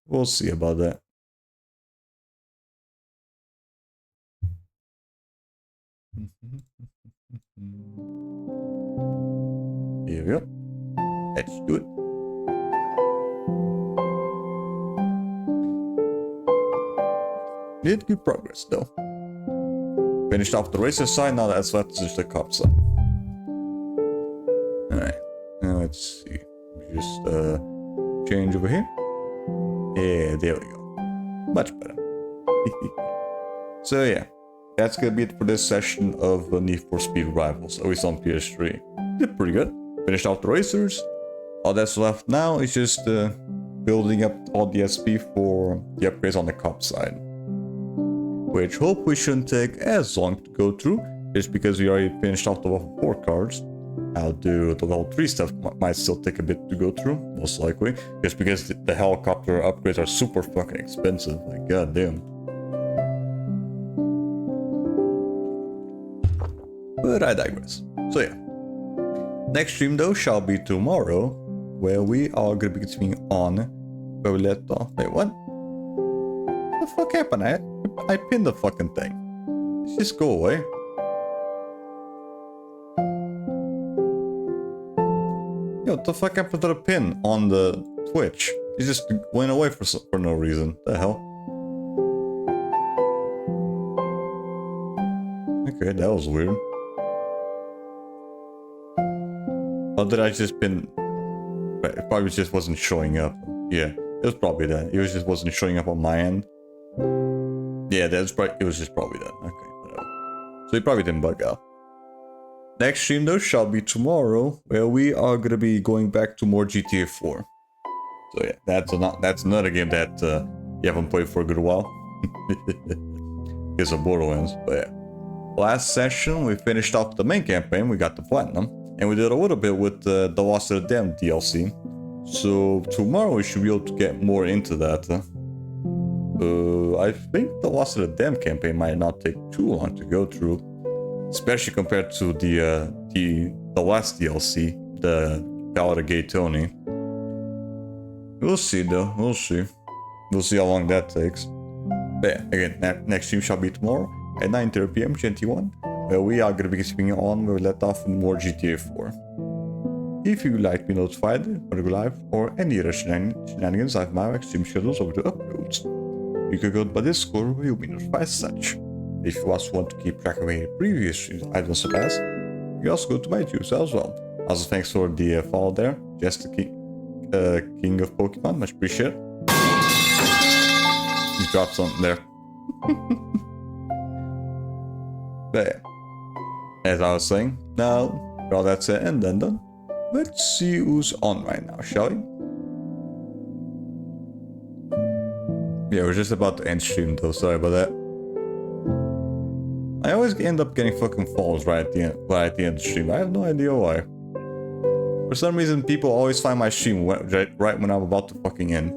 S1: We'll see about that. Here we go. Let's do it. Did good progress though. Finished off the racer side, now that's just the cop side. Alright, now let's see. Just change over here. Yeah, there we go. Much better. So yeah, that's gonna be it for this session of Need for Speed Rivals, at least on PS3. Did pretty good. Finished off the racers. All that's left now is just building up all the SP for the upgrades on the cop side. Which hopefully shouldn't take as long to go through, just because we already finished off the level 4 cars. I'll do the level 3 stuff, might still take a bit to go through, most likely, just because the helicopter upgrades are super fucking expensive, like goddamn. But I digress. So yeah, next stream though shall be tomorrow, where we are gonna be continuing on where we left off. Wait, what? What the fuck happened? I pinned the fucking thing. Let's just go away. Yo, what the fuck happened to the pin on the Twitch? It just went away for no reason. The hell? Okay, that was weird. Or did I just pin? It probably just wasn't showing up. Yeah, it was probably that. It just wasn't showing up on my end. Yeah, that's probably, it was just probably that. Okay, whatever. So it probably didn't bug out. Next stream though shall be tomorrow, where we are gonna be going back to more GTA 4. So yeah, that's another game that you haven't played for a good while. It's a Borderlands, but yeah. Last session we finished off the main campaign, we got the platinum, and we did a little bit with the Lost of the Damned DLC. So tomorrow we should be able to get more into that. I think the Lost of the Damned campaign might not take too long to go through, especially compared to the last DLC, the Ballad of Gay Tony. We'll see though, we'll see. We'll see how long that takes. But yeah, again, next stream shall be tomorrow at 9:30 PM GMT1, where we are going to be continuing on where we let off with more GTA 4. If you would like to be notified when we go live or any other shenanigans I have my stream schedules over the uploads, you can go to my Discord where you'll be notified as such. If you also want to keep track of any previous streams I've done so fast, you can also go to my YouTube as well. Also, thanks for the follow there, just the King of Pokemon, much appreciated. You dropped something there. But yeah, as I was saying, now all that's said and done, let's see who's on right now, shall we? Yeah, we're just about to end stream though, sorry about that. I always end up getting fucking falls right at the end of the stream. I have no idea why. For some reason, people always find my stream right when I'm about to fucking end.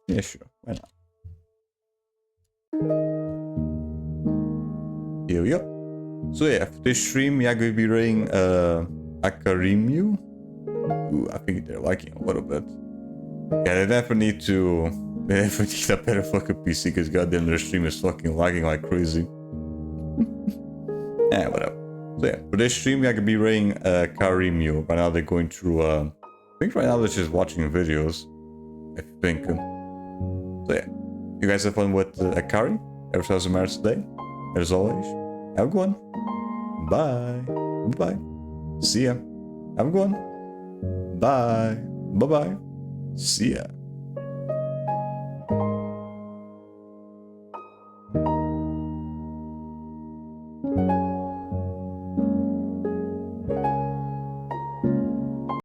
S1: Yeah, sure. Why not? Here we go. So yeah, for this stream, we are going to be rating Akarimu. Ooh, I think they're liking a little bit. Yeah, they definitely need a better fucking PC, because goddamn their stream is fucking lagging like crazy. Yeah, whatever. So yeah, for this stream, we are going to be rating Karimu. Right now they're going through, I think right now they're just watching videos. I think. So yeah, you guys have fun with Akari. Every 1,000 minutes today. As always, have a good one. Bye. Bye. See ya. Have a good one. Bye. Bye-bye. See ya.